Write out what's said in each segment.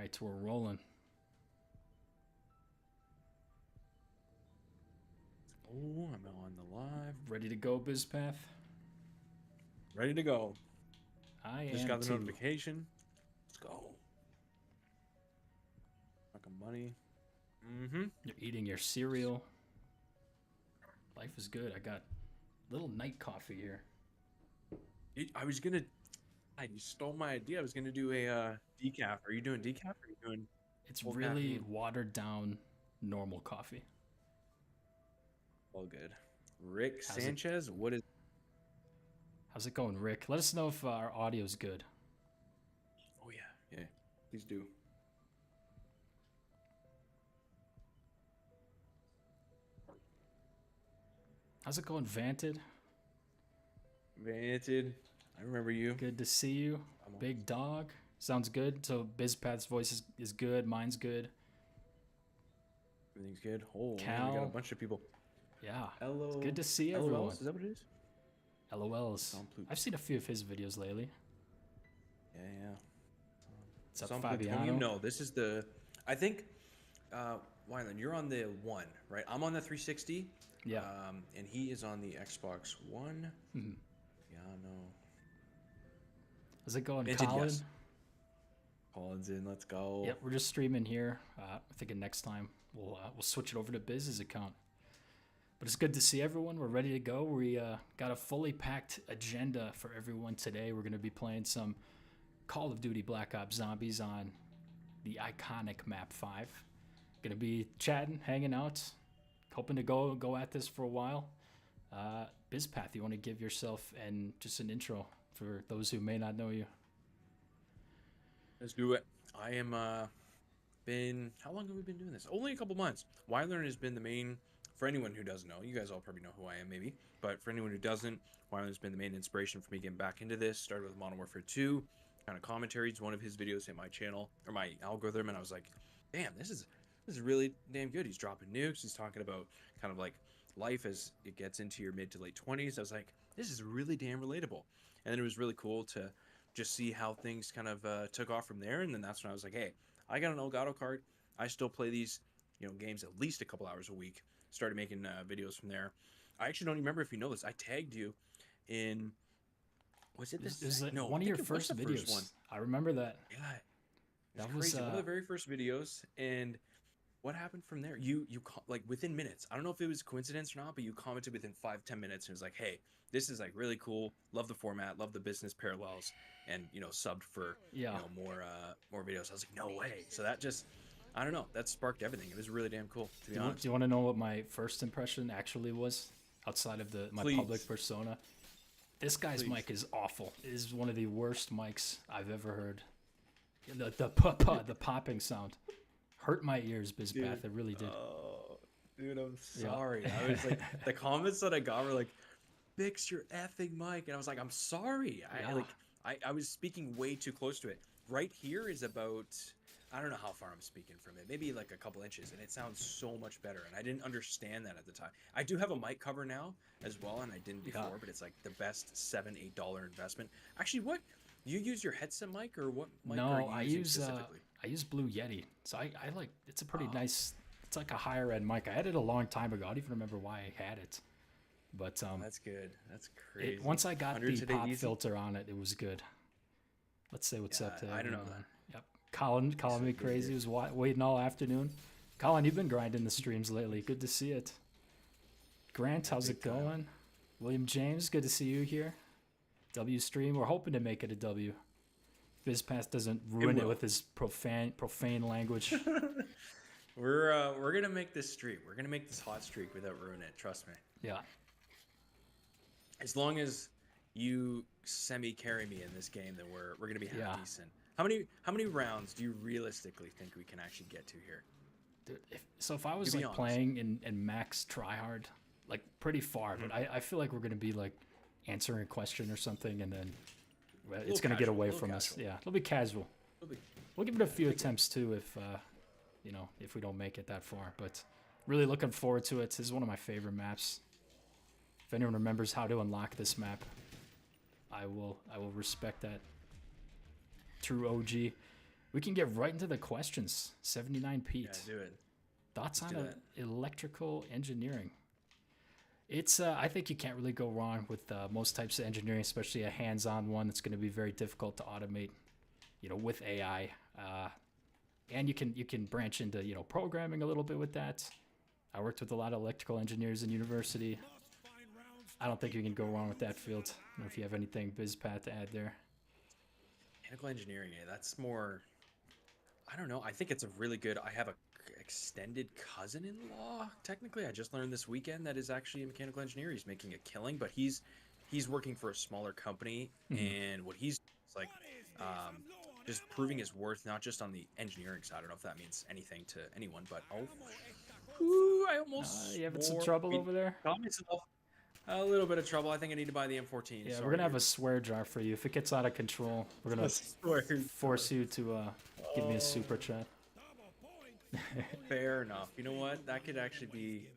right, we're rolling. Oh, I'm on the live. Ready to go, bizpath? Ready to go. I Just am got the too. notification. Let's go. Fucking money. You're eating your cereal. Life is good. I got little night coffee here. I was gonna. You stole my idea. I was gonna do a decaf. Are you doing decaf? Or are you doing? It's full really caffeine? watered down normal coffee. All good. Rick How's it- Sanchez. What is? How's it going, Rick? Let us know if our audio's good. Oh yeah. Please do. How's it going, Vanted? Vanted. I remember you. Good to see you. Big dog. Sounds good. So bizpath's voice is good. Mine's good. Everything's good. Oh, man, Cal. we got a bunch of people. Yeah. Hello. It's good to see everyone. LOLs? Is that what it is? LOLs. I've seen a few of his videos lately. Yeah. What's up, Some Fabiano? plutonium? No, this is the. I think. Wyland, you're on the one, right? I'm on the 360. Yeah. And he is on the Xbox One. Mm-hmm. Yeah, no. How's it going, Vanted, Colin? yes. Colin's in. Let's go. Yep, we're just streaming here. I'm thinking next time we'll switch it over to Biz's account. But it's good to see everyone. We're ready to go. We got a fully packed agenda for everyone today. We're going to be playing some Call of Duty Black Ops Zombies on the iconic Map 5. Going to be chatting, hanging out, hoping to go at this for a while. Bizpath, you want to give yourself and just an intro for those who may not know you? Let's do it. I am been how long have we been doing this? Only a couple months. Wyland has been the main for anyone who doesn't know. You guys all probably know who I am, maybe, but for anyone who doesn't, Wyland has been the main inspiration for me getting back into this. Started with Modern Warfare 2, kind of commentaries. One of his videos hit my channel or my algorithm, and I was like, damn, this is really damn good. He's dropping nukes. He's talking about kind of like life as it gets into your mid to late 20s. I was like, this is really damn relatable. And then it was really cool to just see how things kind of took off from there. And then that's when I was like, hey, I got an Elgato card. I still play these, games at least a couple hours a week. Started making videos from there. I actually don't even remember if you know this. I tagged you in. Was it this? Is it No, one I of your think it was first the videos? one. I remember that. Yeah, That was crazy. was One of the very first videos. And what happened from there? You like within minutes. I don't know if it was coincidence or not, but you commented within 5-10 minutes and it was like, hey, this is like really cool. Love the format. Love the business parallels. And subbed for more videos. I was like, no way. So that just, I don't know, that sparked everything. It was really damn cool, to be honest. Do you want to know what my first impression actually was outside of my public persona? This guy's mic is awful. It is one of the worst mics I've ever heard. The popping sound hurt my ears, bizpath. It really did. Oh, dude, I'm sorry. Yeah. I was like, the comments that I got were like, fix your effing mic, and I was like, I'm sorry. I was speaking way too close to it. Right here is about, I don't know how far I'm speaking from it, maybe like a couple inches, and it sounds so much better, and I didn't understand that at the time. I do have a mic cover now as well, and I didn't before, but it's like the best $7-8 investment. Actually, what, you use your headset mic, or what mic are you using specifically? I use Blue Yeti, so I like, it's a pretty nice, it's like a higher end mic. I had it a long time ago. I don't even remember why I had it. But that's good. That's crazy. Once I got the pop filter on it, it was good. Let's say what's up to everyone. I don't know that. Yep. Colin calling me crazy. He was waiting all afternoon. Colin, you've been grinding the streams lately. Good to see it. Grant, how's it going? William James, good to see you here. W stream. We're hoping to make it a W. Bizpath doesn't ruin it with his profane language. We're gonna make this streak. We're gonna make this hot streak without ruining it. Trust me. Yeah. As long as you semi-carry me in this game, then we're gonna be half decent. How many rounds do you realistically think we can actually get to here? Dude, if I was like playing in max tryhard, like pretty far, but I feel like we're gonna be like answering a question or something, and then it's gonna get away from us. Yeah, it'll be casual. We'll give it a few attempts too if we don't make it that far. But really looking forward to it. This is one of my favorite maps. If anyone remembers how to unlock this map, I will respect that. True OG. We can get right into the questions. 79 Pete. Yeah, do it. Thoughts Let's on do that. electrical engineering? It's I think you can't really go wrong with most types of engineering, especially a hands-on one that's going to be very difficult to automate, with AI. And you can branch into programming a little bit with that. I worked with a lot of electrical engineers in university. I don't think you can go wrong with that field. I don't know if you have anything bizpath to add there. Mechanical engineering, that's more. I don't know. I think it's a really good. I have a extended cousin-in-law. Technically, I just learned this weekend that is actually a mechanical engineer. He's making a killing, but he's working for a smaller company, and what he's like, just proving his worth, not just on the engineering side. I don't know if that means anything to anyone, but I almost. You having some trouble over there? Got myself a little bit of trouble. I think I need to buy the M14. Yeah, we're gonna have a swear jar for you. If it gets out of control, we're gonna force you to give me a super chat. Fair enough. You know what? That could actually be.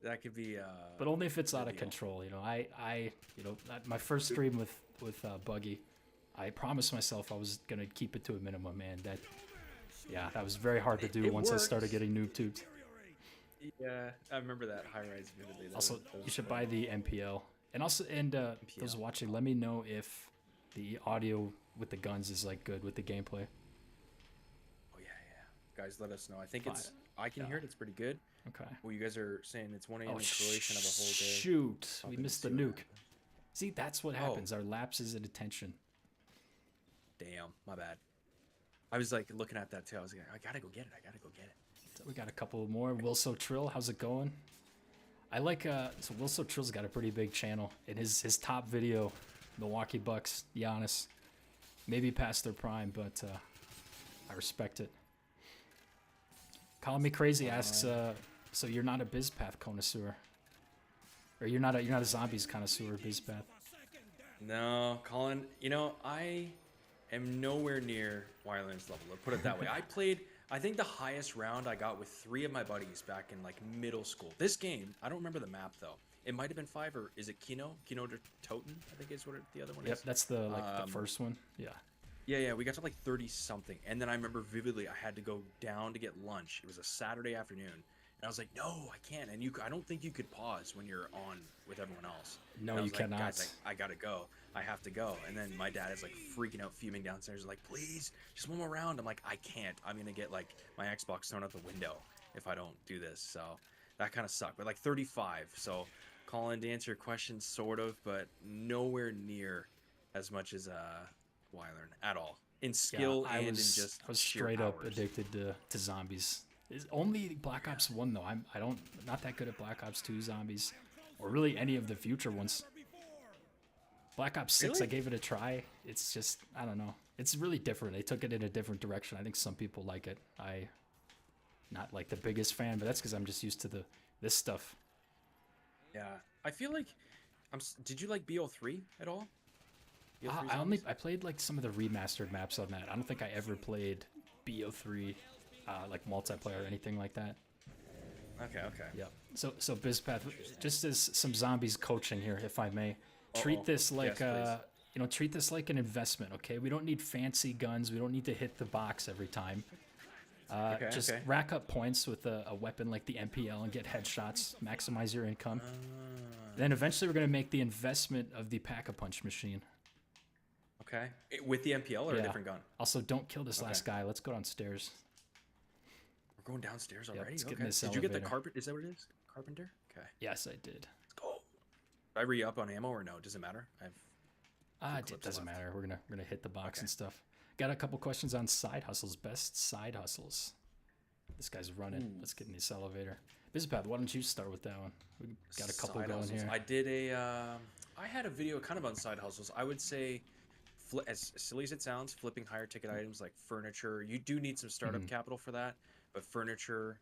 That could be. But only if it's out of control. My first stream with Buggy, I promised myself I was gonna keep it to a minimum, and that was very hard to do once I started getting noob tubed. Yeah, I remember that high rise vividly. You should buy the MPL, and those watching, let me know if the audio with the guns is like good with the gameplay. Oh yeah. Guys, let us know. I think I can hear it. It's pretty good. Okay. Well, you guys are saying it's 1 a.m. in Croatia and have a whole day. Shoot, we missed the nuke. See, that's what happens. Our lapses in attention. Damn, my bad. I was like looking at that too. I was like, I gotta go get it. So we got a couple more. Wilso Trill, how's it going? I like so Wilso Trill's got a pretty big channel. And his top video, Milwaukee Bucks, Giannis, maybe past their prime, but I respect it. Calling Me Crazy asks, so you're not a bizpath connoisseur, or you're not a zombies connoisseur, bizpath? No, Colin. I am nowhere near Wireland's level. Let's put it that way. I think the highest round I got with 3 of my buddies back in like middle school. This game, I don't remember the map though. It might have been 5, or is it Kino de Toten? I think is what the other one is. Yep, that's the first one. Yeah. Yeah, we got to like 30 something, and then I remember vividly I had to go down to get lunch. It was a Saturday afternoon, and I was like, no, I can't. And I don't think you could pause when you're on with everyone else. No, you cannot. Guys, I gotta go. I have to go. And then my dad is like freaking out, fuming downstairs, like, please, just one more round. I'm like, I can't. I'm gonna get like my Xbox thrown out the window if I don't do this. So that kind of sucked. But like 35. So Colin, to answer your question, sort of, but nowhere near as much as Wylearn at all in skill and in just. I was straight up addicted to zombies. It's only Black Ops 1 though. I'm not that good at Black Ops 2 zombies, or really any of the future ones. Black Ops 6, really? I gave it a try. It's just, I don't know. It's really different. They took it in a different direction. I think some people like it. Not like the biggest fan, but that's because I'm just used to this stuff. Yeah, I feel like did you like BO3 at all? I played like some of the remastered maps on that. I don't think I ever played BO3 like multiplayer or anything like that. Okay. Yeah. So bizpath, just as some zombies coaching here, if I may. Treat this like treat this like an investment, okay? We don't need fancy guns. We don't need to hit the box every time. Just rack up points with a weapon like the MPL and get headshots. Maximize your income. Then eventually we're gonna make the investment of the Pack-a-Punch machine. Okay. With the MPL or a different gun? Also, don't kill this last guy. Let's go downstairs. We're going downstairs already? Let's get in this elevator. Did you get the carpet? Is that what it is? Carpenter? Okay. Yes, I did. Let's go. Do I re-up on ammo or no? Does it matter? It doesn't matter. We're gonna hit the box and stuff. Got a couple questions on side hustles. Best side hustles. This guy's running. Ooh. Let's get in this elevator. bizpath, why don't you start with that one? We got a couple going here. I did I had a video kind of on side hustles. I would say, as silly as it sounds, flipping higher ticket items like furniture. You do need some startup capital for that, but furniture,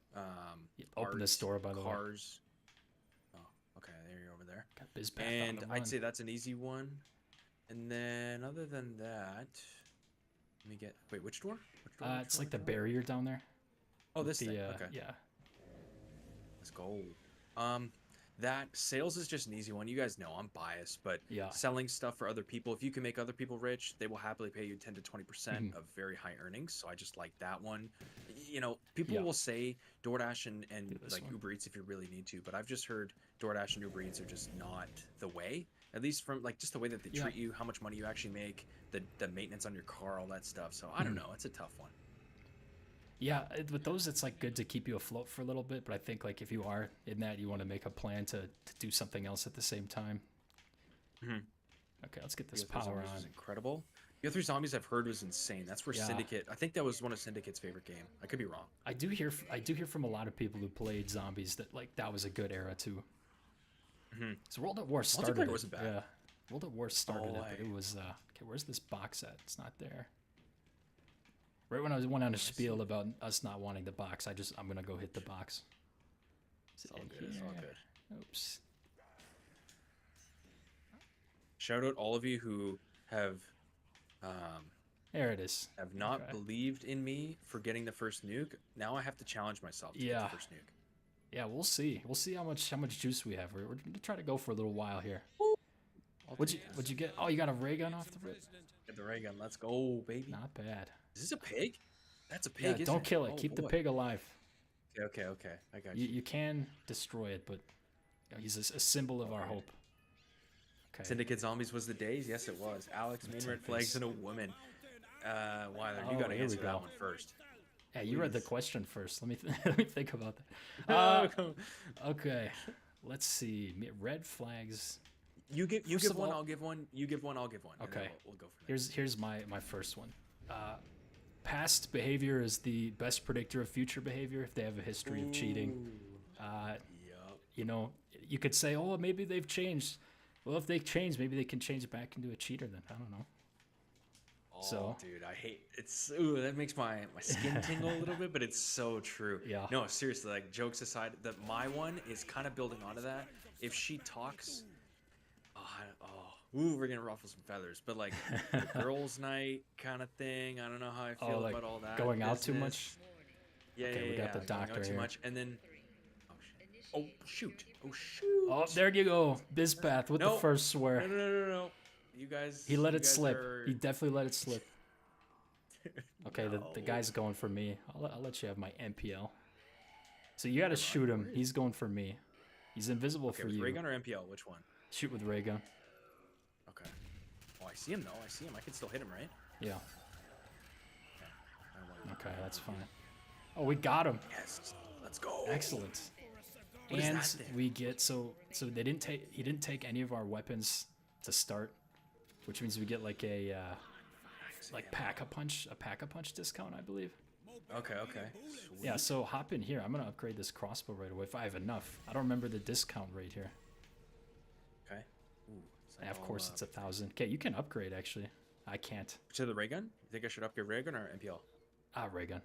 open the store, by the way. Cars. Oh, okay, there you're over there. Got bizpath and I'd say that's an easy one. And then other than that, let me get. Wait, which door? It's like the barrier down there. Oh, this thing. Okay. Yeah. Let's go. that sales is just an easy one. You guys know I'm biased, but Yeah. selling stuff for other people, if you can make other people rich, they will happily pay you 10 to 20% Mhm. of very high earnings. So I just like that one. You know, people Yeah. will say DoorDash and Do this like one. Uber Eats if you really need to, but I've just heard DoorDash and Uber Eats are just not the way. At least from like just the way that they Yeah. treat you, how much money you actually make, the maintenance on your car, all that stuff. So I don't Mhm. know. It's a tough one. Yeah, with those, it's like good to keep you afloat for a little bit. But I think like if you are in that, you want to make a plan to do something else at the same time. Mhm. Okay, let's get this Gear 3 power Zombies on. was incredible. Gear 3 Zombies I've heard was insane. That's where Yeah. Syndicate. I think that was one of Syndicate's favorite game. I could be wrong. I do hear from a lot of people who played zombies that like that was a good era too. Mhm. So World at War started Multiplayer it. wasn't bad. Yeah, World at War started Oh, it, but it was okay. Where's this box at? It's not there. Right when I went on a spiel about us not wanting the box, I'm gonna go hit the box. Is it It's all in good. It's all here? good. Oops. Shout out all of you who have There it is. not Okay. believed in me for getting the first nuke. Now I have to challenge myself to get Yeah. the first nuke. Yeah, we'll see. We'll see how much juice we have. We're gonna try to go for a little while here. I'll What'd take you get? Oh, you got a ray gun off the rip. Get the ray gun. Let's go, baby. Not bad. Is this a pig? That's a Yeah, pig. don't isn't kill it. Oh, Keep the boy. pig alive. Okay. I got You you. you can destroy it, but you know, he's a symbol of our hope. Okay. Syndicate Zombies was the days. Yes, it was. Alex, main red take flags, this. and a woman. Wyler, Oh, you got to here we answer that go. one first. Yeah, you read the Please. question first. Let me let me think about that. Okay. Let's see. Red flags. You First give of one, all- I'll give one. You give one, I'll give one. and then Okay. we'll go from there. Here's my first one. Past behavior is the best predictor of future behavior if they have a history of cheating. Yup. You know, you could say, oh, maybe they've changed. Well, if they change, maybe they can change back into a cheater then. I don't know. Oh, So- dude, I hate it's. Ooh, that makes my skin tingle a little bit, but it's so true. Yeah. No, seriously, like jokes aside, that my one is kind of building onto that. If she talks, ooh, we're gonna ruffle some feathers. But like the girls' night kind of thing, I don't know how I feel like about all that. going out too much? business. Yeah, Okay, we got the going out doctor too here. much, and then. Oh shoot! Oh shoot! Oh, there you go. Bizpath with the No. first swear. No! You guys. He let you it guys slip. are- He definitely let it slip. Okay, the No. guy's going for me. I'll let you have my MPL. So you gotta shoot him. He's going for me. He's invisible Okay, for with you. ray gun or MPL? Which one? Shoot with ray gun. Okay. Oh, I see him though. I see him. I can still hit him, right? Yeah. I don't want to- Okay, that's fine. Oh, we got him. Yes. Let's go. Excellent. What is And that thing? we get so they didn't take he didn't take any of our weapons to start, which means we get like a pack a punch discount, I believe. Okay. Sweet. Yeah, so hop in here. I'm gonna upgrade this crossbow right away if I have enough. I don't remember the discount rate here. Okay. Ooh, it's Yeah, of all, course it's 1,000. Okay, you can upgrade actually. I can't. To the ray gun? You think I should upgrade ray gun or MPL? Ray gun.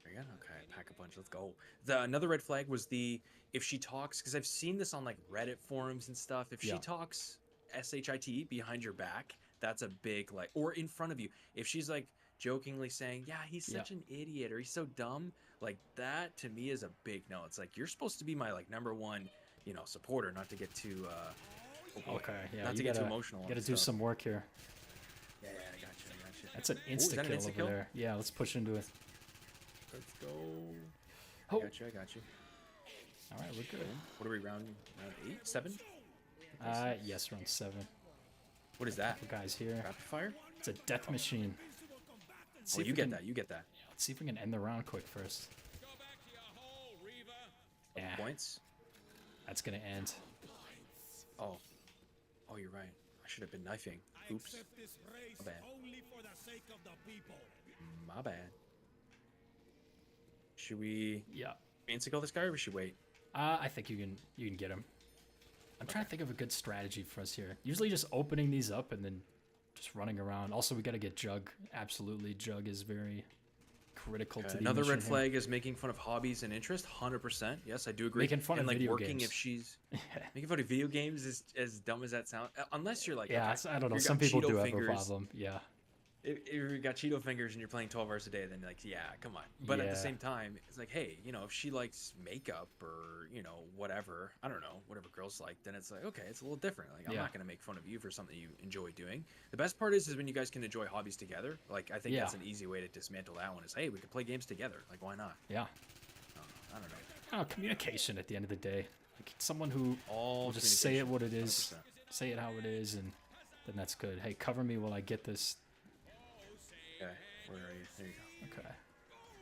Ray gun? Okay. Pack a punch. Let's go. Another red flag was if she talks, because I've seen this on like Reddit forums and stuff. If she Yeah. talks SHIT behind your back, that's a big like, or in front of you. If she's like jokingly saying, "Yeah, he's such an idiot," or "He's so dumb," like that to me is a big no. It's like you're supposed to be my like number one, supporter, not to get too. Oh boy. Okay, yeah. Not you to get too gotta- emotional. You gotta on do stuff. some work here. Yeah, I got you. That's an Ooh, is insta that an kill insta over kill? there. Yeah, let's push into it. Let's go. Oh. I got you. All right, we're good. What are we round 8, 7? Yes, round 7. What is that? The guys here. Rapid fire? It's a death machine. Let's see Oh, if you we get can- that. You get that. Let's see if we can end the round quick first. Yeah, Points. that's gonna end. Oh, you're right. I should have been knifing. Oops. My bad. My bad. Should we Yeah. fancy call this guy or we should wait? I think you can get him. I'm trying to think of a good strategy for us here. Usually just opening these up and then just running around. Also, we got to get Jug. Absolutely, Jug is very critical to the Another mission red here. flag is making fun of hobbies and interest. 100%. Yes, I do agree. Making fun and of like video working games. if she's making fun of video games is as dumb as that sounds. Unless you're like, Yeah, okay, I don't know. you Some got people Cheeto do have fingers. a problem. Yeah. if you got Cheeto fingers and you're playing 12 hours a day, then like, yeah, come on. But at the Yeah. same time, it's like, hey, you know, if she likes makeup or, you know, whatever, I don't know, whatever girls like, then it's like, okay, it's a little different. Like, I'm Yeah. not going to make fun of you for something you enjoy doing. The best part is when you guys can enjoy hobbies together. Like, I think Yeah. that's an easy way to dismantle that one is, hey, we could play games together. Like, why not? Yeah. I don't know. Oh, communication at the end of the day. Like someone who All will just say it communication, what it is, 100%. say it how it is, and then that's good. Hey, cover me while I get this. Okay, where are you? There you go. Okay.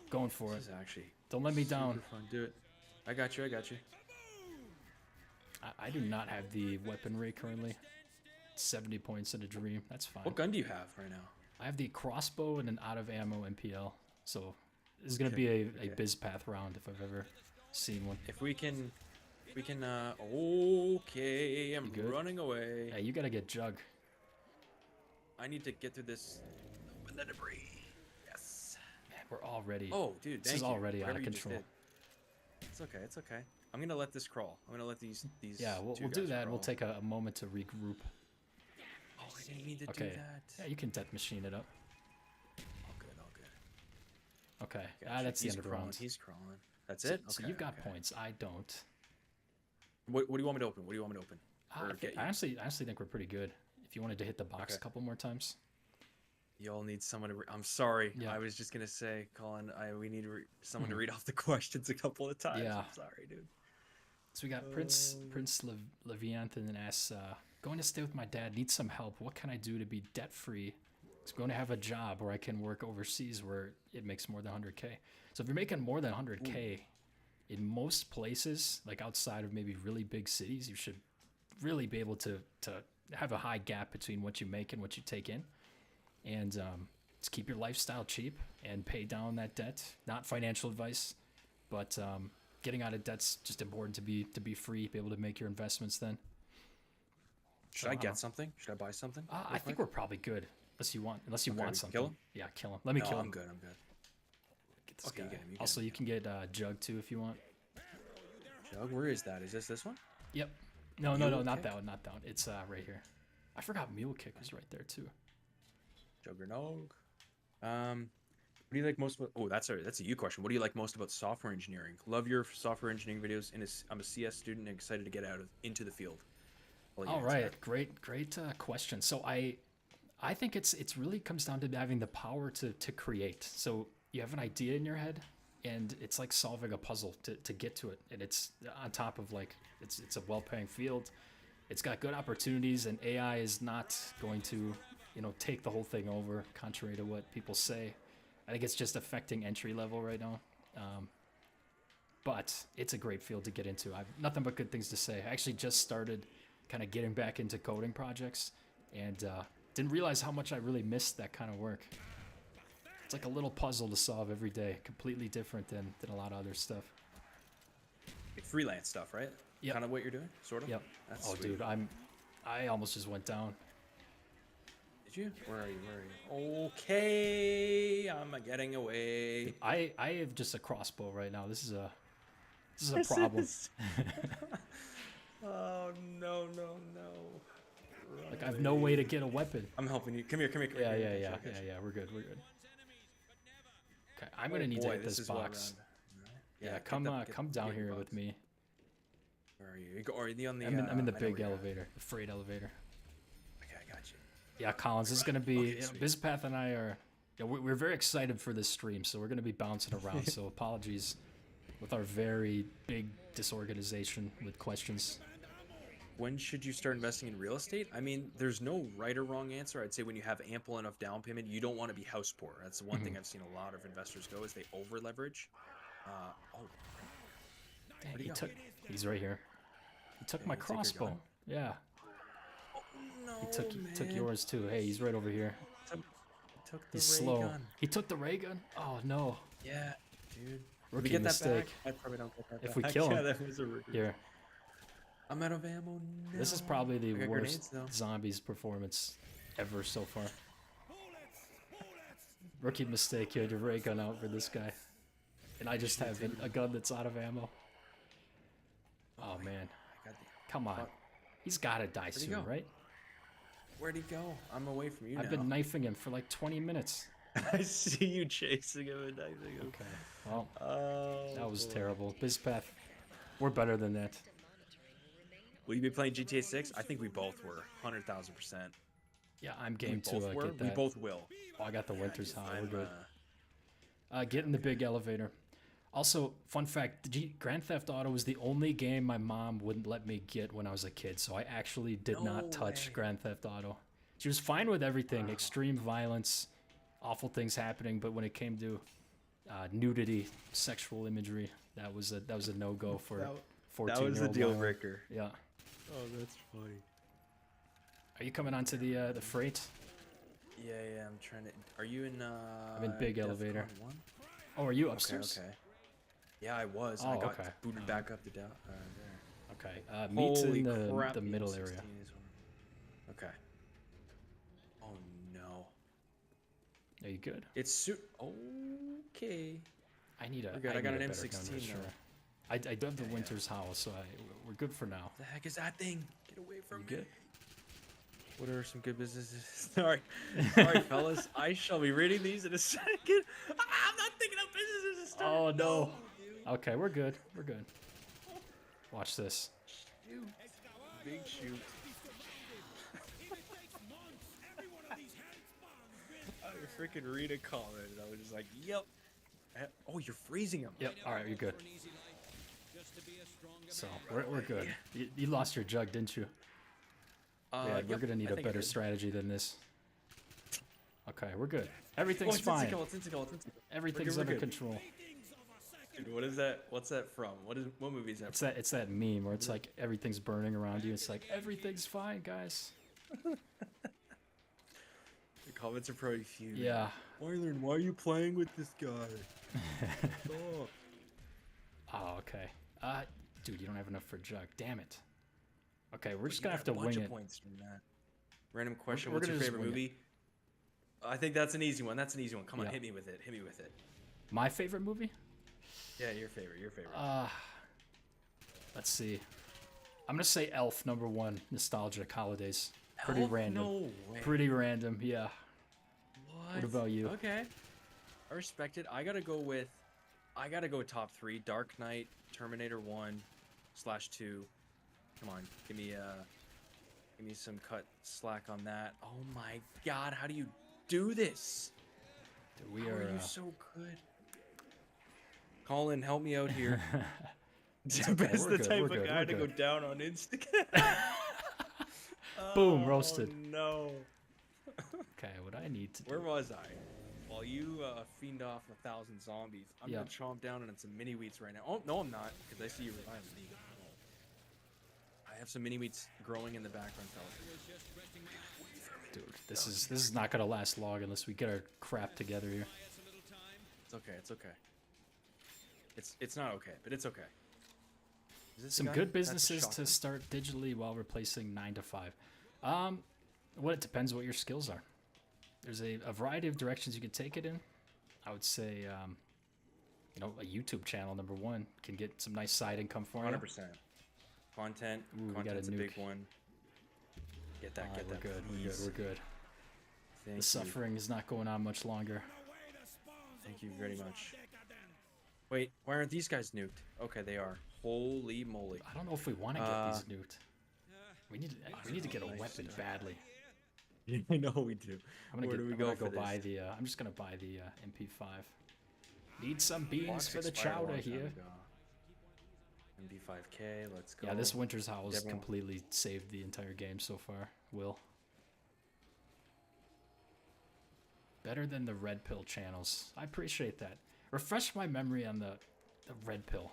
Going for it. This is actually Don't let me super down. fun. Do it. I got you. I got you. I do not have the weaponry currently. 70 points in a dream. That's fine. What gun do you have right now? I have the crossbow and an out of ammo MPL. So this is going to Okay, be a okay. bizpath round if I've ever seen one. If we can, okay, I'm You good? running away. Hey, you got to get Jug. I need to get through this. Open the debris. Yes. Man, we're already. Oh, dude, This thank is you. already out Whatever of you just control. did. It's okay. It's okay. I'm gonna let this crawl. I'm gonna let these. Yeah, we'll do guys that. And we'll crawl. take a moment to regroup. Oh, I didn't mean to do Okay. that. Yeah, you can death machine it up. All good. All good. Okay. Gotcha. That's the He's end of the crawling, round. He's crawling. That's So, it. so Okay, you've got okay. points. I don't. What do you want me to open? What do you want me to open? Or get you? I honestly think we're pretty good. If you wanted to hit the box Okay. a couple more times. Y'all need someone to. I'm sorry. Yeah. I was just gonna say, Colin. We need someone to read off the questions a couple of times. Yeah. I'm sorry, dude. So we got Prince Leviathan asks, going to stay with my dad, need some help. What can I do to be debt free? I'm going to have a job where I can work overseas where it makes more than 100K. So if you're making more than 100K in most places, like outside of maybe really big cities, you should really be able to have a high gap between what you make and what you take in. And just keep your lifestyle cheap and pay down that debt. Not financial advice, but getting out of debt's just important to be free, be able to make your investments then. Should I get something? Should I buy something? I think we're probably good. Unless you want Okay, we something. kill him? Yeah, kill him. Let me No, kill him. I'm good. I'm good. Get this Okay, you guy. get him, you get Also, him, you can get Jug too if you want. Jug, where is that? Is this one? Yep. No, Mule not kick? that one. Not that one. It's right here. I forgot Mule Kick was right there too. Juggernog. What do you like most about? Oh, that's a you question. What do you like most about software engineering? Love your software engineering videos. And I'm a CS student and excited to get into the field. All right, great question. So I think it's really comes down to having the power to create. So you have an idea in your head, and it's like solving a puzzle to get to it. And it's on top of like it's a well-paying field. It's got good opportunities, and AI is not going to take the whole thing over, contrary to what people say. I think it's just affecting entry level right now. But it's a great field to get into. I've nothing but good things to say. I actually just started kind of getting back into coding projects, and didn't realize how much I really missed that kind of work. It's like a little puzzle to solve every day, completely different than a lot of other stuff. Freelance stuff, right? Yep. Kind of what you're doing, sort of. Yep. That's Oh, sweet. dude, I almost just went down. Did you? Where are you? Okay, I'm getting away. I have just a crossbow right now. This is a problem. Oh no. Like I have no way to get a weapon. I'm helping you. Come here. Yeah. We're good. Okay, I'm gonna need to hit this box. Yeah, come down here with me. Where are you? Or are you on the? I'm in the I know big where you're at. elevator, the freight elevator. Okay, I got you. Yeah, Collins, this is gonna be Okay, sweet. bizpath and I are. Yeah, we're very excited for this stream, so we're gonna be bouncing around. So apologies with our very big disorganization with questions. When should you start investing in real estate? I mean, there's no right or wrong answer. I'd say when you have ample enough down payment, you don't want to be house poor. That's the one thing I've seen a lot of investors go is they over leverage. Dang, he's right here. He took my you take your crossbow. gun? Yeah, No, he took yours too. Hey, he's right over here. Took the He's ray slow. gun. He took the ray gun. Oh no. Yeah, dude. Rookie we get mistake. that back? I probably don't get that If back. we kill him. Yeah, that was a rookie. Here, I'm out of ammo. No. this is probably the I got worst grenades, though. zombies performance ever so far. Rookie mistake. You had your ray gun out for this guy, and I just have a gun that's out of ammo. Oh man, I got the... come on. Fuck. He's gotta die he soon, go? right? Where'd he go? I'm away from you I've now. been knifing him for like 20 minutes. I see you chasing him and knifing him. Okay, well, Oh, that was boy. terrible. Bizpath, we're better than that. Will you be playing GTA 6? I think we both were. 100,000%. Yeah, I'm We game both to were. get that. We both will. Oh, I got the Winter's High. We're I'm, good. Get in the big elevator. Also, fun fact, Grand Theft Auto was the only game my mom wouldn't let me get when I was a kid, so I actually did No not touch way. Grand Theft Auto. She was fine with everything, extreme violence, awful things happening, but when it came to nudity, sexual imagery, that was a no-go for 14-year-old. That was the deal Milo. breaker. Yeah. Oh, that's funny. Are you coming onto the freight? Yeah, I'm trying to. Are you in? I'm in big elevator. DEFCON 1? Oh, are you upstairs? Okay. Yeah, I was. Oh, I got okay. booted back up to down there. Okay. Meet's Holy in crap, the middle M16 area. is on. Okay. Oh no. Are you good? It's okay. I need a. We're good. I need got a an better M16 gun for sure. now. I do have the Yeah. Winter's Howl, so we're good for now. The heck is that thing? Get away from You me. good? What are some good businesses? Sorry, fellas. I shall be reading these in a second. I'm not thinking of businesses. Oh no. Okay, we're good. We're good. Watch this. Shoot. Big shoot. I freaking read a comment and I was just like, yep. Oh, you're freezing him. Yep. All right, you're good. So we're good. You lost your jug, didn't you? Yeah, we're gonna need a better strategy than this. Okay, we're good. Everything's fine. It's Everything's We're under good. control. Dude, what is that? What's that from? What movie is that? It's that meme where it's like everything's burning around you. It's like everything's fine, guys. The comments are probably huge. Yeah. Wyland, why are you playing with this guy? Stop. Oh, okay. Dude, you don't have enough for jug. Damn it. Okay, we're just gonna have to wing it. Points from that. Random question. we're What's your gonna just favorite wing it. movie? I think that's an easy one. Come on, Yeah. hit me with it. My favorite movie? Yeah, your favorite. Let's see. I'm gonna say Elf #1. Nostalgic holidays. Pretty Elf? random. No way. Pretty random. Yeah. What about you? Okay. I respect it. I gotta go top 3. Dark Knight, Terminator 1/2. Come on, give me some cut slack on that. Oh my god, how do you do this? Dude, we How are. are you so good? Colin, help me out here. okay, Best we're the good, type we're of good, guy we're to go good. down on Instagram. Boom, roasted. No. Okay, what I need to do. Where was I? While you fiend off 1,000 zombies, I'm Yeah. gonna chomp down on some mini wheats right now. Oh no, I'm not, because I see you relying on me. I have some mini wheats growing in the background, fellas. Dude, this is not gonna last long unless we get our crap together here. It's okay. It's not okay, but it's okay. Is this a Some gun? good That's a businesses to shotgun. start digitally while replacing 9 to 5. Well, it depends what your skills are. There's a variety of directions you can take it in. I would say, a YouTube channel #1 can get some nice side income for you. 100%. Content. Ooh, we got a Content's a big nuke. one. Get that. Alright, Get we're that. good. Please. We're good. Thank The you. suffering is not going on much longer. Thank you very much. Wait, why aren't these guys nuked? Okay, they are. Holy moly. I don't know if we want to get these nuked. We need to get a weapon badly. Yeah, I know we do. I'm gonna Where do we I'm go gonna for go this? buy the. I'm just gonna buy the MP5. Need some beans Clocks for the expired a chowder long time here. ago. MD5K, let's go. Yeah, this Winter's Howl has Everyone- completely saved the entire game so far. Will. Better than the red pill channels. I appreciate that. Refresh my memory on the red pill.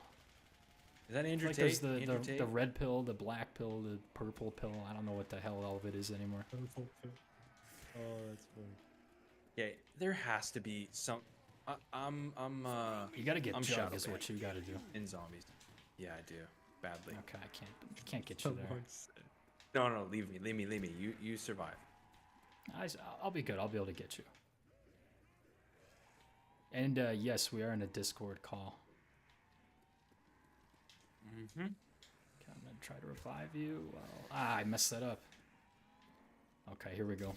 Is that Andrew Like Tate? there's Andrew the Tate? red pill, the black pill, the purple pill. I don't know what the hell all of it is anymore. Oh, that's funny. Yeah, there has to be some. I'm You gotta get I'm jug shadow is what you gotta do. in zombies. Yeah, I do badly. Okay, I can't get you there. No, leave me. You survive. I'll be good. I'll be able to get you. And yes, we are in a Discord call. Mm-hmm. Okay, I'm gonna try to revive you. Well, I messed that up. Okay, here we go.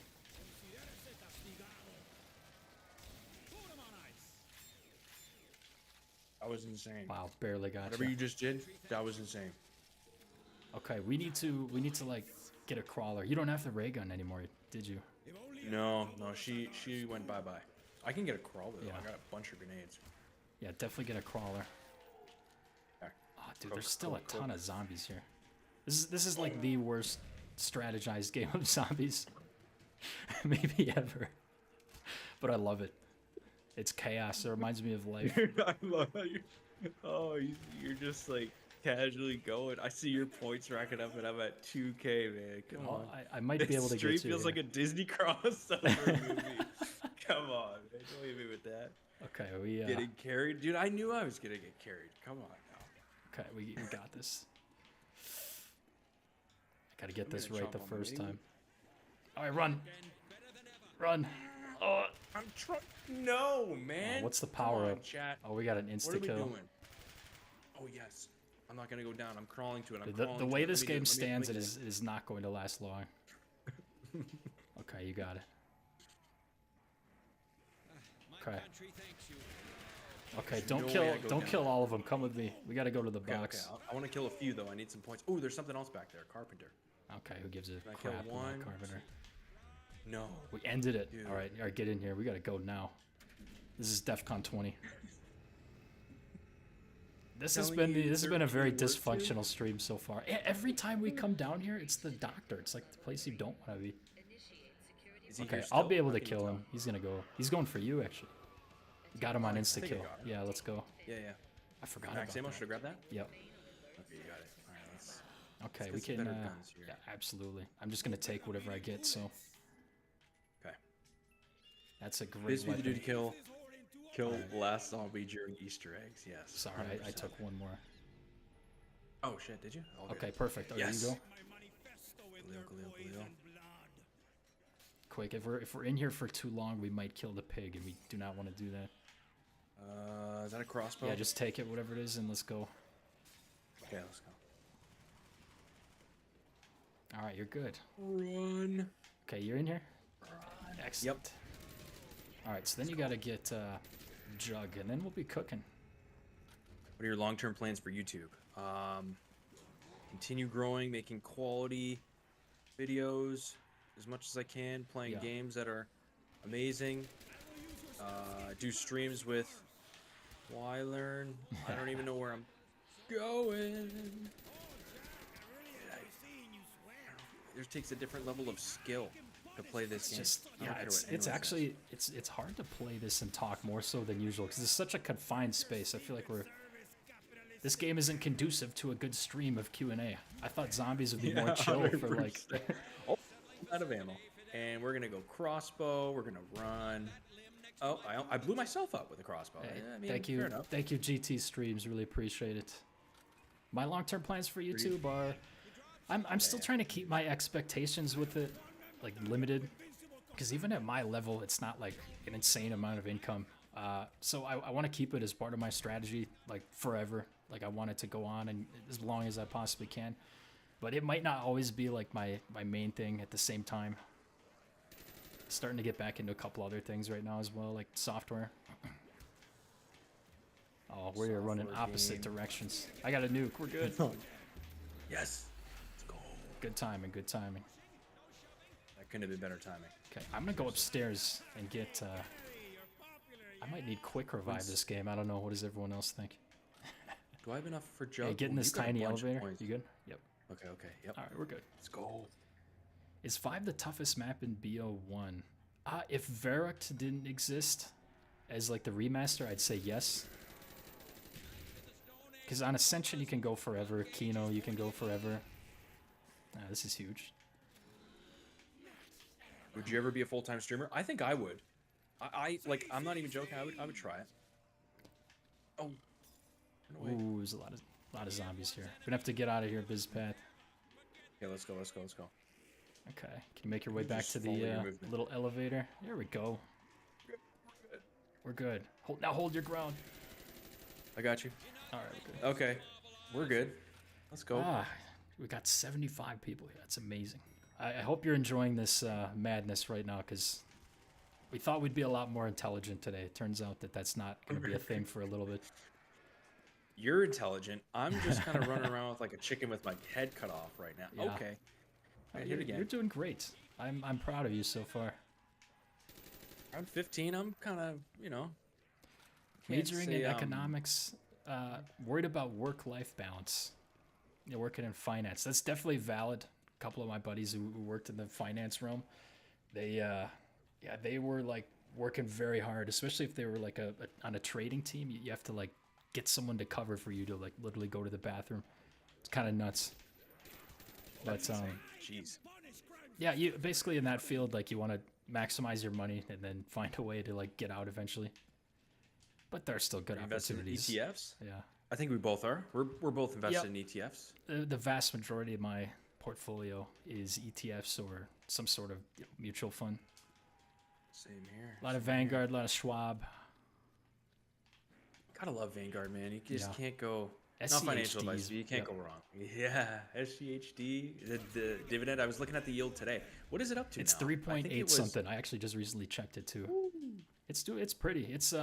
That was insane. Wow, barely got Whatever you. you just did, that was insane. Okay, we need to like get a crawler. You don't have the ray gun anymore, did you? No, she went bye-bye. I can get a crawler though. Yeah. I got a bunch of grenades. Yeah, definitely get a crawler. Okay. Oh, dude, there's still a ton of zombies here. This is like the worst strategized game of zombies maybe ever. But I love it. It's chaos. It reminds me of life. I love how you're just like casually going. I see your points racking up, and I'm at 2K, man. Come Well, on. I might be able to Street get you. feels like a Disney crossover movie. Come on, man. Don't leave me with that. Okay, we Getting carried, dude. I knew I was gonna get carried. Come on now. okay, we got this. I gotta get I'm this gonna right the chomp on first my time. All right, run, run. Oh, I'm trying. No, man. what's the Come power on, up? chat. Oh, we got an What insta are we kill. doing? Oh yes. I'm not gonna go down. I'm crawling to it. I'm The crawling the to way it. this Let me do game it. stands, Let it me is not going to last long. Okay, you got it. Okay. Okay, No don't way kill I go don't down. kill all of them. Come with me. We gotta go to the Okay, box. I want to kill a few though. I need some points. Oh, there's something else back there. Carpenter. Okay, who gives a I kill crap about one? Carpenter? No. We ended it. Dude. All right, get in here. We gotta go now. This is DEFCON 20. This has Telling been you this has been a very 13 words, dude? dysfunctional stream so far. Every time we come down here, it's the doctor. It's like the place you don't want to be. Is he Okay, here I'll still? be able How to can you kill tell? him. He's gonna go. He's going for you actually. Got him on I insta think I kill. got him. Yeah, let's go. Yeah, yeah. I forgot Max about ammo. that. Should I grab that? Yep. Okay, you got it. All right, let's. Okay, Let's we get some can. better guns here. Yeah, absolutely. I'm just gonna take whatever I get. So Okay. that's a great This be the weapon. dude to kill. Kill Alright. last zombie during Easter eggs. Yes. Sorry, I 100%. took one more. Oh shit! Did you? All good. Okay, perfect. Oh, Yes. there you go. Galil. Quick, if we're in here for too long, we might kill the pig, and we do not want to do that. Is that a crossbow? Yeah, just take it, whatever it is, and let's go. Okay, let's go. All right, you're good. Run. Okay, you're in here. Excellent. All right, so then you gotta get Jug, and then we'll be cooking. What are your long-term plans for YouTube? Continue growing, making quality videos as much as I can, playing Yeah. games that are amazing. Do streams with Wylearn. I don't even know where I'm going. It takes a different level of skill to play this It's game. just I don't yeah, care it's what anyone actually it's hard to play this and talk more so than usual because it's such a confined space. I feel like this game isn't conducive to a good stream of Q&A. I thought zombies would be more chill for like. says. Oh, I'm out of ammo, and we're gonna go crossbow. We're gonna run. Oh, I blew myself up with a crossbow. Hey, I mean, thank fair you, enough. thank you, GT Streams. Really appreciate it. My long-term plans for YouTube are, I'm still trying to keep my expectations with it like limited, because even at my level, it's not like an insane amount of income. So I want to keep it as part of my strategy like forever. Like I want it to go on and as long as I possibly can, but it might not always be like my main thing at the same time. Starting to get back into a couple other things right now as well, like software. Oh, we're running Software opposite game. directions. I got a nuke. We're good. Yes. Let's go. Good timing. Good timing. That couldn't have been better timing. Okay, I'm gonna go upstairs and get. I might need quick revive this game. I don't know. What does everyone else think? Do I have enough for Joe? Hey, getting this tiny elevator. You good? Yep. Okay. Okay. Yep. All right, we're good. Let's go. Is 5 the toughest map in BO1? If Varrock didn't exist as like the remaster, I'd say yes. Because on Ascension you can go forever. Kino you can go forever. This is huge. Would you ever be a full-time streamer? I think I would. I like. I'm not even joking. I would try it. Oh. Run away. Ooh, there's a lot of zombies here. We're gonna have to get out of here, bizpath. Okay. Let's go. Let's go. Let's go. Okay, can you make your way You back just to follow your the movement. little elevator? There we go. We're good. Now hold your ground. I got you. All right, we're good. Okay. We're good. Let's go. We got 75 people here. That's amazing. I hope you're enjoying this madness right now, because we thought we'd be a lot more intelligent today. It turns out that that's not going to be a thing for a little bit. You're intelligent. I'm just kind of running around with like a chicken with my head cut off right now. Yeah. Okay. Oh, Hit you're, again. you're doing great. I'm proud of you so far. Around 15, I'm kind of, you know. can't Majoring say, in economics, worried about work-life balance. You're working in finance. That's definitely valid. A couple of my buddies who worked in the finance realm, they were like working very hard, especially if they were like on a trading team. You have to like get someone to cover for you to like literally go to the bathroom. It's kind of nuts. But Jeez. yeah, you basically in that field, like you want to maximize your money and then find a way to like get out eventually. But there's still good Invest in opportunities. ETFs? Yeah. I think we both are. We're both invested Yep. in ETFs. The vast majority of my portfolio is ETFs or some sort of mutual fund. Same here. A lot of same here. Vanguard, a lot of Schwab. Gotta love Vanguard, man. You just Yeah. can't go. Not financial advice, SCHDs, but you can't yep. go wrong. Yeah, SGHD, the dividend. I was looking at the yield today. What is it up to It's now? 3.8 something. I actually just recently checked it too. It's pretty. It's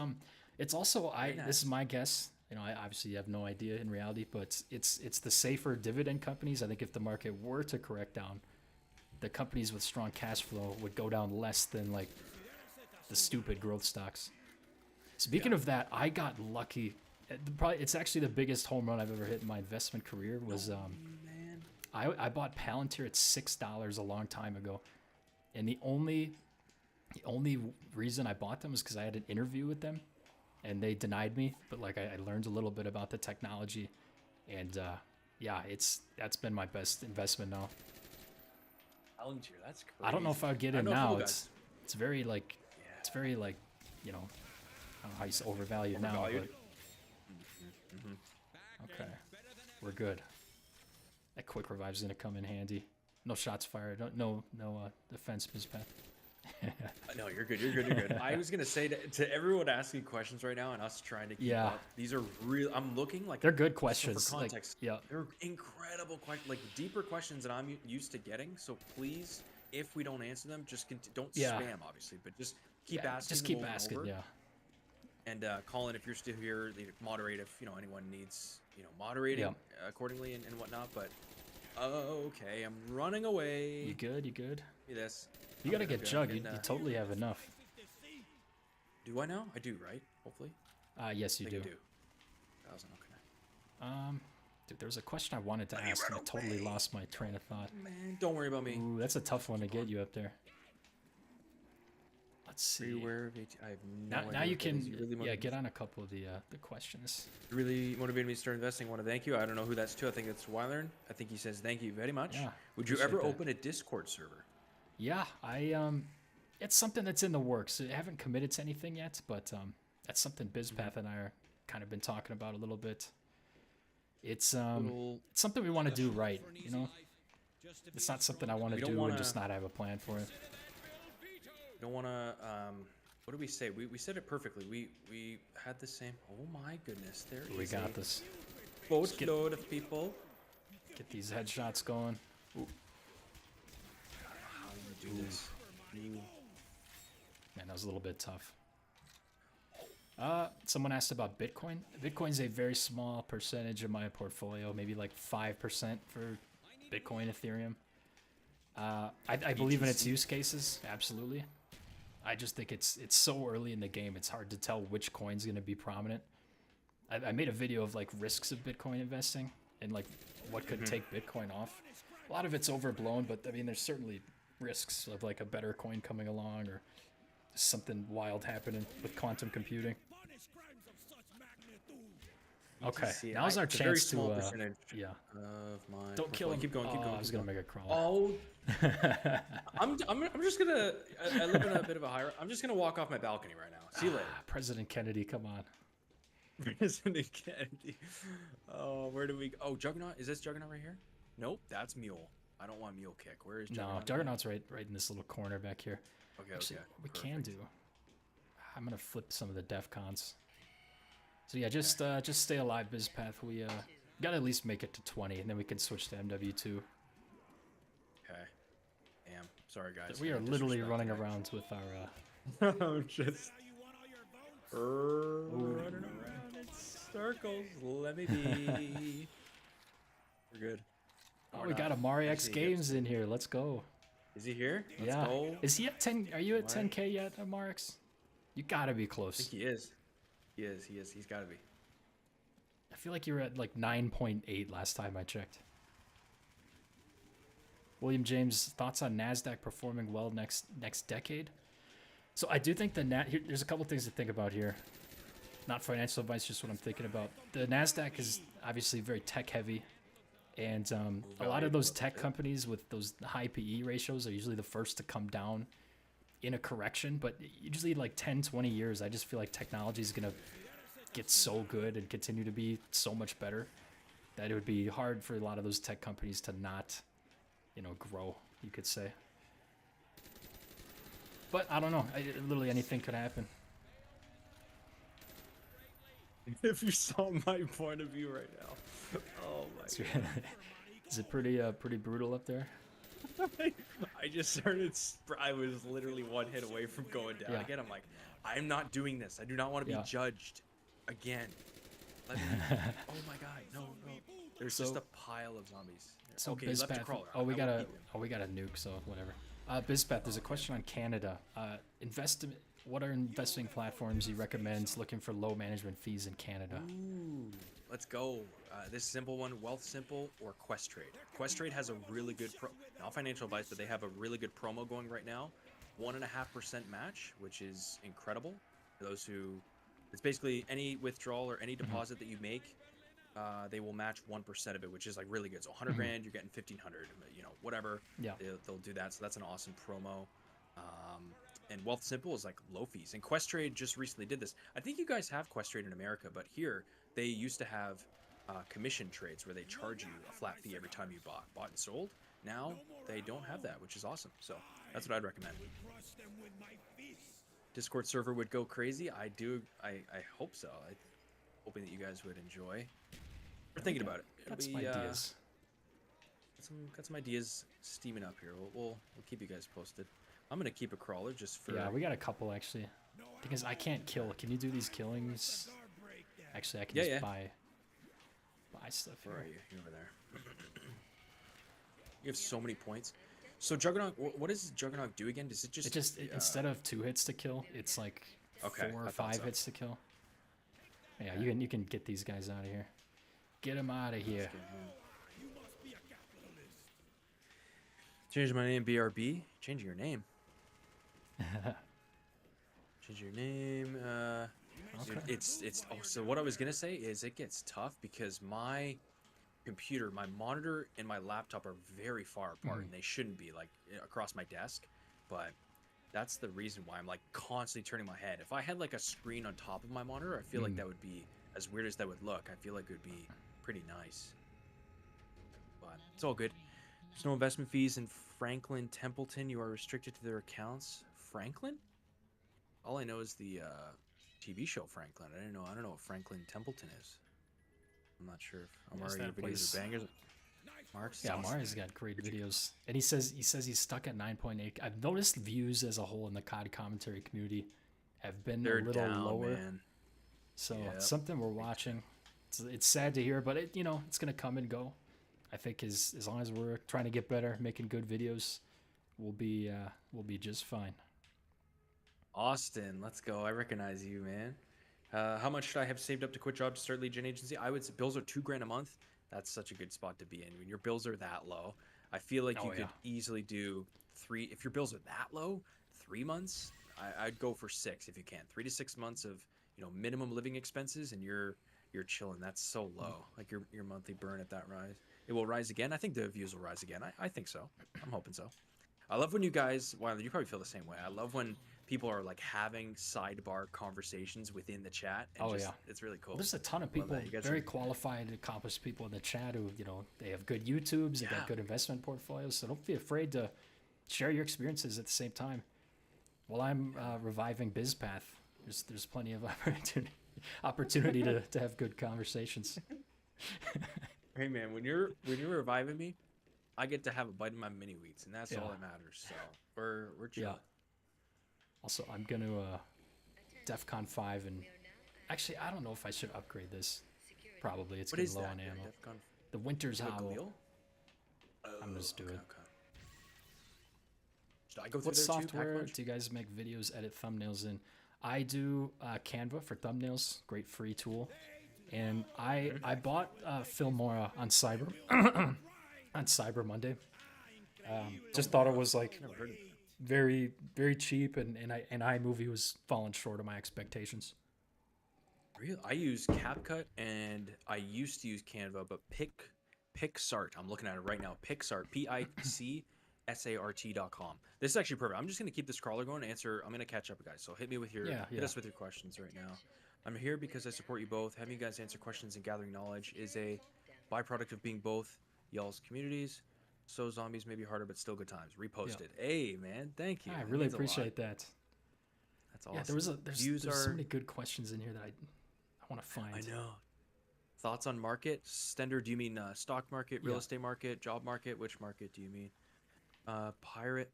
also this is my guess. You know, I obviously have no idea in reality, but it's the safer dividend companies. I think if the market were to correct down, the companies with strong cash flow would go down less than like the stupid growth stocks. Speaking of that, I got lucky. It's actually the biggest home run I've ever hit in my investment career. Was man. I bought Palantir at $6 a long time ago, and the only reason I bought them was because I had an interview with them, and they denied me. But like I learned a little bit about the technology, and yeah, that's been my best investment now. Palantir, that's crazy. I don't know if I would get I in know a now. couple It's very like it's very like, you know, I don't know how you say overvalued now, Overvalued? but okay, we're good. That quick revive's gonna come in handy. No shots fired. No defense bizpath. No, you're good. You're good. You're good. I was gonna say to everyone asking questions right now and us trying to keep Yeah. up. These are real. I'm looking like They're good so questions. For Like, context, yeah. they're incredible questions, like deeper questions that I'm used to getting. So please, if we don't answer them, just don't Yeah. spam, obviously, but just keep Yeah, asking. just them keep over and asking. over. Yeah. And Colin, if you're still here, moderate if anyone needs moderating Yeah. accordingly and whatnot. But okay, I'm running away. You good? You good? Give me this. You I'm gotta good, I'm get good, Jug. I'm You getting, totally have enough. Do I now? I do, right? Hopefully. Yes, you I think do. I do. 1,000. Okay. Dude, there was a question I wanted to ask, and I totally lost my train of thought. Man, don't worry about me. Ooh, that's a tough one to get you up there. Let's see. Beware of I have no idea. Now you what that is. can really get on a couple of the questions. You really motivated me to start investing. I want to thank you. I don't know who that's to. I think it's Wylearn. I think he says thank you very much. Yeah, Would you appreciate ever that. open a Discord server? Yeah, it's something that's in the works. I haven't committed to anything yet, but that's something BizPath and I are kind of been talking about a little bit. It's Little it's something we want to do right, you know. It's not something I want to We don't do wanna- and just not have a plan for it. You don't want to. What did we say? We said it perfectly. We had the same. Oh my goodness! There We is got a this. boatload of people. Get these headshots going. Ooh, How do you do this? man, that was a little bit tough. Someone asked about Bitcoin. Bitcoin's a very small percentage of my portfolio, maybe like 5% for Bitcoin, Ethereum. I believe in its BTC. use cases, absolutely. I just think it's so early in the game. It's hard to tell which coin's going to be prominent. I made a video of like risks of Bitcoin investing and like what could take Bitcoin off. A lot of it's overblown, but I mean, there's certainly risks of like a better coin coming along or something wild happening with quantum computing. Okay, BTC, now's our it's a very chance small to percentage yeah. of my. Don't kill portfolio. him. Keep going. Keep Oh, going. I was keep gonna going. make a crawl. Oh, I'm just gonna. I live in a bit of a higher. I'm just gonna walk off my balcony right now. See you later. President Kennedy, come on. President Kennedy. Oh, where do we? Oh, Juggernaut. Is this Juggernaut right here? Nope, that's Mule. I don't want Mule Kick. Where is Juggernaut? No, Juggernaut's right in this little corner back here. Okay, Actually, okay. what we can perfect. do. I'm gonna flip some of the def cons. So yeah, just stay alive, BizPath. We gotta at least make it to 20, and then we can switch to MW2. Okay. Sorry, guys. We I are literally disrespected running it. around with our. I'm just running around in circles. Let me be. We're good. No, Oh, we're we got not. Amari I X just need to get Games in here. Let's go. Is he here? Let's Yeah. go. Is he at 10? Are you at What? 10K yet, Amari X? You gotta be I think close. he is. He is. He is. He's got to be. I feel like you were at like 9.8 last time I checked. William James, thoughts on NASDAQ performing well next decade? So I do think there's a couple things to think about here. Not financial advice, just what I'm thinking about. The NASDAQ is obviously very tech heavy. And a lot of those tech companies with those high PE ratios are usually the first to come down in a correction. But usually like 10, 20 years, I just feel like technology is going to get so good and continue to be so much better that it would be hard for a lot of those tech companies to not, grow, you could say. But I don't know. Literally anything could happen. If you saw my point of view right now. Oh my god. Is it pretty brutal up there? I just started. I was literally one hit away from going down again. I'm like, I'm not doing this. I do not want to be judged again. Let me. Oh my god, no. There's just a pile of zombies. So okay, bizpath. left to crawler. We got a nuke. So whatever. bizpath. There's a question on Canada. What are investing platforms you recommend looking for low management fees in Canada? Ooh, let's go. This simple one, Wealth Simple or Questrade. Questrade has a really good not financial advice, but they have a really good promo going right now. 1.5% match, which is incredible for those who. It's basically any withdrawal or any deposit that you make, they will match 1% of it, which is like really good. So 100 grand, you're getting 1,500. Whatever. Yeah. They'll do that. So that's an awesome promo. And Wealth Simple is like low fees. And Questrade just recently did this. I think you guys have Questrade in America, but here they used to have commission trades where they charge you a flat fee every time you bought and sold. Now they don't have that, which is awesome. So that's what I'd recommend. Discord server would go crazy. I hope so. I'm hoping that you guys would enjoy. We're thinking about it. Got some ideas. Got some ideas steaming up here. We'll keep you guys posted. I'm gonna keep a crawler just for. Yeah, we got a couple actually. Because I can't kill. Can you do these killings? Actually, I can just buy stuff here. Where are you? You're over there. You have so many points. So Juggernaut, what does Juggernaut do again? Does it just? Instead of 2 hits to kill, it's like 4 or 5 hits to kill. Yeah, you can get these guys out of here. Get them out of here. Change my name, BRB. Changing your name. Change your name. Okay. It's. Oh, so what I was gonna say is it gets tough because my computer, my monitor, and my laptop are very far apart, and they shouldn't be like across my desk. But that's the reason why I'm like constantly turning my head. If I had like a screen on top of my monitor, I feel like that would be, as weird as that would look, I feel like it would be pretty nice. But it's all good. There's no investment fees in Franklin Templeton. You are restricted to their accounts. Franklin? All I know is the TV show Franklin. I don't know what Franklin Templeton is. I'm not sure if Amari videos are bangers. Mark's Mari's got great videos, and he says he's stuck at 9.8. I've noticed views as a whole in the COD commentary community have been a little lower. Man. So it's something we're watching. It's sad to hear, but it's gonna come and go. I think as long as we're trying to get better, making good videos, we'll be just fine. Austin, let's go. I recognize you, man. How much should I have saved up to quit job to start lead gen agency? I would say bills are $2,000 a month. That's such a good spot to be in. When your bills are that low, I feel like you could easily do 3. If your bills are that low, 3 months, I'd go for 6 if you can. 3 to 6 months of minimum living expenses, and you're chilling. That's so low. Like your monthly burn at that rise. It will rise again. I think the views will rise again. I think so. I'm hoping so. I love when you guys, Wilder, you probably feel the same way. I love when people are like having sidebar conversations within the chat. And it's really cool. Well, there's a ton of people, very qualified, accomplished people in the chat who, they have good YouTubes, they got good investment portfolios. So don't be afraid to share your experiences at the same time. While I'm reviving bizpath, there's plenty of opportunity to have good conversations. Hey man, when you're reviving me, I get to have a bite of my mini wheats, and that's Yeah. all that matters. So we're chill. Yeah. Also, I'm gonna DEF CON 5, and actually, I don't know if I should upgrade this. Probably, it's What getting is low that? on Here, ammo. DEFCON. The Winter's You have a Howl. Galil? I'm gonna just do Okay, it. okay. Should I go through What there too? Pack a software punch? do you guys make videos, edit thumbnails in? I do Canva for thumbnails, great free tool. And I bought Filmora on Cyber on Cyber Monday. Just thought it was like Never heard of it. very very cheap, and iMovie was falling short of my expectations. Really? I use CapCut and I used to use Canva, but PicSart. I'm looking at it right now. PicSart, PICSART.com. This is actually perfect. I'm just gonna keep this crawler going. I'm gonna catch up, guys. So hit us with your questions right now. I'm here because I support you both. Having you guys answer questions and gathering knowledge is a byproduct of being both y'all's communities. So zombies may be harder, but still good times. Reposted. Hey man, thank you. I That really means a lot. appreciate that. That's awesome. Yeah, there's so many good questions in here that I want to find. I know. Thoughts on market? Stender, do you mean stock market, real Yeah. estate market, job market? Which market do you mean? Pirate.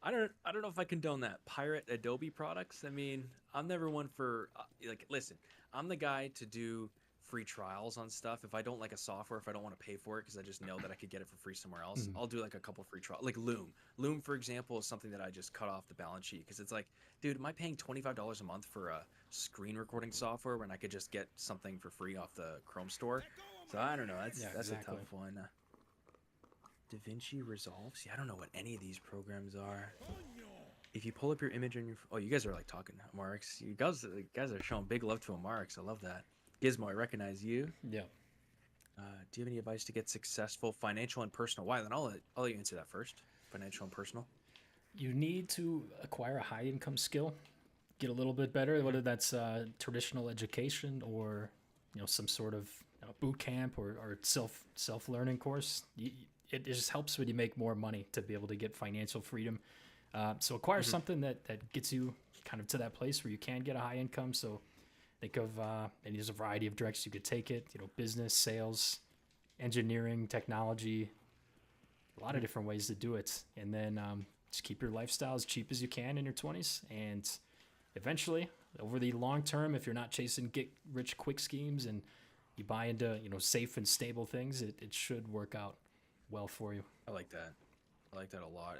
I don't know if I condone that. Pirate Adobe products. I mean, I'm never one for like. Listen, I'm the guy to do free trials on stuff. If I don't like a software, if I don't want to pay for it because I just know that I could get it for free somewhere else, I'll do like a couple free trials. Like Loom. Loom, for example, is something that I just cut off the balance sheet because it's like, dude, am I paying $25 a month for a screen recording software when I could just get something for free off the Chrome store? So I don't know. That's exactly. a tough one. DaVinci Resolve. See, I don't know what any of these programs are. If you pull up your image on your, oh, you guys are like talking Marks. You guys are showing big love to Marks. I love that. Gizmo, I recognize you. Yeah. Do you have any advice to get successful financial and personal? Why? Then I'll let you answer that first. Financial and personal. You need to acquire a high income skill, get a little bit better, whether that's traditional education or some sort of boot camp or self learning course. It just helps when you make more money to be able to get financial freedom. So acquire something that gets you kind of to that place where you can get a high income. So think of and there's a variety of directions you could take it. Business, sales, engineering, technology, a lot of different ways to do it. And then just keep your lifestyle as cheap as you can in your 20s. And eventually, over the long term, if you're not chasing get rich quick schemes and you buy into safe and stable things, it should work out well for you. I like that. I like that a lot.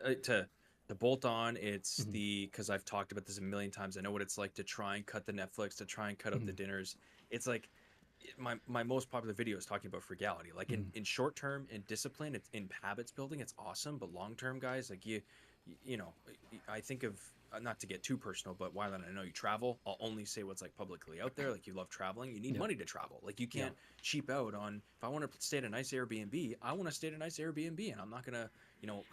To bolt on, it's because I've talked about this a million times. I know what it's like to try and cut the Netflix, to try and cut up the dinners. It's like my most popular video is talking about frugality. Like in short term, in discipline, it's in habits building, it's awesome. But long term, guys, like I think of, not to get too personal, but while I know you travel, I'll only say what's like publicly out there. Like you love traveling, you need money to travel. Like you can't cheap out on, if I want to stay at a nice Airbnb, I want to stay at a nice Airbnb, and I'm not gonna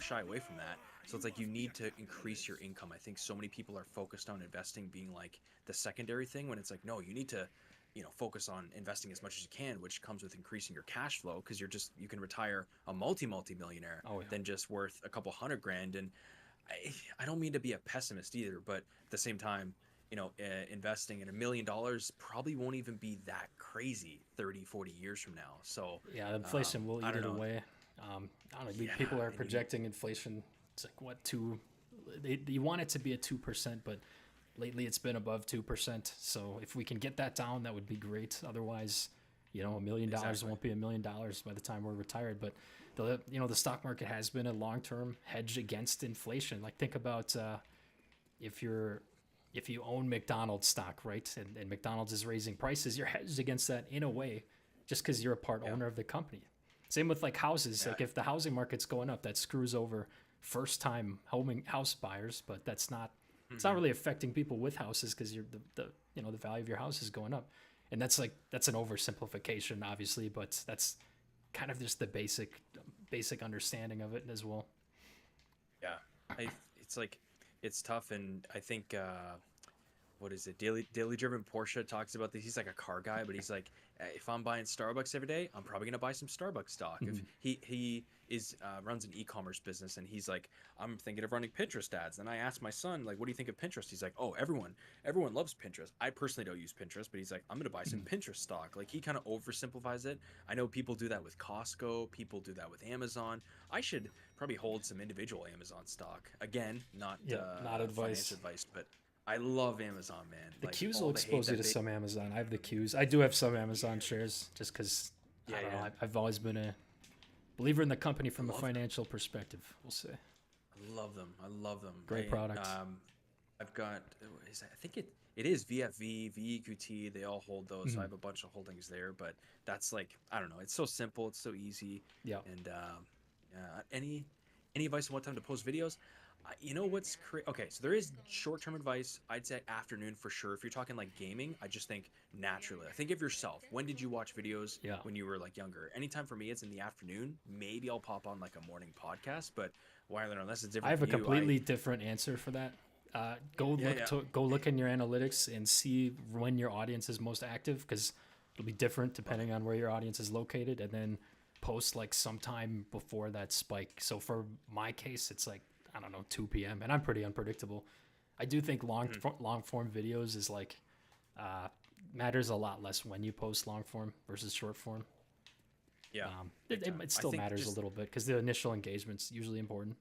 shy away from that. So it's like you need to increase your income. I think so many people are focused on investing being like the secondary thing, when it's like, no, you need to focus on investing as much as you can, which comes with increasing your cash flow, because you can retire a multi-millionaire than just worth a couple $100,000. And I don't mean to be a pessimist either, but at the same time, investing in $1 million probably won't even be that crazy 30-40 years from now. So yeah, inflation will eat it away. I don't know. People are projecting inflation. It's like what you want it to be at 2%, but lately it's been above 2%. So if we can get that down, that would be great. Otherwise, $1 million won't be $1 million by the time we're retired. But the stock market has been a long-term hedge against inflation. Like think about if you own McDonald's stock, right? And McDonald's is raising prices, you're hedged against that in a way, just because you're a part owner of the company. Same with like houses. Like if the housing market's going up, that screws over first-time house buyers, but that's not. It's not really affecting people with houses because the value of your house is going up, and that's an oversimplification, obviously, but that's kind of just the basic understanding of it as well. Yeah, it's tough, and I think what is it? Daily Driven Porsche talks about this. He's like a car guy, but he's like, if I'm buying Starbucks every day, I'm probably gonna buy some Starbucks stock. If Mhm. he is runs an e-commerce business, and he's like, I'm thinking of running Pinterest ads. And I asked my son, like, what do you think of Pinterest? He's like, oh, everyone loves Pinterest. I personally don't use Pinterest, but he's like, I'm gonna buy some Mhm. Pinterest stock. Like, he kind of oversimplifies it. I know people do that with Costco. People do that with Amazon. I should probably hold some individual Amazon stock. Again, not Yeah, not financial advice. advice, but I love Amazon, man. The Like Qs will all the hate expose you that to they. some Amazon. I have the Qs. I do have some Amazon Yeah, shares just because yeah, I don't know. yeah. I've always been a believer in the company I from a love them. financial perspective. We'll say I love them. I love them. great product. I've got. I think it is VFV, VEQT. They all hold those. So I Mhm. have a bunch of holdings there. But that's like I don't know. It's so simple. It's so easy. Yeah. And yeah. Any advice on what time to post videos? You know what's okay? So there is short-term advice. I'd say afternoon for sure. If you're talking like gaming, I just think naturally. I think of yourself. When did you watch videos Yeah. when you were like younger? Anytime for me, it's in the afternoon. Maybe I'll pop on like a morning podcast, but why unless it's I different have for a you, I completely different answer for that. yeah, yeah. Go look in your analytics and see when your audience is most active because it'll be different Love it. depending on where your audience is located, and then post like sometime before that spike. So for my case, it's like I don't know 2 p.m. and I'm pretty unpredictable. I do think Mhm. long form videos is like uh, matters a lot less when you post long form versus short form. Yeah, big time. It I still think matters a just little bit because the initial engagement's usually important.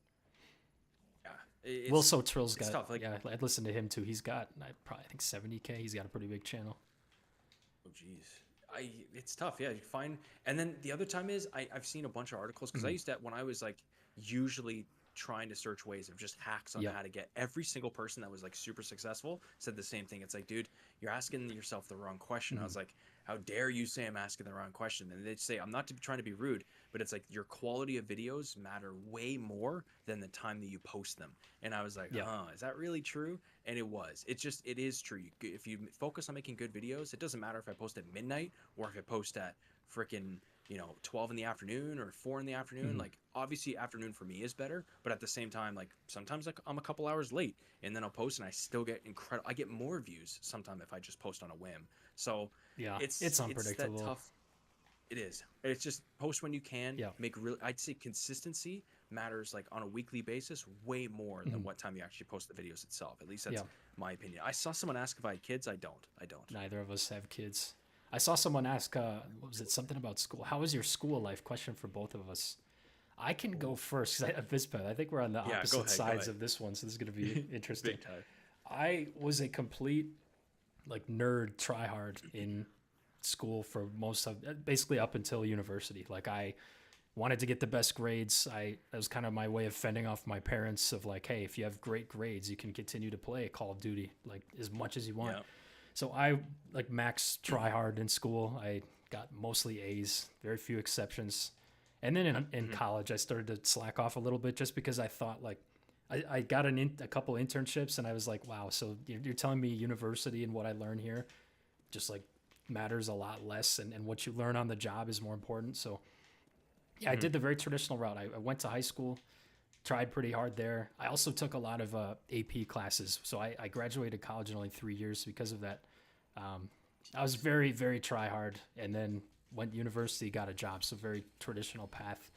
yeah, Will So Trill's it's got tough. Like yeah, I'd listen to him too. He's got I probably think 70K. He's got a pretty big channel. oh geez, it's tough. Yeah, you find and then the other time is I've seen a bunch of articles because I Mhm. used to when I was like usually trying to search ways of just hacks on Yep. how to get every single person that was like super successful said the same thing. It's like, dude, you're asking yourself the wrong question. I Mhm. was like, how dare you say I'm asking the wrong question? And they'd say I'm not trying to be rude, but it's like your quality of videos matter way more than the time that you post them. And I was like, Yep. huh, is that really true? And it was. It is true. If you focus on making good videos, it doesn't matter if I post at midnight or if I post at freaking 12 in the afternoon or 4 in the afternoon. Mhm. Like obviously afternoon for me is better, but at the same time, like sometimes like I'm a couple hours late and then I'll post and I still get incredible. I get more views sometimes if I just post on a whim. So Yeah. It's it's that unpredictable. tough. It is. It's just post when you can. Yeah. Make real. I'd say consistency matters like on a weekly basis way more than Mhm. what time you actually post the videos itself. At least Yeah. that's my opinion. I saw someone ask if I had kids. I don't. I don't. Neither of us have kids. I saw someone ask, what was it? Something about school. How was your school life? Question for both of us. I can go Oh. first because I have Vispa. I think we're on the Yeah. Go opposite ahead. Go sides ahead. of this one, so this is gonna be interesting. Big time. I was a complete like nerd tryhard in school for most of basically up until university. Like I wanted to get the best grades. That was kind of my way of fending off my parents of like, hey, if you have great grades, you can continue to play Call of Duty like as much as you want. Yeah. So I like max try hard in school. I got mostly A's, very few exceptions. And then in Hmm. college, I started to slack off a little bit just because I thought like I got a couple internships and I was like, wow, so you're telling me university and what I learn here just like matters a lot less and what you learn on the job is more important. So yeah, I Hmm. did the very traditional route. I went to high school, tried pretty hard there. I also took a lot of AP classes. So I graduated college in only 3 years because of that. Um, I was very, very try hard and then went university, got a job. So very traditional path.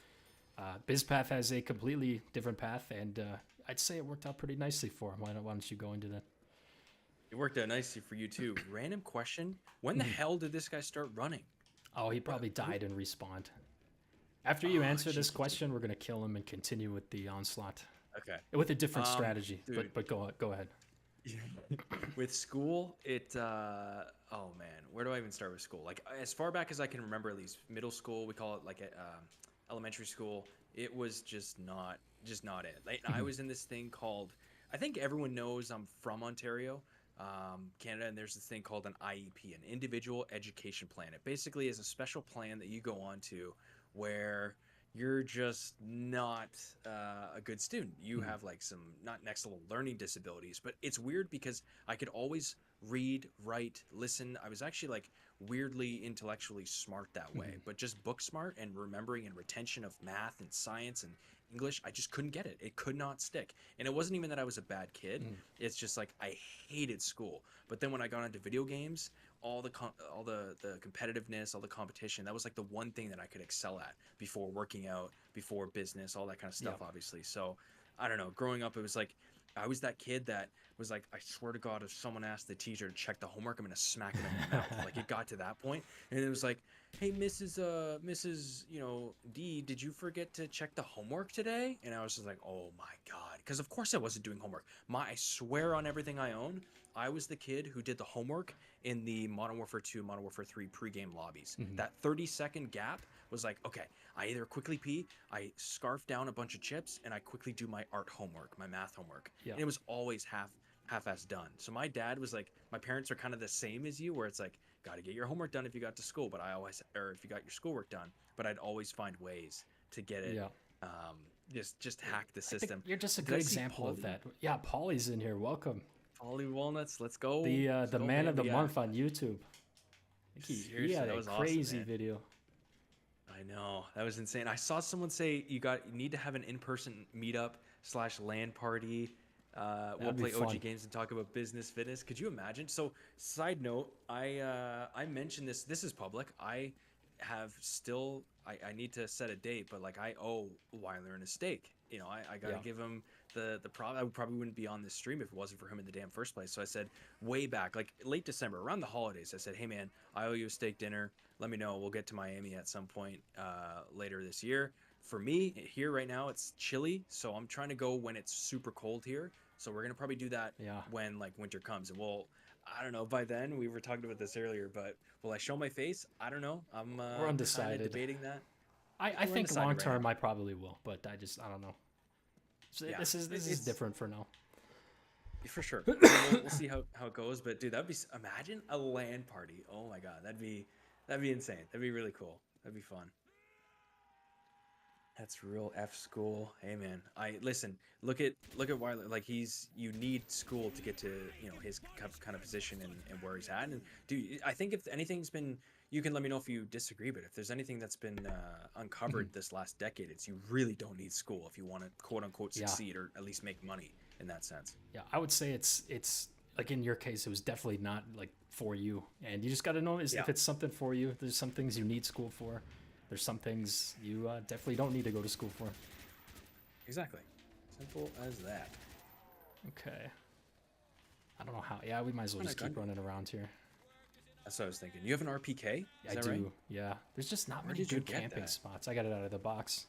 BizPath has a completely different path, and I'd say it worked out pretty nicely for him. Why don't you go into that? It worked out nicely for you too. Random question: when the Mhm. hell did this guy start running? Oh, he What? probably Who? died and respawned. After you Oh, answer this jeez. question, we're gonna kill him and continue with the onslaught Okay. with a different strategy. Dude. But go ahead. With school, oh man, where do I even start with school? Like as far back as I can remember, at least middle school, we call it like elementary school. It was just not it. Like I Mhm. was in this thing called, I think everyone knows I'm from Ontario, Canada, and there's this thing called an IEP, an Individual Education Plan. It basically is a special plan that you go on to where you're just not a good student. You Mhm. have like some not next level learning disabilities, but it's weird because I could always read, write, listen. I was actually like weirdly intellectually smart that way, Mhm. but just book smart and remembering and retention of math and science and English, I just couldn't get it. It could not stick. And it wasn't even that I was a bad kid. It's just like I hated school. But then when I got into video games, all the competitiveness, all the competition, that was like the one thing that I could excel at before working out, before business, all that kind of stuff, obviously. So I don't know. Growing up, it was like I was that kid that was like, I swear to God, if someone asked the teacher to check the homework, I'm gonna smack him in the mouth. Like it got to that point, and it was like, hey, Mrs. D, did you forget to check the homework today? And I was just like, oh my God, because of course I wasn't doing homework. I swear on everything I own, I was the kid who did the homework in the Modern Warfare 2, Modern Warfare 3 pregame lobbies. That 30-second gap was like, okay, I either quickly pee, I scarf down a bunch of chips, and I quickly do my art homework, my math homework. And it was always half-ass done. So my dad was like, my parents are kind of the same as you, where it's like, got to get your homework done if you got to school, or if you got your schoolwork done. But I'd always find ways to get it. Just hack the system. You're just a good example of that. Yeah, Paulie's in here. Welcome. Paulie Walnuts, let's go. The man of the month on YouTube. He had a crazy video. I know, that was insane. I saw someone say you need to have an in-person meetup / LAN party. We'll play OG games and talk about business fitness. Could you imagine? So, side note, I mentioned this. This is public. I have still. I need to set a date, but like I owe Weiler a steak. I gotta give him the I probably wouldn't be on this stream if it wasn't for him in the damn first place. So I said way back, like late December, around the holidays, I said, hey man, I owe you a steak dinner. Let me know. We'll get to Miami at some point later this year. For me, here right now, it's chilly, so I'm trying to go when it's super cold here. So we're gonna probably do that when like winter comes, and I don't know. By then, we were talking about this earlier, but will I show my face? I don't know. We're undecided. Debating that. I think long term, I probably will, but I don't know. So this is different for now. For sure. We'll see how it goes. But dude, imagine a LAN party. Oh my God, that'd be insane. That'd be really cool. That'd be fun. That's real F school. Hey man, look at Weiler. Like you need school to get to his kind of position and where he's at. And dude, I think if anything's been, you can let me know if you disagree. But if there's anything that's been uncovered this last decade, it's you really don't need school if you want to quote unquote succeed or at least make money in that sense. Yeah, I would say it's like in your case, it was definitely not like for you, and you just got to know if it's something for you. There's some things you need school for. There's some things you definitely don't need to go to school for. Exactly. Simple as that. Okay. I don't know how. Yeah, we might as well just keep running around here. That's what I was thinking. You have an RPK? I do. Right? Yeah. There's just not many good camping spots. I got it out of the box.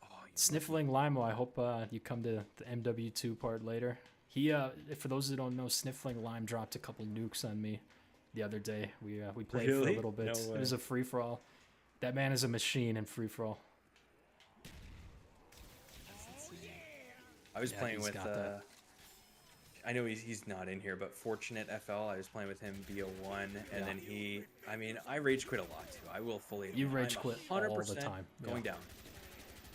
Oh, Sniffling Limo, I hope you come to the MW2 part later. He, for those who don't know, Sniffling Lime dropped a couple nukes on me the other day. We played for a little bit. No way. It was a free-for-all. That man is a machine in free-for-all. I was playing with, I know he's not in here, but Fortunate FL, I was playing with him BO1, and then I rage quit a lot too. I will fully admit. You rage quit all the time. Going down.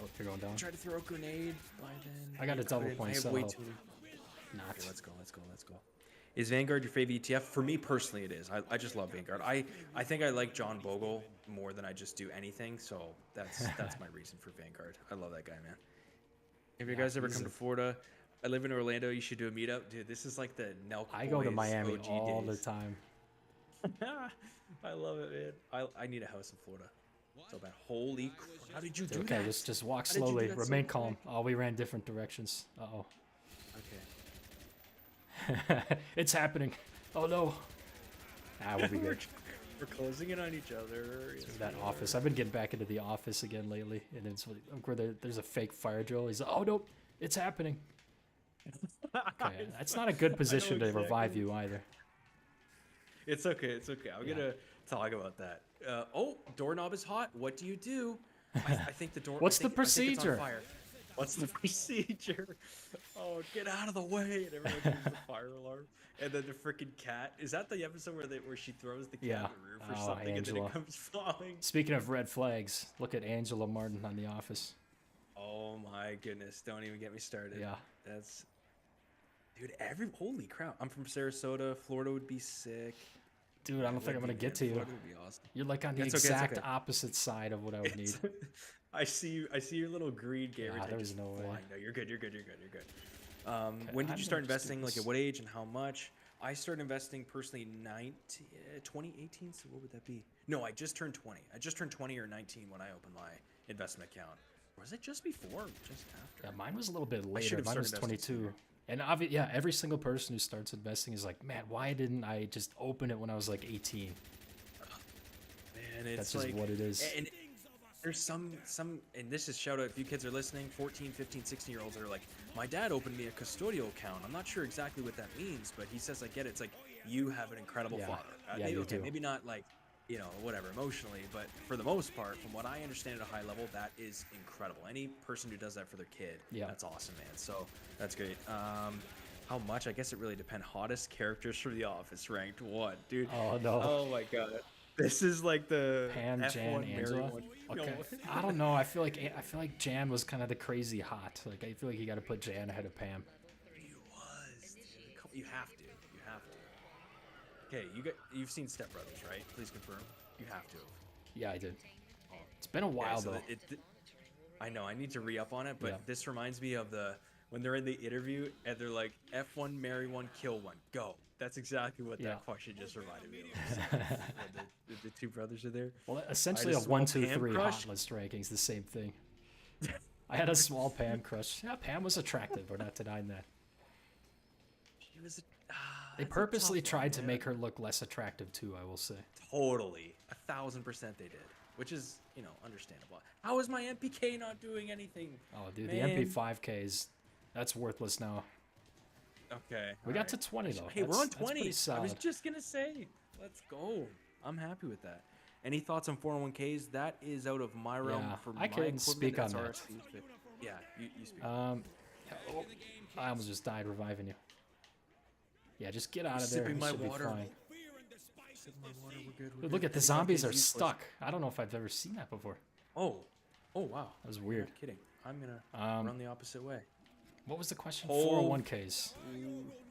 Oh, you're going down? I tried to throw a grenade by then. I got a double point, so way too not. Okay, let's go. Is Vanguard your favorite ETF? For me personally, it is. I just love Vanguard. I think I like John Bogle more than I just do anything, so that's my reason for Vanguard. I love that guy, man. If you guys ever come to Florida, I live in Orlando. You should do a meetup, dude. This is like the Nelk. I go to Miami OG all days. the time. I love it, man. I need a house in Florida. So bad. Holy crap! How did you do that? Okay, just walk slowly. Remain calm. Oh, we ran different directions. Uh-oh. Okay. It's happening. Oh no. We'll be good. We're closing in on each other. Yes, that office. I've been getting back into the office again lately, and it's where there's a fake fire drill. He's like, oh no, it's happening. Okay, that's not a good position to revive you either. It's okay. I'm gonna talk about that. Doorknob is hot. What do you do? I think the door. What's the procedure? What's the procedure? Oh, get out of the way! And everyone uses the fire alarm. And then the freaking cat. Is that the episode where she throws the cat in the roof or something, Angela. And then it comes falling? Speaking of red flags, look at Angela Martin on The Office. Oh my goodness! Don't even get me started. Yeah, that's. Dude, holy crap! I'm from Sarasota. Florida would be sick. Dude, I don't think I'm gonna get to you. Florida would be awesome. You're like on the exact opposite side of what I would need. I see you. I see your little green gamer Yeah, tag there was just no way. flying. No, you're good. You're good. You're good. You're good. Okay, When did I'm you gonna start just do investing? Like this. at what age and how much? I started investing personally 2018. So what would that be? No, I just turned 20. I just turned 20 or 19 when I opened my investment account. Or was it just before? Or just after? Yeah, mine was a little bit I should later. have Mine was started investing 22. sooner. And yeah, every single person who starts investing is like, man, why didn't I just open it when I was like 18? Man, That's it's just like, what it is. and there's some, and this is shout out if you kids are listening, 14, 15, 16-year-olds that are like, my dad opened me a custodial account. I'm not sure exactly what that means, but he says I get it. It's like, you have an incredible Yeah. father. Yeah, maybe, you okay, do. maybe not like, you know, whatever, emotionally, but for the most part, from what I understand at a high level, that is incredible. Any person who does that for their kid, Yeah. that's awesome, man. So that's great. How much? I guess it really depends. Hottest characters from The Office ranked 1, dude. Oh, no. Oh my god. This is like the Pam, Jan, F1 Mary Angela. one. Okay. No. I don't know. I feel like Jan was kind of the crazy hot. Like I feel like you got to put Jan ahead of Pam. He was. Dude. You have to. You have to. Okay, you've seen Step Brothers, right? Please confirm. You have to. Yeah, I did. It's been a while though. I know. I need to re-up on it, but Yeah. this reminds me of when they're in the interview and they're like, F1, marry one, kill one, go. That's exactly what Yeah. that question just reminded me of. The two brothers are there. Well, essentially I a had a 1, small 2, Pam 3 crush. hot list rankings, the same thing. I had a small Pam crush. Yeah, Pam was attractive. We're not denying that. She was. They That's a purposely tough one, tried to man. make her look less attractive too, I will say. Totally, 1000% they did, which is understandable. How is my MPK not doing anything? Oh, dude, Man. the MP5Ks, that's worthless now. Okay, We got to 20 though. Hey, we're on That's 20. pretty I was solid. just gonna say, let's go. I'm happy with that. Any thoughts on 401ks? That is out of my realm. Yeah, For I my can equipment, speak that's on that. RSPs, but yeah, you speak. Oh, I almost just died reviving you. Yeah, just get out of there. Sipping You my should water. be fine. Sipping my water, we're good, we're Dude, look good. at the Anything zombies else are is useless. stuck. I don't know if I've ever seen that before. Oh wow, That was weird. Not kidding. I'm gonna run the opposite way. What was the question? Oh. 401ks.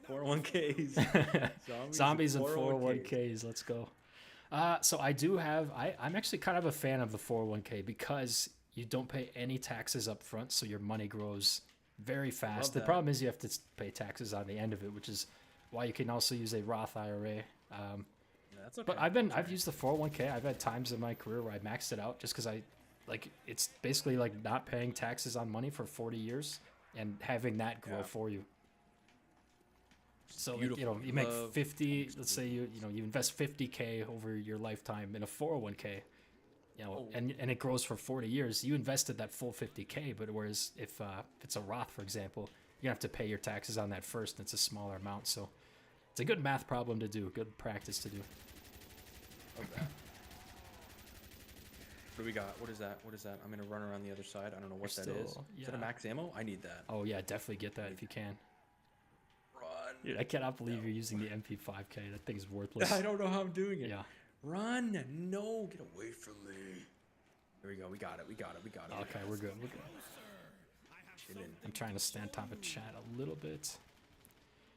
401ks. Zombies and 401ks. Let's go. So I do have. I'm actually kind of a fan of the 401k because you don't pay any taxes up front, so your money grows very fast. The that. problem is you have to pay taxes on the end of it, which is why you can also use a Roth IRA. That's okay. But I've used the 401k. I've had times in my career where I maxed it out just because it's basically like not paying taxes on money for 40 years and having that grow Yeah. for you. So like, Beautiful. you make Love 50. Let's say you invest 50k over your lifetime in a 401k. And it grows for 40 years. You invested that full 50k, but whereas if it's a Roth, for example, you have to pay your taxes on that first. And it's a smaller amount, so it's a good math problem to do, good practice to do. Love that. What do we got? What is that? I'm gonna run around the other side. I don't know what that is. Is that a yeah. max ammo? I need that. Oh yeah, definitely get that if you can. Run. Dude, I cannot believe you're using the MP5K. That thing's worthless. I don't know how I'm doing it. Yeah. Run. No, get away from me. There we go. We got it. Okay, we're good. Chilling. I'm trying to stay on top of chat a little bit.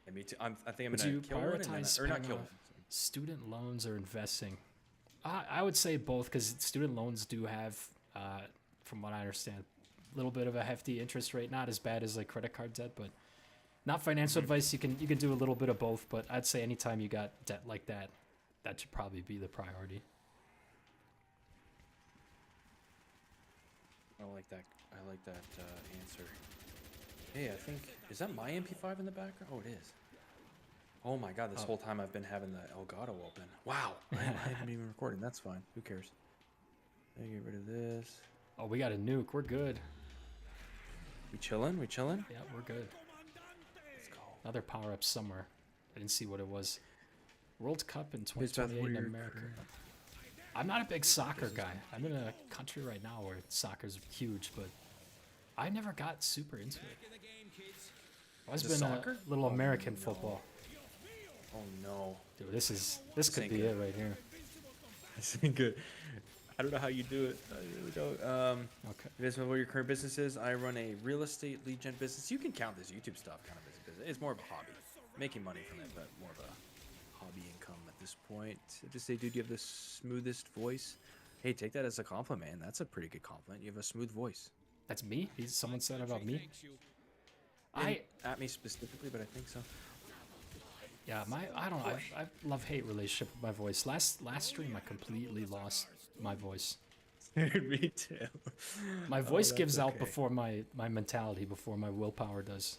Yeah, me too. I think I'm Would gonna you kill one and then, prioritize or not paying kill off one. student loans or investing? I would say both because student loans do have, from what I understand, a little bit of a hefty interest rate. Not as bad as like credit card debt, but not financial advice. You can do a little bit of both, but I'd say anytime you got debt like that, that should probably be the priority. I like that answer. Hey, I think is that my MP5 in the background? Oh, it is. Oh my God! This whole time I've been having the Elgato open. Wow, I haven't even recorded. That's fine. Who cares? Let me get rid of this. Oh, we got a nuke. We're good. We chilling? Yeah, we're good. Let's go. Another power up somewhere. I didn't see what it was. World Cup in Bizpath, 2028 what are in your America. career- I'm not a big soccer guy. I'm in a country right now where soccer's huge, but I never got super into it. I've always The been soccer? a little Oh, American no. football. Oh no. Dude, this could ain't be good. it right here. This ain't good. I don't know how you do it. I really don't. Okay. This is what your current business is. I run a real estate lead gen business. You can count this YouTube stuff kind of as a business. It's more of a hobby. Making money from it, but more of a hobby income at this point. I just say, dude, you have the smoothest voice. Hey, take that as a compliment, man. That's a pretty good compliment. You have a smooth voice. That's me? Someone said about me? And at me specifically, but I think so. Yeah, I don't know. I love-hate relationship with my voice. Last stream, I completely lost my voice. Me too. My voice gives out okay. before my mentality, before my willpower does.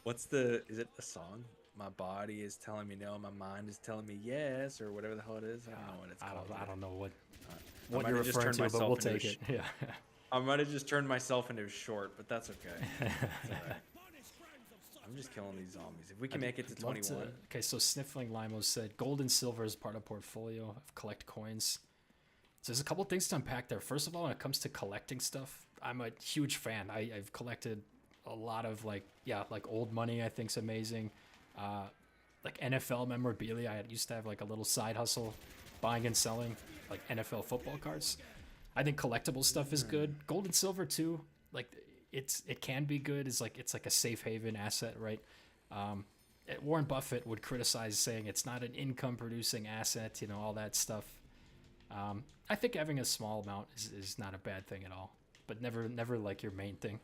Is it a song? My body is telling me no, my mind is telling me yes, or whatever the hell it is. I don't know what it's called. I don't know what I you're referring to, but we'll take it. Yeah. I might have just turned myself into a short, but that's okay. It's all right. I'm just killing these zombies. If we can make it to 21. Okay, so Sniffling Limo said gold and silver is part of portfolio of collect coins. So there's a couple things to unpack there. First of all, when it comes to collecting stuff, I'm a huge fan. I've collected a lot of like old money. I think's amazing. Like NFL memorabilia. I used to have like a little side hustle, buying and selling like NFL football cards. I think collectible stuff is good. Gold and silver too. Like it can be good. It's like a safe haven asset, right? Warren Buffett would criticize saying it's not an income producing asset. All that stuff. I think having a small amount is not a bad thing at all, but never like your main thing.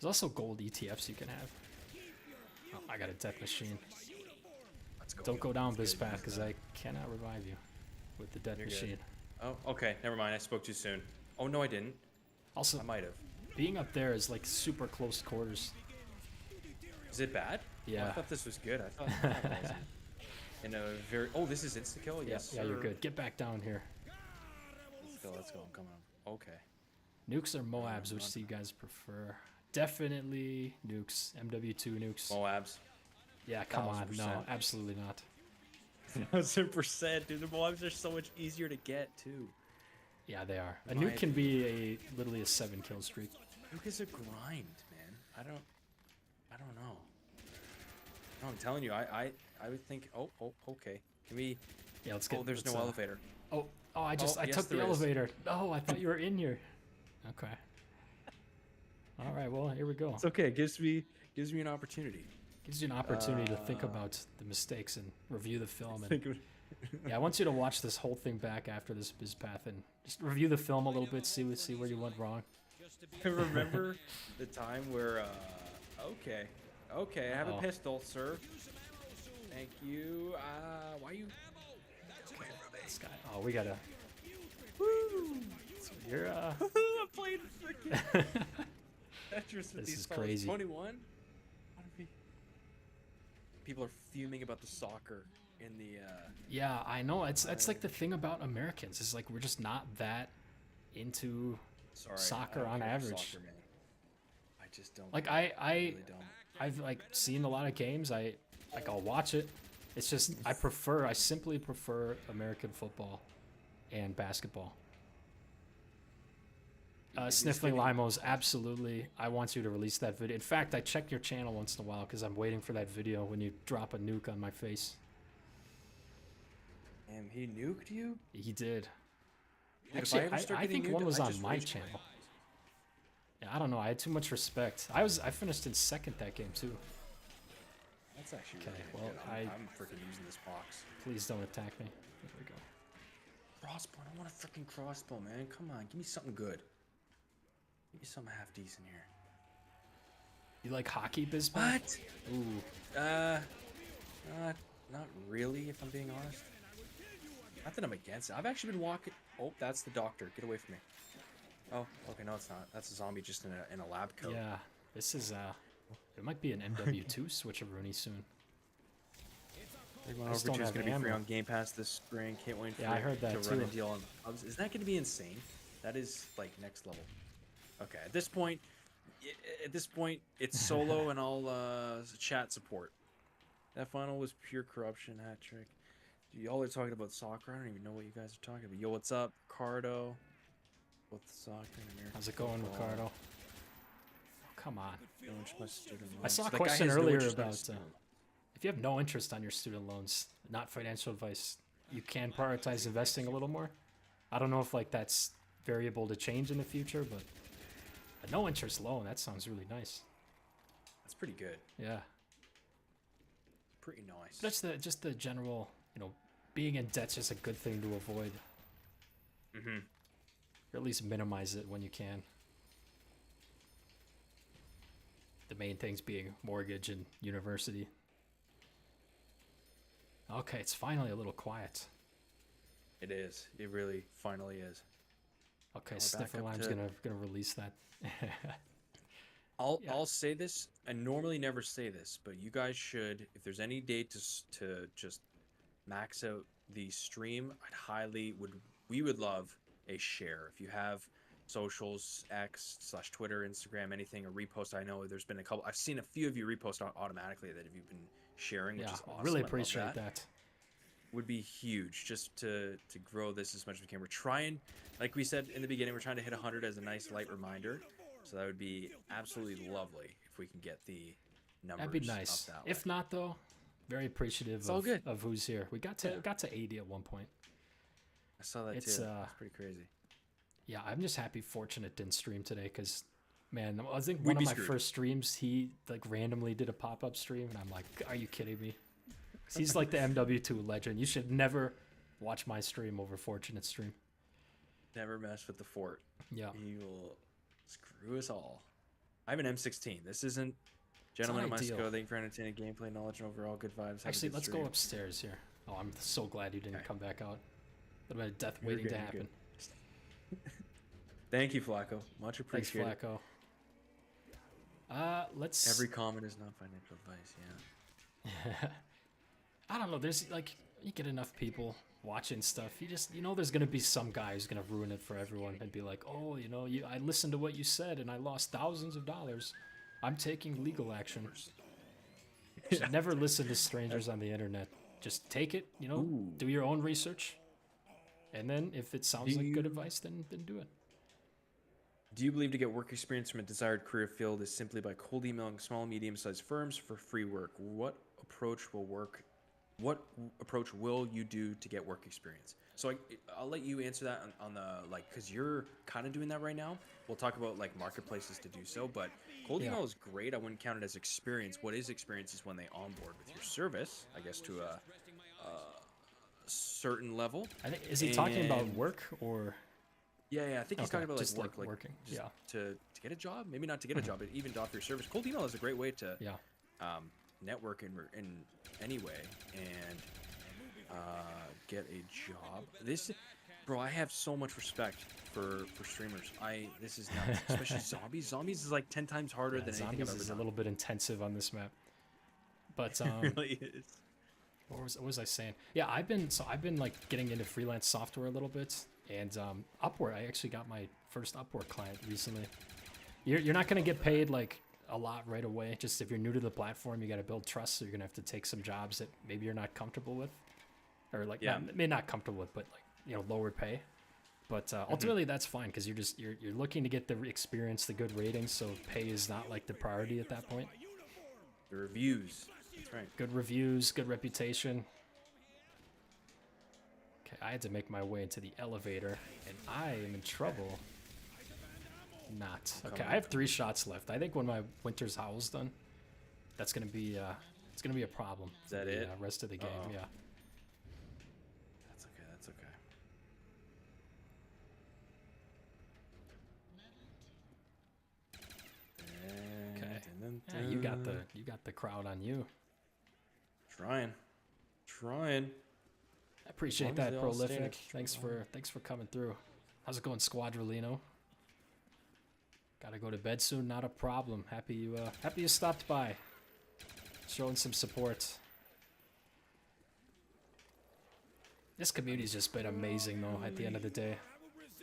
There's also gold ETFs you can have. Oh, I got a death machine. Don't go down bizpath because I cannot revive you with the death machine. Good. Oh, okay. Never mind. I spoke too soon. Oh, no, I didn't. Also, I might have. Being up there is like super close quarters. Is it bad? Yeah. Oh, I thought this was good. I thought it wasn't. In a very... Oh, this is insta-kill? Yes, yeah, you're good. Get back down here. Let's go. I'm coming up. Okay. Nukes or Moabs, which do you guys prefer? Definitely nukes. MW2 nukes. Moabs. Yeah, come on. No, absolutely not. 1000%, dude. The Moabs are so much easier to get, too. Yeah, they are. A nuke can be literally a 7-kill streak. Nuke is a grind, man. I don't know. No, I'm telling you, I would think. Oh, okay. Can we? Yeah, let's get. Oh, there's no elevator. Oh, I took the elevator. Oh, I thought you were in here. Okay. All right. Well, here we go. It's okay. It gives me an opportunity. Gives you an opportunity to think about the mistakes and review the film. And yeah, I want you to watch this whole thing back after this bizpath and just review the film a little bit, see where you went wrong. I remember the time where. Okay, I have a pistol, sir. Thank you. Why you? Okay, this guy. Oh, we gotta. Woo! So you're I'm playing freaking Tetris with these fellas. Crazy. 21. People are fuming about the soccer in the. Yeah, I know. It's like the thing about Americans. It's like we're just not that into soccer on average. Soccer, man. I just don't. Like really don't. I've like seen a lot of games. I'll watch it. It's just I simply prefer American football and basketball. Sniffling Limos, absolutely. I want you to release that video. In fact, I check your channel once in a while because I'm waiting for that video when you drop a nuke on my face. Damn, he nuked you? He did. Dude, actually, I think one was on my channel. Yeah, I don't know. I had too much respect. I finished in second that game too. That's actually okay. Really Well, good. I'm freaking using this box. Please don't attack me. There we go. Crossbow. I want a freaking crossbow, man. Come on, give me something good. Give me something half decent here. You like hockey, bizpath? What? Ooh. Not really. If I'm being honest. Not that I'm against it. I've actually been walking. Oh, that's the doctor. Get away from me. Oh, okay, no, it's not. That's a zombie just in a lab coat. Yeah, this is it might be an MW2 switcheroonie soon. Overwatch is going to be free on Game Pass this spring. Can't wait for I heard that to run a deal on Hubs. Is that going to be insane? That is like next level. Okay, at this point, it's solo and all chat support. That final was pure corruption hat trick. Y'all are talking about soccer. I don't even know what you guys are talking about. Yo, what's up, Ricardo? Both soccer and American. How's it going, football. Ricardo? Oh, come on. I saw a That guy question has no earlier interest in about his if you have no interest on your student loans, not financial advice, you can prioritize investing a little more. I don't know if like that's variable to change in the future, but a no interest loan, that sounds really nice. That's pretty good. Yeah. Pretty nice. That's just the general, being in debt's just a good thing to avoid. Mm-hmm. Or at least minimize it when you can. The main things being mortgage and university. Okay, it's finally a little quiet. It is. It really finally is. Okay, We're back Sniffer up Lime's to- gonna release that. Yeah. I'll say this. I normally never say this, but you guys should, if there's any day to just max out the stream, we would love a share. If you have socials, X/Twitter, Instagram, anything, a repost. I know there's been a couple. I've seen a few of you repost automatically that if you've been sharing, which Yeah, is awesome. really I love appreciate that. would be huge just to grow this as much as we can. We're trying, like we said in the beginning, we're trying to hit 100 as a nice light reminder. So that would be absolutely lovely if we can get the numbers. That'd be nice. Up that If way. not, though, very appreciative all good. of who's here. We got to 80 at one point. I saw that It's too. It's pretty crazy. Yeah, I'm just happy Fortunate didn't stream today because, man, I think We'd one of be my screwed. first streams, he like randomly did a pop-up stream, and I'm like, are you kidding me? 'Cause he's like the MW2 legend. You should never watch my stream over Fortunate stream. Never mess with the fort. Yeah. He will screw us all. I have an M16. This isn't. Gentlemen of ideal. Mexico, thank you for entertaining gameplay, knowledge, and overall good vibes. Have a Actually, good let's go stream. upstairs here. Oh, I'm so glad you didn't Okay. come back out. Would have been a death You're waiting good, to you're happen. good. Thank you, Flacco. Much Thanks, appreciated. Flacco. Let's. Every comment is not financial advice. Yeah. I don't know. There's like you get enough people watching stuff. You know there's gonna be some guy who's gonna ruin it for everyone and be like, oh, I listened to what you said and I lost thousands of dollars. I'm taking legal action. Should never listen to strangers on the internet. Just take it. Ooh. Do your own research, and then if it sounds Do like good you- advice, then do it. Do you believe to get work experience from a desired career field is simply by cold emailing small and medium-sized firms for free work? What approach will work? What approach will you do to get work experience? So I'll let you answer that on the because you're kind of doing that right now. We'll talk about like marketplaces to do so, but cold Yeah. email is great. I wouldn't count it as experience. What is experience is when they onboard with your service, I guess, to a certain level. I think is he talking about And- work or Yeah, I think he's Okay, talking about just, like work, like, working, just yeah. to get a job. Maybe not to get a job, but even to offer your service. Cold email is a great way to yeah? network in any way and get a job. Bro, I have so much respect for streamers. This is nuts, especially zombies. Zombies is like 10 times harder Yeah, than anything zombies I've ever is a done. little bit intensive on this map. But It really is. what was I saying? Yeah, I've been like getting into freelance software a little bit, and Upwork. I actually got my first Upwork client recently. You're not gonna get paid like a lot right away. Just if you're new to the platform, you got to build trust. So you're gonna have to take some jobs that maybe you're not comfortable with, or like Yeah. maybe not comfortable with, but like lower pay. But ultimately, that's fine because you're looking to get the experience, the good ratings. So pay is not like the priority at that point. The reviews. That's right. Good reviews, good reputation. Okay, I had to make my way into the elevator, and I am in trouble. Not. Okay, I have 3 shots left. I think when my Winter's Howl's done, that's gonna be it's gonna be a problem. Is that for the it? Rest of the game, Uh-oh. yeah. That's okay. That's okay. Okay. Dun, Yeah, dun, you dun. got the crowd on you. Trying. I appreciate long as that, they all stay Prolific. next to Thanks for coming through. How's it going, Squadrolino? Gotta go to bed soon. Not a problem. Happy you stopped by. Showing some support. This community's just been amazing, though. At the end of the day,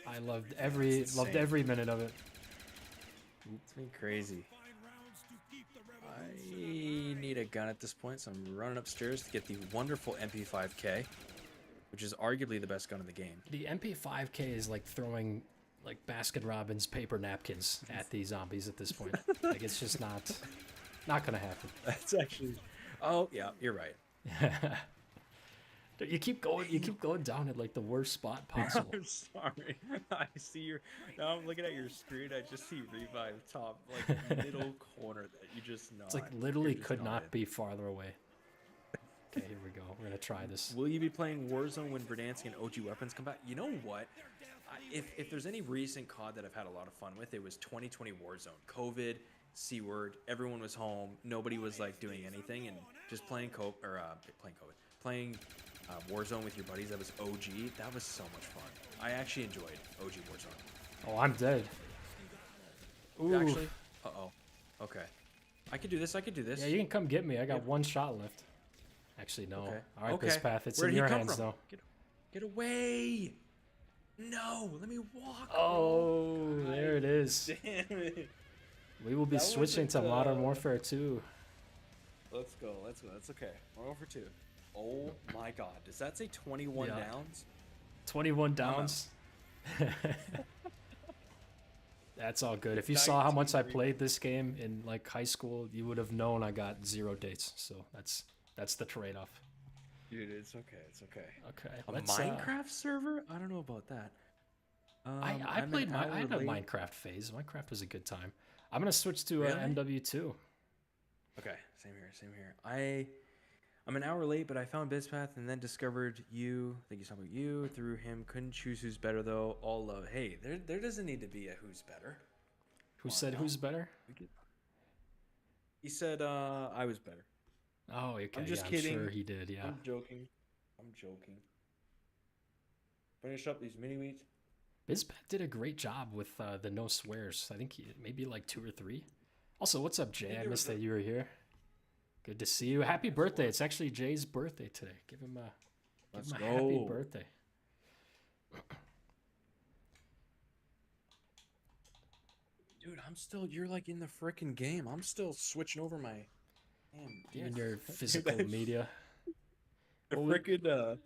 I loved every minute of it. It's been crazy. I need a gun at this point, so I'm running upstairs to get the wonderful MP5K, which is arguably the best gun in the game. The MP5K is like throwing like Baskin-Robbins paper napkins at these zombies at this point. Like it's just not gonna happen. That's actually. Oh yeah, you're right. Dude, you keep going down at like the worst spot possible. I'm sorry. I see your. Now I'm looking at your screen. I just see revive top, like middle corner that you just not. It's like literally could not be farther away. Okay, here we go. We're gonna try this. Will you be playing Warzone when Verdansk and OG weapons come back? You know what? If there's any recent COD that I've had a lot of fun with, it was 2020 Warzone. COVID, C word, everyone was home, nobody was like doing anything, and just playing playing Warzone with your buddies. That was OG. That was so much fun. I actually enjoyed OG Warzone. Oh, I'm dead. Ooh. Actually, okay. I could do this. Yeah, you can come get me. I got one shot left. Actually, no. Okay. All right, Okay. bizpath. It's Where in did he your come hands, from? though. Get away! No, let me walk. Oh, there it is. Damn it. We will be switching to Modern Warfare 2. Let's go. That's okay. We're over 2. Oh my god. Does that say 21 downs? 21 downs. That's all good. If you saw how much I played this game in like high school, you would have known I got 0 dates. So that's the trade-off. Dude, it's okay. It's okay. Okay. A Minecraft server? I don't know about that. I had a Minecraft phase. Minecraft was a good time. I'm gonna switch to MW2. Okay, same here. I'm an hour late, but I found bizpath and then discovered you. I think he's talking about you. Through him, couldn't choose who's better though. All love. Hey, there doesn't need to be a who's better. Who said who's better? He said I was better. Oh, okay. I'm just kidding. I'm sure he did. Yeah. I'm joking. Finish up these mini wheats. bizpath did a great job with the no swears. I think maybe like 2 or 3. Also, what's up, Jay? I missed that you were here. Good to see you. Happy birthday. It's actually Jay's birthday today. Give him a happy birthday. Dude, you're like in the frickin' game. I'm still switching over my in your physical media. The frickin'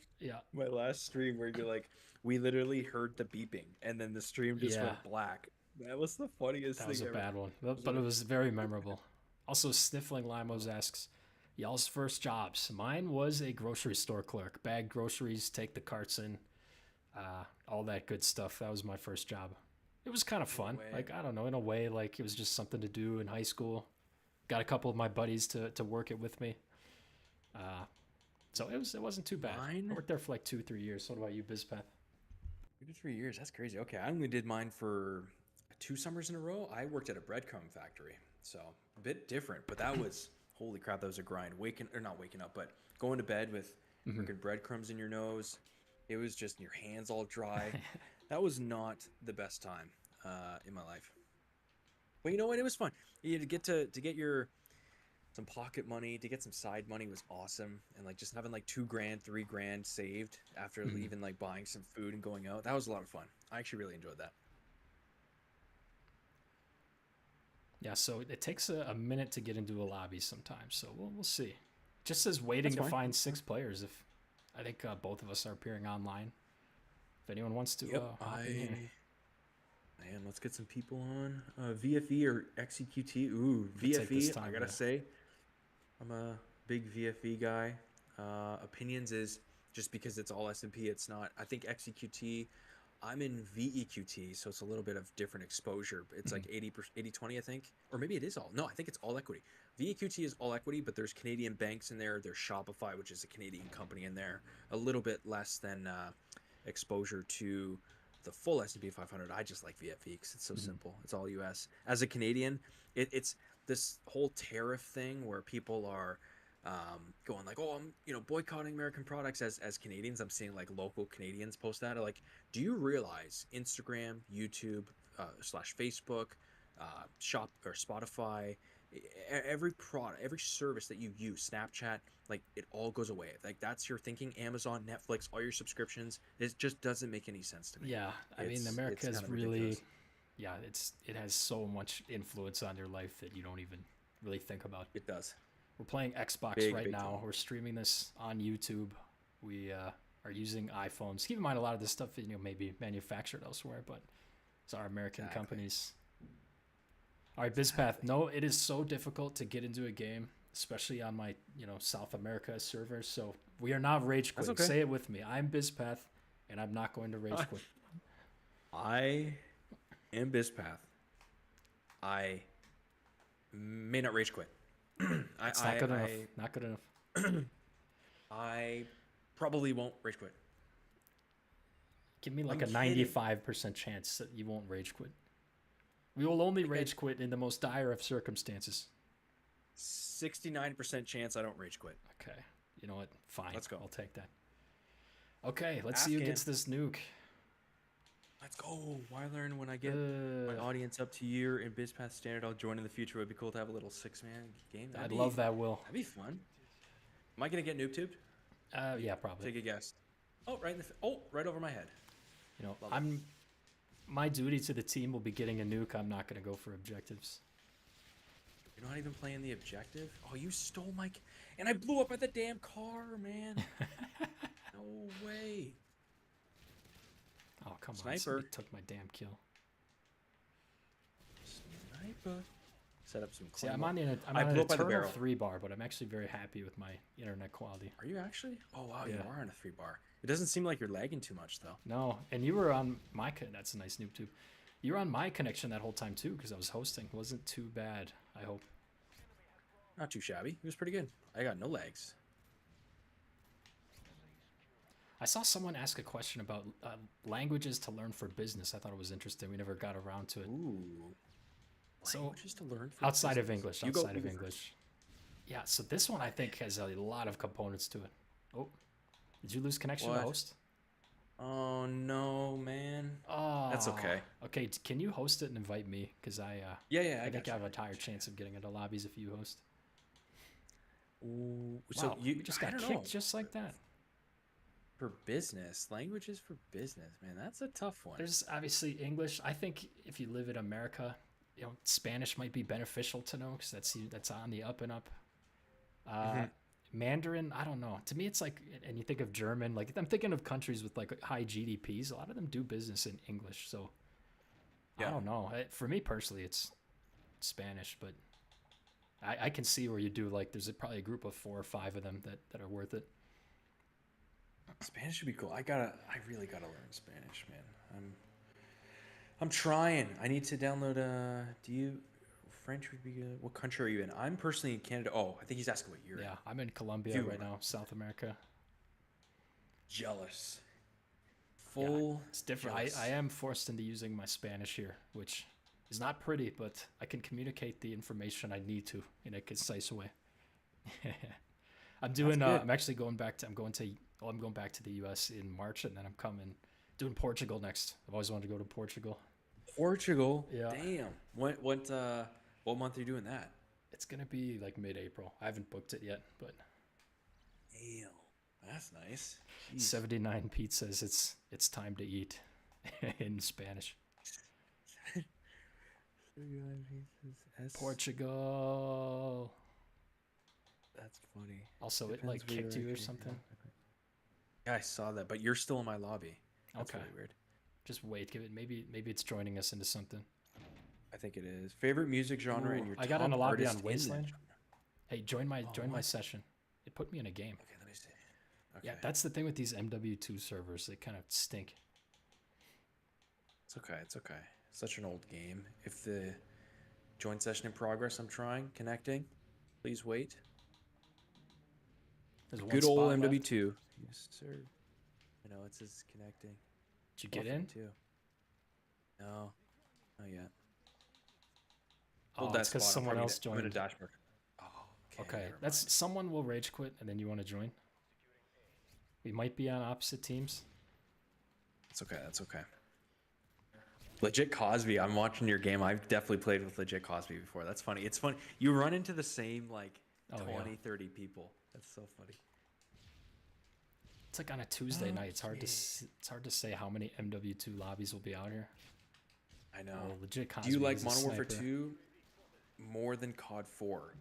my last stream where you're like, we literally heard the beeping and then the stream just went black. That was the funniest thing ever. That was a bad one, but it was very memorable. Also, Sniffling Limos asks, y'all's first jobs. Mine was a grocery store clerk. Bag groceries, take the carts in, all that good stuff. That was my first job. It was kind of fun. Like, I don't know, in a way, like it was just something to do in high school. Got a couple of my buddies to work it with me. So it wasn't too bad. I worked there for like 2-3 years. What about you, bizpath? 2 to 3 years. That's crazy. Okay, I only did mine for 2 summers in a row. I worked at a breadcrumb factory, so a bit different. But that was holy crap. That was a grind. Not waking up, but going to bed with freaking breadcrumbs in your nose. It was just your hands all dry. That was not the best time in my life. But you know what? It was fun. You to get some pocket money, to get some side money was awesome. And like just having like $2,000, $3,000 saved after even like buying some food and going out. That was a lot of fun. I actually really enjoyed that. Yeah, so it takes a minute to get into a lobby sometimes. So we'll see. Just says waiting to find 6 players. If I think both of us are appearing online. If anyone wants to hop in here. Man, let's get some people on. VFE or XEQT. Ooh, VFE. I gotta say, I'm a big VFE guy. Opinions is just because it's all S&P. It's not. I think XEQT. I'm in VEQT, so it's a little bit of different exposure. It's like 80-20, I think. Or maybe it is all. No, I think it's all equity. VEQT is all equity, but there's Canadian banks in there. There's Shopify, which is a Canadian company in there. A little bit less than exposure to the full S&P 500. I just like VFE because it's so simple. It's all US. As a Canadian, it's this whole tariff thing where people are going like, oh, I'm boycotting American products. As Canadians, I'm seeing like local Canadians post that. Like, do you realize Instagram, YouTube, /Facebook, Shop or Spotify, every product, every service that you use, Snapchat, like it all goes away. Like that's your thinking. Amazon, Netflix, all your subscriptions. It just doesn't make any sense to me. Yeah, I mean, America is really, it has so much influence on your life that you don't even really think about. It does. We're playing Xbox right now. Time. We're streaming this on YouTube. We are using iPhones. Keep in mind, a lot of this stuff may be manufactured elsewhere, but it's our American companies. All right, bizpath. No, it is so difficult to get into a game, especially on my South America server. So we are not rage quitting. Okay. Say it with me. I'm bizpath, and I'm not going to rage quit. I am bizpath. I may not rage quit. It's not good enough. Not good enough. I probably won't rage quit. Give me like I'm a kidding. 95% chance that you won't rage quit. We will only Like rage quit in the most dire of circumstances. 69% chance I don't rage quit. Okay. You know what? Fine. Let's go. I'll take that. Okay, let's see who Afghan. gets this nuke. Let's go. Why learn when I get my audience up to year in bizpath standard? I'll join in the future. It would be cool to have a little 6-man game. I'd love that, Will. That'd be fun. Am I gonna get noob tubed? Yeah, probably. Take a guess. Oh, right in the right over my head. You know, Love it. my duty to the team will be getting a nuke. I'm not gonna go for objectives. You're not even playing the objective. Oh, you stole my, and I blew up at the damn car, man. No way. Oh, come on. Sniper. Somebody took my damn kill. Sniper. Set up some. See, I'm on I an blew up by the eternal barrel. 3-bar, but I'm actually very happy with my internet quality. Are you actually? Oh wow, you Yeah. are on a 3-bar. It doesn't seem like you're lagging too much though. No, and you were on my that's a nice noob too. You were on my connection that whole time too because I was hosting. It wasn't too bad, I hope. Not too shabby. It was pretty good. I got no lags. I saw someone ask a question about languages to learn for business. I thought it was interesting. We never got around to it. Ooh. So, Languages to learn for outside of business. English, You go outside of first. English. Yeah, so this one I think has a lot of components to it. Oh, did you lose connection to What? host? Oh no, man. Oh, That's okay. Okay, can you host it and invite me? Because I Yeah, I think got I have you. a higher chance of getting into lobbies if you host. Ooh, Wow, so you we just I got don't kicked know. just like that. For business, languages for business, man. That's a tough one. There's obviously English. I think if you live in America, you know, Spanish might be beneficial to know because that's on the up and up. Mandarin, I don't know. To me, it's like, and you think of German, like I'm thinking of countries with like high GDPs. A lot of them do business in English, so I Yeah. don't know. For me personally, it's Spanish, but I can see where you do like. There's probably a group of 4 or 5 of them that are worth it. Spanish should be cool. I really gotta learn Spanish, man. I'm trying. I need to download French would be good. What country are you in? I'm personally in Canada. Oh, I think he's asking what you're Yeah, in. I'm in Colombia You right are. now, South America. Jealous. Yeah, Full it's different. jealous. I am forced into using my Spanish here, which is not pretty, but I can communicate the information I need to in a concise way. I'm doing. good. I'm actually going back to. I'm going back to the U.S. in March, and then I'm doing Portugal next. I've always wanted to go to Portugal. Portugal. Yeah. Damn. What month are you doing that? It's gonna be like mid-April. I haven't booked it yet, but Damn. That's nice. Jeez. 79 Pete says it's time to eat in Spanish. Portugal. That's funny. Also, it like kicked you or something. Yeah, I saw that, but you're still in my lobby. That's Okay. really weird. Just wait. Give it. Maybe it's joining us into something. I think it is. Favorite music genre and Ooh, your I got top in a lobby artist on in that Wasteland. genre. Hey, join my what? session. It put me in a game. Okay, let me see. Okay. Yeah, that's the thing with these MW2 servers. They kind of stink. It's okay. It's okay. Such an old game. If the joint session in progress, I'm trying connecting. Please wait. There's one Good old spot left. MW2. Yes, sir. I know it says connecting. Did you get Welcome in? Too. No, not yet. Oh, Hold that it's because spot. someone else I'm in a joined. dashboard. Oh, Okay, never that's mind. someone will rage quit, and then you want to join. We might be on opposite teams. It's okay. That's okay. Legit Cosby. I'm watching your game. I've definitely played with Legit Cosby before. That's funny. It's funny. You run into the same like Oh, 20, yeah. 30 people. That's so funny. It's like on a Tuesday night. It's hard Okay. it's hard to say how many MW2 lobbies will be out here. I know. Oh, legit Do Cosby you like is a Modern Warfare sniper. 2 more than COD 4?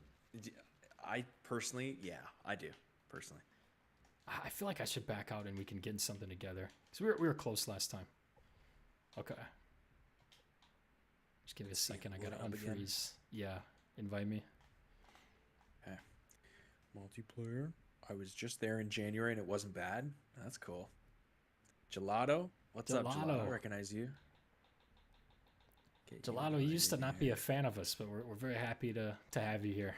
I personally, yeah, I do. Personally. I feel like I should back out and we can get something together. Because we were close last time. Okay. Just give me a Let's see, second. I gotta load it up again. unfreeze. Yeah, invite me. Okay. Multiplayer. I was just there in January and it wasn't bad. That's cool. Gelato. What's up, Gelato? Gelato. I recognize you. Okay, Gelato, you used to invited not be you. a fan of us, but we're very happy to have you here.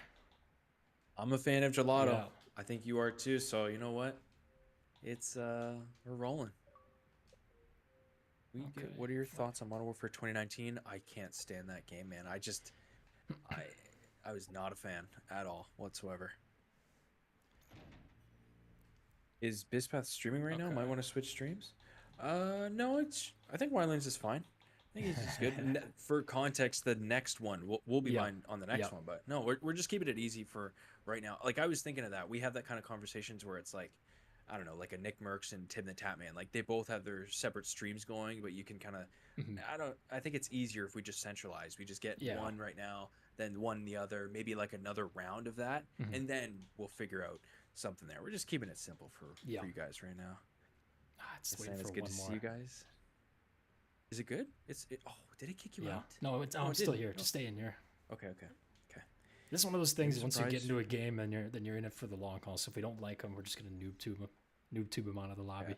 I'm a fan of Gelato. Yeah. I think you are too. So you know what? It's we're rolling. Okay. What are your thoughts on Modern Warfare 2019? I can't stand that game, man. I I was not a fan at all whatsoever. Is bizpath streaming right now? Okay. Might want to switch streams. No, I think Wildlands is fine. I think it's good. For context, the next one we'll be Yeah. fine on the next one, but no, we're just keeping it easy for right now. Like I was thinking of that. We have that kind of conversations where it's like, I don't know, like a Nick Merckx and Tim the Tatman. Like they both have their separate streams going, but you can kind of, Mhm. I think it's easier if we just centralize. We just get Yeah. one right now, then one the other, maybe like another round of that, Mhm. and then we'll figure out something there. We're just keeping it simple for Yeah. you guys right now. It's It's waiting for good one to more. see you guys. Is it good? Oh, did it kick you Yeah. out? No, Oh, I'm it still didn't. here. No. Just stay in here. Okay. This is one of those things. I'm Once you get surprised. into a game, and you're in it for the long haul. So if we don't like them, we're just gonna noob tube them out of the lobby.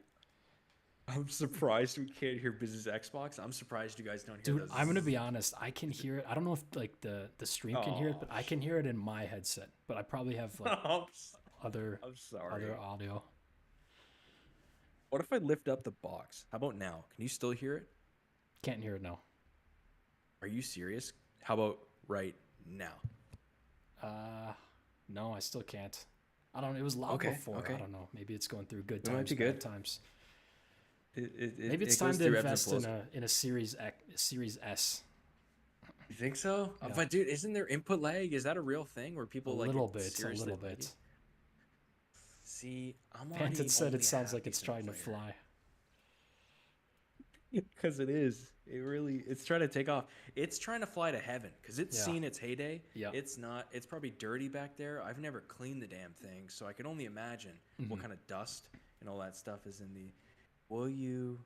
Yeah. I'm surprised we can't hear Business Xbox. I'm surprised you guys don't hear Dude, those. I'm gonna be honest. I can hear it. I don't know if like the stream can hear it, but I can hear it in my headset. But I probably have like other I'm sorry. other audio. What if I lift up the box? How about now? Can you still hear it? Can't hear it now. Are you serious? How about right now? No, I still can't. I don't know. It was loud before. Okay. I don't know. Maybe it's going through good It might times, be bad good. times. Maybe It's time to invest in a Series S. You think so? Yeah. But dude, isn't there input lag? Is that a real thing where people A little bit. See, I'm Panton said only it sounds a like it's trying to decent player. fly. Because it is. It's trying to take off. It's trying to fly to heaven because it's seen its heyday. Yeah. It's probably dirty back there. I've never cleaned the damn thing, so I can only imagine what kind of dust and all that stuff is in the. Am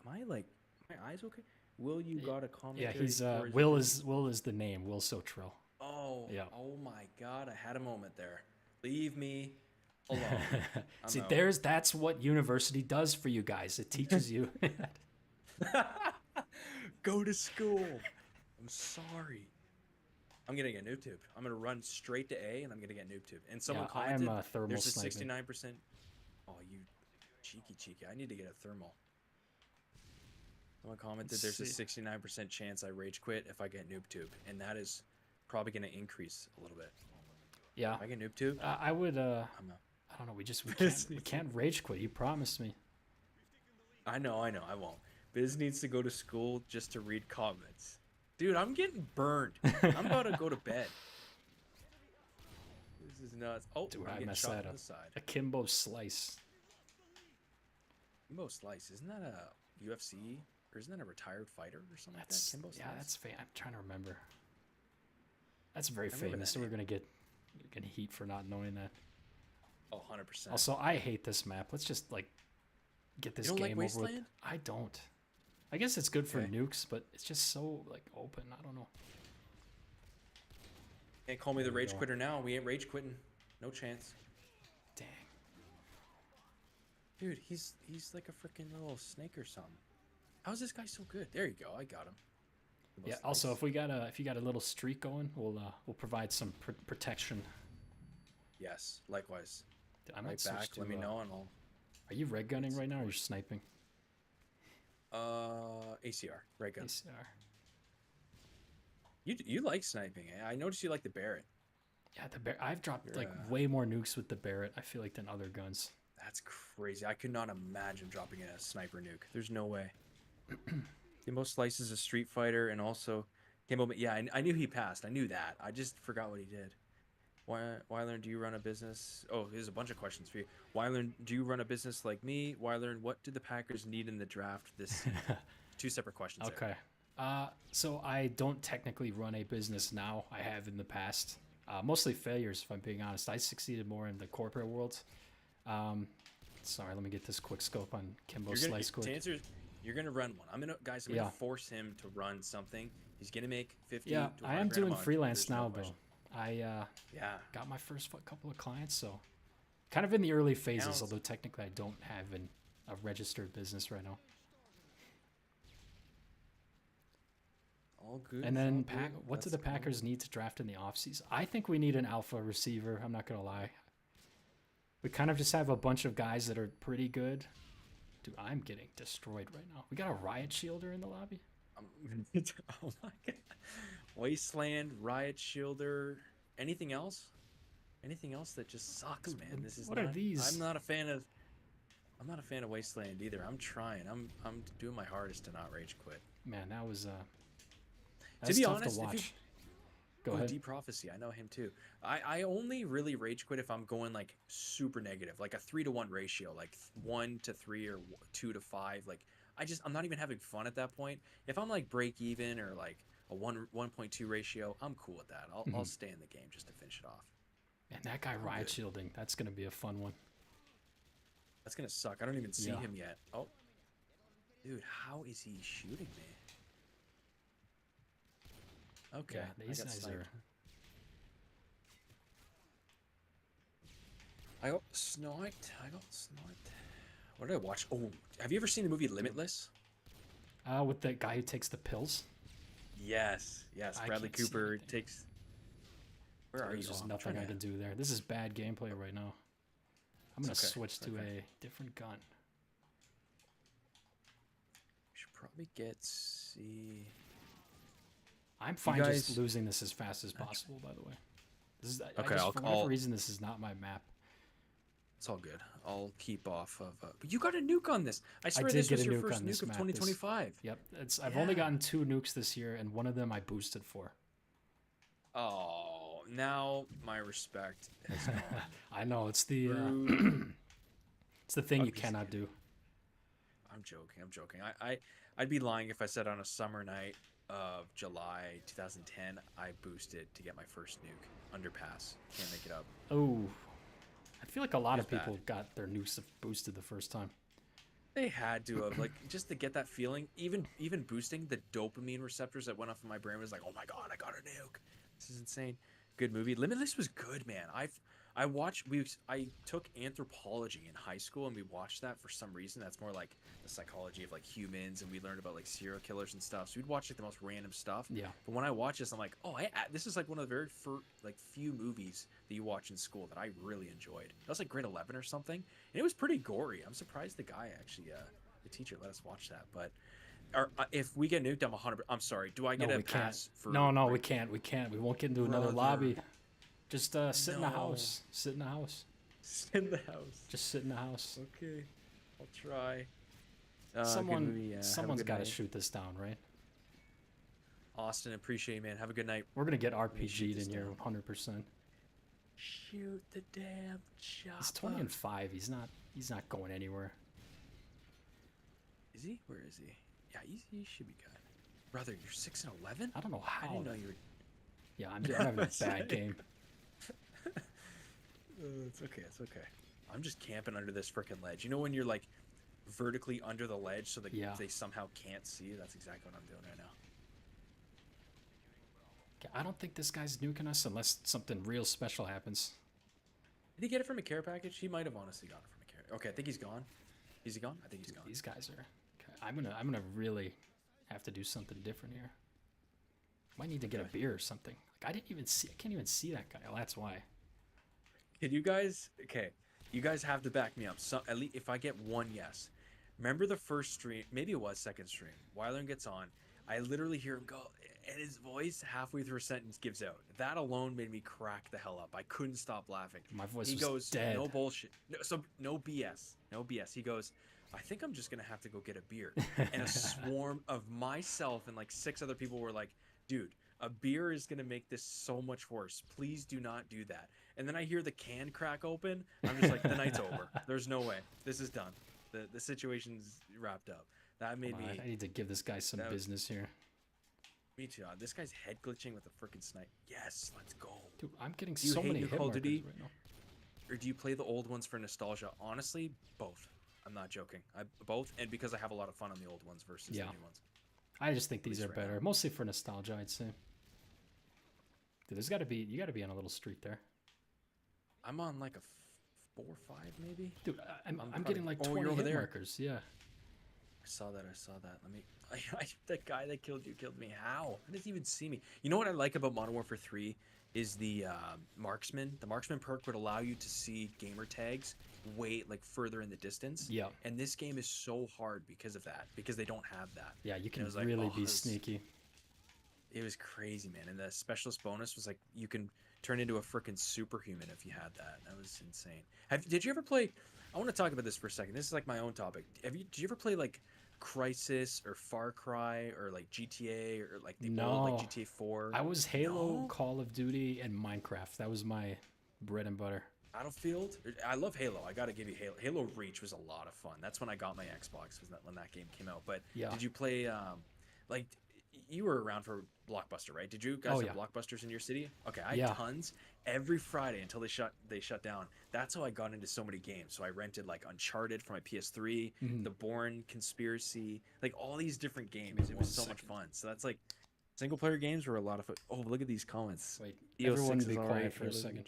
I like, my eyes okay? Will you got a commentary? Yeah, he's for his- Will is the name. Will Sotrill. Oh, Yeah. Oh my God! I had a moment there. Leave me alone. See, out. that's what university does for you guys. It teaches you. Go to school. I'm sorry. I'm gonna get noob tube. I'm gonna run straight to A, and I'm gonna get noob tube. And someone I am commented, thermal there's a sniping. 69%. Oh, you cheeky. I need to get a thermal. Someone commented Let's there's see. a 69% chance I rage quit if I get noob tube, and that is probably gonna increase a little bit. Yeah. If I get noob tube, I would. I'm out. I don't know. We can't rage quit. You promised me. I know, I won't. Biz needs to go to school just to read comments. Dude, I'm getting burned. I'm about to go to bed. This is nuts. Oh, Dude, I'm I getting messed shot that on up. the side. Akimbo slice. Kimbo Slice, isn't that a UFC? Or isn't that a retired fighter or something That's like that? Kimbo Slice? that's I'm trying to remember. That's very I remember famous. that So we're gonna get heat for not knowing that. Oh, 100%. Also, I hate this map. Let's just like get this You don't like game over with. Wasteland? I don't. I guess it's good for Okay. nukes, but it's just so like open. I don't know. Can't call me the There we rage go. quitter now. We ain't rage quitting. No chance. Dang. Dude, he's like a freaking little snake or something. How's this guy so good? There you go. I got him. Kimbo Yeah. Slice. Also, if you got a little streak going, we'll provide some protection. Yes, likewise. I might Right switch back. to, Let me know and I'll. Are you red gunning right now, or are you sniping? ACR. Right gun. ACR. You like sniping, eh? I noticed you like the Barrett. Yeah, the Barrett. I've dropped You're, like way more nukes with the Barrett. I feel like than other guns. That's crazy. I could not imagine dropping a sniper nuke. There's no way. Kimbo Slice is a Street Fighter, and also Kimbo. Yeah, I knew he passed. I knew that. I just forgot what he did. Wylearn, do you run a business? Oh, there's a bunch of questions for you. Wylearn, do you run a business like me? Wylearn, what do the Packers need in the draft this season? Two separate questions. Okay. So I don't technically run a business now. I have in the past. Mostly failures, if I'm being honest. I succeeded more in the corporate world. Sorry, let me get this quick scope on Kimbo Slice quick. To answer, you're gonna run one. I'm gonna force him to run something. He's gonna make 50. Yeah, to I am 100 grand a doing month. freelance There's no now, question. though. I Yeah. got my first couple of clients, so kind of in the early phases, Counts. although technically I don't have a registered business right now. All good. And then all good. what do That's the Packers need to draft in the offseason? I think we need an alpha receiver. I'm not going to lie. We kind of just have a bunch of guys that are pretty good. Dude, I'm getting destroyed right now. We got a riot shielder in the lobby. Oh my god. Wasteland, Riot Shielder, anything else? Anything else that just sucks, man. This is What not, are these? I'm not a fan of Wasteland either. I'm trying. I'm doing my hardest to not rage quit. Man, that was To be tough honest, to if you watch. Go ahead. Deep Prophecy, I know him too. I only really rage quit if I'm going like super negative, like a 3-to-1 ratio, like 1-to-3 or 2-to-5. Like I'm not even having fun at that point. If I'm like break even or like a 1.2 ratio, I'm cool with that. I'll stay in the game just to finish it off. And that guy riot shielding, that's gonna be a fun one. That's gonna suck. I don't even see him yet. Oh, dude, how is he shooting me? Okay, Yeah, these guys are. I got sniped. What did I watch? Oh, have you ever seen the movie Limitless? With the guy who takes the pills. Yes. I Bradley can't see Cooper anything. takes. Where are you? There's just nothing I can do there. This is bad gameplay right now. I'm gonna switch to a different gun. We should probably get C. I'm fine just losing this as fast as possible. By the way, this is okay. for whatever reason, this is not my map. It's all good. I'll keep off of. But you got a nuke on this. I swear this was your first nuke of 2025. Yep. I've only gotten 2 nukes this year, and one of them I boosted for. Oh, now my respect has gone. I know it's the it's the thing you cannot do. I'm joking. I'd be lying if I said on a summer night of July 2010 I boosted to get my first nuke. Underpass. Can't make it up. Oh, I feel like a lot of people got their nukes boosted the first time. They had to have, like, just to get that feeling. Even boosting the dopamine receptors that went off in my brain was like, oh my god, I got a nuke. This is insane. Good movie. Limitless was good, man. I took anthropology in high school, and we watched that for some reason. That's more like the psychology of like humans, and we learned about like serial killers and stuff. So we'd watch like the most random stuff. Yeah. But when I watch this, I'm like, oh, this is like one of the very few movies that you watch in school that I really enjoyed. That was like grade 11 or something, and it was pretty gory. I'm surprised the guy actually, the teacher, let us watch that. But if we get nuked, I'm 100%. I'm sorry. Do I get a pass for? No, we can't. We won't get into another lobby. Just sit in the house. Sit in the house. Sit in the house. Just sit in the house. Okay, I'll try. Someone's got to shoot this down, right? Austin, appreciate you, man. Have a good night. We're gonna get RPG'd in here, 100%. Shoot the damn chopper. He's 20-5. He's not going anywhere. Is he? Where is he? Yeah, he should be good. Brother, you're 6-11. I don't know how. I didn't know you were. Yeah, I'm having a bad game. It's okay. I'm just camping under this freaking ledge. You know when you're like vertically under the ledge so that they somehow can't see you? That's exactly what I'm doing right now. I don't think this guy's nuking us unless something real special happens. Did he get it from a care package? He might have honestly got it from a care. Okay, I think he's gone. Is he gone? I think he's gone. These guys are. Okay, I'm gonna really have to do something different here. Might need to get a beer or something. Like I can't even see that guy. Well, that's why. Can you guys? Okay, you guys have to back me up. So at least if I get one yes. Remember the first stream? Maybe it was second stream. Weiler gets on. I literally hear him go, and his voice halfway through a sentence gives out. That alone made me crack the hell up. I couldn't stop laughing. My voice he was goes, dead. No bullshit. No BS. No BS. He goes, I think I'm just gonna have to go get a beer. And a swarm of myself and like 6 other people were like, dude, a beer is gonna make this so much worse. Please do not do that. And then I hear the can crack open. I'm just like, the night's over. There's no way. This is done. The situation's wrapped up. That made me. I need to give this guy some business here. Me too. This guy's head glitching with a freaking snipe. Yes, let's go. Dude, I'm getting so many hit markers right now. Or do you play the old ones for nostalgia? Honestly, both. I'm not joking. Both, and because I have a lot of fun on the old ones versus the new ones. I just think these are better, mostly for nostalgia, I'd say. Dude, you got to be on a little streak there. I'm on like a 4 or 5 maybe. Dude, I'm getting like 20 hit markers. Yeah. I saw that. I saw that. Let me. The guy that killed you killed me. How? How does he even see me? You know what I like about Modern Warfare 3 is the marksman. The marksman perk would allow you to see gamer tags way like further in the distance. Yeah. And this game is so hard because of that. Because they don't have that. Yeah, you And can it was like, really oh, be sneaky. it was crazy, man. And the specialist bonus was like you can turn into a freaking superhuman if you had that. That was insane. Did you ever play? I want to talk about this for a second. This is like my own topic. Did you ever play like Crisis or Far Cry or like GTA or like the old like GTA 4? I was Halo, No? Call of Duty, and Minecraft. That was my bread and butter. Battlefield. I love Halo. I gotta give you Halo. Halo Reach was a lot of fun. That's when I got my Xbox. Was that when that game came out? But Yeah. did you play like you were around for Blockbuster, right? Did you guys have Blockbusters in your city? Okay, I had tons every Friday until they shut down. That's how I got into so many games. So I rented like Uncharted for my PS3, The Bourne Conspiracy, like all these different games. It was so much fun. So that's like single player games were a lot of fun. Oh, look at these comments. Wait, EO6 everyone be is quiet alright. for a second.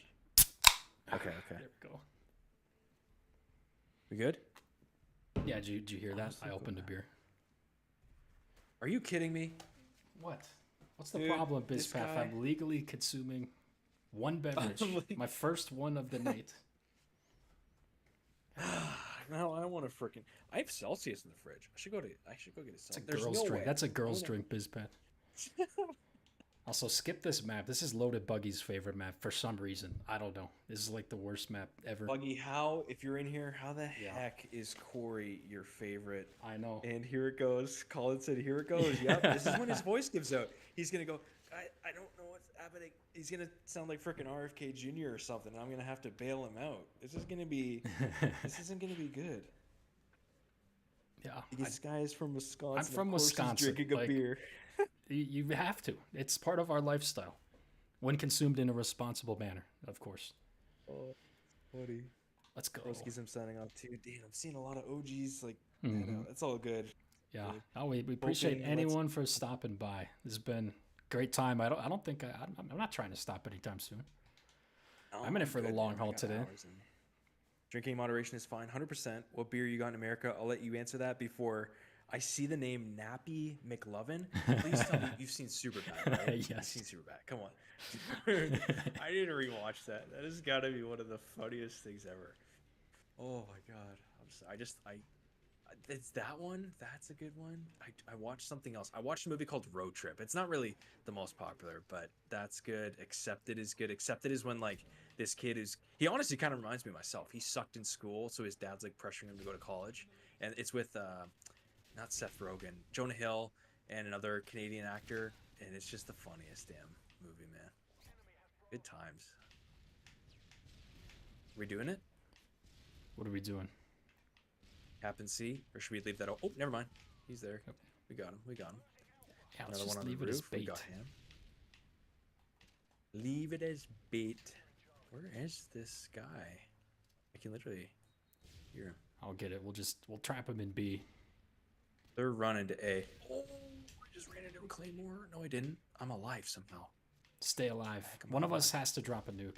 Okay. There we go. We good? Yeah, did you hear that? I opened a beer. Are you kidding me? What? What's the problem, this bizpath? guy- I'm legally consuming one beverage. My first one of the night. No, I don't want to freaking. I have Celsius in the fridge. I should go get a Celsius. It's a girl's drink. That's a girl's drink, bizpath. Also, skip this map. This is Loaded Buggy's favorite map for some reason. I don't know. This is like the worst map ever. Buggy, if you're in here, how the heck is Corey your favorite? I know. And here it goes. Colin said, here it goes. Yep, this is when his voice gives out. He's going to go, I don't know what's happening. He's going to sound like freaking RFK Jr. or something. I'm going to have to bail him out. This isn't going to be good. Yeah. This guy is from Wisconsin. I'm from Wisconsin. Drinking a beer. You have to. It's part of our lifestyle. When consumed in a responsible manner, of course. Oh, buddy. Let's go. Broski's I'm signing off too. Damn, I'm seeing a lot of OGs. Like, that's all good. Yeah. Oh, we appreciate anyone for stopping by. This has been a great time. I'm not trying to stop anytime soon. No, I'm in it for the long haul today. Drinking moderation is fine. 100%. What beer you got in America? I'll let you answer that before I see the name Nappy McLovin. Please tell me you've seen Superbad, right? Yes. You've seen Superbad. Come on. I need to rewatch that. That has got to be one of the funniest things ever. Oh my God. It's that one. That's a good one. I watched something else. I watched a movie called Road Trip. It's not really the most popular, but that's good. Accepted is good. Accepted is when like this kid he honestly kind of reminds me of myself. He sucked in school, so his dad's like pressuring him to go to college. And it's with not Seth Rogen, Jonah Hill, and another Canadian actor, and it's just the funniest damn movie, man. Good times. We doing it? What are we doing? Captain C, or should we leave that? Oh, never mind. He's there. Yep. We got him. Yeah, let's Another just one on leave the it as roof. We bait. got him. Leave it as bait. Where is this guy? I can literally hear him. I'll get it. We'll trap him in B. They're running to A. Oh, I just ran into a claymore. No, I didn't. I'm alive somehow. Stay alive. One of us has to drop a nuke.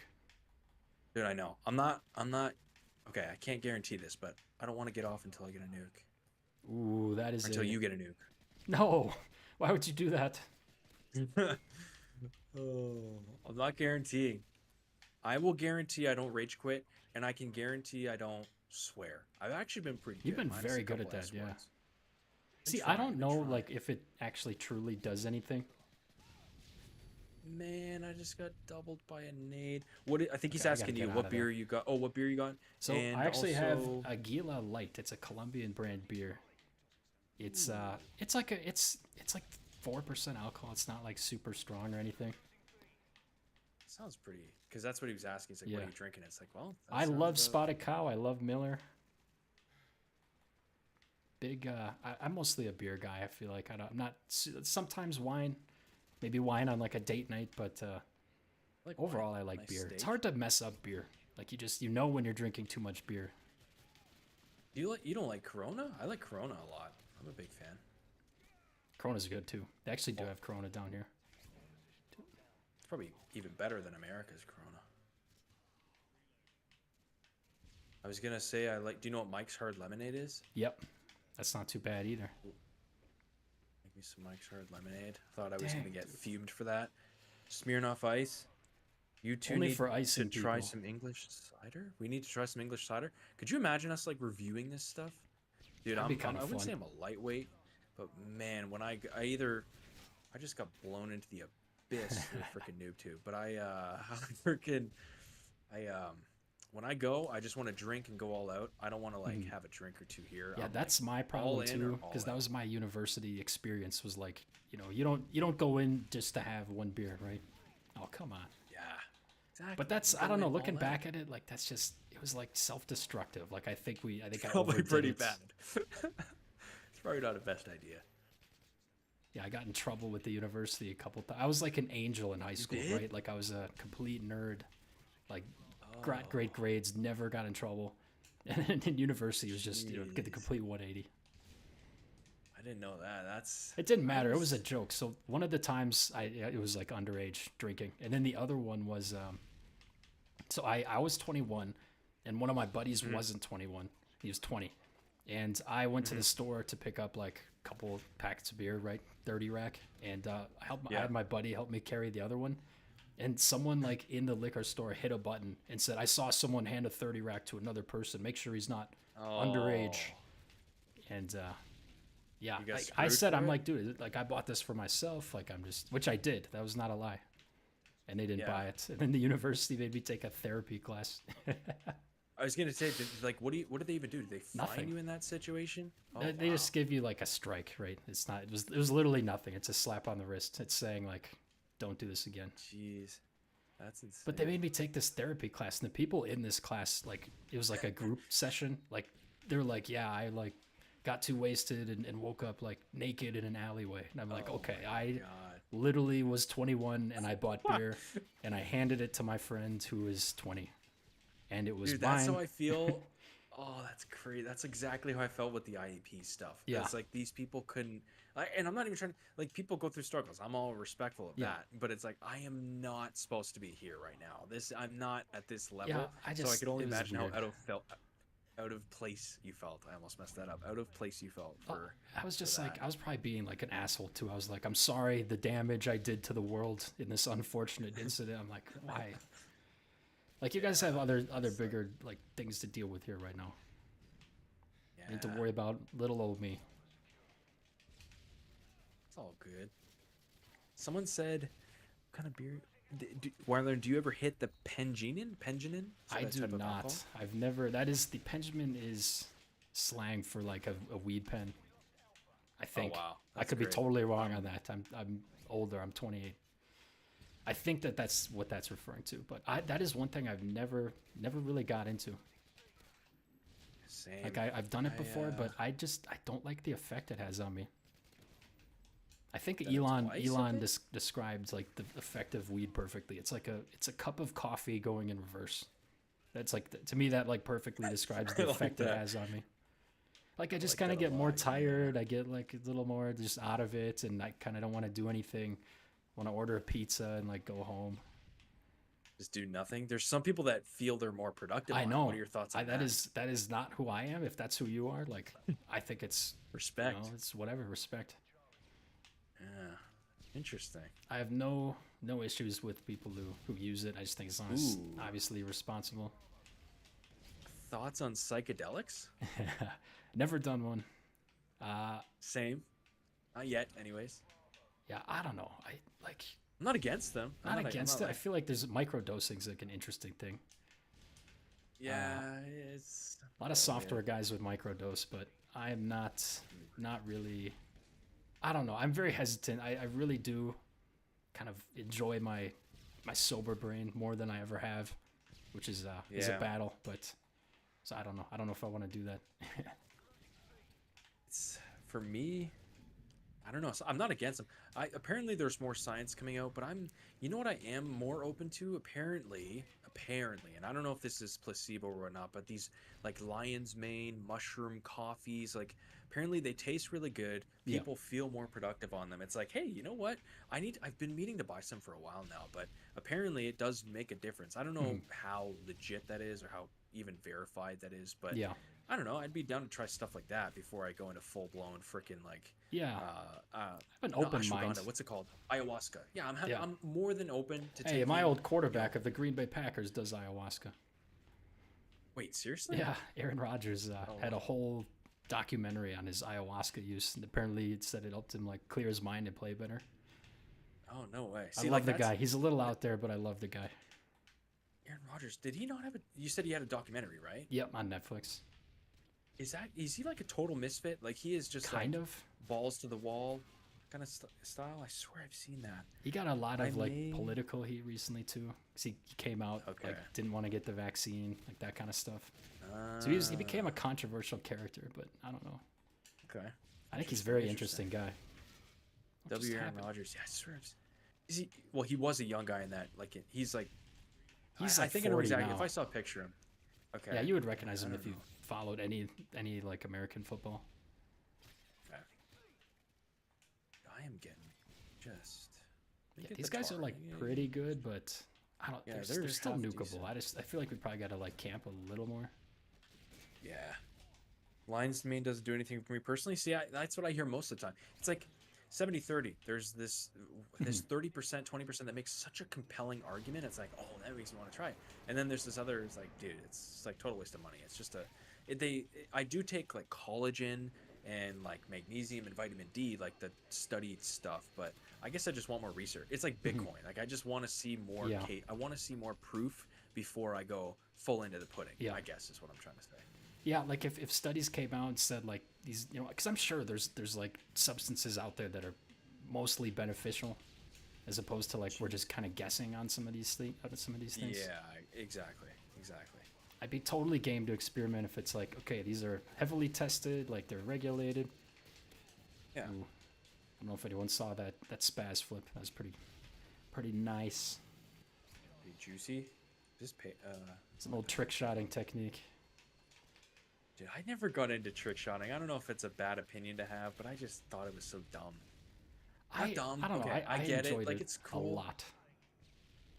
Dude, I know. I'm not. Okay, I can't guarantee this, but I don't want to get off until I get a nuke. Ooh, that is until you get a nuke. No. Why would you do that? Oh, I'm not guaranteeing. I will guarantee I don't rage quit, and I can guarantee I don't swear. I've actually been pretty good. You've been minus very a good at couple that, yeah. S-words. See, I don't know like if it actually truly does anything. Man, I just got doubled by a nade. I think he's Okay, I gotta asking get you out what of beer there. you got. Oh, what beer you got? So And I actually have also- Aguila Light. It's a Colombian brand beer. It's like 4% alcohol. It's not like super strong or anything. Sounds pretty. Because that's what he was asking. He's like, "What Yeah. are you drinking?" It's like, well, that I sounds love about- Spotted Cow. I love Miller. Big. I'm mostly a beer guy. I feel like I'm not. Sometimes wine, maybe wine on like a date night, but like overall wine. I like Nice beer. steak. It's hard to mess up beer. Like you know when you're drinking too much beer. You don't like Corona? I like Corona a lot. I'm a big fan. Corona's good too. They actually do have Corona down here. It's probably even better than America's Corona. I was gonna say I like. Do you know what Mike's Hard Lemonade is? Yep. That's not too bad either. Make me some Mike's Hard Lemonade. Thought I was Dang, gonna get dude. fumed for that. Smirnoff Ice. You two Only need for to icing try people. some English cider. We need to try some English cider. Could you imagine us like reviewing this stuff, dude? That'd be kind I of wouldn't fun. say I'm a lightweight, but man, when I just got blown into the abyss through a freaking noob tube. But freaking I when I go, I just want to drink and go all out. I don't want to like Mhm. have a drink or two here. Yeah, I'm like that's my all problem in or too, all because that out. was my university experience. Was like, you don't go in just to have one beer, right? Oh, come on. Yeah, exactly. But that's, You I go don't know. in Looking all out. back at it, like that's just, it was like self-destructive. Like I think I Probably overdid pretty it. bad. It's probably not a best idea. Yeah, I got in trouble with the university a couple times. I was like an angel in high school, did? right? Like I was a complete nerd. Like great Oh, grades, never got in trouble. And then in university, it was just get the jeez. complete 180. I didn't know that. It didn't I matter. It was a was. joke. So one of the times it was like underage drinking, and then the other one was so I was 21, and one of my buddies Mhm, wasn't 21. He was 20, and I went to the mhm. store to pick up like a couple packets of beer, right, 30 rack, and I Yeah. had my buddy help me carry the other one, and someone like in the liquor store hit a button and said, "I saw someone hand a 30 rack to another person. Make sure he's not underage." Oh, And yeah, you got I screwed said, for I'm it? like, dude, like I bought this for myself. Like I'm just, which I did. That was not a lie. And they didn't Yeah. buy it. And then the university made me take a therapy class. I was gonna say, like, what do they even do? Do they fine Nothing. you in that situation? Oh They wow. just give you like a strike, right? It's not. It was literally nothing. It's a slap on the wrist. It's saying like, don't do this again. Jeez, that's But they insane. made me take this therapy class, and the people in this class, like, it was like a group session. Like, they were like, yeah, I like got too wasted and woke up like naked in an alleyway. And I'm like, Oh okay, my I god. literally was 21 and I bought beer and I handed it to my friend who was 20, and it was Dude, that's how mine. I feel. Oh, that's crazy. That's exactly how I felt with the IEP stuff. Yeah, It's like these people couldn't, like, and I'm not even trying to, like, people go through struggles. I'm all respectful of yeah, that, but it's like I am not supposed to be here right now. I'm not at this yeah. level, so I could only It was imagine how weird. out of place you felt. I almost messed that up. Out of place you felt Uh, I was for just like, that. I was probably being like an asshole too. I was like, I'm sorry the damage I did to the world in this unfortunate incident. I'm like, why? Like, you guys have Yeah, other that's bigger like things to deal with here right now. I need to yeah, worry about little old me. it's all good. Someone said, what kind of beer? Wyler, do you ever hit the Penjinin? Penjinin? Is that I a do type of not. alcohol? I've never. That is the Benjamin is slang for like a weed pen. I Oh think. wow, I that's could be great. totally wrong on Um, that. I'm older. I'm 28. I think that's what that's referring to. But that is one thing I've never really got into. Like Same. I've done it I before, but I don't like the effect it has on me. I think done it twice, I Elon think. described like the effect of weed perfectly. It's a cup of coffee going in reverse. That's like to me that like perfectly describes I the like effect it that. has on me. Like I I just like kind that of a get more lot. Yeah. tired. I get like a little more just out of it, and I kind of don't want to do anything. Want to order a pizza and like go home. Just do nothing. There's some people that feel they're more productive I on it. What know. are your thoughts I on that? that is not who I am. If that's who you are, like I think it's Respect. it's whatever respect. Yeah. Interesting. I have no issues with people who use it. I just think it's Ooh. obviously irresponsible. Thoughts on psychedelics? Never done one. Uh, Same. Not yet, anyways. yeah, I don't know. I like I'm not against them. not I'm against not it. I like, feel like there's microdosing's like an interesting thing. Uh, yeah, it's a lot of oh yeah. software guys with microdose, but I am not really. I don't know. I'm very hesitant. I really do kind of enjoy my sober brain more than I ever have, which is a Yeah. battle. But so I don't know. I don't know if I want to do that. It's for me. I don't know. So I'm not against them. I apparently there's more science coming out, but you know what I am more open to? Apparently, and I don't know if this is placebo or whatnot, but these like lion's mane mushroom coffees, like apparently they taste really good. Yeah. People feel more productive on them. It's like, hey, you know what? I've been meaning to buy some for a while now, but apparently it does make a difference. I don't know Mhm. how legit that is or how even verified that is, but Yeah. I don't know. I'd be down to try stuff like that before I go into full blown freaking like Yeah, have an not open mind. ashwagandha. What's it called? Ayahuasca. Yeah, Yeah. I'm more than open to Hey, my taking. old quarterback of the Green Bay Packers does ayahuasca. Wait, seriously? Yeah, Aaron Rodgers Oh, had a whole documentary on his ayahuasca use, and apparently it said it helped him like clear his mind and play better. oh no way. I See, love like the that's guy. He's a little out there, but I love the guy. Aaron Rodgers. Did he not have a? You said he had a documentary, right? Yep, on Netflix. Is he like a total misfit? Like he is just Kind like of. balls to the wall kind of style. I swear I've seen that. He got a lot I of like may. political heat recently too, 'cause he came out Okay. like didn't want to get the vaccine, like that kind of stuff. So he became Ah, a controversial character, but I don't know. okay. I think he's a very Interesting. interesting guy. What just W. Aaron happened? Rodgers. Yeah, I swear. Is he? Well, he was a young guy in that. Like he's like. He's I like think I know 40 exactly. now. If I saw a picture of him. Okay. Yeah, you would recognize I him don't if you know. followed any like American football. Okay. I am getting just. Let me Yeah, get these the guys are tar. like Yeah, pretty good, but I don't. yeah, They're still half nukeable. decent. I feel like we probably got to like camp a little more. Yeah. Lions to me doesn't do anything for me personally. See, that's what I hear most of the time. It's like 70-30. There's this 30%, 20% that makes such a compelling argument. It's like, oh, that makes me want to try it. And then there's this other. It's like, dude, it's like total waste of money. It's just I do take like collagen and like magnesium and vitamin D, like the studied stuff. But I guess I just want more research. It's like Mhm. Bitcoin. Like I just want to see more. Yeah. I want to see more proof before I go full into the pudding. Yeah. I guess is what I'm trying to say. Yeah, like if studies came out and said like these, because I'm sure there's like substances out there that are mostly beneficial, as opposed to like we're just kind of guessing on some of these things. Yeah, exactly. I'd be totally game to experiment if it's like, okay, these are heavily tested, like they're regulated. Yeah. Ooh, I don't know if anyone saw that spaz flip. That was pretty nice. Pretty juicy. Just pay. It's an old trick shotting technique. Dude, I never got into trick shotting. I don't know if it's a bad opinion to have, but I just thought it was so dumb. Not dumb. I don't know. Okay, I get it. enjoyed Like it it's cool. a lot,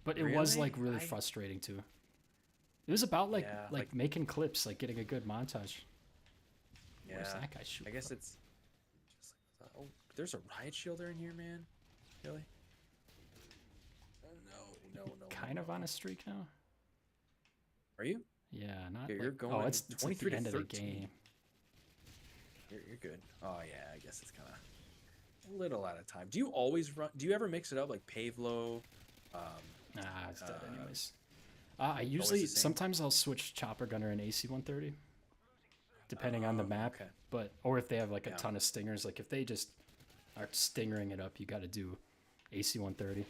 but it was Really? like really frustrating too. It was about like Yeah, like making clips, like getting a good montage. Where's Yeah. that guy shooting? I guess it's just like, oh, there's a riot shielder in here, man. Really? Oh, no. Kind of on a streak now. Are you? Yeah, not. You're Like, going oh, it's like 23 the to end of the 13. game. You're good. Oh yeah, I guess it's kind of a little out of time. Do you always run? Do you ever mix it up like Pavlo? Um, Nah, it's dead Uh, anyways. I Always usually the same. sometimes I'll switch chopper gunner and AC 130, depending on the Oh, map. okay. But or if they have like a Yeah. ton of stingers, like if they just are stingering it up, you got to do AC 130.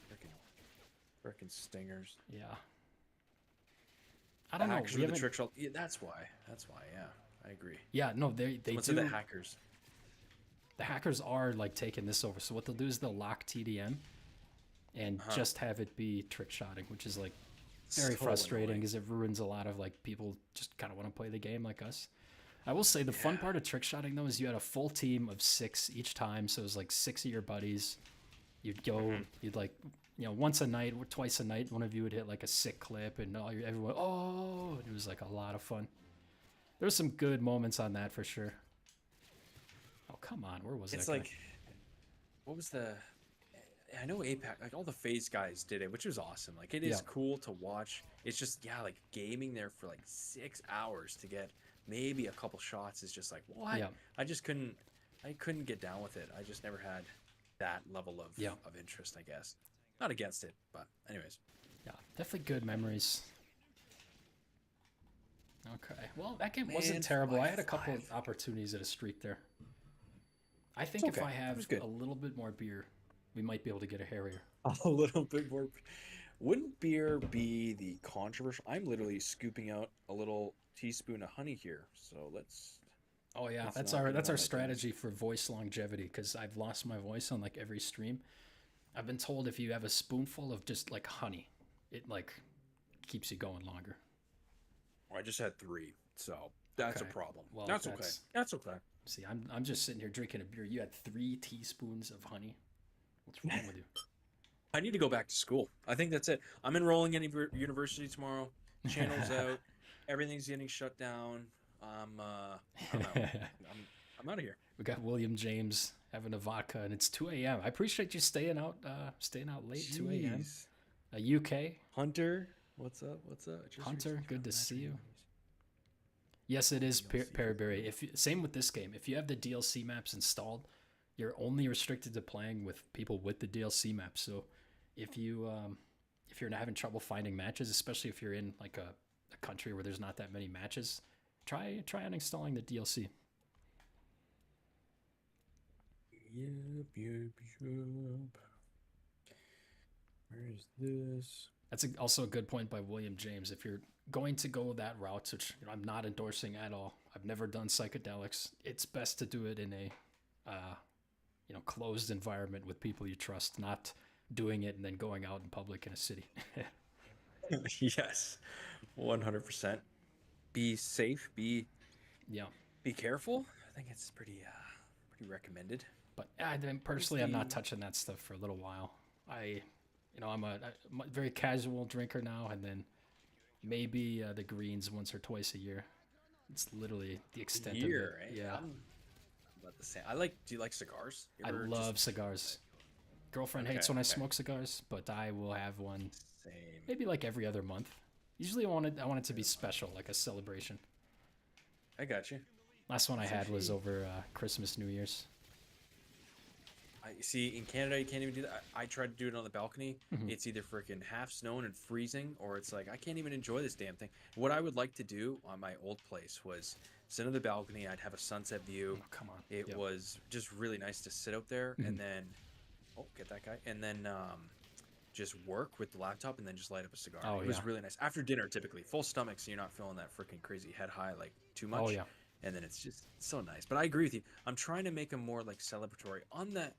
Frickin' stingers. Yeah. I don't know. Hackers We with the haven't- trick shot. Yeah, that's why. Yeah, I agree. Yeah, no, they What's do. the hackers? The hackers are like taking this over. So what they'll do is they'll lock TDM and just have it be trick shotting, which is like very So frustrating annoying. because it ruins a lot of like people just kind of want to play the game like us. I will say the fun Yeah. part of trick shotting though is you had a full team of 6 each time, so it was like 6 of your buddies. You'd go, you'd like, once a night or twice a night, one of you would hit like a sick clip, and everyone, oh, it was like a lot of fun. There was some good moments on that for sure. Oh come on, where was It's that guy? like, what was the? I know APAC, like all the FaZe guys did it, which was awesome. Like it is Yeah. cool to watch. It's just like gaming there for like 6 hours to get maybe a couple shots is just like what? Yeah. I just couldn't. I couldn't get down with it. I just never had that level of Yeah. of interest. I guess not against it, but anyways. Yeah, definitely good memories. Okay, well, that game wasn't Man, terrible. I had a couple of 5-5. opportunities at a streak there. I think It's if okay. I It have was good. a little bit more beer, we might be able to get a Harrier. A little bit more. Wouldn't beer be the controversial? I'm literally scooping out a little teaspoon of honey here. So let's. Oh yeah, That's that's not our gonna that's our help my strategy for voice longevity because I've lost my voice on like every stream. I've been told if you have a spoonful of just like honey, it like keeps you going longer. I just had 3, so that's Okay. a problem. Well, that's that's- okay. That's okay. See, I'm just sitting here drinking a beer. You had 3 teaspoons of honey. What's wrong with you? I need to go back to school. I think that's it. I'm enrolling in university tomorrow. Channel's out. Everything's getting shut down. I'm out. I'm out of here. We got William James having a vodka, and it's 2 a.m. I appreciate you staying out late, 2 a.m. Jeez. UK Hunter, what's up? What's up? Just Hunter, recently good found to the see match you. enemies. Yes, it is DLC for Perryberry. free. Same with this game. If you have the DLC maps installed, you're only restricted to playing with people with the DLC maps. So if you're having trouble finding matches, especially if you're in like a country where there's not that many matches, try uninstalling the DLC. Yep. Where is this? That's also a good point by William James. If you're going to go that route, which I'm not endorsing at all, I've never done psychedelics. It's best to do it in a closed environment with people you trust, not doing it and then going out in public in a city. Yes, 100%. Be safe. Yeah, Be careful. I think it's pretty recommended. but personally, I'm not touching that stuff for a little while. I'm a very casual drinker now, and then maybe the greens once or twice a year. It's literally the extent of it. Eh? Yeah, I'm about the same. Do you like cigars? You I ever love cigars. Girlfriend hates Okay, when I okay. smoke cigars, but I will have one Same. maybe like every other month. Usually, I want it to be special, like a celebration. I got you. Last one I It's had was actually- over Christmas, New Year's. I see. In Canada, you can't even do that. I tried to do it on the balcony. Mhm. It's either freaking half snowing and freezing, or it's like I can't even enjoy this damn thing. What I would like to do on my old place was sit on the balcony. I'd have a sunset view. Oh, come on. It Yep. was just really nice to sit out there Mhm. and then, get that guy, and then just work with the laptop and then just light up a cigar. Oh, It was yeah. really nice after dinner, typically full stomach, so you're not feeling that freaking crazy head high like too much. Oh, yeah. And then it's just so nice. But I agree with you. I'm trying to make them more like celebratory. On that,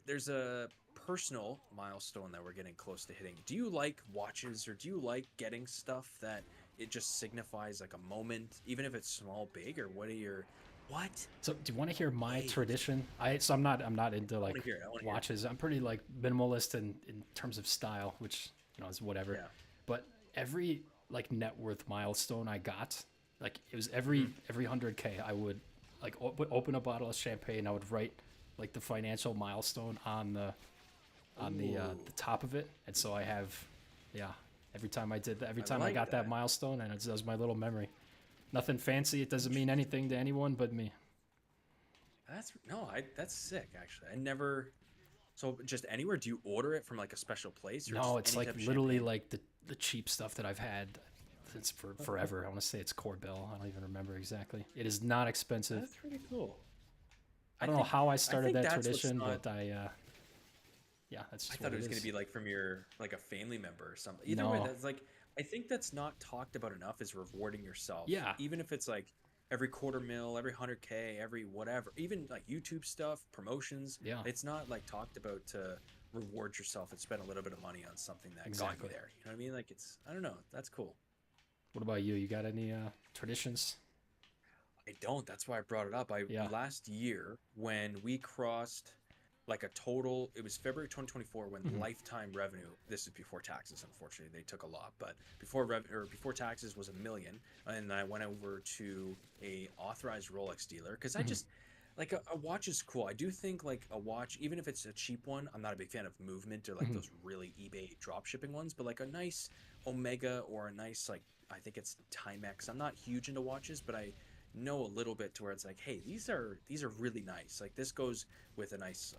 there's a personal milestone that we're getting close to hitting. Do you like watches, or do you like getting stuff that it just signifies like a moment, even if it's small, big, or what are your what? So, do you want to hear my Wait. tradition? I'm not into wanna like hear it, I wanna hear it. watches. I'm pretty like minimalist in terms of style, which is whatever. Yeah. But every like net worth milestone I got, like it was every 100K, I would like open a bottle of champagne. I would write like the financial milestone on the top of it, and so I have, every time I did that, every time I like got that that. milestone, and that was my little memory. Nothing fancy. It doesn't mean anything to anyone but me. That's sick actually. I never. So just anywhere? Do you order it from like a special place? Or No, just it's any like type of literally champagne? like the cheap stuff that I've had since for forever. I want to say it's Corbel. I don't even remember exactly. It is not expensive. That's pretty cool. I don't know how I started think that that's what's tradition, not- but that's just I what thought it was is. going to be like from your like a family member or something. Either way, No. that's like I think that's not talked about enough is rewarding yourself. Yeah. Even if it's like every quarter mil, every 100K, every whatever, even like YouTube stuff, promotions. Yeah. It's not like talked about to reward yourself and spend a little bit of money on something that got Exactly. you there. You know what I mean? Like I don't know. That's cool. What about you? You got any traditions? I don't. That's why I brought it up. Yeah. Last year when we crossed like a total, it was February 2024 when Mhm. lifetime revenue. This is before taxes. Unfortunately, they took a lot, but before taxes was $1 million, and I went over to a authorized Rolex dealer because I Mhm. just like a watch is cool. I do think like a watch, even if it's a cheap one, I'm not a big fan of movement or like Mhm. those really eBay drop shipping ones, but like a nice Omega or a nice like I think it's Timex. I'm not huge into watches, but I know a little bit to where it's like, hey, these are really nice. Like this goes with a nice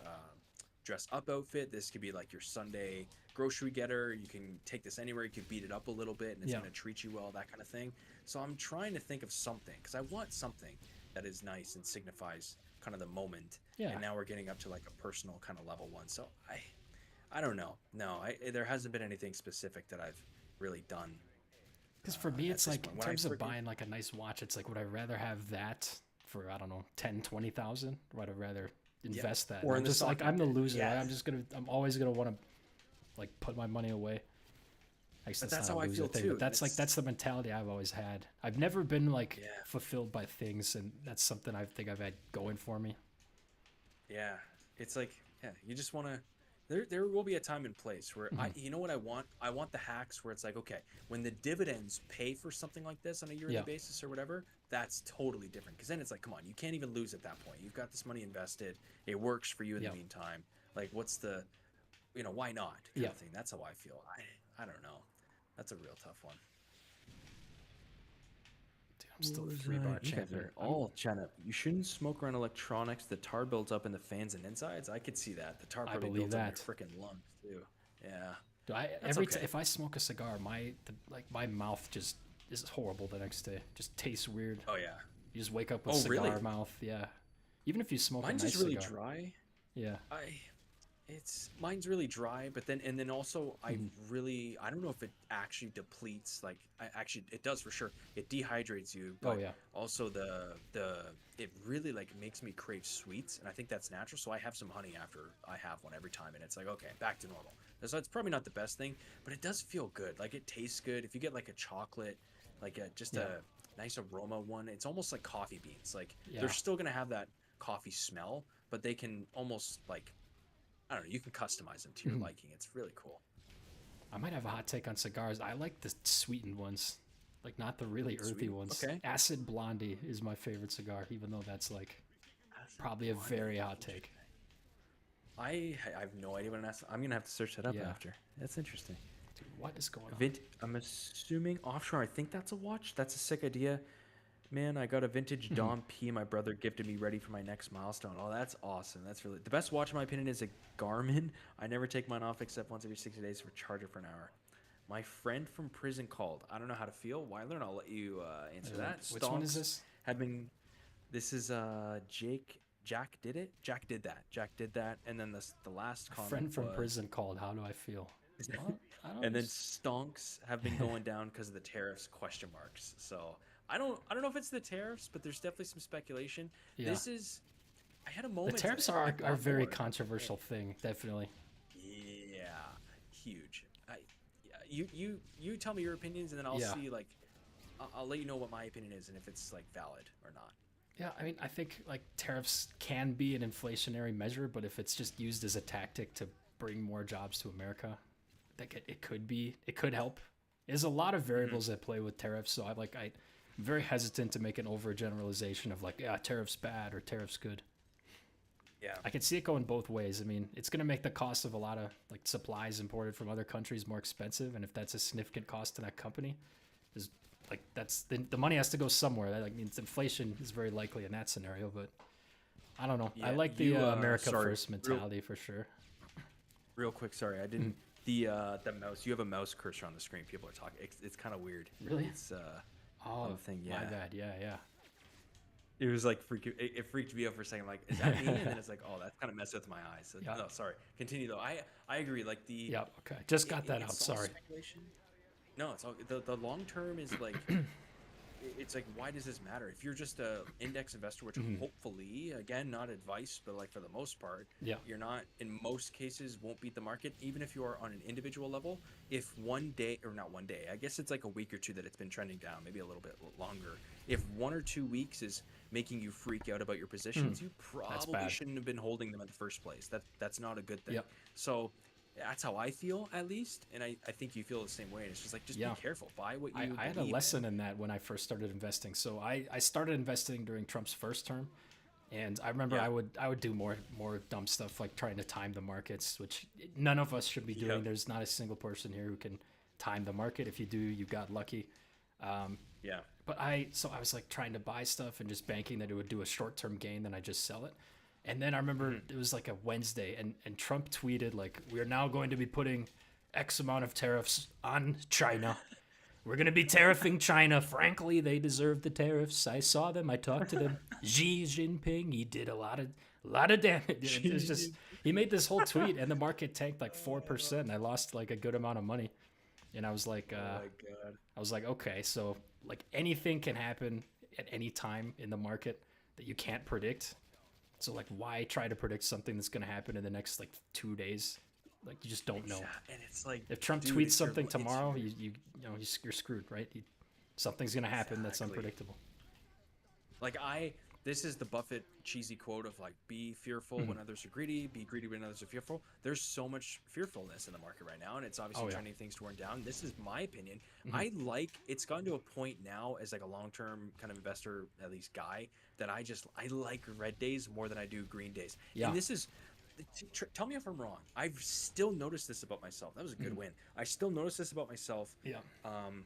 dress up outfit. This could be like your Sunday grocery getter. You can take this anywhere. You could beat it up a little bit, and it's Yeah. going to treat you well. That kind of thing. So I'm trying to think of something because I want something that is nice and signifies kind of the moment. Yeah. And now we're getting up to like a personal kind of level one. So I don't know. No, there hasn't been anything specific that I've really done. Because for me, at it's this like point. in When I terms of freaking- buying like a nice watch, it's like would I rather have that for I don't know 10, 20,000? Would I rather invest that? Or And in I'm the just like stock I'm the market. loser. Yeah. I'm always gonna want to like put my money away. I guess But that's that's not a how I loser feel thing, too, but that's like it's- that's the mentality I've always had. I've never been like Yeah. fulfilled by things, and that's something I think I've had going for me. Yeah, it's like you just want to There will be a time and place where Mhm. you know what I want? I want the hacks where it's like, okay, when the dividends pay for something like this on a yearly Yeah. basis or whatever, that's totally different. Because then it's like, come on, you can't even lose at that point. You've got this money invested. It works for you in the Yeah. meantime. Like, what's the, why not kind Yeah. of thing? That's how I feel. I don't know. That's a real tough one. Dude, I'm still 3 bar You guys champion. are all trying to. You shouldn't smoke around electronics. The tar builds up in the fans and insides. I could see that. The tar I probably believe builds up in your that. freaking lungs too. Yeah, Do I that's okay. if I smoke a cigar, my mouth just is horrible the next day. Just tastes weird. Oh yeah. You just wake up with Oh really? cigar mouth. Yeah. Even if you smoke a Mine's nice just really cigar. dry. Yeah. Mine's really dry, but then also Mhm. I don't know if it actually depletes, like actually it does for sure. It dehydrates you, Oh but yeah. also the it really like makes me crave sweets, and I think that's natural. So I have some honey after I have one every time, and it's like okay, back to normal. So it's probably not the best thing, but it does feel good. Like it tastes good. If you get like a chocolate, like just Yeah. a nice aroma one, it's almost like coffee beans. Like they're Yeah. still gonna have that coffee smell, but they can almost like I don't know. You can customize them to your Mhm. liking. It's really cool. I might have a hot take on cigars. I like the sweetened ones, like not the really earthy Sweet. ones. Okay. Acid Blondie is my favorite cigar, even though that's like Acid probably a Blondie. very hot take. Interesting. I have no idea what an acid. I'm gonna have to search that up Yeah. after. That's interesting. Dude, what is going on? I'm assuming offshore. I think that's a watch. That's a sick idea. Man, I got a vintage Mhm. Dom P my brother gifted me ready for my next milestone. Oh, that's awesome. That's really the best watch in my opinion is a Garmin. I never take mine off except once every 60 days for charger for an hour. My friend from prison called. I don't know how to feel. Wyler, and I'll let you answer that. Which one is Stonks this? had been. This is Jake. Jack did it. Jack did that. Jack did that. And then the last A comment friend from was, prison called. How do I feel? What? I don't. and then stonks have been going down because of the tariffs? Question marks. So I don't know if it's the tariffs, but there's definitely some speculation. Yeah. This is. I had a The moment tariffs today. I are a bought very more. controversial thing, definitely. Yeah, huge. Yeah, you tell me your opinions, and then I'll Yeah. see like I'll let you know what my opinion is and if it's like valid or not. Yeah, I mean, I think like tariffs can be an inflationary measure, but if it's just used as a tactic to bring more jobs to America, I think it could help. There's a lot of Hmm. variables at play with tariffs, so I'm very hesitant to make an overgeneralization of like, yeah, tariffs bad or tariffs good. Yeah. I can see it going both ways. I mean, it's going to make the cost of a lot of like supplies imported from other countries more expensive, and if that's a significant cost to that company, is like that's the money has to go somewhere. That like means inflation is very likely in that scenario, but I don't know. I Yeah. like the You America sorry. first Real mentality for sure. real quick, sorry. I Mhm. didn't the mouse. You have a mouse cursor on the screen. People are talking. It's kind of weird. Really? It's on Oh, the thing. my Yeah. bad. Yeah, yeah. It was like it freaked me out for a second. Like, is that me? And then it's like, oh, that's kind of messed with my eyes. So, Yeah. no, sorry. Continue though. I agree. Like Yeah. Okay. Just got that out. it's all Sorry. speculation. No, it's all the long term is like it's like why does this matter if you're just a index investor, which Mhm. hopefully again not advice but like for the most part Yeah. you're not in most cases won't beat the market even if you are on an individual level. If one day or not one day, I guess it's like a week or two that it's been trending down, maybe a little bit longer, if 1 or 2 weeks is making you freak out about your Mm, positions, you that's probably bad. shouldn't have been holding them in the first place. That's not a good thing. Yeah. So that's how I feel at least, and I think you feel the same way. And it's just like just be Yeah. careful, buy what I, you I had a believe in. lesson in that when I first started investing. So I started investing during Trump's first term, and I remember Yeah. I would do more dumb stuff like trying to time the markets, which none of us should be doing. Yep. There's not a single person here who can time the market. If you do, you got lucky. Um, Yeah. but I was like trying to buy stuff and just banking that it would do a short term gain, then I just sell it. And then I remember it was like a Wednesday, and Trump tweeted like, "We are now going to be putting X amount of tariffs on China. We're going to be tariffing China. Frankly, they deserve the tariffs. I saw them. I talked to them. Xi Jinping, he did a lot of damage. It was just he made this whole tweet, and the market tanked like 4%. I lost like a good amount of money, and Oh my god. I was like, okay, so like anything can happen at any time in the market that you can't predict. So like, why try to predict something that's going to happen in the next like 2 days? Like you just don't know. And it's like, If Trump dude, tweets it's your, something it's tomorrow, your, you're screwed, right? Something's going to happen that's exactly. unpredictable. Like this is the Buffett cheesy quote of like, be fearful when others are greedy, be greedy when others are fearful. There's so much fearfulness in the market right now, and it's obviously Oh yeah. trending things toward down. This is my opinion. Hmm. I like, it's gotten to a point now as like a long-term kind of investor, at least guy, that I like red days more than I do green days. Yeah. And this is, tell me if I'm wrong. I've still noticed this about myself. That was a good Hmm. win. I still notice this about myself. Yeah. Um,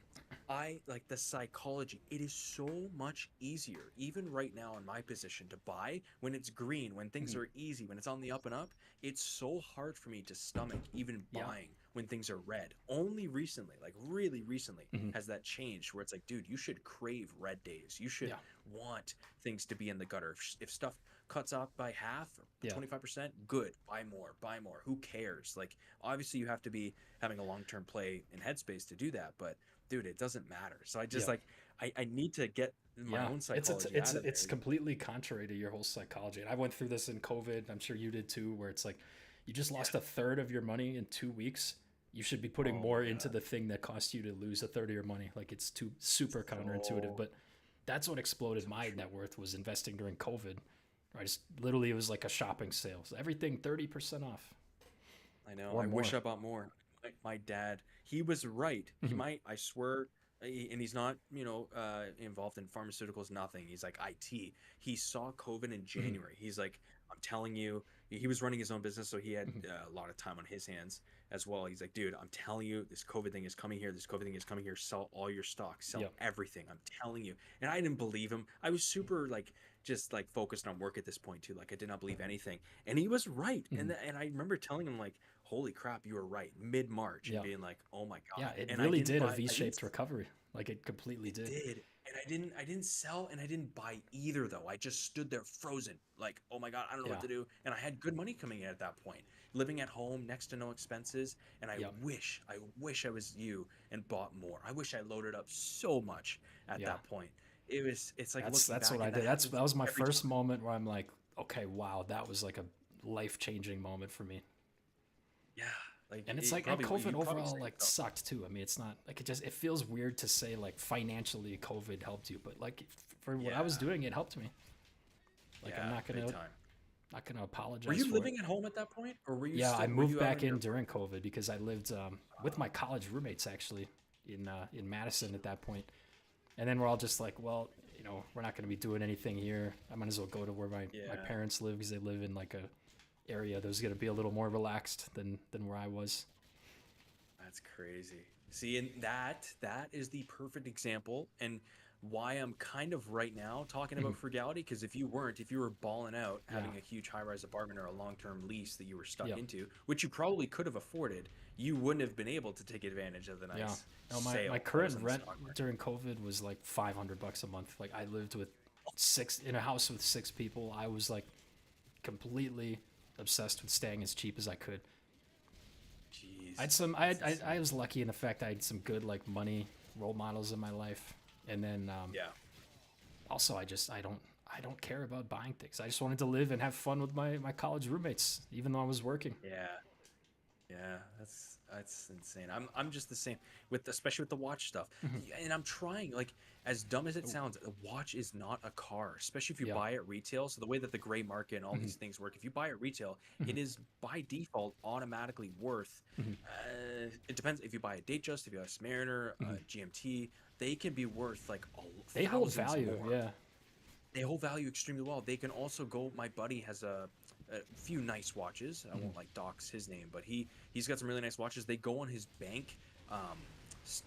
I like the psychology. It is so much easier, even right now in my position, to buy when it's green, when things Hmm. are easy, when it's on the up and up. It's so hard for me to stomach even Yeah. buying when things are red. Only recently, like really recently, Hmm. has that changed where it's like, dude, you should crave red days. You should Yeah. want things to be in the gutter. If stuff cuts off by half or Yeah. 25%, good. Buy more, buy more. Who cares? Like, obviously, you have to be having a long term play in headspace to do that, but dude, it doesn't matter. So I just Yeah. like, I need to get my Yeah, own it's psychology it's out of it's there. completely contrary to your whole psychology. And I went through this in COVID. I'm sure you did too, where it's like you just Yeah. lost a third of your money in 2 weeks. You should be putting Oh my more into god. the thing that cost you to lose a third of your money. Like it's too super counterintuitive, So but that's what exploded so my true. net worth was investing during COVID. I just literally it was like a shopping sale. So everything 30% off I know. or I wish more. I bought more. My dad, he was right. He Mhm. might, I swear, and he's not, involved in pharmaceuticals, nothing. He's like IT. He saw COVID in Mhm. January. He's like, I'm telling you, he was running his own business, so he had Mhm. a lot of time on his hands as well. He's like, dude, I'm telling you, this COVID thing is coming here. This COVID thing is coming here. Sell all your stock, sell Yep. everything. I'm telling you. And I didn't believe him. I was super like, just like focused on work at this point too. Like I did not believe anything. And he was right. Mhm. And I remember telling him like, holy crap, you were right, mid-March, and Yeah. being like, oh my Yeah, god. it And I really didn't did a buy, I didn't, V-shaped recovery. Like it completely it did. did. And I didn't sell, and I didn't buy either though. I just stood there frozen, like, oh my god, I don't know what Yeah. to do. And I had good money coming in at that point, living at home, next to no expenses. And Yep. I wish I was you and bought more. I wish I loaded up so much at Yeah. that point. It's like looking That's what back, I and that did. That happens was my every first time. moment where I'm like, okay, wow, that was like a life-changing moment for me. Yeah, like And it's it like, and probably, COVID you probably overall say like so. sucked too. I mean, it's not like it feels weird to say like financially COVID helped you, but like for what I was Yeah, doing, it helped me. Like I'm yeah, big time. not gonna Were apologize you for it. living at home at that point, or Yeah, I were moved you out back on your in during apartment? COVID because I lived with my college roommates actually in Madison at that point. And then we're all just like, well, we're not going to be doing anything here. I might as well go to where my Yeah, parents live because they live in like a area that was going to be a little more relaxed than where I was. that's crazy. See, and that is the perfect example, and why I'm kind of right now talking Mhm. about frugality. Because if you were balling out, Yeah. having a huge high-rise apartment or a long-term lease that you were stuck Yep. into, which you probably could have afforded, you wouldn't have been able to take advantage of the Yeah. nice No, my sale that was current in the rent stock market. during COVID was like $500 a month. Like I lived with six in a house with six people. I was like completely obsessed with staying as cheap as I could. I had Jeez, some. that's insane. I was lucky in the fact I had some good like money role models in my life, and then Yeah, also I don't care about buying things. I just wanted to live and have fun with my college roommates, even though I was working. yeah. Yeah, that's insane. I'm just the same with, especially with the watch stuff. Mhm. And I'm trying, like, as dumb as it Oh, sounds, a watch is not a car, especially if you yeah. buy it retail. So the way that the gray market and all Mhm. these things work, if you buy it retail, Mhm. it is by default automatically worth. Mhm. It depends if you buy a Datejust, if you buy a Submariner, Mhm. GMT, they can be worth like They hold thousands value. more. Yeah. They hold value extremely well. They can also go. My buddy has a few nice watches. I Mhm. won't like dox his name, but he's got some really nice watches. They go on his bank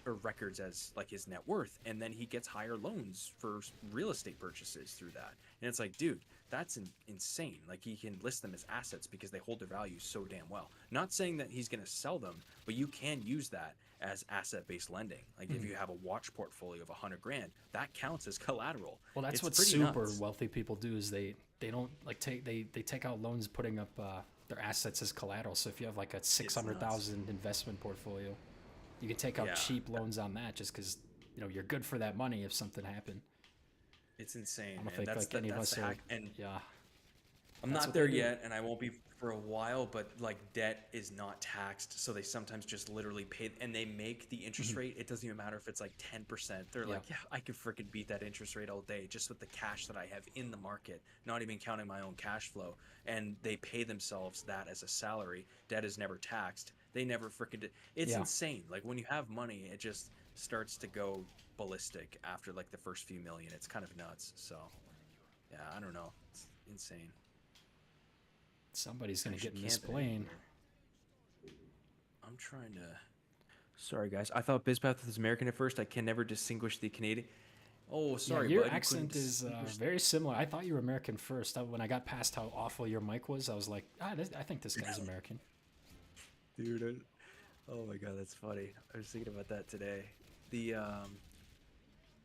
or records as like his net worth, and then he gets higher loans for real estate purchases through that. And it's like, dude, that's insane. Like he can list them as assets because they hold their value so damn well. Not saying that he's going to sell them, but you can use that as asset-based lending. Like if Mhm. you have a watch portfolio of 100 grand, that counts as collateral. Well, that's It's what pretty super nuts. wealthy people do is they don't like they take out loans putting up their assets as collateral. So if you have like a six It's hundred nuts. thousand investment portfolio, you can take out Yeah, cheap loans on that just because you're good for that money if something happened. it's I insane, don't man. think like any of That's us the are. hack, and Yeah, I'm that's not what there they do. yet, and I won't be for a while, but like debt is not taxed, so they sometimes just literally pay, and they make the interest rate. It doesn't even matter if it's like 10%. They're Yeah. like, yeah, I could freaking beat that interest rate all day just with the cash that I have in the market, not even counting my own cash flow. And they pay themselves that as a salary. Debt is never taxed. They never freaking. It's Yeah. insane. Like when you have money, it just starts to go ballistic after like the first few million. It's kind of nuts. So, yeah, I don't know. It's insane. Somebody's gonna I get should in this camp it plane. I'm trying to. Sorry, guys. I thought bizpath was American at first. I can never distinguish the Canadian. Oh, sorry, Yeah, your bud. You couldn't accent is distinguish- very similar. I thought you were American first. When I got past how awful your mic was, I was like, I think this guy's American. Dude. Oh my god, that's funny. I was thinking about that today. The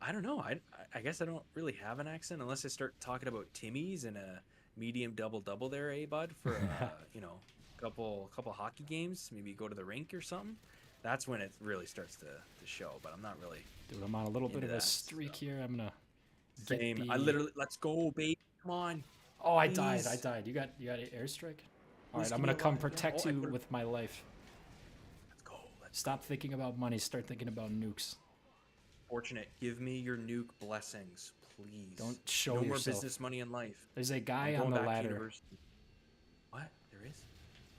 I don't know. I guess I don't really have an accent unless I start talking about Timmy's and a medium double there, bud, for couple hockey games. Maybe go to the rink or something. That's when it really starts to show. But I'm not really. Dude, I'm on a little bit Into of a that streak stuff. here. I'm gonna get Same. the... I literally. Let's go, baby. Come on. Oh, I died. Please. You got an airstrike. All Please right, I'm give me gonna a come life, yeah. protect Oh, I you could've- with my life. Let's go. Stop thinking about money. Start thinking about nukes. Fortunate. Give me your nuke blessings, please. Don't show no more yourself. business money in life. There's a guy I'm on going the back to ladder. university. What? There is?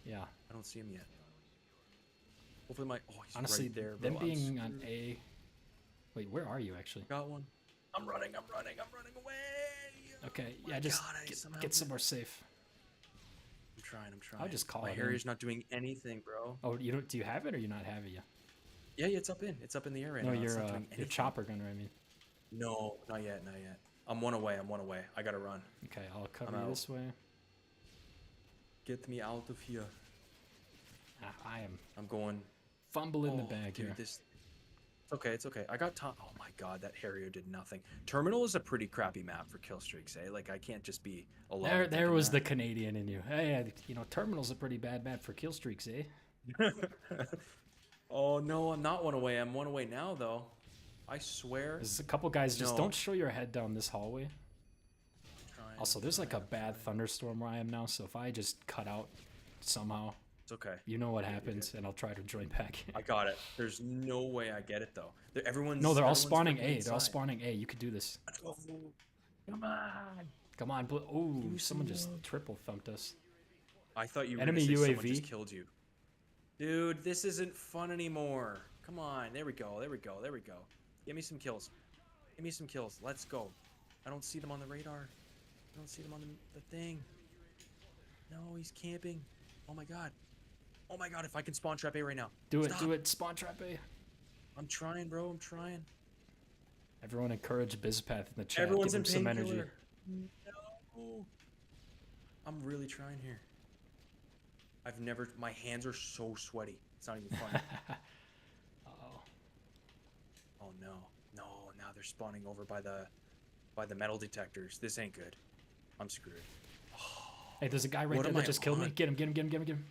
Yeah. I don't see him yet. Hopefully my. Oh, he's Honestly, right there. them Bro. I'm being on screwed. A. Wait, where are you actually? Got one. I'm running away. Okay, my yeah, just God, I somehow get did- somewhere safe. I'm trying. just call my it Harry's in. not doing anything, bro. Oh, you don't? Do you have it or you not have it yet? Yeah, it's up in. It's up in the air right No, now. It's your not doing your anything. chopper gunner. I mean. No, not yet. I'm one away. I gotta run. Okay, I'll cover I'm you out. this way. Get me out of here. I am I'm going. fumbling the Oh, bag dude, here. It's okay. I got time. Oh my god, that Harrier did nothing. Terminal is a pretty crappy map for kill streaks, eh? Like I can't just be alone. There thinking was the that. Canadian in you. Hey, Terminal's a pretty bad map for kill streaks, eh? Oh no, I'm not one away. I'm one away now, though. I swear. There's a couple guys just No. don't show your head down this hallway. Trying, Also, there's like a trying, bad trying. thunderstorm where I am now, so if I just cut out somehow, It's okay. you know what You're happens, and I'll try to join back in. I got it. There's no way I get it though. Everyone's. No, they're all everyone's spawning freaking A. They're all inside. spawning A. You could do this. Let's go. Come on. Come on, oh, me someone some just love. triple thumped us. I thought you were Enemy gonna say someone UAV. just killed you. Dude, this isn't fun anymore. Come on. There we go. Give me some kills. Let's go. I don't see them on the radar. I don't see them on the thing. No, he's camping. Oh my god. If I can spawn trap A right now. Do it, Stop. spawn trap A. I'm trying, bro. I'm trying. Everyone encourage bizpath in the chat. Everyone's Give in him some energy. painkiller. No. I'm really trying here. My hands are so sweaty. It's not even funny. Uh-oh. Oh no. Now they're spawning over by the metal detectors. This ain't good. I'm screwed. Hey, there's a guy right What there am that I just killed me. on? Get him.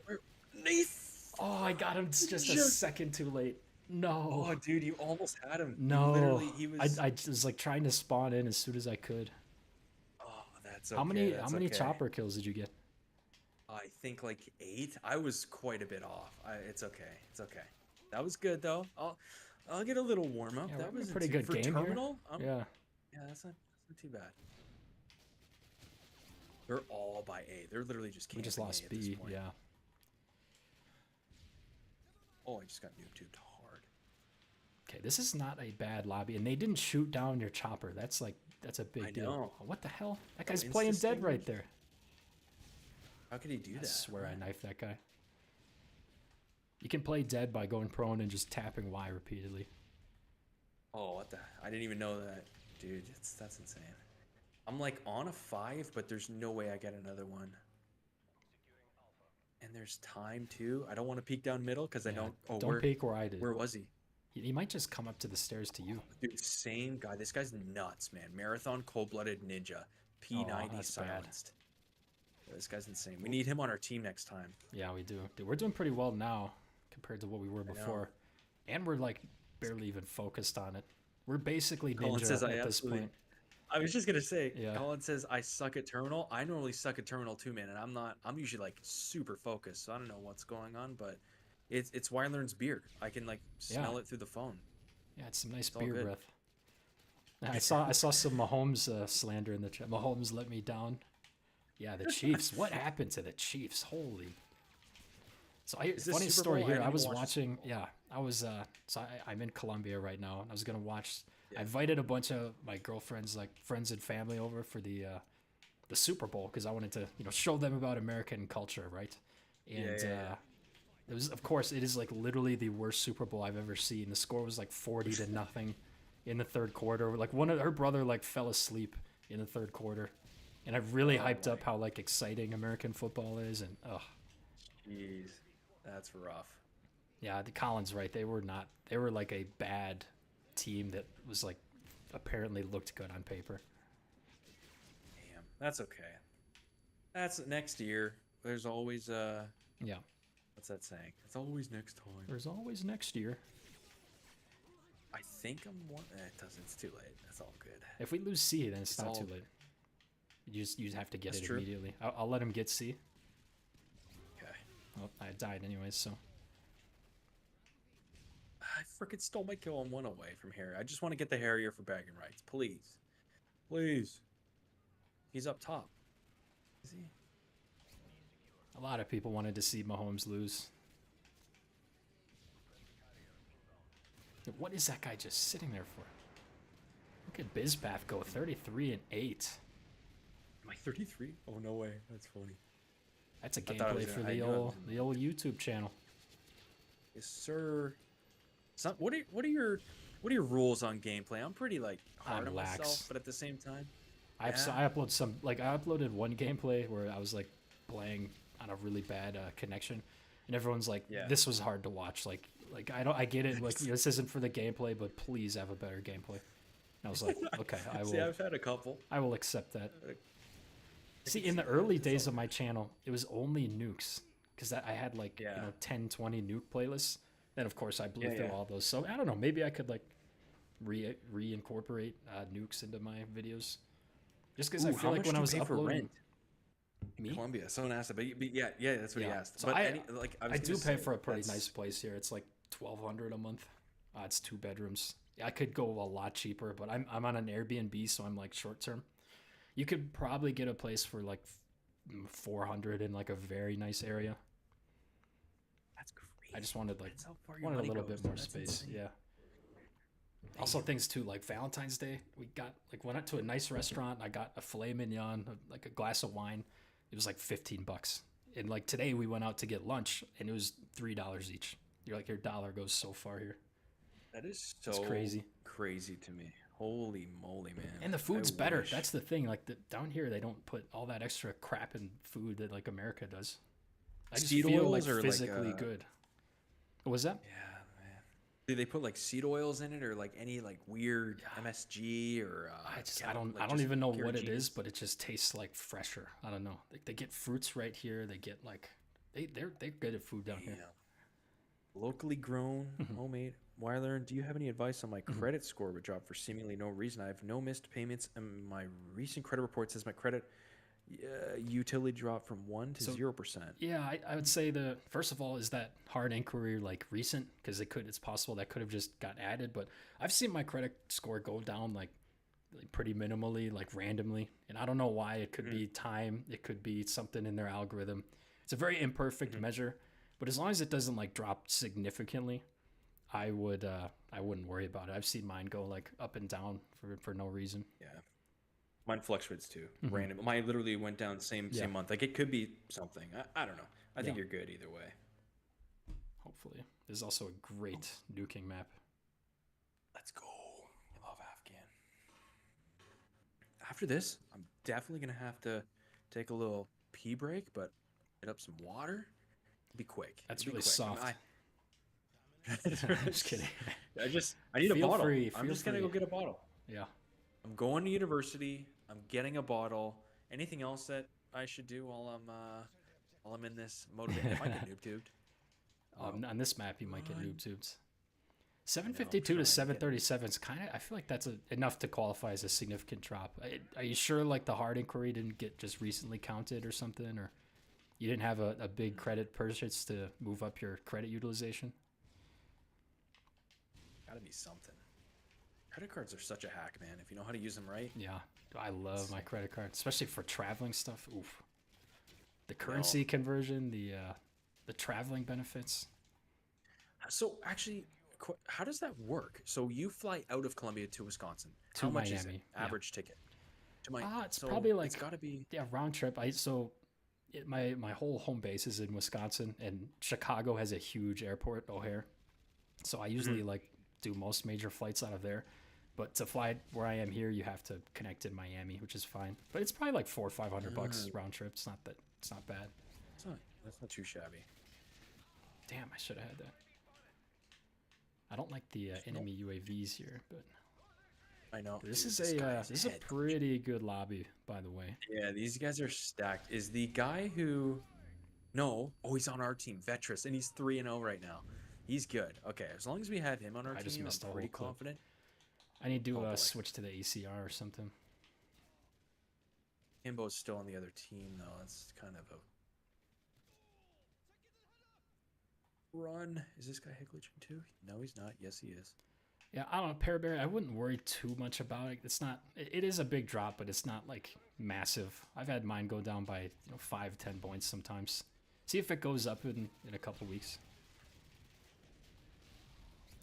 Where? Nice. Oh, I got him just a second too late. No. Oh, dude, you almost had him. No. Literally, he was. I was like trying to spawn in as soon as I could. Oh, that's okay. How many okay. chopper kills did you get? I think like 8. I was quite a bit off. It's okay. That was good though. I'll get a little warm up. Yeah, That we're was a pretty good for game terminal. here. Yeah, that's not too bad. They're all by A. They're literally just We camping just A lost at this B. point. Yeah. Oh, I just got nuke tubed hard. Okay, this is not a bad lobby, and they didn't shoot down your chopper. That's a big I deal. know. What the hell? That guy's Insta playing dead right stingers? there. How could he do I that? swear I knifed that guy. You can play dead by going prone and just tapping Y repeatedly. Oh, what the? I didn't even know that, dude. That's insane. I'm like on a 5, but there's no way I get another one. And there's time too. I don't want to peek down middle because I Yeah, don't. Oh, don't peek where I did. Where was he? He might just come up to the stairs to you. Dude, same guy. This guy's nuts, man. Marathon cold-blooded ninja. P90 that's bad. silenced. Yeah, this guy's insane. We need him on our team next time. Yeah, we do. Dude, we're doing pretty well now compared to what we were know. before. And we're like barely even focused on it. We're basically Colin ninja says I at this absolutely- point. I was just gonna say, Yeah. Colin says I suck at terminal. I normally suck at terminal too, man, and I'm not. I'm usually like super focused, so I don't know what's going on, but it's Wyler's beard. I can like Yeah. smell it through the phone. Yeah, it's some nice It's all beer good. breath. I saw some Mahomes slander in the chat. Mahomes let me down. Yeah, the Chiefs. What happened to the Chiefs? Holy. So Is this funny Super story Bowl? here. I didn't was watch the watching. Super Bowl. Yeah, I was. I'm in Colombia right now, and I was gonna watch. I Yeah. invited a bunch of my girlfriends, like friends and family, over for the Super Bowl because I wanted to, show them about American culture, right? Yeah, And yeah, it was, of course, it is like literally the worst Super Bowl I've ever seen. The score was like 40-0 in the third quarter. Like one of her brother like fell asleep in the third quarter, and I've really Oh hyped my. up how like exciting American football is, and Jeez, that's rough. yeah, the Collins right. They were not. They were like a bad team that was like apparently looked good on paper. Damn, that's okay. That's next year. There's always Yeah, what's that saying? It's always next time. there's always next year. I think I'm one. It doesn't. It's too late. That's all good. If we lose C, then it's not all too late. You just have to get That's it true. immediately. I'll let him get C. Okay. Well, I died anyways, so I freaking stole my kill on one away from here. I just want to get the Harrier for bagging rights, please, please. He's up top. Is he? a lot of people wanted to see Mahomes lose. What is that guy just sitting there for? Look at bizpath go 33-8. Am I 33? Oh no way. That's funny. That's a I thought I was gameplay for gonna- I the knew I old was- the old YouTube channel. Yes, sir. What are your rules on gameplay? I'm pretty like hard on lax. myself, but at the same time, I upload some, like I uploaded one gameplay where I was like playing on a really bad connection, and everyone's like, Yeah. "This was hard to watch." Like I get it. Like this isn't for the gameplay, but please have a better gameplay. And I was like, okay, I will. see, I've had a couple. I will accept that. I See, can in the see that. early It's days all of my channel, it was only nukes because I had like Yeah. 10, 20 nuke playlists. Then of course I blew Yeah, through yeah. all those. So I don't know. Maybe I could like reincorporate nukes into my videos. Just because I Ooh, feel how like much when do I you was pay for uploading, rent? me, Columbia. Someone asked it, but yeah, that's what he Yeah. asked. So But I was do gonna pay say, for a pretty that's- nice place here. It's like $1,200 a month. It's 2 bedrooms. I could go a lot cheaper, but I'm on an Airbnb, so I'm like short term. You could probably get a place for like 400 in like a very nice area. That's crazy. I just wanted like That's how far your wanted a money little goes, bit more dude. That's space. insane. Yeah. Also things too like Valentine's Day, we got like went out to a nice restaurant. I got a filet mignon, like a glass of wine. It was like $15. And like today we went out to get lunch and it was $3 each. You're like your dollar goes so far here. That is so It's crazy. crazy to me. Holy moly, man! And the food's better. wish- That's the thing. Like down here they don't put all that extra crap in food that like America does. I just Seed feel like oils or, like, physically good. What was that? Yeah, man. Do they put like seed oils in it or like any like weird MSG or? I don't even know what it is, but it just tastes like fresher. I don't know. They get fruits right here. They get like they're good at food down here. Locally grown, homemade. Wyler, do you have any advice on my credit score would drop for seemingly no reason? I have no missed payments, and my recent credit report says my credit utility dropped from 1 to 0%. Yeah, I would say the first of all is that hard inquiry like recent because it's possible that could have just got added, but I've seen my credit score go down like pretty minimally, like randomly, and I don't know why. It could be time, it could be something in their algorithm. It's a very imperfect measure, but as long as it doesn't like drop significantly, I wouldn't worry about it. I've seen mine go like up and down for no reason. Yeah. Mine fluctuates too. Random. Mine literally went down same month. Like it could be something. I don't know. I think you're good either way. Hopefully. There's also a great nuking map. Let's go. I love Afghan. After this, I'm definitely gonna have to take a little pee break, but get up some water. Be quick. That's Be really quick. soft. Just kidding. I need a Feel bottle. free, I'm feel just gonna go free. get a bottle. Yeah. I'm going to university. I'm getting a bottle. Anything else that I should do while I'm in this motivated? I might get noob tubed. On this map, you might get noob tubes. know, I'm 752 to trying to get. 737 is kind of, I feel like that's enough to qualify as a significant drop. Are you sure like the hard inquiry didn't get just recently counted or something, or you didn't have a big credit purchase to move up your credit utilization? Gotta be something. Credit cards are such a hack, man. If you know how to use them right. Yeah, I love my credit card, especially for traveling stuff. Oof. The No. currency conversion, the traveling benefits. So actually, how does that work? So you fly out of Columbia to Wisconsin. How To much is it? Miami. Yeah. Average ticket to my. It's So probably it's like, got to be. yeah, round trip. My whole home base is in Wisconsin, and Chicago has a huge airport, O'Hare. So I usually like do most major flights out of there. But to fly where I am here, you have to connect in Miami, which is fine. But it's probably like $400 or $500 round trip. It's not that. It's not bad. That's not too shabby. Damn, I should have had that. I don't like the enemy UAVs here, but I know. this Dude, is a pretty good lobby, by the way. Yeah, these guys are stacked. Is the guy who? No. Oh, he's on our team, Vetris, and he's 3-0 right now. He's good. Okay, as long as we have him on our just team, missed a I'm whole pretty clip. confident. I need to boy. switch to the ACR or something. Kimbo's still on the other team, though. That's kind of a run. Is this guy head glitching too? No, he's not. Yes, he is. Yeah, I don't know, Paraberry, I wouldn't worry too much about it. It's not. It is a big drop, but it's not like massive. I've had mine go down by 5-10 points sometimes. See if it goes up in a couple weeks.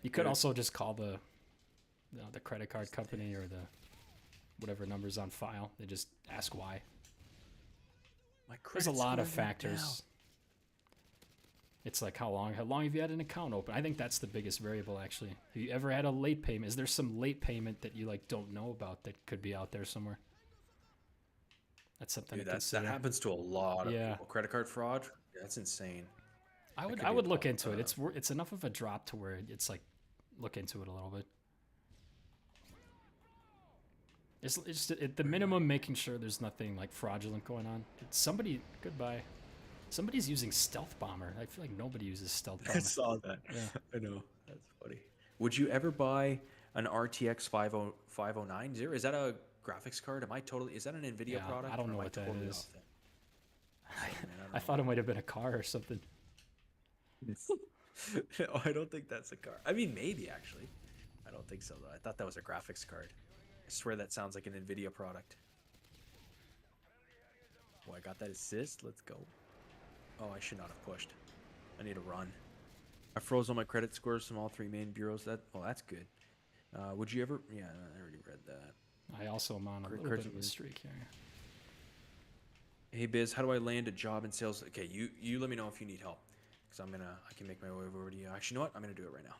You could also just call the credit card company or the whatever number's on file. They just ask why. There's a lot of factors. It's like how long have you had an account open? I think that's the biggest variable actually. Have you ever had a late payment? Is there some late payment that you like don't know about that could be out there somewhere? That's something to consider. That happens to a lot of Yeah. people. Credit card fraud. That's insane. I could would be a look problem. into it. It's enough of a drop to where it's like look into it a little bit. It's just at the minimum making sure there's nothing like fraudulent going on. Somebody's using stealth bomber. I feel like nobody uses stealth bomber. I saw that. Yeah. I know. That's funny. Would you ever buy an RTX 5090? Is that a graphics card? Is that an NVIDIA Yeah, product? I don't or know am what that totally is. off then? Sorry, man, I thought it might have been a car or something. No, I don't think that's a car. I mean, maybe actually. I don't think so though. I thought that was a graphics card. I swear that sounds like an NVIDIA product. Oh, I got that assist. Let's go. Oh, I should not have pushed. I need to run. I froze all my credit scores from all 3 main bureaus. That's good. Would you ever? Yeah, I already read that. I also am on a little bit of a streak here. Hey Biz, how do I land a job in sales? Okay, you let me know if you need help, because I can make my way over to you. Actually, you know what? I'm gonna do it right now.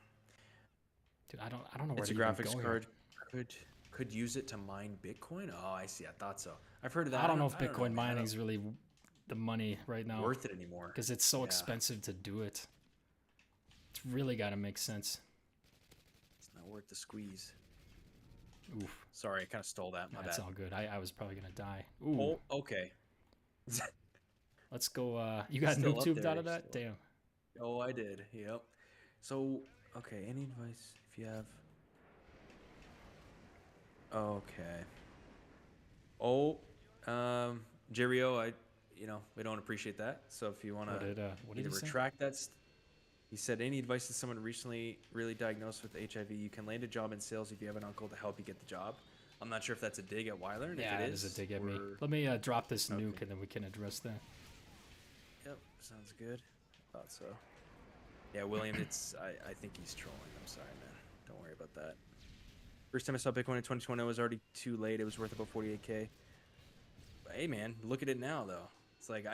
Dude, I don't know where it's to a even graphics go card. Here. Could use it to mine Bitcoin. Oh, I see. I thought so. I've heard of that. I don't know if Bitcoin mining is really the money right now. Worth it anymore. Because it's so expensive to do it. It's really got to make sense. It's not worth the squeeze. Oof. Sorry, I kind of stole that. My That's bad. all good. I was probably going to die. Ooh. Oh, okay. Let's go. You got noob tubed out of that? Damn. Oh, I did. Yep. So, okay. Any advice if you have... Okay. Oh, Jerrio, we don't appreciate that. So if you want to either retract that, he said, any advice to someone recently really diagnosed with HIV? You can land a job in sales if you have an uncle to help you get the job. I'm not sure if that's a dig at Weiler. Yeah, it is a dig at me. Let me drop this nuke and then we can address that. Yep, sounds good. Thought so. Yeah, William, I think he's trolling. I'm sorry, man. Don't worry about that. First time I saw Bitcoin in 2020, it was already too late. It was worth about 48K. But hey, man, look at it now, though. It's like,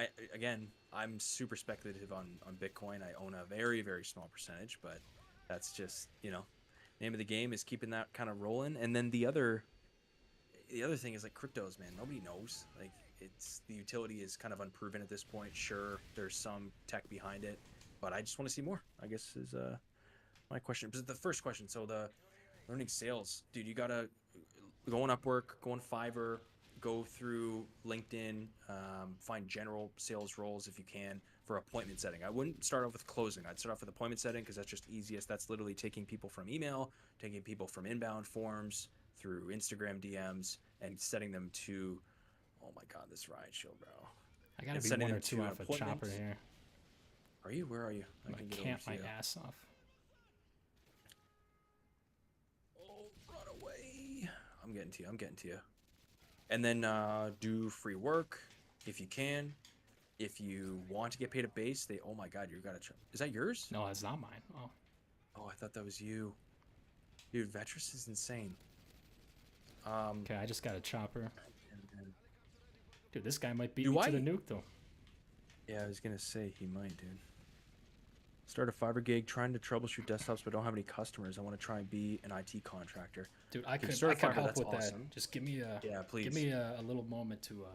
I'm super speculative on Bitcoin. I own a very, very small percentage, but that's just, name of the game is keeping that kind of rolling. And then the other thing is like cryptos, man. Nobody knows. Like, the utility is kind of unproven at this point. Sure, there's some tech behind it, but I just want to see more, I guess, is my question. But the first question, so the learning sales, dude, you gotta go on Upwork, go on Fiverr, go through LinkedIn, find general sales roles if you can. for appointment setting. I wouldn't start off with closing. I'd start off with appointment setting because that's just easiest. That's literally taking people from email, taking people from inbound forms through Instagram DMs, and setting them to, oh my God, this ride show, bro. I gotta And be setting one or them two to off a chopper appointments. here. Are you? Where are you? I'm gonna camp my ass off. Oh, run away. I'm getting to you. I'm getting to you. And then do free work if you can. If you want to get paid a base, they, oh my God, you got to, is that yours? No, that's not mine. Oh. Oh, I thought that was you. Dude, Vetris is insane. Okay, I just got a chopper. Dude, this guy might beat Do me I? to the nuke, though. Yeah, I was going to say he might, dude. Start a fiber gig, trying to troubleshoot desktops, but don't have any customers. I want to try and be an IT contractor. Dude, I could start a fiber, help that's with awesome. that. Just give me a please. Give me a little moment to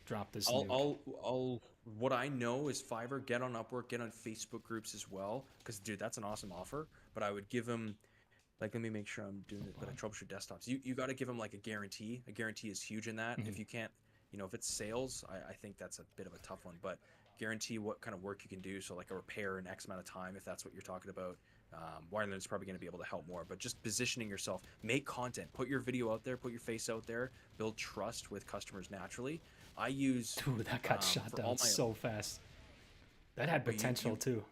drop this nuke. I'll what I know is Fiverr, get on Upwork, get on Facebook groups as well, because dude, that's an awesome offer. But I would give him, like, let me make sure I'm doing it, but I troubleshoot desktops. You got to give him like a guarantee. A guarantee is huge in that. If you can't, you know, if it's sales, I think that's a bit of a tough one, but guarantee what kind of work you can do. So like a repair in X amount of time, if that's what you're talking about. Wireland is probably going to be able to help more, but just positioning yourself, make content, put your video out there, put your face out there, build trust with customers naturally. I use, dude, that got shot down so fast. That had potential too.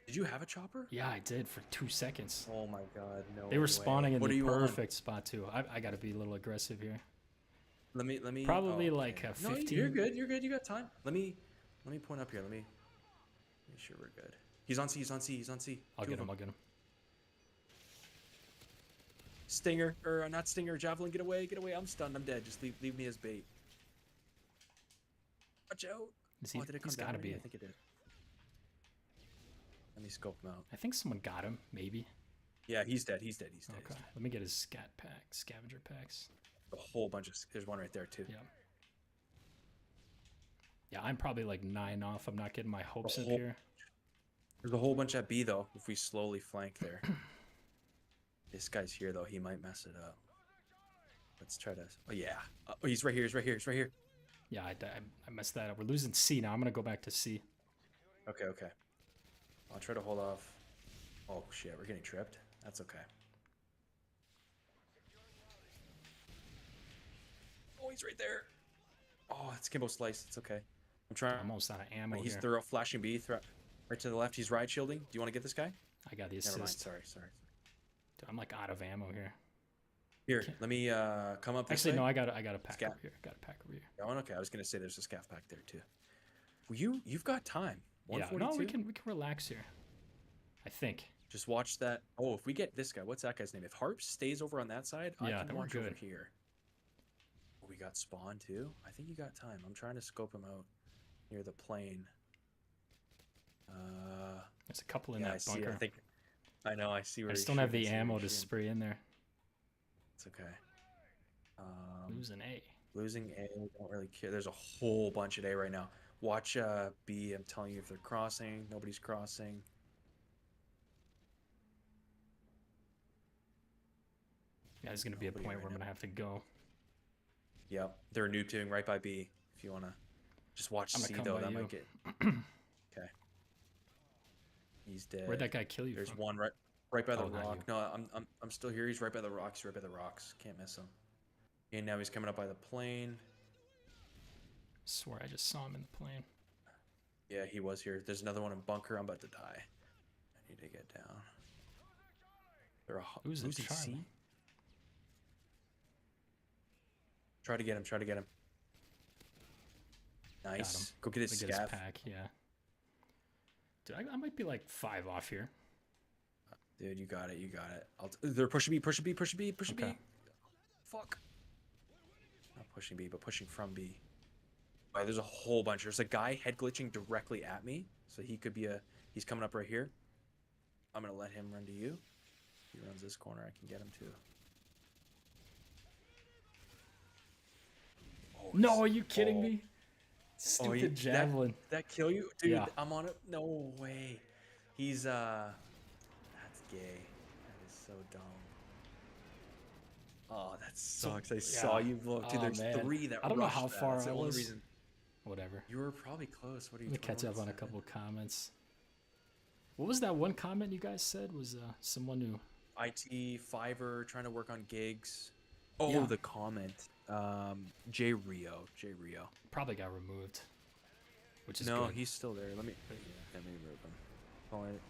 Did you have a chopper? Yeah, I did for 2 seconds. Oh my God, no. They were spawning in the perfect on? Spot too. I got to be a little aggressive here. Let me. Probably like a 15. No, you're good. You're good. You got time. Let me point up here. Let me make sure we're good. He's on C. He's on C. He's on C. I'll get him. I'll get him. Stinger or not Stinger? Javelin. Get away. Get away. I'm stunned. I'm dead. Just leave me as bait. Watch out. Did it come down? I think it did. Let me scope him out. I think someone got him. Maybe. Yeah, he's dead. He's dead. He's dead. Okay. Let me get his scavenger packs. A whole bunch of. There's one right there too. Yeah. Yeah, I'm probably like 9 off. I'm not getting my hopes up here. There's a whole bunch at B though. If we slowly flank there. This guy's here though. He might mess it up. Let's try to. Oh yeah. Oh, he's right here. He's right here. He's right here. Yeah, I messed that up. We're losing C now. I'm gonna go back to C. Okay. Okay. I'll try to hold off. Oh shit, we're getting tripped. That's okay. Oh, he's right there. Oh, it's Kimbo sliced. It's okay. I'm trying. I'm almost out of ammo He's here. through flashing B. Right to the left. He's ride shielding. Do you want to get this guy? I got the assist. Never mind. Sorry. Dude, I'm like out of ammo here. Here, let me come up. Actually, way. no, I got a pack over here. Oh, okay. I was gonna say there's a scaff pack there too. Well, you've got time. Yeah, no, we can relax here. I think. Just watch that. Oh, if we get this guy, what's that guy's name? If Harp stays over on that side, I can watch over here. Oh, we got spawn too. I think you got time. I'm trying to scope him out near the plane. There's a couple in that bunker. I know. I see where. I just don't have the ammo to spray in there. It's okay. Losing A. Losing A. Don't really care. There's a whole bunch at A right now. Watch B. I'm telling you, if they're crossing, nobody's crossing. Yeah, there's gonna be a point where I'm gonna have to go. Yep, they're noob doing right by B. If you wanna, just watch C though. That might get. Okay. He's dead. Where'd that guy kill you? There's one right by the rock. No, I'm still here. He's right by the rocks. Right by the rocks. Can't miss him. And now he's coming up by the plane. Swear I just saw him in the plane. Yeah, he was here. There's another one in bunker. I'm about to die. I need to get down. Who's in C? Try to get him. Nice. Go get his scaff. Pack, yeah. Dude, I might be like 5 off here. Dude, you got it. They're pushing B. Okay. Fuck. Not pushing B, but pushing from B. Right, there's a whole bunch. There's a guy head glitching directly at me, so he could be he's coming up right here. I'm gonna let him run to you. He runs this corner, I can get him too. Oh, no, are you kidding me? Stupid javelin. That kill you? Dude, yeah. I'm on it. No way. He's that's gay. That is so dumb. Oh, that sucks. I saw you blow. Dude, there's 3 that rushed. I don't know how far That's I the only was. reason. whatever. You were probably close. What are you? Let me catch up on a 21.7? couple comments. What was that one comment you guys said? Was someone who? IT Fiverr trying to work on gigs. Oh, Yeah, the comment. J Rio. J Rio. probably got removed, which is No, good. he's still there. Let me remove him. Call it.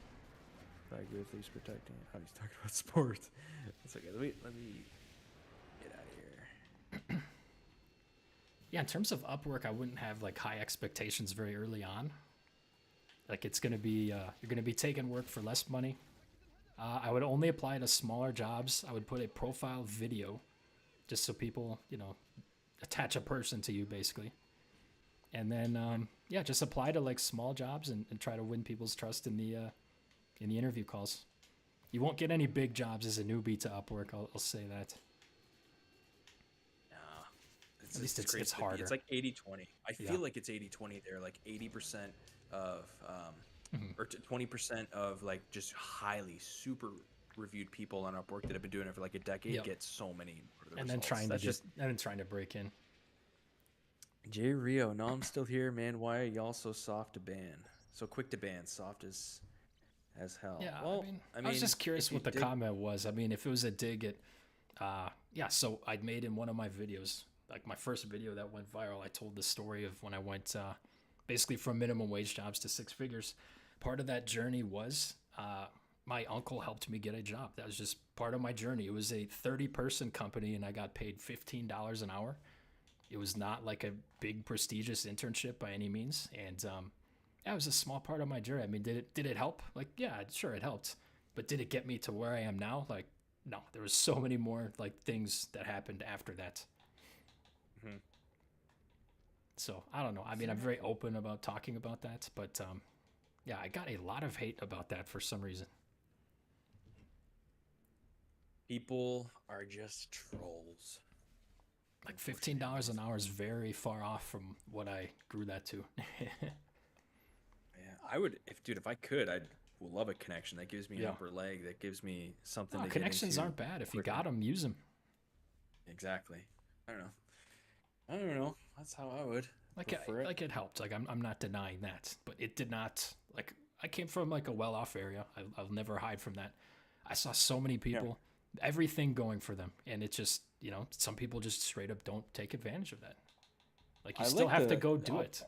I agree with he's protecting. Oh, he's talking about sports. That's okay. Let me get out of here. Yeah, in terms of Upwork, I wouldn't have like high expectations very early on. Like it's gonna be you're gonna be taking work for less money. I would only apply to smaller jobs. I would put a profile video, just so people attach a person to you basically. And then yeah, just apply to like small jobs and try to win people's trust in the interview calls. You won't get any big jobs as a newbie to Upwork. I'll say that. Nah, At least it's crazy. harder. It's like 80-20. I Yeah. feel like it's 80-20 there. Like 80% of or 20% of like just highly super reviewed people on Upwork that have been doing it for like a decade Yep. get so many And then results. trying to break in. Jay Rio, no, I'm still here, man. Why are y'all so soft to ban? So quick to ban, soft as hell. Yeah, Well, I was just curious if you what the dig- comment was. I mean, if it was a dig at, yeah. So I'd made in one of my videos, like my first video that went viral. I told the story of when I went basically from minimum wage jobs to six figures. Part of that journey was my uncle helped me get a job. That was just part of my journey. It was a 30-person company, and I got paid $15 an hour. It was not like a big prestigious internship by any means, and yeah, it was a small part of my journey. I mean, did it help? Like, yeah, sure, it helped, but did it get me to where I am now? Like, no. There was so many more like things that happened after that. Mhm. So I don't know. I mean, I'm very open about talking about that, but yeah, I got a lot of hate about that for some reason. People are just trolls. Like $15 an hour is very far off from what I grew that to. Yeah, I would if I could, I'd love a connection that gives me an Yeah. upper leg, that gives me something No, to connections get into aren't bad. If you quicker. got them, use them. Exactly. I don't know. That's how I would prefer it. Like it helped. Like I'm not denying that, but it did not. Like I came from like a well-off area. I'll never hide from that. I saw so many people, everything going for them, and it just some people just straight up don't take advantage of that. Like you I still like have to the go do it.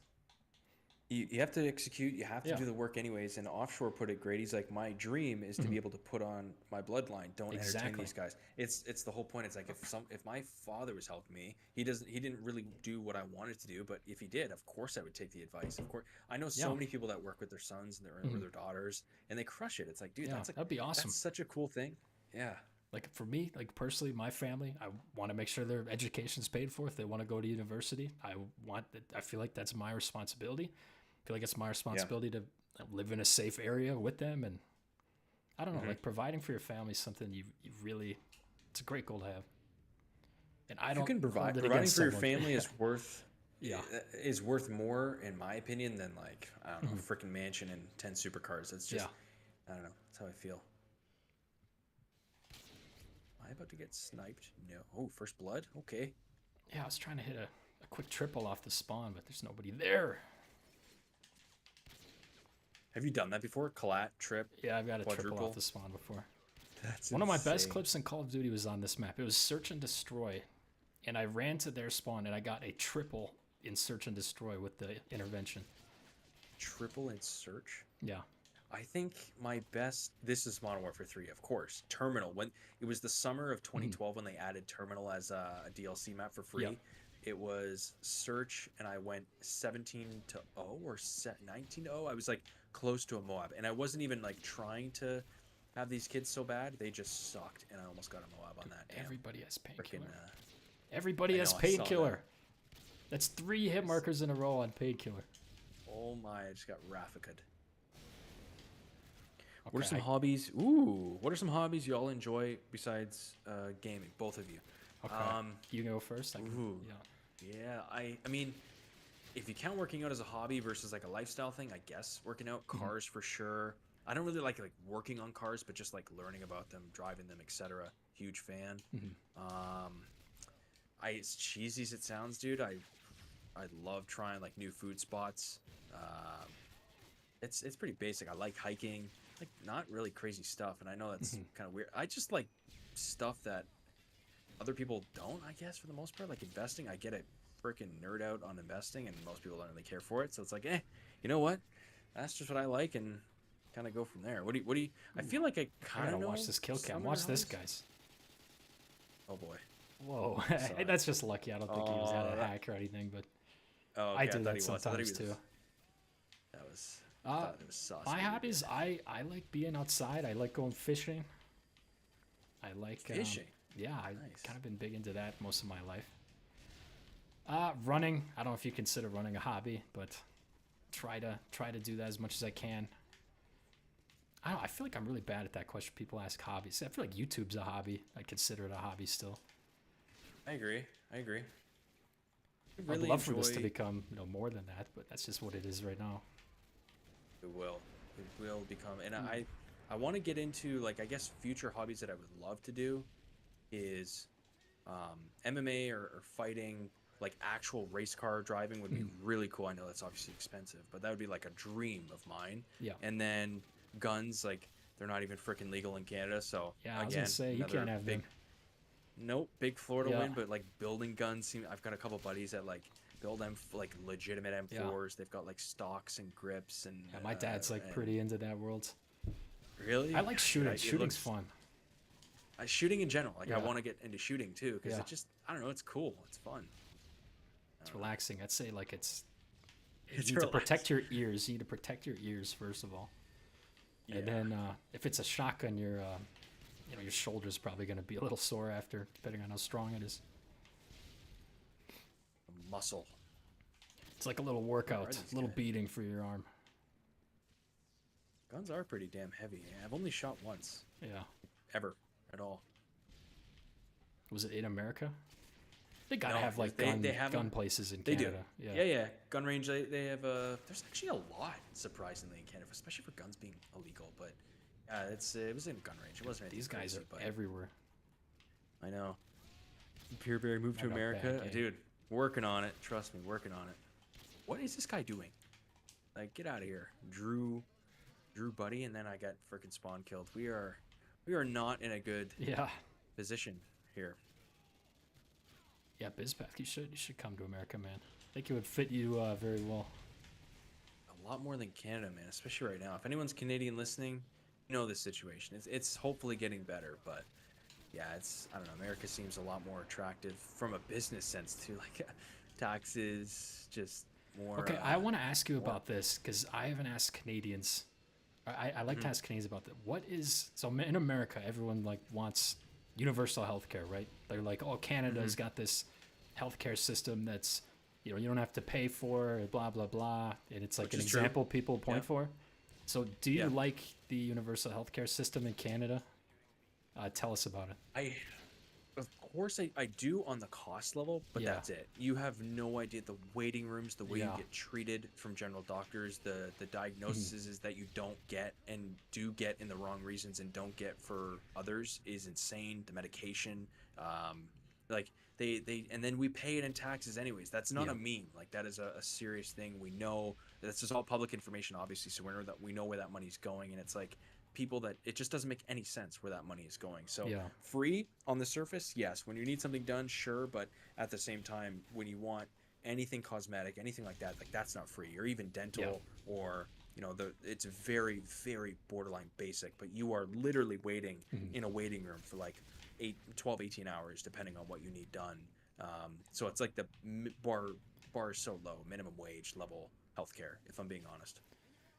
You have to execute, you have to Yeah. do the work anyways. And Offshore put it great. He's like, my dream is to be able to put on my bloodline. Don't entertain Exactly. these guys. It's the whole point. It's like if my father was helping me, he didn't really do what I wanted to do, but if he did, of course I would take the advice. Of course, I know so Yeah. many people that work with their sons and or their daughters, and they crush it. It's like, dude, Yeah, that'd be awesome. That's such a cool thing. Yeah. Like for me, like personally, my family, I want to make sure their education's paid for. If they want to go to university, I feel like that's my responsibility. I feel like it's my responsibility to live in a safe area with them, and I don't know, like providing for your family is something you really, it's a great goal to have. And I don't. You can provide. hold it Providing against for your someone. family is worth. Yeah. Is worth more in my opinion than like I don't know, a freaking mansion and 10 supercars. It's just I don't know. That's how I feel. Am I about to get sniped? No. Oh, first blood. Okay. Yeah, I was trying to hit a quick triple off the spawn, but there's nobody there. Have you done that before? Collat, trip. Yeah, I've got a triple Quadruple? off the spawn before. That's One of my best insane. clips in Call of Duty was on this map. It was Search and Destroy, and I ran to their spawn and I got a triple in Search and Destroy with the intervention. Triple in search. Yeah. I think my best. This is Modern Warfare 3, of course. Terminal. When it was the summer of 2012 when they added Terminal as a DLC map for free. Yep. It was search, and I went 17-0 or 19-0. I was like close to a Moab, and I wasn't even like trying to have these kids so bad. They just sucked, and I almost got a Moab on that. Damn. Everybody has painkiller. Freaking, Everybody has know, I saw painkiller. That's 3 hit markers in a row on painkiller. oh my! I just got Raffica'd. What are Okay, some hobbies? Ooh, what are some hobbies y'all enjoy besides gaming? Both of you. Okay. You go first. Ooh. Yeah. Yeah, I mean, if you count working out as a hobby versus like a lifestyle thing, I guess working out, cars for sure. I don't really like working on cars, but just like learning about them, driving them, etc. Huge fan. As cheesy as it sounds, dude, I love trying like new food spots. It's pretty basic. I like hiking, like not really crazy stuff. And I know that's Mhm. kind of weird. I just like stuff that other people don't, I guess, for the most part. Like investing, I get a freaking nerd out on investing, and most people don't really care for it. So it's like, you know what? That's just what I like, and kind of go from there. What do you? I Ooh, feel like I I kind gotta of watch know this kill cam. some of your Watch this, hobbies. guys. Oh boy, Whoa, saw it. that's just lucky. I don't think he was at a That. hack or anything, but Oh, I okay. I do thought that he was. I thought he sometimes was. too. That was. I Uh, thought it was saucy my what you hobbies, did. I like being outside. I like going fishing. I like Fishing. yeah, I've Nice. kind of been big into that most of my life. Running. I don't know if you consider running a hobby, but try to do that as much as I can. I don't know, I feel like I'm really bad at that question. People ask hobbies. I feel like YouTube's a hobby. I consider it a hobby still. I agree. I agree. I I'd really love for this to enjoy. become more than that, but that's just what it is right now. It will. It will become. And Mm. I want to get into like I guess future hobbies that I would love to do is MMA or fighting. Like actual race car driving would be Mm. really cool. I know that's obviously expensive, but that would be like a dream of mine. Yeah. And then guns, like they're not even freaking legal in Canada. So Yeah, I was gonna again, say you another can't have big them. nope, big Florida Yeah. win. But like building guns, I've got a couple buddies that like build like legitimate Yeah. M4s. They've got like stocks and grips Yeah, my dad's like and pretty into that world. really, I like dude, shooting. it Shooting's looks fun. shooting in general. Like I Yeah. want to get into shooting too because Yeah. it just I don't know, it's cool, it's fun. I It's don't know. relaxing. I'd say like you It's need to relaxing. protect your ears. You need to protect your ears first of all, Yeah, and then if it's a shotgun, your shoulder's probably gonna be a little sore after, depending on how strong it is. muscle. It's like a little Where are workout, these a little guys? beating for your arm. Guns are pretty damn heavy. I've only shot once Yeah. ever at all. Was it in America? They gotta No, have like they have gun them. places in They do. Canada. Yeah. Yeah. Gun range. They have a. There's actually a lot surprisingly in Canada, especially for guns being illegal. But it was in gun range. It wasn't anything These guys crazy, are but everywhere. I know. Peerberry moved to I got America, bad game. dude. Working on it. Trust me, working on it. What is this guy doing? Like, get out of here, Drew buddy, and then I got freaking spawn killed. We are not in a good Yeah. position here. Yeah, bizpath. You should come to America, man. I think it would fit you very well. A lot more than Canada, man, especially right now. If anyone's Canadian listening, you know this situation. It's hopefully getting better, but yeah, I don't know. America seems a lot more attractive from a business sense too, like taxes, just more. Okay, I want to ask you more. about this because I haven't asked Canadians. I like to Mhm. ask Canadians about that. What is so in America? Everyone like wants universal healthcare, right? They're like, oh, Canada's got this healthcare system that's you don't have to pay for, blah blah blah, and it's like Which an is true. example people point Yeah. for. So, do you Yeah. like the universal healthcare system in Canada? Tell us about it. Of course, I do on the cost level, but Yeah. that's it. You have no idea the waiting rooms, the way Yeah. you get treated from general doctors, the diagnoses is that you don't get and do get in the wrong reasons and don't get for others is insane. The medication, like they and then we pay it in taxes anyways. That's not Yeah. a meme. Like that is a serious thing. We know this is all public information, obviously, so we know where that money's going, and it's like people that it just doesn't make any sense where that money is going. So Yeah. free on the surface, yes. When you need something done, sure, but at the same time, when you want anything cosmetic, anything like that's not free, or even dental, or it's very, very borderline basic. But you are literally waiting in a waiting room for like 12, 18 hours, depending on what you need done. So it's like the bar is so low, minimum wage level healthcare, if I'm being honest.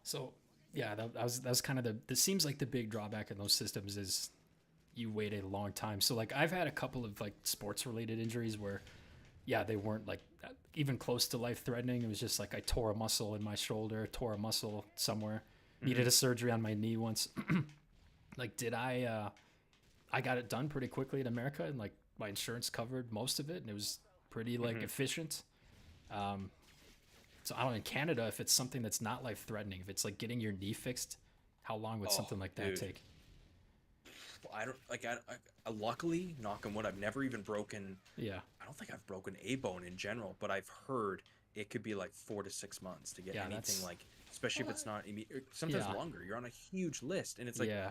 So, yeah, that was kind of this seems like the big drawback in those systems is you wait a long time. So like I've had a couple of like sports related injuries where yeah, they weren't like even close to life threatening. It was just like I tore a muscle in my shoulder, tore a muscle somewhere, needed a surgery on my knee once. Like I got it done pretty quickly in America, and like my insurance covered most of it, and it was pretty like efficient. So I don't know, in Canada, if it's something that's not life threatening, if it's like getting your knee fixed, how long would something like that dude. take? I don't like. Luckily, knock on wood, I've never even broken. Yeah. I don't think I've broken a bone in general, but I've heard it could be like 4 to 6 months to get Yeah, anything that's like, especially if well, it's not sometimes yeah, longer. You're on a huge list, and it's like, yeah,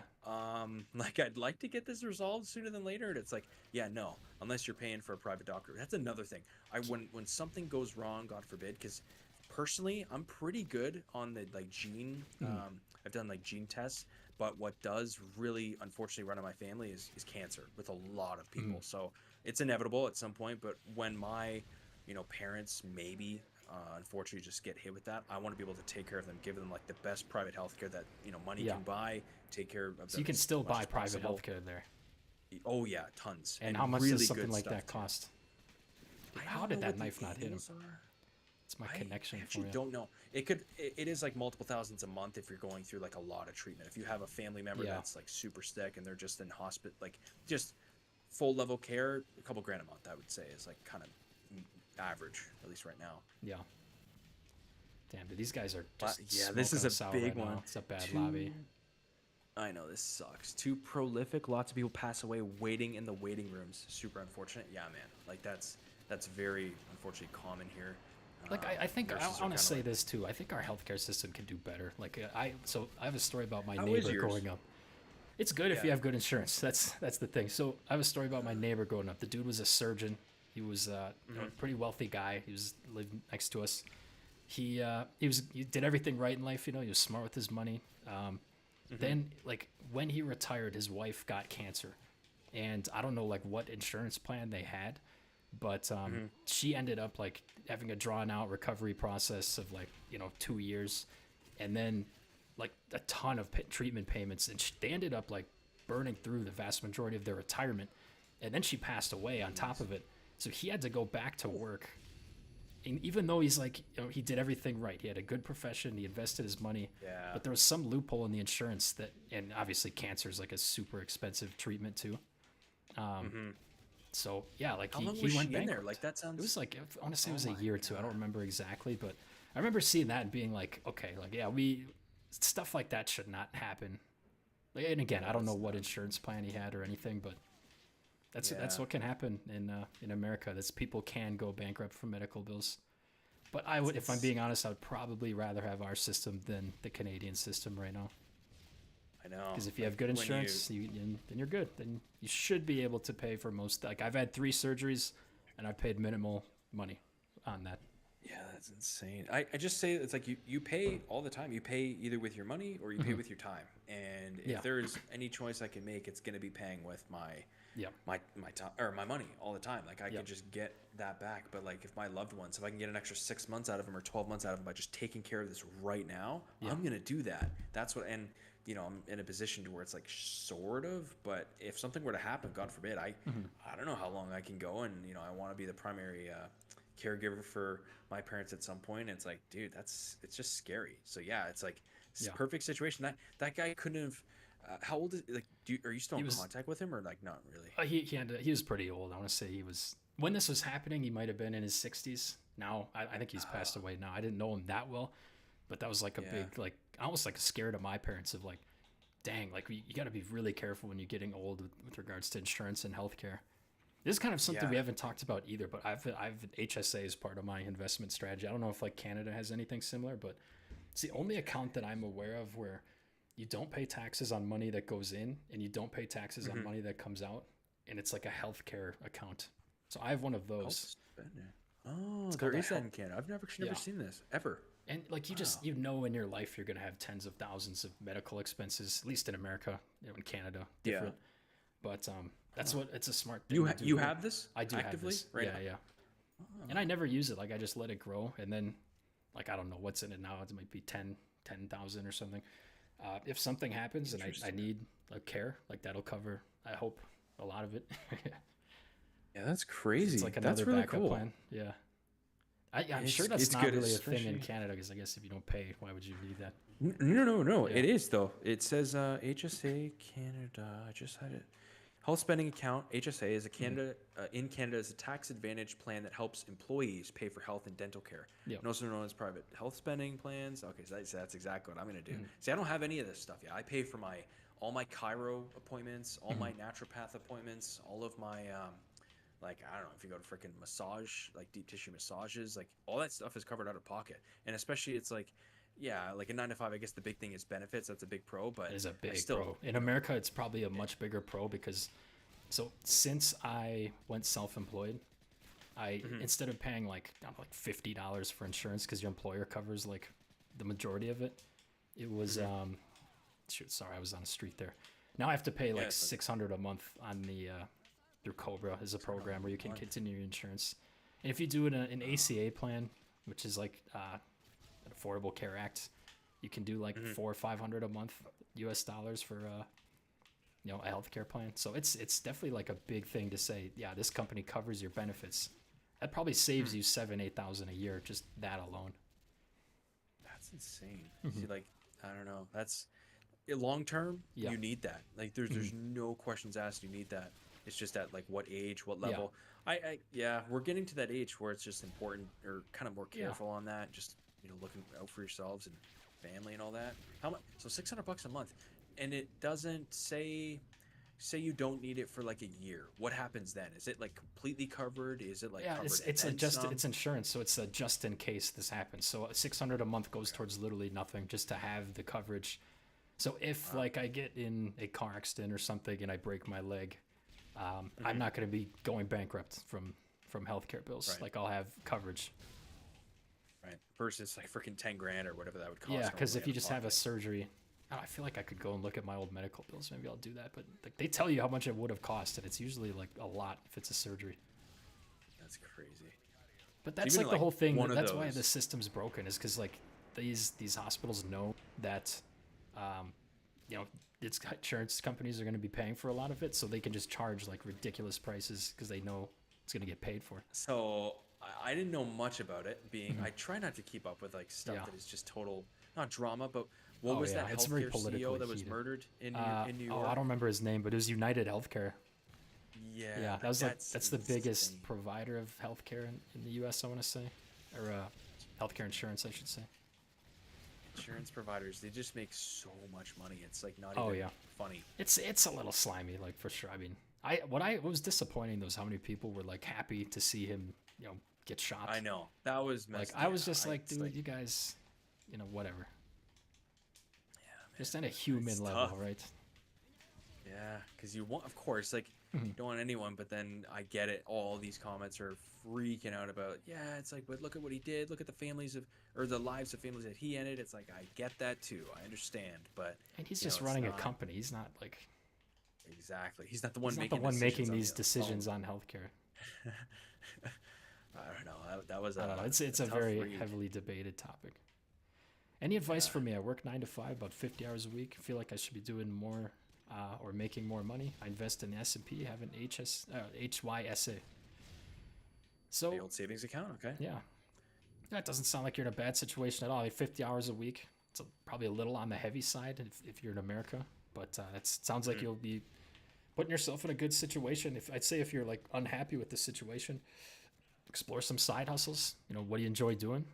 like I'd like to get this resolved sooner than later, and it's like, yeah, no, unless you're paying for a private doctor. That's another thing. When something goes wrong, God forbid, because personally, I'm pretty good on the like gene. mhm, I've done like gene tests, but what does really unfortunately run in my family is cancer with a lot of mhm, people. So it's inevitable at some point. But when my parents maybe unfortunately just get hit with that, I want to be able to take care of them, give them like the best private healthcare that money yeah. can buy, take care of So you them can as still much buy as private possible. healthcare there. Oh yeah, tons, And and how much does really something good like stuff that too. cost? I How don't did know that what the knife not hit him? annuals are. It's my I connection for actually you. don't know. It is like multiple thousands a month if you're going through like a lot of treatment. If you have a family member Yeah. that's like super sick and they're just in hospital, like just full level care, a couple grand a month, I would say is like kind of average, at least right now. Yeah. Damn, dude, these guys are But just yeah, this smoking is a us out big right one. now. It's a bad Too, lobby. I know this sucks. Too prolific. Lots of people pass away waiting in the waiting rooms. Super unfortunate. Yeah, man. Like that's very unfortunately common here. Like I think I Nurses are want to kind of say like, this too. I think our healthcare system can do better. Like I have a story about my how is neighbor yours? growing up. It's good if Yeah. you have good insurance. That's the thing. So I have a story about my neighbor growing up. The dude was a surgeon. He was a pretty wealthy guy. He was lived next to us. He did everything right in life. He was smart with his money. Then like when he retired, his wife got cancer, and I don't know like what insurance plan they had, but she ended up like having a drawn out recovery process of like 2 years, and then like a ton of treatment payments, and they ended up like burning through the vast majority of their retirement, and then she passed away on top Jeez. of it. So he had to go back to work, and even though he's like he did everything right, he had a good profession, he invested his money, Yeah. but there was some loophole in the insurance that, and obviously cancer is like a super expensive treatment too. hmm So yeah, like How he, long he was went she in there? bankrupt. Like that It was sounds. like, I want to say it Oh was a my year or two. I don't god. remember exactly, but I remember seeing that and being like, okay, like yeah, we stuff like that should not happen. Like, and again, Yeah, I don't know that's what nuts. insurance plan he had or anything, but that's Yeah. what can happen in America. That's people can go bankrupt from medical bills. But I That's would, if I'm insane. being honest, I would probably rather have our system than the Canadian system right now. I know. Because if you Like have good when you. insurance, then you're good. Then you should be able to pay for most. Like I've had 3 surgeries, and I've paid minimal money on that. Yeah, that's insane. I just say it's like you pay all the time. You pay either with your money or you pay Hmm. with your time. And Yeah, if there is any choice I can make, it's going to be paying with yeah, my time or my money all the time. Like I yeah, could just get that back. But like if my loved ones, if I can get an extra 6 months out of them or 12 months out of them by just taking care of this right now, yeah. I'm gonna do that. That's what. And I'm in a position to where it's like sort of. But if something were to happen, God forbid, Hmm. I don't know how long I can go, and I want to be the primary caregiver for my parents at some point. It's like, dude, it's just scary. So yeah, it's like Yeah. perfect situation. That guy couldn't have. How old is like? Are you still He in was contact with him or like not really? he was pretty old. I want to say he was when this was happening. He might have been in his 60s. Now I think he's passed Uh, away now. I didn't know him that well, but that was like a yeah. big like almost like a scare to my parents of like, dang, like you got to be really careful when you're getting old with regards to insurance and healthcare. This is kind of something Yeah. we haven't talked about either, but I've HSA as part of my investment strategy. I don't know if like Canada has anything similar, but it's the only account that I'm aware of where you don't pay taxes on money that goes in and you don't pay taxes on Mm-hmm. money that comes out, and it's like a healthcare account. So I have one of Health those. spending. Oh, It's there called a is that health. in Canada. I've never Yeah. seen this ever. And like you Wow. just in your life you're gonna have tens of thousands of medical expenses, at least in America. In Canada, Yeah. different. But that's what it's a smart thing You to do you here. have this I do have actively this. right Yeah, now? yeah. And I Oh, never use it. Like I just let it grow, and then like I don't know what's in it now. It might be 10,000 or something. If something happens and I interesting. need like care, like that'll cover. I hope a lot of it. Yeah, that's It's crazy. like That's another really backup cool. plan. Yeah, I'm sure that's It's not good, really a thing in especially. Canada because I guess if you don't pay, why would you need that? No, no, no. Yeah. It is though. It says HSA Canada. I just had it. Health spending account HSA is a Hmm. Canada in Canada is a tax advantage plan that helps employees pay for health and dental care, Yeah. and also known as private health spending plans. Okay, so that's exactly what I'm gonna do. Hmm. See, I don't have any of this stuff yet. I pay for all my chiro appointments, all Hmm. my naturopath appointments, all of my like I don't know if you go to freaking massage, like deep tissue massages, like all that stuff is covered out of pocket. And especially it's like, yeah, like a 9 to 5, I guess the big thing is benefits. That's a big pro, but It is a I big still, pro. In America, it's probably a much bigger pro because so since I went self-employed, I Mhm. instead of paying like I don't know, like $50 for insurance because your employer covers like the majority of it, it was Mhm. shoot, sorry, I was on the street there. Now I have to pay Yeah, like it's like 600 a month on the through Cobra is a 600 program where you a can month. continue your insurance. And if you do an Oh. ACA plan, which is like an Affordable Care Act, you can do like Mhm. 400 or 500 a month US dollars for a healthcare plan. So it's definitely like a big thing to say, yeah, this company covers your benefits. That probably saves Hmm. you 7,000-8,000 a year, just that alone. That's insane. Hmm. See, like I don't know. That's long term. Yeah. You need that. Like Hmm. there's no questions asked. You need that. It's just at like what age, what Yeah. level. I yeah, we're getting to that age where it's just important or kind of more Yeah. careful on that. Just looking out for yourselves and family and all that. How much? So $600 a month, and it doesn't say you don't need it for like a year. What happens then? Is it like completely covered? Is it like Yeah, covered and it's a then just some? it's insurance, so it's a just in case this happens. So 600 a month goes Okay. towards literally nothing just to have the coverage. So if Wow. like I get in a car accident or something and I break my leg, I'm Hmm. not going to be going bankrupt from healthcare bills. Right. Like I'll have coverage. Right. Versus like freaking 10 grand or whatever that would Yeah, cost because normally if out you of just have a pocket. surgery, I feel like I could go and look at my old medical bills. Maybe I'll do that. But like they tell you how much it would have cost, and it's usually like a lot if it's a surgery. That's crazy. But So that's even like the like whole thing. one of That's why the those. system's broken. Is because like these hospitals know that, um, you know, it's insurance companies are going to be paying for a lot of it, so they can just charge like ridiculous prices because they know it's going to get paid for. So I didn't know much about it. Being Hmm. I try not to keep up with like stuff Yeah. that is just total not drama, but what Oh was yeah. that It's very healthcare CEO politically that was heated. murdered in New Oh, I York? don't remember his name, but it was United Healthcare. Yeah, Yeah, that like was like that's that's the biggest insane. provider of healthcare in the U.S. I want to say, or healthcare insurance, I should say. Insurance providers, they just make so much money. It's like not Oh even yeah, funny. it's a little slimy, like for sure. I mean, what was disappointing though is how many people were like happy to see him, get shot. I know that was Like messed. I Yeah, was just like, it's dude, like you guys, whatever. yeah, Just man, on a human it's level, tough. right? Yeah, because you want, of course, like Mhm. you don't want anyone, but then I get it. All these comments are freaking out about, yeah, it's like, but look at what he did. Look at the families of, or the lives of families that he ended. It's like, I get that too. I understand, but And he's just it's running a not company. exactly. He's not the He's one not the making one decisions making on these the phone. decisions on healthcare. I don't know. That was I don't know. a It's a tough very read. heavily debated topic. Any advice Yeah. for me? I work 9 to 5, about 50 hours a week. I feel like I should be doing more or making more money. I invest in the S&P, have an HYSA. The So old savings account. Okay. yeah, that doesn't sound like you're in a bad situation at all. Like 50 hours a week. It's probably a little on the heavy side if you're in America, but it sounds like Mhm. you'll be putting yourself in a good situation. If I'd say if you're like unhappy with the situation, explore some side hustles. What do you enjoy doing?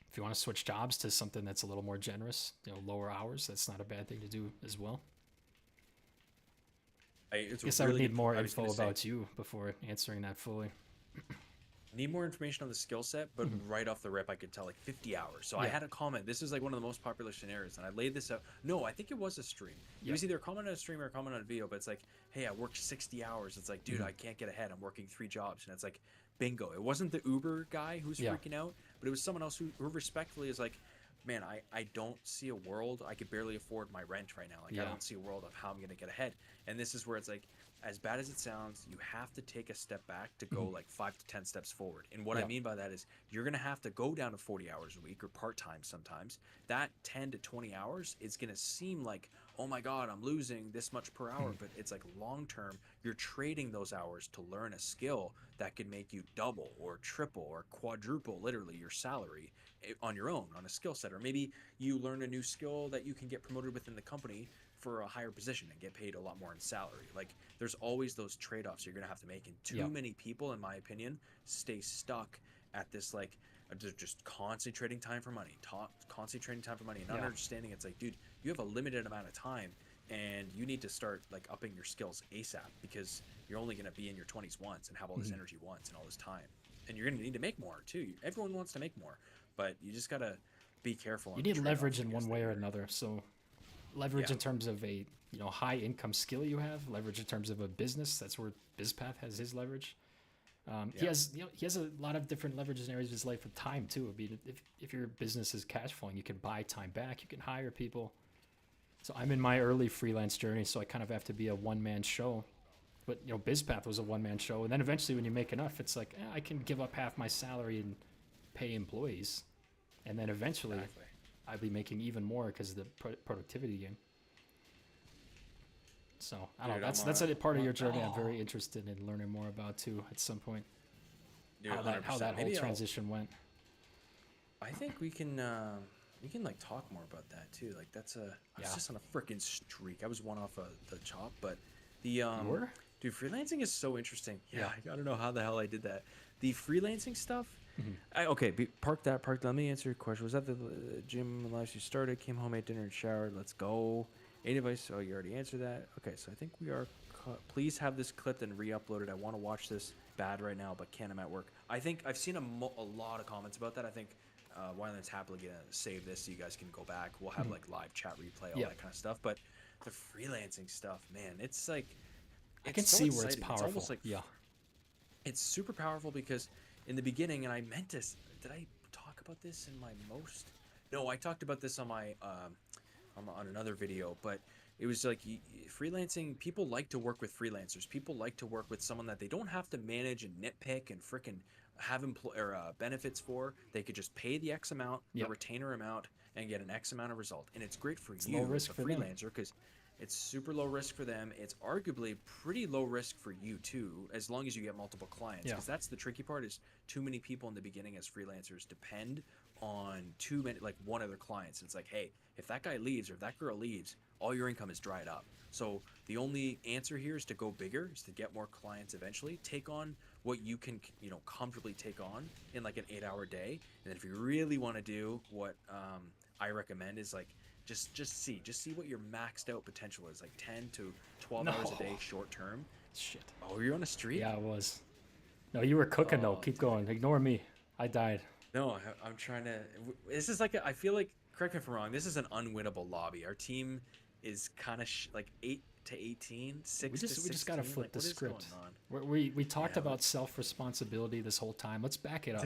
If you want to switch jobs to something that's a little more generous, lower hours, that's not a bad thing to do as well. It's I a guess I would really need good point. more I was gonna info say, about you before answering that fully. need more information on the skill set, but Mhm. right off the rip, I could tell like 50 hours. So I Yeah. had a comment. This is like one of the most popular scenarios, and I laid this out. No, I think it was a stream. It Yeah. was either a comment on a stream or a comment on a video, but it's like, hey, I worked 60 hours. It's like, dude, Mhm. I can't get ahead. I'm working 3 jobs. And it's like, bingo. It wasn't the Uber guy who's Yeah. freaking out, but it was someone else who respectfully is like, man, I don't see a world. I could barely afford my rent right now. Like, I Yeah. don't see a world of how I'm going to get ahead. And this is where it's like, as bad as it sounds, you have to take a step back to go Mhm. like 5 to 10 steps forward. And what I Yeah. mean by that is you're going to have to go down to 40 hours a week or part time sometimes. That 10 to 20 hours is going to seem like, oh my God, I'm losing this much per hour. Mhm. But it's like long term, you're trading those hours to learn a skill that could make you double or triple or quadruple literally your salary on your own on a skill set. Or maybe you learn a new skill that you can get promoted within the company for a higher position and get paid a lot more in salary. Like there's always those trade-offs you're going to have to make, and too Yeah. many people in my opinion stay stuck at this like just concentrating time for money, concentrating time for money, and not Yeah. understanding it's like, dude, you have a limited amount of time and you need to start like upping your skills ASAP, because you're only going to be in your 20s once and have all this Mhm. energy once and all this time. And you're going to need to make more too. Everyone wants to make more, but you just got to be careful You on the need leverage trade-offs, I in guess, one that way or you're. another. So leverage Yeah, in terms of a high income skill you have, leverage in terms of a business. That's where bizpath has his leverage. He yeah, has he has a lot of different leverages in areas of his life with time too. I mean, if your business is cash flowing, you can buy time back. You can hire people. So I'm in my early freelance journey, so I kind of have to be a one man show. But bizpath was a one man show, and then eventually when you make enough, it's like I can give up half my salary and pay employees, and then eventually exactly. I'll be making even more because of the productivity game. So I don't know. Dude, That's a part I'm of on, your journey I'm oh, very interested in learning more about too at some point. dude, How that 100%. whole Maybe transition went. I think we can like talk more about that too. Like I was Yeah, just on a freaking streak. I was one off the chop, but the you were. dude, freelancing is so interesting. Yeah, Yeah. I don't know how the hell I did that. The freelancing stuff. Mhm. Okay, park that. Park. Let me answer your question. Was that the gym life you started? Came home, ate dinner, and showered. Let's go. Any advice? Oh, you already answered that. Okay, so I think we are. Please have this clipped and re-uploaded. I want to watch this bad right now, but can't. I'm at work. I think I've seen a lot of comments about that. I think Wyland's happily gonna save this so you guys can go back. We'll have Mhm. like live chat replay, all Yeah, that kind of stuff. But the freelancing stuff, man, it's like I it's can so see where it's exciting. It's almost powerful. like Yeah. it's super powerful because in the beginning, and I meant to. Did I talk about this in my most? No, I talked about this on my on another video, but it was like freelancing. People like to work with freelancers. People like to work with someone that they don't have to manage and nitpick and frickin' have benefits for. They could just pay the X amount, the Yep. retainer amount, and get an X amount of result. And it's great for It's low you as risk a for them. freelancer because it's super low risk for them. It's arguably pretty low risk for you too, as long as you get multiple clients. Yeah. Because that's the tricky part is too many people in the beginning as freelancers depend on too many, like one other clients. It's like, hey, if that guy leaves or if that girl leaves, all your income is dried up. So the only answer here is to go bigger, is to get more clients eventually, take on what you can, comfortably take on in like an 8-hour day. And then if you really want to do what I recommend is like just see what your maxed out potential is, like 10 to 12 No. hours a day short term. Shit. Oh, you're on a streak? Yeah, I was. No, you were cooking though. Oh, Keep dude. going. Ignore me. I died. No, I'm trying to. This is like I feel like. Correct me if I'm wrong. This is an unwinnable lobby. Our team is kind of like 8 to 18, We 6 to just gotta 16. flip Like, the what is going script. on? We talked Yeah, about self responsibility this whole time. Let's back it up.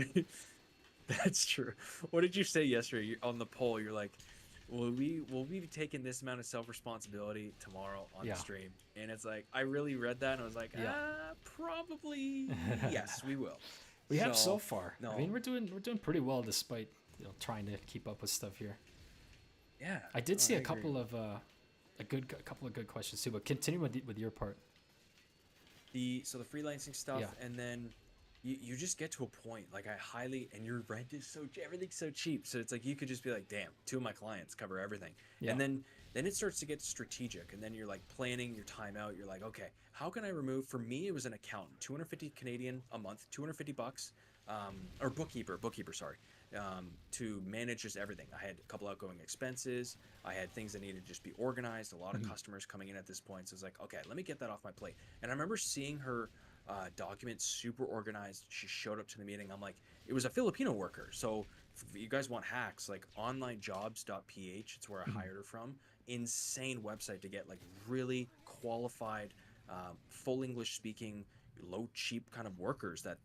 that's true. What did you say yesterday on the poll? You're like, will we be taking this amount of self responsibility tomorrow on Yeah. the stream? And it's like I really read that and I was like, Yeah. probably yes, we will. We have so So far. I no, mean, we're doing pretty well despite trying to keep up with stuff here. yeah, I did no, see I a agree. couple of a couple of good questions too. But continue with your part. The freelancing stuff, Yeah. and then you just get to a point like I highly, and your rent is everything's so cheap, so it's like you could just be like, damn, two of my clients cover everything. Yeah. And then it starts to get strategic, and then you're like planning your time out. You're like, okay, how can I remove? For me it was an accountant, 250 Canadian a month, 250 bucks, or bookkeeper, sorry, to manage just everything. I had a couple outgoing expenses, I had things that needed to just be organized, a lot of Mhm. customers coming in at this point, so it's like, okay, let me get that off my plate. And I remember seeing her documents super organized. She showed up to the meeting. I'm like, it was a Filipino worker. So if you guys want hacks, like onlinejobs.ph, it's where I Mhm. hired her from. Insane website to get like really qualified, full English speaking, low cheap kind of workers that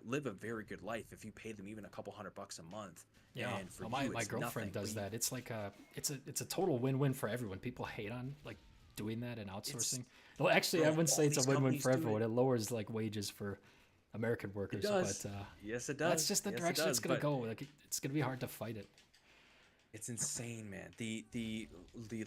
live a very good life if you pay them even a couple $100 a month. Yeah. And for Well, you, my it's girlfriend nothing. does that. It's like it's a total win-win for everyone. People hate on like doing that and It's outsourcing. Well, actually, I bro, wouldn't say all it's a these win-win companies for do everyone. it. It lowers like wages for American It workers, but does. Yes, it that's does. just the Yes, it direction it's does. gonna But go. Like it's gonna be hard to fight it. it's insane, man. The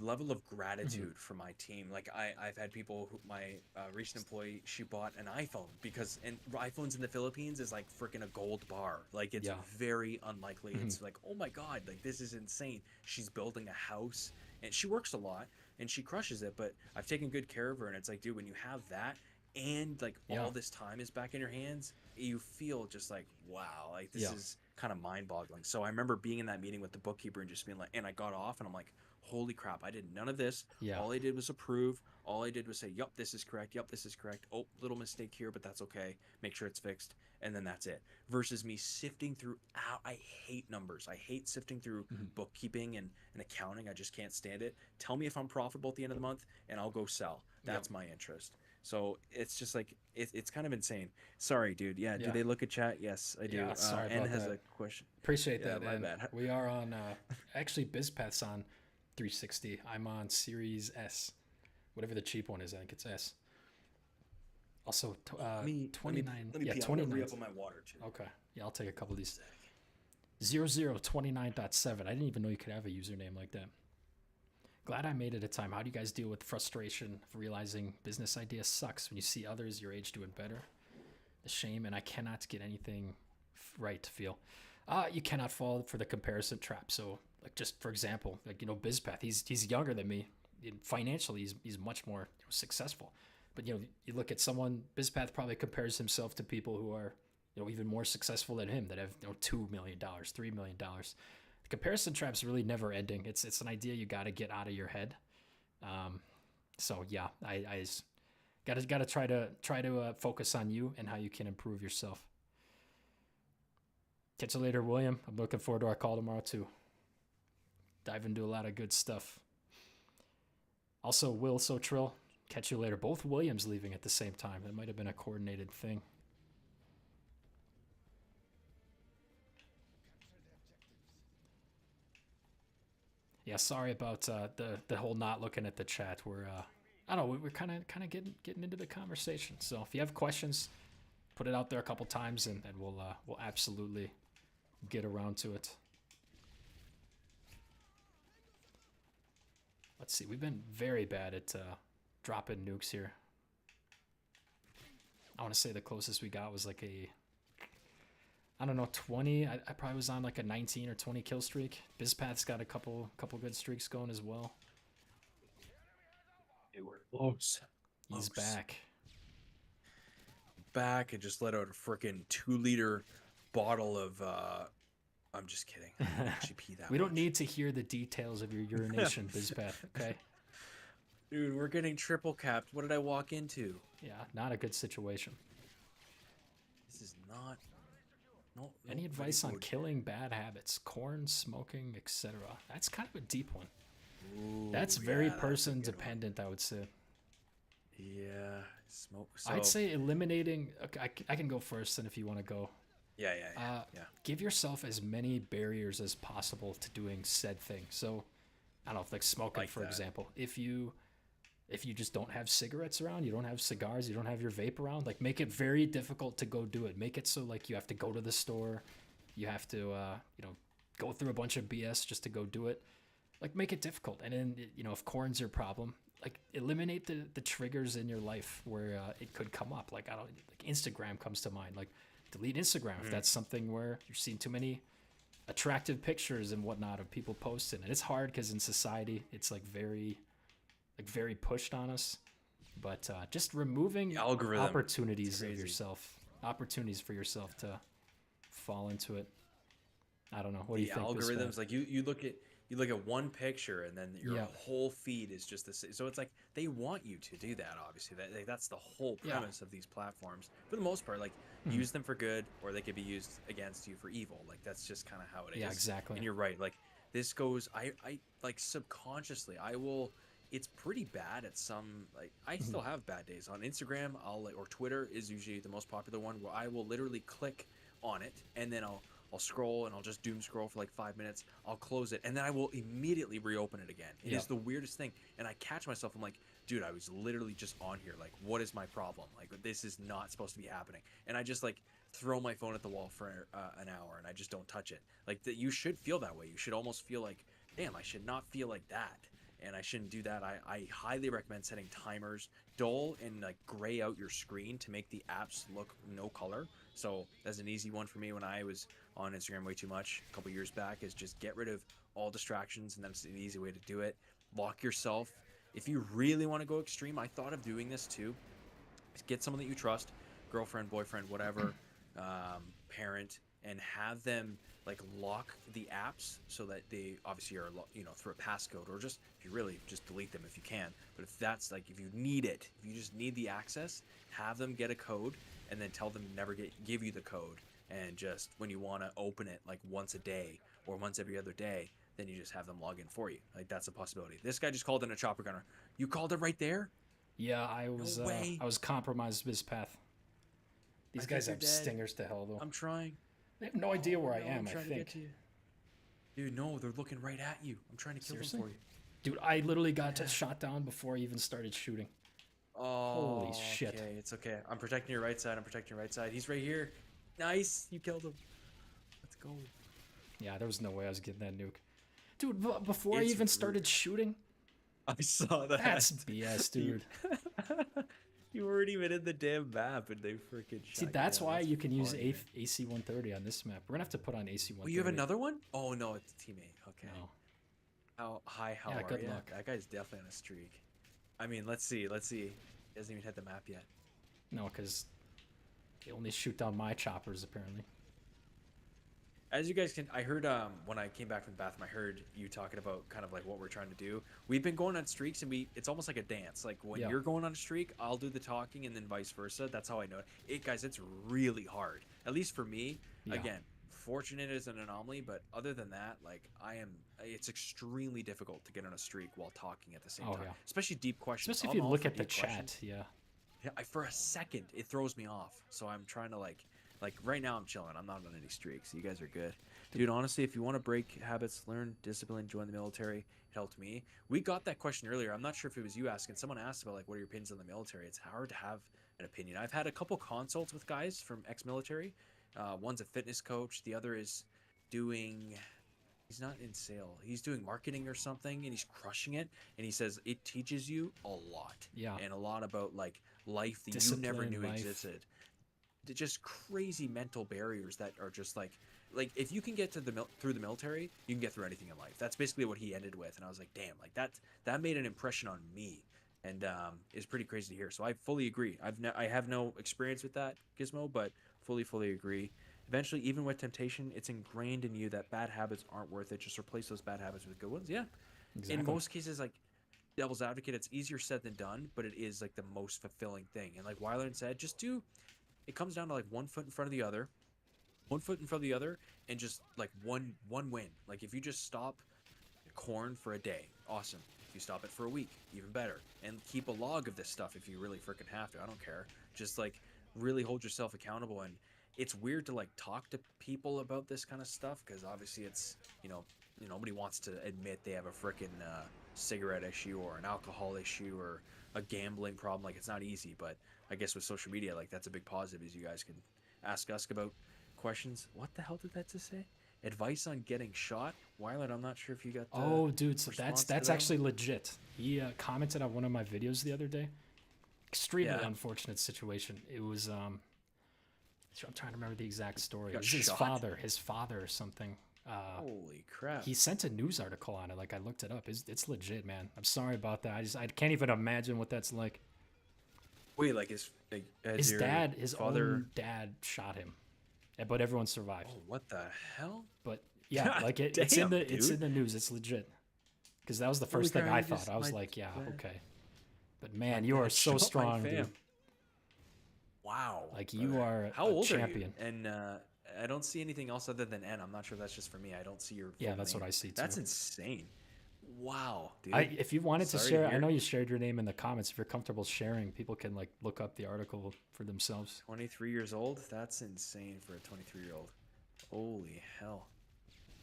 level of Mhm. gratitude for my team. Like I've had people who my recent employee, she bought an iPhone because and iPhones in the Philippines is like freaking a gold bar. Like it's Yeah. very unlikely. Mhm. It's like, oh my god, like this is insane. She's building a house and she works a lot and she crushes it, but I've taken good care of her and it's like, dude, when you have that and like Yeah. all this time is back in your hands, you feel just like, wow, like this Yeah. is kind of mind boggling. So I remember being in that meeting with the bookkeeper and just being like, and I got off and I'm like, holy crap, I did none of this. Yeah. All I did was approve. All I did was say, yup, this is correct. Yup, this is correct. Oh, little mistake here, but that's okay. Make sure it's fixed. And then that's it. Versus me sifting through, I hate numbers. I hate sifting through bookkeeping and accounting. I just can't stand it. Tell me if I'm profitable at the end of the month and I'll go sell. That's my interest. So it's just like, it's kind of insane. Sorry, dude. Yeah. Do they look at chat? Yes, I do. Yeah, sorry N about has that. a question. Appreciate Yeah, that. my And bad. we are on, actually, bizpath's on 360. I'm on Series S. Whatever the cheap one is, I think it's S. Also, 29. Let me Yeah, pee. I'm 29. gonna re-up on my water too. Okay. Yeah, I'll take a couple of these. 0029.7. I didn't even know you could have a username like that. Glad I made it a time. How do you guys deal with frustration of realizing business idea sucks when you see others your age doing better? The shame, and I cannot get anything right to feel. You cannot fall for the comparison trap. So, like, just for example, like, bizpath, he's younger than me. Financially, he's much more successful. But you look at someone, bizpath probably compares himself to people who are even more successful than him, that have $2 million, $3 million. The comparison trap's really never ending. It's an idea you got to get out of your head. So yeah, I gotta try to focus on you and how you can improve yourself. Catch you later, William. I'm looking forward to our call tomorrow too. Dive into a lot of good stuff. Also, Will Sotrill, catch you later. Both Williams leaving at the same time. That might have been a coordinated thing. Yeah, sorry about the whole not looking at the chat. We're I don't know, we're kind of getting into the conversation. So if you have questions, put it out there a couple times, and we'll absolutely get around to it. Let's see. We've been very bad at dropping nukes here. I want to say the closest we got was like I don't know, 20. I probably was on like a 19 or 20 kill streak. Bizpath's got a couple good streaks going as well. It were close. He's back. Back and just let out a freaking 2-liter bottle of. I'm just kidding. I didn't actually pee that We don't much. need to hear the details of your urination, Bizpath. Okay. Dude, we're getting triple capped. What did I walk into? Yeah, not a good situation. This is not. No. Any advice on killing bad habits? Corn, smoking, etc. That's kind of a deep one. Ooh, That's very that's a person good one. dependent, I would say. Yeah, smoke. I'd say eliminating. Okay, I can go first, and if you want to go. Yeah. Give yourself as many barriers as possible to doing said thing. So, I don't know, like smoking, for example. If you just don't have cigarettes around, you don't have cigars, you don't have your vape around, like make it very difficult to go do it. Make it so like you have to go to the store, you have to go through a bunch of BS just to go do it. Like make it difficult. And then if corn's your problem, like eliminate the triggers in your life where it could come up. Like Instagram comes to mind. Like delete Instagram if that's something where you're seeing too many attractive pictures and whatnot of people posting. And it's hard because in society it's like very pushed on us. But just removing opportunities for yourself to fall into it. I don't know. What do you think? Algorithms, like you look at one picture and then your whole feed is just the same. So it's like they want you to do that. Obviously, that's the whole premise of these platforms. For the most part, like use them for good, or they could be used against you for evil. Like that's just kind of how it is. Yeah, exactly. And you're right. Like this goes. I like subconsciously. I will. It's pretty bad at some. Like I still have bad days on Instagram. Or Twitter is usually the most popular one, where I will literally click on it and then I'll scroll and I'll just doom scroll for like 5 minutes. I'll close it and then I will immediately reopen it again. It is the weirdest thing. And I catch myself. I'm like, dude, I was literally just on here. Like, what is my problem? Like, this is not supposed to be happening. And I just like throw my phone at the wall for an hour and I just don't touch it. Like you should feel that way. You should almost feel like, damn, I should not feel like that. And I shouldn't do that. I highly recommend setting timers, dull and like gray out your screen to make the apps look no color. So that's an easy one for me when I was on Instagram way too much a couple years back, is just get rid of all distractions, and that's an easy way to do it. Lock yourself. If you really want to go extreme, I thought of doing this too. Get someone that you trust, girlfriend, boyfriend, whatever, parent, and have them like lock the apps so that they obviously are through a passcode, or just if you really just delete them if you can. But if that's like, if you need it, if you just need the access, have them get a code and then tell them to never give you the code, and just when you want to open it like once a day or once every other day, then you just have them log in for you. Like, that's a possibility. This guy just called in a chopper gunner. You called it right there? Yeah, No way. I was compromised bizpath. These I guys think have you're dead. stingers to hell though. I'm trying. They have no idea where I No, am. I'm I trying to get think. to you. Dude, no, they're looking right at you. I'm trying to kill Seriously? them for you. Dude, I literally got shot down before I even started shooting. Oh, Holy shit. Okay, it's okay. I'm protecting your right side. I'm protecting your right side. He's right here. Nice. You killed him. Let's go. Yeah, there was no way I was getting that nuke. Dude, before I It's even started shooting? I saw that. That's BS, dude. You weren't even in the damn map and they freaking shot See, you that's down. why you can use funny, man. AC-130 on this map. We're gonna have to put on AC-130. Oh, you have another one? Oh, no, it's a teammate. Okay. No. How Yeah, are good you? luck. That guy's definitely on a streak. I mean, let's see. He hasn't even hit the map yet. No, because they only shoot down my choppers, apparently. As you guys can, I heard when I came back from the bathroom, I heard you talking about kind of like what we're trying to do. We've been going on streaks, and it's almost like a dance. Like when Yeah. you're going on a streak, I'll do the talking, and then vice versa. That's how I know it. Guys, it's really hard. At least for me. Yeah. Again, fortunate is an anomaly, but other than that, like it's extremely difficult to get on a streak while talking at the same time. Yeah. Especially deep questions. Especially if you I'm all look for at the deep questions. chat, yeah. Yeah, for a second, it throws me off. So I'm trying to like right now I'm chilling. I'm not on any streaks. You guys are good. Dude, honestly, if you want to break habits, learn discipline, join the military, it helped me. We got that question earlier. I'm not sure if it was you asking. Someone asked about like, what are your opinions on the military? It's hard to have an opinion. I've had a couple consults with guys from ex-military. One's a fitness coach. The other is he's not in sale. He's doing marketing or something, and he's crushing it. And he says it teaches you a lot. Yeah. And a lot about like life that Discipline, you never knew life. existed. Just crazy mental barriers that are just like if you can get to through the military, you can get through anything in life. That's basically what he ended with, and I was like, damn, like that made an impression on me, and is pretty crazy to hear. So I fully agree. I have no experience with that, Gizmo, but fully agree. Eventually, even with temptation, it's ingrained in you that bad habits aren't worth it. Just replace those bad habits with good ones. Yeah. Exactly. In most cases, like devil's advocate, it's easier said than done, but it is like the most fulfilling thing. And like Weiler said, it comes down to like 1 foot in front of the other, and just like one win. Like if you just stop corn for a day, awesome. If you stop it for a week, even better. And keep a log of this stuff if you really freaking have to. I don't care. Just like really hold yourself accountable. And it's weird to like talk to people about this kind of stuff, because obviously it's nobody wants to admit they have a freaking cigarette issue or an alcohol issue or a gambling problem. Like, it's not easy, but I guess with social media, like, that's a big positive, is you guys can ask us about questions. What the hell did that just say? Advice on getting shot? Wyland, I'm not sure if you got the Oh, dude, so response that's to that actually legit. He commented on one of my videos the other day. Extremely unfortunate situation. It was I'm trying to remember the exact story. It was his father or something. Holy crap. He sent a news article on it. Like, I looked it up. It's legit, man. I'm sorry about that. I can't even imagine what that's like. Wait, like his own dad shot him, but everyone survived. Oh, what the hell? But yeah, God like it's damn, it's in the news. It's legit. Because that was the first thing I thought. I was like, yeah, dad. okay. But man, you are so strong, dude. Wow. Like, you are How a old champion. Are you? And I don't see anything else other than N. I'm not sure if that's just for me. I don't see your full Yeah, that's name. what I see too. That's insane. Wow, dude. If you wanted to Sorry share, hear. I know you shared your name in the comments. If you're comfortable sharing, people can like look up the article for themselves. 23 years old? That's insane for a 23-year-old. Holy hell.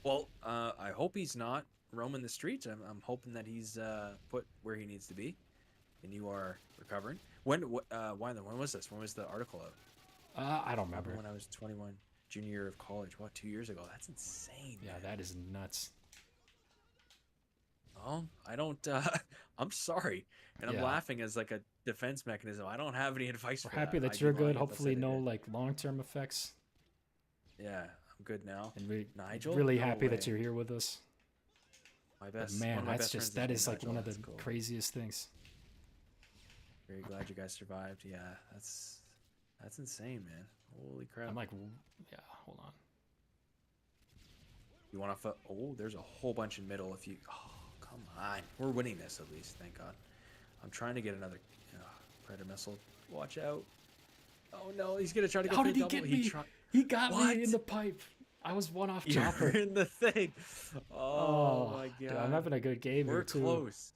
Well, I hope he's not roaming the streets. I'm hoping that he's put where he needs to be, and you are recovering. When was this? When was the article out? I don't remember. When I was 21, junior year of college. What, 2 years ago? That's insane. Yeah, man. that is nuts. Oh, I don't. I'm sorry, and I'm Yeah. laughing as like a defense mechanism. I don't have any advice. We're for happy that I you're do not good. get Hopefully, upset no at it. like long-term effects. Yeah, I'm good now. And we're Nigel? really No happy that way. you're here with us. My But best. man, one of my that's best just friends that named is like Nigel. one of the That's cool. craziest things. Very glad you guys survived. Yeah, that's insane, man. Holy crap. I'm like, yeah, hold on. You want to? Oh, there's a whole bunch in middle. If you, oh, come on, we're winning this at least. Thank God. I'm trying to get another predator missile. Watch out. Oh no, he's gonna try to go How for the did he double. get me? He got What? me in the pipe. I was one off You're chopper. in the thing. Oh Oh, my dude, I'm God. having a good game here We're too. close.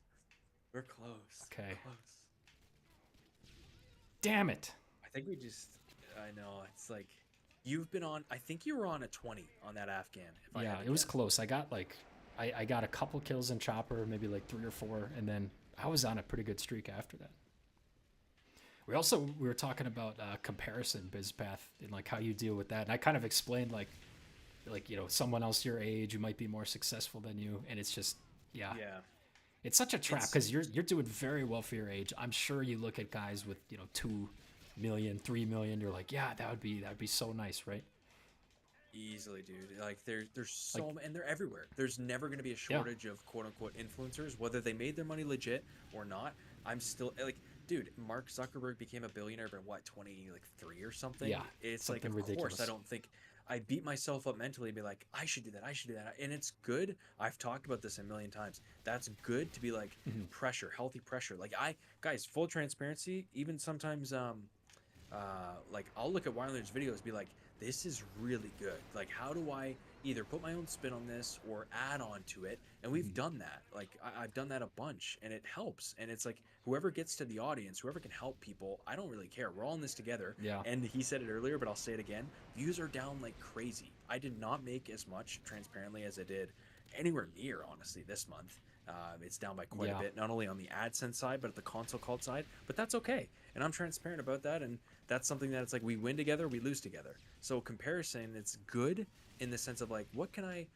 We're close. Okay. Close. Damn it. I think we just. I know. It's like you've been on. I think you were on a 20 on that Afghan. If I Yeah, had to it was guess. close. I got like, I got a couple kills in chopper, maybe like 3 or 4, and then I was on a pretty good streak after that. We were talking about comparison bizpath and like how you deal with that, and I kind of explained like someone else your age who might be more successful than you, and it's just yeah, Yeah. it's such a trap because you're doing very well for your age. I'm sure you look at guys with 2 million, 3 million, you're like, yeah, that'd be so nice, right? Easily, dude. Like there's so Like, and they're everywhere. There's never going to be a yeah, shortage of quote unquote influencers, whether they made their money legit or not. I'm still like, dude. Mark Zuckerberg became a billionaire by what 23 or something. yeah, It's like, something of course, I ridiculous. don't think I beat myself up mentally and be like, I should do that. I should do that. And it's good. I've talked about this a million times. That's good to be like Mhm. pressure, healthy pressure. Like guys, full transparency. Even sometimes, like I'll look at Weiler's videos and be like, this is really good. Like, how do I either put my own spin on this or add on to it? And we've Mhm. done that. Like I've done that a bunch, and it helps. And it's like whoever gets to the audience, whoever can help people, I don't really care. We're all in this together. Yeah, And he said it earlier, but I'll say it again. Views are down like crazy. I did not make as much transparently as I did anywhere near, honestly, this month. It's down by quite a yeah, bit, not only on the AdSense side, but at the console cult side. But that's okay, and I'm transparent about that. And that's something that it's like we win together, we lose together. So comparison, it's good in the sense of like, what can I,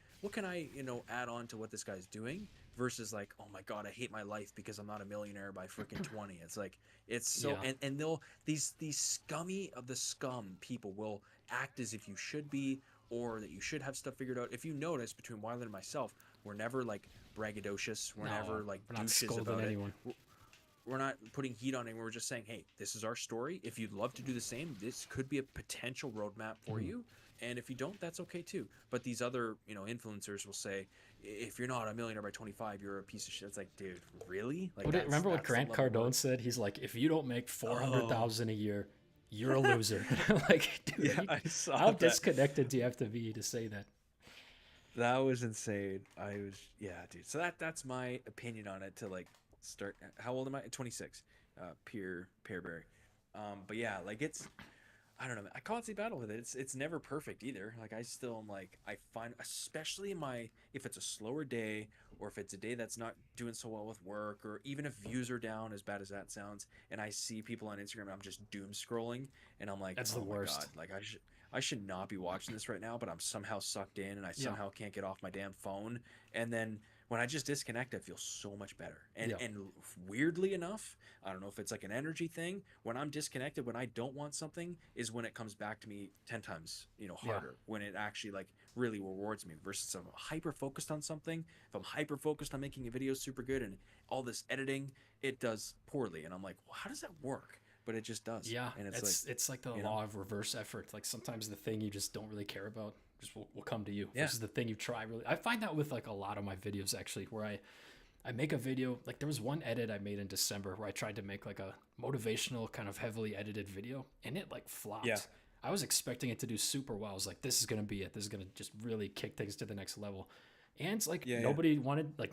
add on to what this guy's doing versus like, oh my God, I hate my life because I'm not a millionaire by freaking 20. It's like it's so, yeah, and they'll these scummy of the scum people will act as if you should be or that you should have stuff figured out. If you notice between Wyland and myself, we're never like braggadocious. We're no, never like we're not douches scolding about it. anyone. We're not putting heat on anyone. We're just saying, hey, this is our story. If you'd love to do the same, this could be a potential roadmap for Mhm. you. And if you don't, that's okay too. But these other, influencers will say, if you're not a millionaire by 25, you're a piece of shit. It's like, dude, really? Like Remember what that's the Grant level Cardone said? He's like, if you don't make Oh, 400,000 a year, you're a loser. Like, dude, yeah, I saw how that. disconnected do you have to be to say that? That was insane. Yeah, dude. So that's my opinion on it to like start. How old am I? 26. Pearberry. But yeah, like I don't know. I constantly battle with it. It's never perfect either. Like I still am like I find, especially in my if it's a slower day or if it's a day that's not doing so well with work or even if views are down, as bad as that sounds, and I see people on Instagram, I'm just doom scrolling, and I'm like, That's the oh my God, worst. like I should not be watching this right now, but I'm somehow sucked in and I Yeah, somehow can't get off my damn phone. And then when I just disconnect, I feel so much better. yeah, And weirdly enough, I don't know if it's like an energy thing. When I'm disconnected, when I don't want something, is when it comes back to me 10 times, yeah, harder. When it actually like really rewards me. Versus if I'm hyper focused on something, if I'm hyper focused on making a video super good and all this editing, it does poorly. And I'm like, well, how does that work? But it just does. yeah. And it's like, It's like the you know, law of reverse effort. Like sometimes the thing you just don't really care about just will come to you yeah, versus the thing you try really. I find that with like a lot of my videos actually, where I make a video. Like there was one edit I made in December where I tried to make like a motivational kind of heavily edited video, and it like yeah, flopped. I was expecting it to do super well. I was like, this is gonna be it. This is gonna just really kick things to the next level. And it's like yeah, yeah.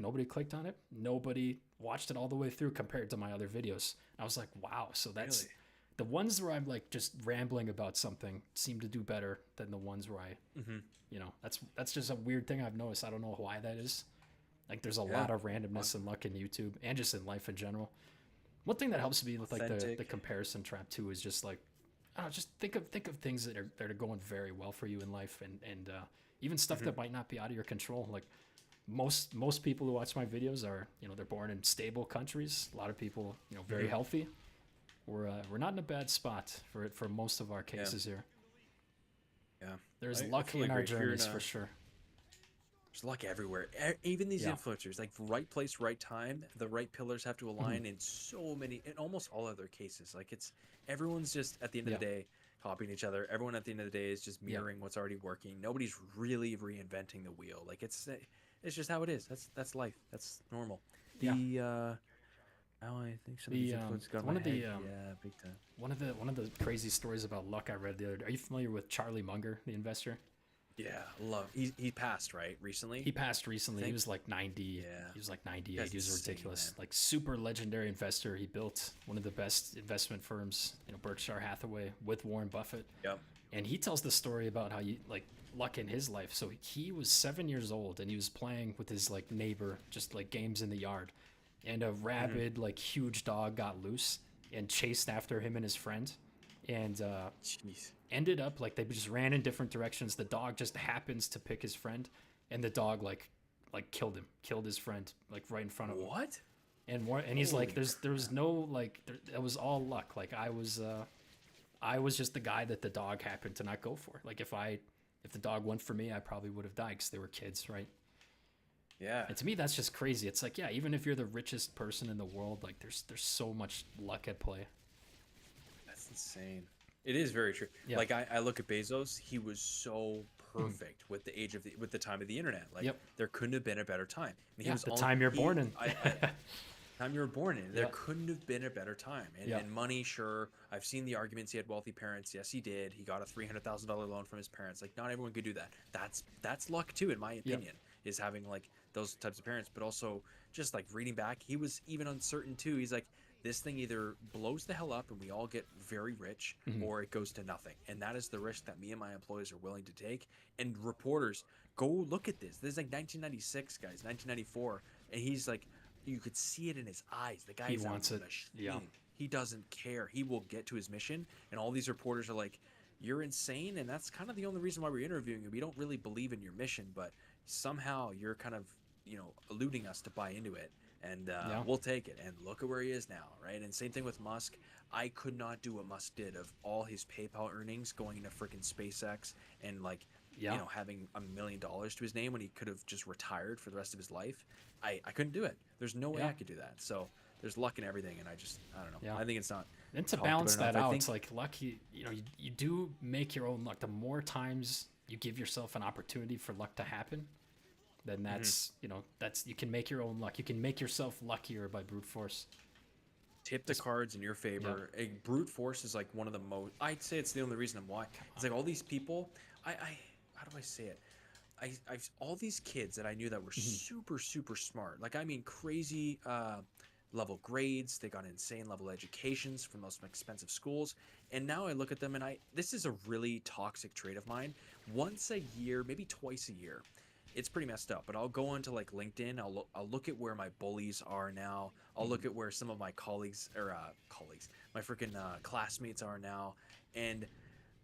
nobody clicked on it. Nobody watched it all the way through compared to my other videos. I was like, wow. So that's Really? the ones where I'm like just rambling about something seem to do better than the ones where Mm-hmm. that's just a weird thing I've noticed. I don't know why that is. Like there's a Yeah. lot of randomness and luck in YouTube and just in life in general. One thing that helps me with like the Authentic. comparison trap too is just like I don't know, just think of things that are going very well for you in life and even stuff Mm-hmm. that might not be out of your control. Like most people who watch my videos are they're born in stable countries. A lot of people very Mm-hmm. healthy. We're not in a bad spot for most of our Yeah. cases here. Yeah. There's I luck fully in our agree. If you're in journeys a for sure. There's luck everywhere. Even these Yeah. influencers, like right place, right time. The right pillars have to Mhm. align in so many, in almost all other cases. Like everyone's just at the end of Yeah. the day copying each other. Everyone at the end of the day is just Yeah. mirroring what's already working. Nobody's really reinventing the wheel. Like it's just how it is. That's life. That's normal. Yeah. The Now I think some of The these influences got in one my of head. the Yeah, big time. one of the crazy stories about luck I read the other day. Are you familiar with Charlie Munger, the investor? Yeah, love. He passed right recently. He passed I recently. He think. was like 90. Yeah, He was like 98. that's He was insane, ridiculous. man. Like super legendary investor. He built one of the best investment firms, Berkshire Hathaway with Warren Buffett. Yep. And he tells the story about how you like luck in his life. So he was 7 years old and he was playing with his like neighbor, just like games in the yard. And a rabid, like huge dog got loose and chased after him and his friend. And Jeez. ended up like they just ran in different directions. The dog just happens to pick his friend, and the dog like killed his friend like right in front of him. What? And he's like, Holy there was no like, it was all luck. Like I was just the guy that the dog happened to not go for. Like if the dog went for me, I probably would have died because they were kids, right? Yeah. And to me, that's just crazy. It's like, yeah, even if you're the richest person in the world, like there's so much luck at play. That's insane. It is very true. Yeah. Like I look at Bezos, he was so perfect with the age of with the time of the internet. Like Yep. there couldn't have been a better time. And he Yeah, was the all- time you're he- born in. Time you were born in. There Yeah. couldn't have been a better time. And, Yeah. and money, sure. I've seen the arguments. He had wealthy parents. Yes, he did. He got a $300,000 loan from his parents. Like not everyone could do that. That's luck too, in my opinion. Is having like those types of parents, but also just like reading back, he was even uncertain too. He's like, this thing either blows the hell up and we all get very rich, or it goes to nothing. And that is the risk that me and my employees are willing to take. And reporters, go look at this. This is like 1996, guys, 1994, and he's like, you could see it in his eyes. The guy He is wants a it. machine. Yeah. He doesn't care. He will get to his mission. And all these reporters are like, you're insane. And that's kind of the only reason why we're interviewing you. We don't really believe in your mission, but somehow you're kind of, eluding us to buy into it. And we'll take it. And look at where he is now, right? And same thing with Musk. I could not do what Musk did of all his PayPal earnings going into freaking SpaceX and like, having $1 million to his name when he could have just retired for the rest of his life. I couldn't do it. There's no way I could do that. So there's luck in everything, and I don't know. Yeah. I think it's not. And to talked balance about that enough. I out, think- it's like luck. You do make your own luck. The more times you give yourself an opportunity for luck to happen, then that's you can make your own luck. You can make yourself luckier by brute force. Tip the cards in your favor. A brute force is like one of the most. I'd say it's the only reason why. It's like all these people. I how do I say it? I've all these kids that I knew that were super smart. Like I mean crazy level grades. They got insane level educations from most expensive schools. And now I look at them and this is a really toxic trait of mine. Once a year, maybe twice a year. It's pretty messed up, but I'll go onto like LinkedIn. I'll look at where my bullies are now. I'll look at where some of my colleagues, my freaking classmates are now. And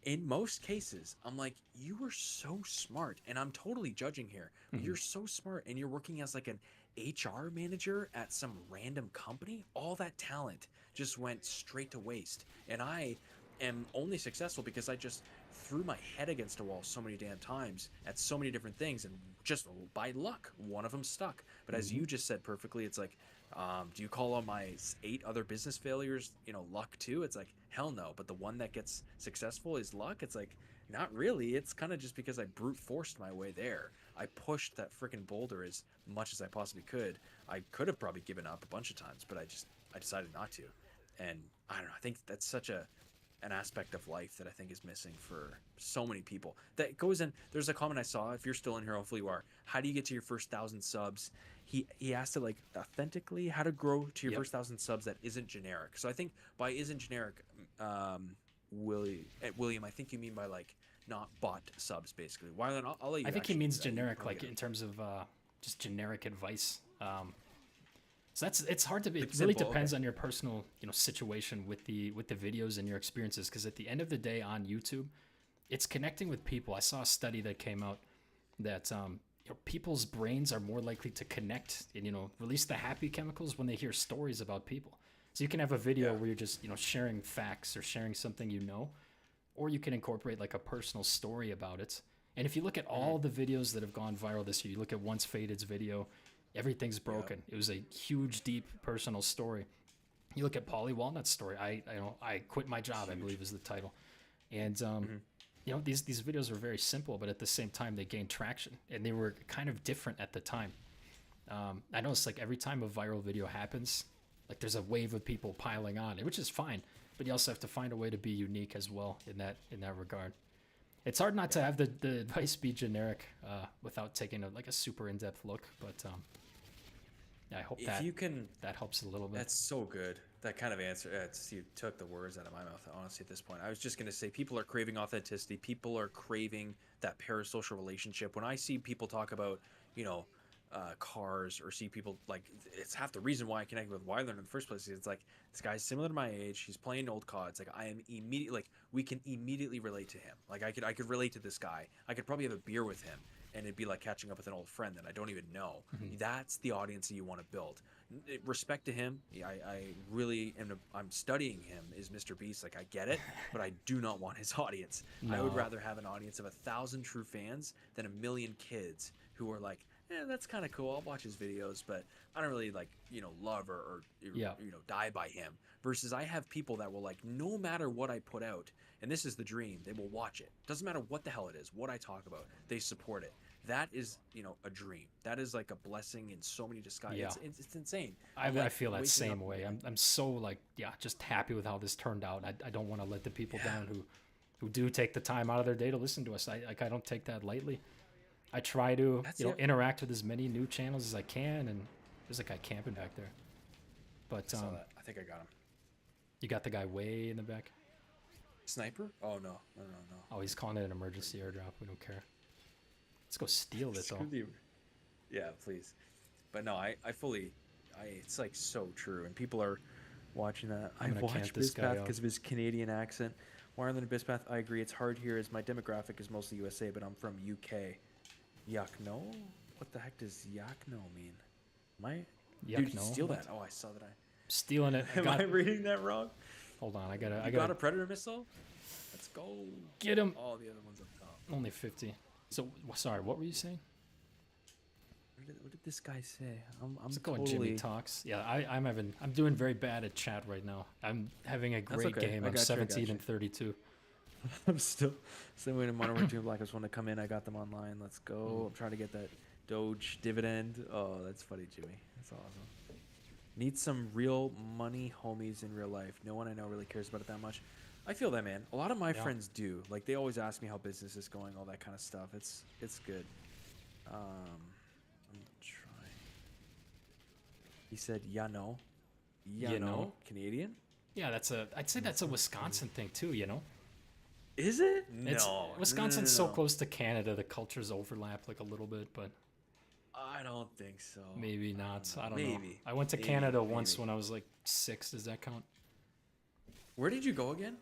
in most cases, I'm like, you were so smart. And I'm totally judging here. But you're so smart and you're working as like an HR manager at some random company. All that talent just went straight to waste. And I am only successful because I just threw my head against a wall so many damn times at so many different things, and just by luck one of them stuck. But as you just said perfectly, it's like, do you call all my 8 other business failures luck too? It's like, hell no. But the one that gets successful is luck. It's like, not really. It's kind of just because I brute forced my way there. I pushed that freaking boulder as much as I possibly could. I could have probably given up a bunch of times, but I decided not to. And I don't know, I think that's such an aspect of life that I think is missing for so many people. That goes in. There's a comment I saw. If you're still in here, hopefully you are. How do you get to your first 1,000 subs? He asked it like authentically. How to grow to your first 1,000 subs that isn't generic. So I think by isn't generic, William, I think you mean by like not bot subs basically. Wyland, I'll let you. I think he actually means do that. You generic, probably like get in terms of just generic advice. So it's hard to be. Like It really simple, depends okay. on your personal situation with the videos and your experiences. Because at the end of the day, on YouTube, it's connecting with people. I saw a study that came out that people's brains are more likely to connect and release the happy chemicals when they hear stories about people. So you can have a video where you're just sharing facts or sharing something or you can incorporate like a personal story about it. And if you look at all the videos that have gone viral this year, you look at Once Faded's video, Everything's Broken. It was a huge, deep personal story. You look at Polly Walnut's story. I quit my job, I believe is the title. And you know, these videos were very simple, but at the same time they gained traction, and they were kind of different at the time. I know it's like every time a viral video happens, like there's a wave of people piling on it, which is fine, but you also have to find a way to be unique as well in that regard. It's hard not to have the advice be generic without taking a super in-depth look, but yeah, I hope If you can, that helps a little bit. that's so good. That kind of answer. You took the words out of my mouth. Honestly, at this point, I was just gonna say people are craving authenticity. People are craving that parasocial relationship. When I see people talk about, you know, cars, or see people like, it's half the reason why I connected with Wyler in the first place. It's like, this guy's similar to my age. He's playing old COD. It's like I am immediately, like, we can immediately relate to him. Like I could relate to this guy. I could probably have a beer with him, and it'd be like catching up with an old friend that I don't even know. That's the audience that you want to build. Respect to him. I really am. I'm studying him. Is Mr. Beast. Like, I get it, but I do not want his audience. No. I would rather have an audience of 1,000 true fans than 1,000,000 kids who are like, that's kind of cool. I'll watch his videos, but I don't really, like, you know, love or you know, die by him. Versus I have people that will, like, no matter what I put out, and this is the dream, they will watch it. Doesn't matter what the hell it is, what I talk about, they support it. That is, you know, a dream. That is like a blessing in so many disguises. Yeah. It's insane. I feel that same way. I'm so, like, just happy with how this turned out. I don't want to let the people down who do take the time out of their day to listen to us. I don't take that lightly. I try to interact with as many new channels as I can, and there's a guy camping back there. But I saw that. I think I got him. You got the guy way in the back? Sniper? Oh no. Oh, he's calling it an emergency airdrop. We don't care. Let's go steal it though. Yeah, please. But no, it's like so true, and people are watching that. I watch bizpath because of his Canadian accent. Wyerland and bizpath, I agree. It's hard here as my demographic is mostly USA, but I'm from UK. Yakno? What the heck does Yakno mean? Did you steal that? Oh, I saw that. Stealing it. Am I reading that wrong? Hold on, I got got a predator missile? Let's go. Get him. All the other ones up top. Only 50. So, sorry, what were you saying? What did this guy say? I'm going Jimmy Talks. Yeah, I'm doing very bad at chat right now. I'm having a great game. I'm 17 and 32. I'm still waiting on Modern Warfare 2 and Black Ops 1 to come in. I got them online. Let's go. I'm trying to get that Doge dividend. Oh, that's funny, Jimmy. That's awesome. Need some real money homies in real life. No one I know really cares about it that much. I feel that, man. A lot of my friends do. Like, they always ask me how business is going, all that kind of stuff. It's good. I'm trying. He said, no. No. Canadian? Yeah, I'd say that's a Wisconsin thing too, you know? Is it? No. Wisconsin's so close to Canada, the cultures overlap like a little bit, but I don't think so. Maybe not. I don't know. I went to Canada once when I was like 6. Does that count? Where did you go again?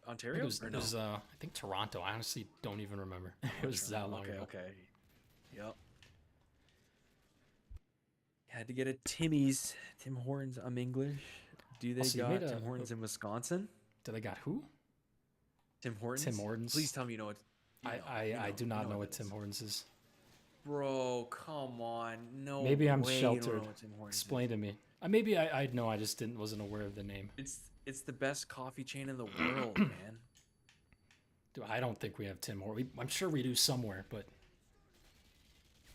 Ontario? It was I think Toronto. I honestly don't even remember. It was that long ago. Okay. Yep. Had to get a Timmy's. Tim Hortons. I'm English. Do they got Tim Hortons in Wisconsin? Do they got who? Tim Hortons. Tim Hortons. Please tell me you know what. I do not know what Tim Hortons is. Bro, come on. No. Maybe I'm way sheltered. You don't know what Tim Hortons Explain is. to me. Maybe I know. I just wasn't aware of the name. It's the best coffee chain in the world, man. Dude, I don't think we have Tim Hortons. I'm sure we do somewhere, but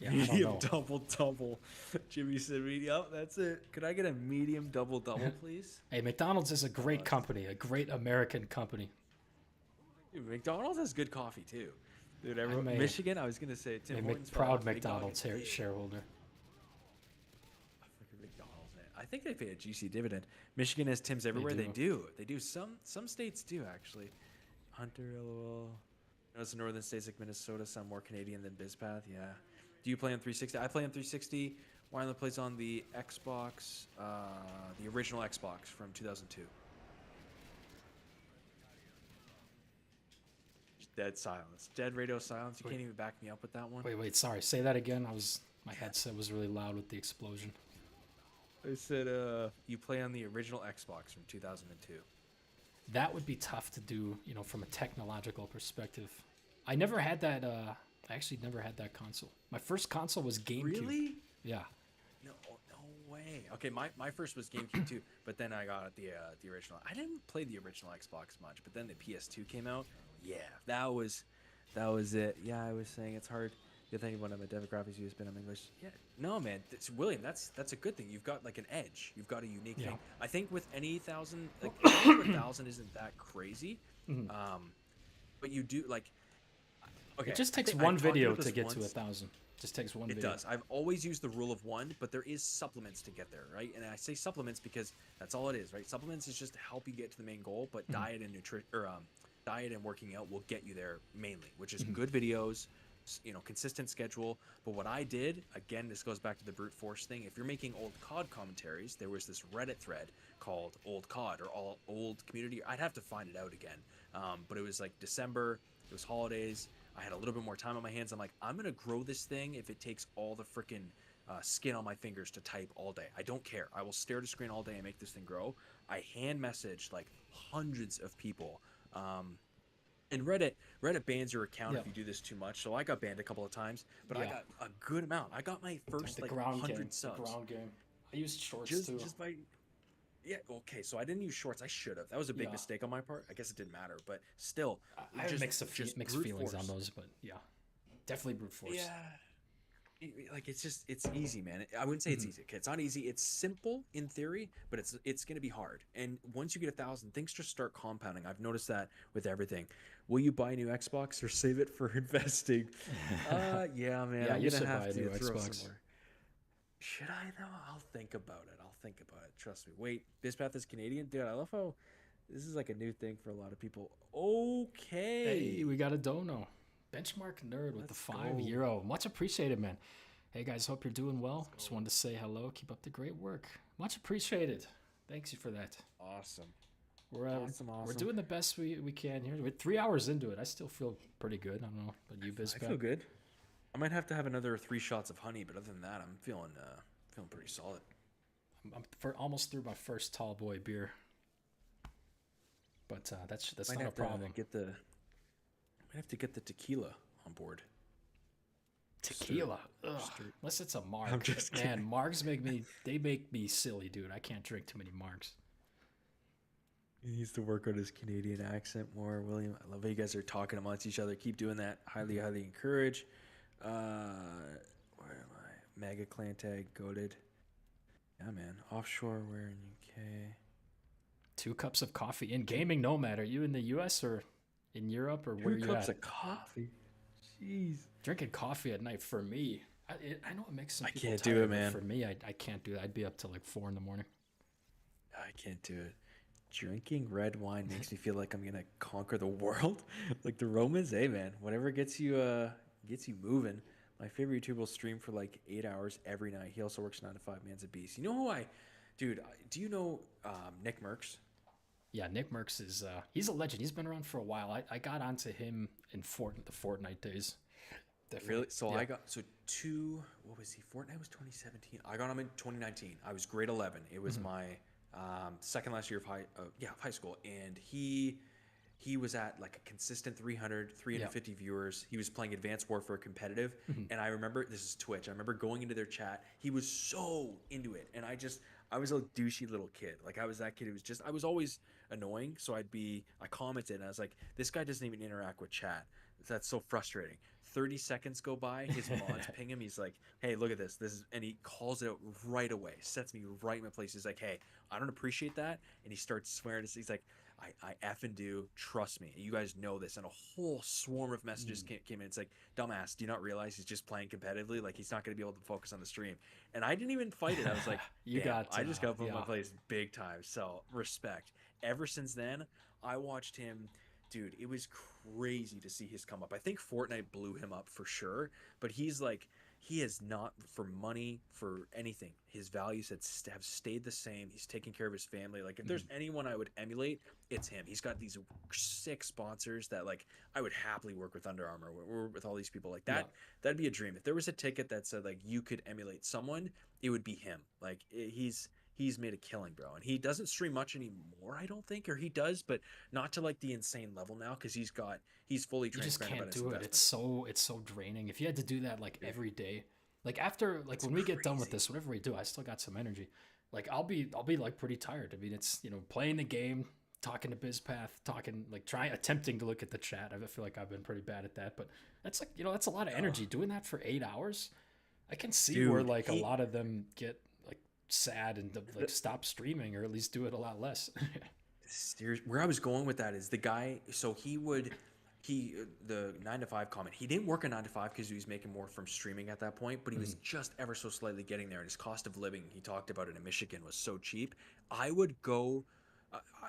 yeah, medium double. Jimmy said medium. That's it. Could I get a medium double, please? Hey, McDonald's is a great company, a great American company. Dude, McDonald's has good coffee too. Dude, Michigan. I was gonna say Tim Hortons. Proud McDonald's shareholder. McDonald's, man. I think they pay a GC dividend. Michigan has Tim's everywhere. They do. Some states do actually. Hunter, LOL. Notice the northern states like Minnesota sound more Canadian than bizpath. Yeah. Do you play on 360? I play on 360. Wyerland plays on the Xbox, the original Xbox from 2002. Dead silence. Dead radio silence. You can't even back me up with that one. Wait. Sorry. Say that again. My headset was really loud with the explosion. I said, you play on the original Xbox from 2002. That would be tough to do, from a technological perspective. I never had that. I actually never had that console. My first console was GameCube. Really? Yeah. No way. okay, okay. My first was GameCube too, but then I got the original. I didn't play the original Xbox much, but then the PS2 came out. Yeah, that was it. Yeah, I was saying it's hard. Good thing when I'm a demographics use, but I'm English. Yeah, no, man, William, that's a good thing. You've got like an edge. You've got a unique Yeah. thing. I think with any thousand, like anything over 1,000 isn't that crazy. Mhm. But you do like, It okay. just I takes think one I've talked video about to this get to once. 1,000. Just takes one It video. does. I've always used the rule of one, but there is supplements to get there, right? And I say supplements because that's all it is, right? Supplements is just to help you get to the main goal, but Mhm. diet and nutrition or diet and working out will get you there mainly, which is Mhm. good videos, consistent schedule. But what I did, again, this goes back to the brute force thing. If you're making old COD commentaries, there was this Reddit thread called Old COD or All Old Community. I'd have to find it out again, but it was like December. It was holidays. I had a little bit more time on my hands. I'm like, I'm gonna grow this thing if it takes all the freaking skin on my fingers to type all day. I don't care. I will stare at a screen all day and make this thing grow. I hand messaged like hundreds of people. And Reddit bans your account Yeah. if you do this too much. So I got banned a couple of times, but I Yeah. got a good amount. I got my first The like ground game. 100 subs The ground game. I used shorts just too. just by yeah, okay. So I didn't use shorts. I should have. That was a big Yeah. mistake on my part. I guess it didn't matter, but still, I have just mixed brute feelings on force. those, but yeah, definitely brute force. Yeah, like it's easy, man. I wouldn't say it's Mhm. easy. Okay, it's not easy. It's simple in theory, but it's gonna be hard. And once you get 1,000, things just start compounding. I've noticed that with everything. Will you buy a new Xbox or save it for investing? Yeah, man. Yeah, I'm you gonna should have buy a to new throw some Xbox. more. Should I though? I'll think about it. I'll think about it. Trust me. Wait, bizpath is Canadian, dude. I love how this is like a new thing for a lot of people. Hey, Okay, we got a dono. Benchmark nerd with the let's five go. euro. Much appreciated, man. Hey guys, hope you're doing well. Let's Just go. wanted to say hello. Keep up the great work. Much appreciated. Thanks you for that. Awesome. We're Awesome. we're Awesome. doing the best we can here. We're 3 hours into it. I still feel pretty good. I don't know, but you, I Bizpath? feel good. I might have to have another 3 shots of honey, but other than that, I'm feeling pretty solid. I'm for almost through my first tall boy beer, but that's Might not a have to problem. might have to get the tequila on board. Tequila, ugh. Just Unless it's a marg. I'm just Man, kidding. margs make me silly, dude. I can't drink too many margs. He needs to work on his Canadian accent more, William. I love how you guys are talking amongst each other. Keep doing that. Highly, highly encourage. Where am I? Mega clan tag, goaded. Yeah, man. Offshore, where in UK? 2 cups of coffee in gaming nomad. Are you in the U.S. or in Europe or where Two you cups at? of coffee. Jeez. Drinking coffee at night for me. I know it makes some I people can't tired, do it, but man. for me, I can't do that. I'd be up till like 4 in the morning. I can't do it. Drinking red wine makes me feel like I'm gonna conquer the world, like the Romans. Hey, man, whatever gets you moving. My favorite YouTuber will stream for like 8 hours every night. He also works 9 to 5. Man's a beast. You know who dude? Do you know Nick Merckx? Yeah, Nick Merckx is he's a legend. He's been around for a while. I got onto him in the Fortnite days. Definitely. Really? So Yeah. I got what was he? Fortnite was 2017. I got him in 2019. I was grade 11. It was my second last year of high school, and he was at like a consistent 350 viewers. He was playing Advanced Warfare competitive, and I remember, this is Twitch, I remember going into their chat. He was so into it, and I was a douchey little kid. Like, I was that kid who was I was always annoying, so I commented, and I was like, this guy doesn't even interact with chat. That's so frustrating. 30 seconds go by, his mods ping him. He's like, hey, look at this. And he calls it out right away. Sets me right in my place. He's like, hey, I don't appreciate that. And he starts swearing. He's like, I effing do. Trust me. You guys know this. And a whole swarm of messages came in. It's like, dumbass, do you not realize he's just playing competitively? Like, he's not going to be able to focus on the stream. And I didn't even fight it. I was like, I just got put in my place big time. So respect. Ever since then, I watched him. Dude, it was crazy to see his come up. I think Fortnite blew him up for sure, but he has not, for money, for anything. His values have stayed the same. He's taking care of his family. Like, if there's anyone I would emulate, it's him. He's got these sick sponsors that, like, I would happily work with Under Armour, or with all these people like that. That'd be a dream. If there was a ticket that said, like, you could emulate someone, it would be him. Like, he's made a killing, bro, and he doesn't stream much anymore, I don't think, or he does, but not to like the insane level now, because he's fully transparent about his investment. It's so draining. If you had to do that like every day, Like after like It's when we get done with crazy. this, whatever we do, I still got some energy. Like I'll be like pretty tired. I mean, it's playing the game, talking to bizpath, talking like trying attempting to look at the chat. I feel like I've been pretty bad at that, but that's like that's a lot of Oh, energy doing that for 8 hours. I can see where dude, like a he lot of them get like sad and like stop streaming or at least do it a lot less. Serious. Where I was going with that is the guy. So the 9 to 5 comment. He didn't work a 9 to 5 because he was making more from streaming at that point, but he was Mhm. just ever so slightly getting there. And his cost of living, he talked about it in Michigan, was so cheap. I would go.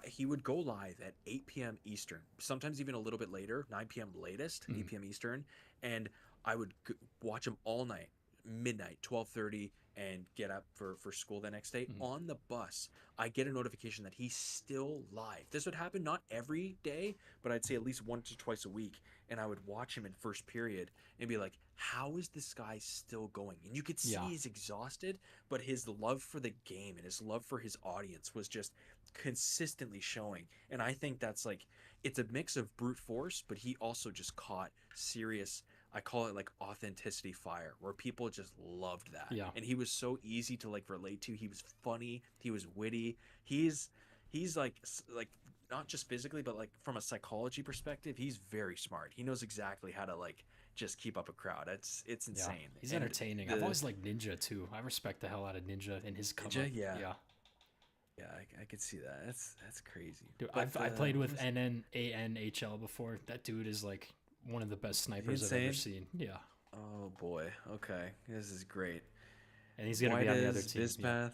He would go live at 8 p.m. Eastern, sometimes even a little bit later, 9 p.m. latest, Mhm. 8 p.m. Eastern, and I would watch him all night, midnight, 12:30, and get up for school the next day. Mhm. On the bus, I get a notification that he's still live. This would happen not every day, but I'd say at least once or twice a week. And I would watch him in first period and be like, how is this guy still going? And you could see Yeah. he's exhausted, but his love for the game and his love for his audience was just consistently showing. And I think that's like, it's a mix of brute force, but he also just caught serious, I call it like authenticity fire, where people just loved that. Yeah. And he was so easy to like relate to. He was funny, he was witty. He's like not just physically, but like from a psychology perspective, he's very smart. He knows exactly how to like just keep up a crowd. It's Yeah. insane. He's And entertaining. I've the always liked Ninja too. I respect the hell out of Ninja and his come ninja, up. yeah. Yeah. Yeah, I could see that. That's crazy. Dude, But I played what with was NNANHL before. That dude is like one of the best is he snipers I've ever insane? seen. Yeah. Oh boy. Okay. This is great. And he's gonna Why be on the other does team. Yeah. bizpath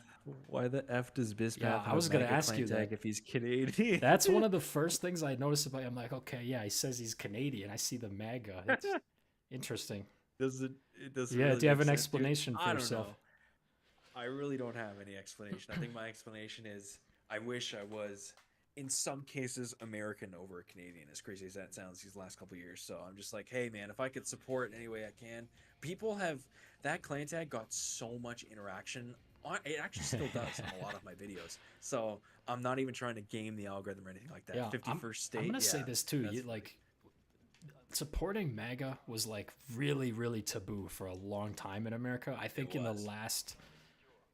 why the F does Yeah, bizpath I have a was gonna mega ask clan you that. tag if he's Canadian? That's one of the first things I noticed about him. I'm like, okay, yeah, he says he's Canadian. I see the MAGA. It's interesting. It doesn't Yeah, really do you have make an sense, dude. explanation for I don't yourself? know. I really don't have any explanation. I think my explanation is I wish I was, in some cases, American over Canadian, as crazy as that sounds these last couple of years. So I'm just like, hey, man, if I could support in any way I can. People have, that clan tag got so much interaction. It actually still does on a lot of my videos. So I'm not even trying to game the algorithm or anything like that. Yeah, 51st I'm state, gonna say yeah, this too. that's You funny. like supporting MAGA was like really, really taboo for a long time in America. I It think in the was. last,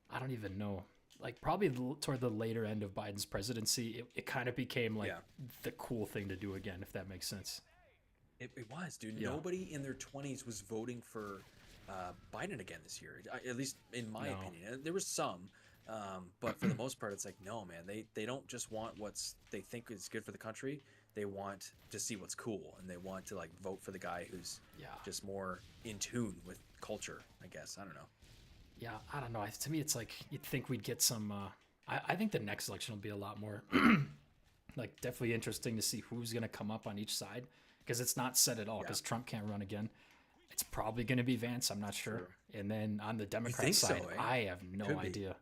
I don't even know, like probably toward the later end of Biden's presidency, it kind of became like Yeah. the cool thing to do again, if that makes sense. It was, dude. Yeah. Nobody in their 20s was voting for Biden again this year, at least in my No. opinion. There was some, but for the most part, it's like, no, man. They don't just want what's they think is good for the country. They want to see what's cool, and they want to like vote for the guy who's Yeah. just more in tune with culture. I guess I don't know. Yeah, I don't know. To me, it's like you'd think we'd get some. I think the next election will be a lot more, like, definitely interesting to see who's going to come up on each side because it's not set at all. Yeah, Because Trump can't run again. It's probably going to be Vance. I'm not sure. true. And then on the You Democrat think so, side, eh? I have no Could be. idea.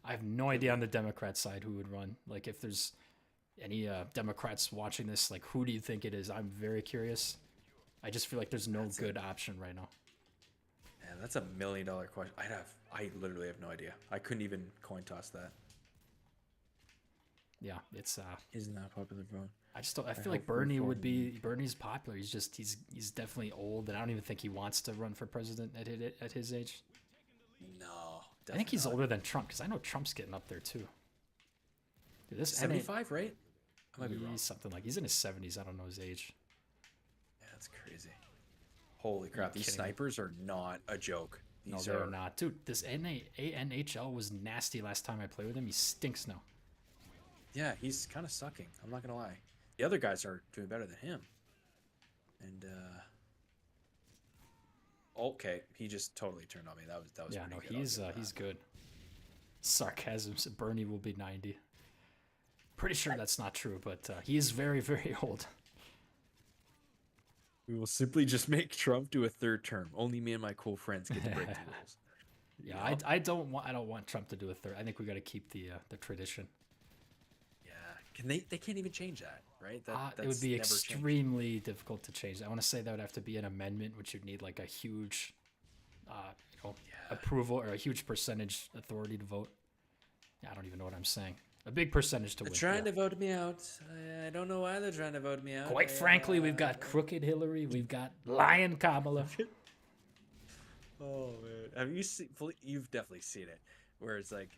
I have no Could idea on be. the Democrat side who would run. Like, if there's any Democrats watching this, like, who do you think it is? I'm very curious. I just feel like there's no That's a good option right now. man. That's $1 million question. I literally have no idea. I couldn't even coin toss that. Yeah, it's Isn't that a popular vote? I just don't, I I feel hope like Bernie would reform. be Bernie's popular. He's definitely old, and I don't even think he wants to run for president at his age. No, I think definitely he's not. older than Trump because I know Trump's getting up there too. Dude, this NA, 75, right? I might be wrong. he's something like he's in his 70s. I don't know his age. Yeah, that's crazy. Holy Are you crap, these kidding me? snipers are not a joke. No, These they're are not, dude. This ANHL was nasty last time I played with him. He stinks now. yeah, he's kind of sucking. I'm not gonna lie. The other guys are doing better than him. And okay, he just totally turned on me. That was Yeah, pretty no, good. I'll give him he's that. good. Sarcasm. So Bernie will be 90. Pretty sure that's not true, but he is very, very old. We will simply just make Trump do a third term. Only me and my cool friends get to break the rules. Yeah, Yup. I don't want Trump to do a third. I think we got to keep the tradition. Yeah. Can they can't even change that, right? It would That's be never changed. extremely difficult to change. I want to say that would have to be an amendment, which you'd need like a huge, uh, Yeah. approval or a huge percentage authority to vote. Yeah, I don't even know what I'm saying. A big percentage to They're win. trying Yeah. to vote me out. I don't know why they're trying to vote me out. Quite frankly, we've got crooked Hillary, we've got lying Kamala. Oh man, have you seen? You've definitely seen it, where it's like,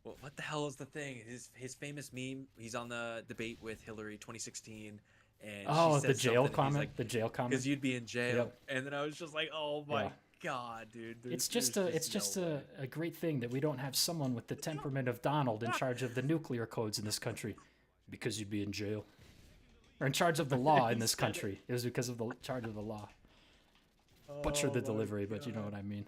well, what the hell is the thing? His famous meme. He's on the debate with Hillary 2016, and she Oh, the says jail something, and he's comment. like, The jail comment. "Because you'd be in jail." Yep. And then I was just like, "Oh Yeah. my god, dude! It's There's just a just it's no just way." a great thing that we don't have someone with the temperament of Donald in charge of the nuclear codes in this country, because you'd be in jail. Or in charge of the law in He this said it. country. It was because of the charge of the law. Butcher the Oh my delivery, but you know god. what I mean.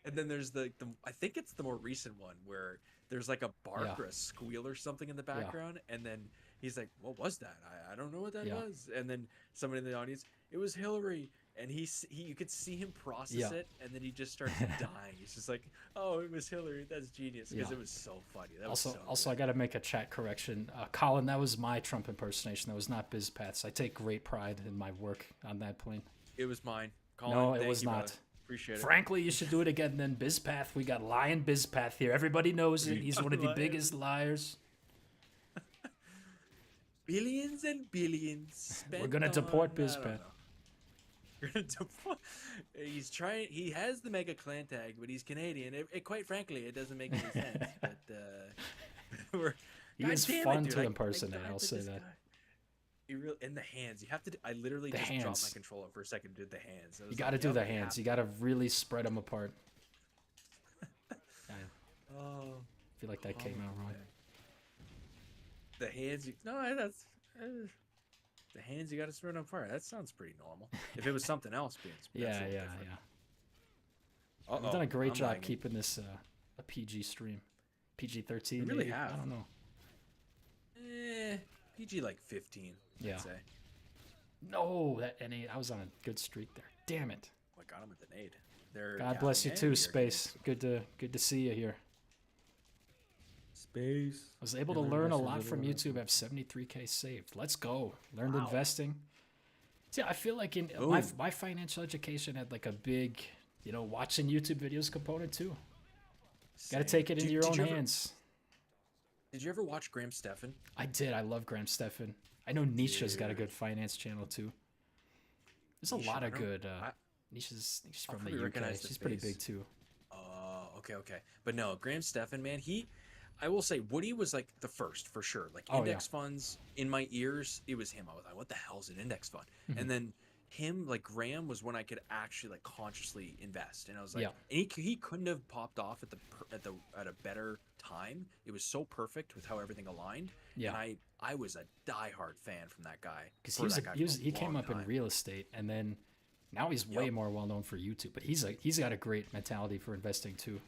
And then there's the I think it's the more recent one where there's like a Yeah. bark or a squeal or something in the Yeah. background, and then he's like, "What was that? I don't know what that Yeah. was." And then somebody in the audience, "It was Hillary." And he you could see him process Yeah. it, and then he just starts dying. He's just like, "Oh, it was Hillary. That's genius." Because Yeah. it was so funny. That was Also, so I got to make a chat correction. Colin, that was my Trump impersonation. That was not bizpaths. I take great pride in my work on that plane. good. It was mine. Colin, No, it thank was you, not. brother. Appreciate it. Frankly, you should do it again then. Bizpath. We got Lion Bizpath here. Everybody knows it. He's one of the Lion. biggest liars. Billions and billions spent. We're gonna on, deport I don't Bizpath. know. We're gonna deport. He's trying. He has the mega clan tag, but he's Canadian. Quite frankly, it doesn't make any sense. But we're. He God is damn it, fun dude, to I impersonate. died I'll to say this that. guy. You really in the hands. You have to. I literally The just dropped my hands. controller for a second. And did the hands. I You was got to like, do yep, the we hands. have You got to really spread them apart. I Oh, feel like that came out wrong. man. The hands. No, that's. The hands you got to spread on fire. That sounds pretty normal. If it was something else being spread, Yeah, that's a little yeah, different. yeah. Uh-oh, We've done a great I'm job lagging. keeping this a PG stream. PG-13. We really maybe? have. I don't know. PG like 15. Yeah. I'd say. No, that NA. I was on a good streak there. Damn it. Oh, I got him with the nade. They're God bless you gapping too, in, you're Space. Good to see you here. Space. I was able to learn a lot from YouTube. I have 73K saved. Let's go. Learned Wow. investing. See, I feel like in my financial education had like a big, watching YouTube videos component too. Got to take it into your own hands. Did you ever watch Graham Stephan? I did. I love Graham Stephan. I know Nisha's got a good finance channel too. There's a Nisha, lot I of don't- good. I- Nisha's I'll from the probably UK. recognize the She's pretty face. big too. Oh, okay. But no, Graham Stephan, man, I will say Woody was like the first for sure. Like Oh, index funds in my ears, it was him. I was like, what the hell is an index fund? And then him, like Graham, was when I could actually like consciously invest. And I was like, Yeah. and he couldn't have popped off at a better time. It was so perfect with how everything aligned. Yeah. And I was a diehard fan from that guy. Because for that guy for a he came long up in time. real estate, and then now he's way Yep. more well known for YouTube. But he's got a great mentality for investing too.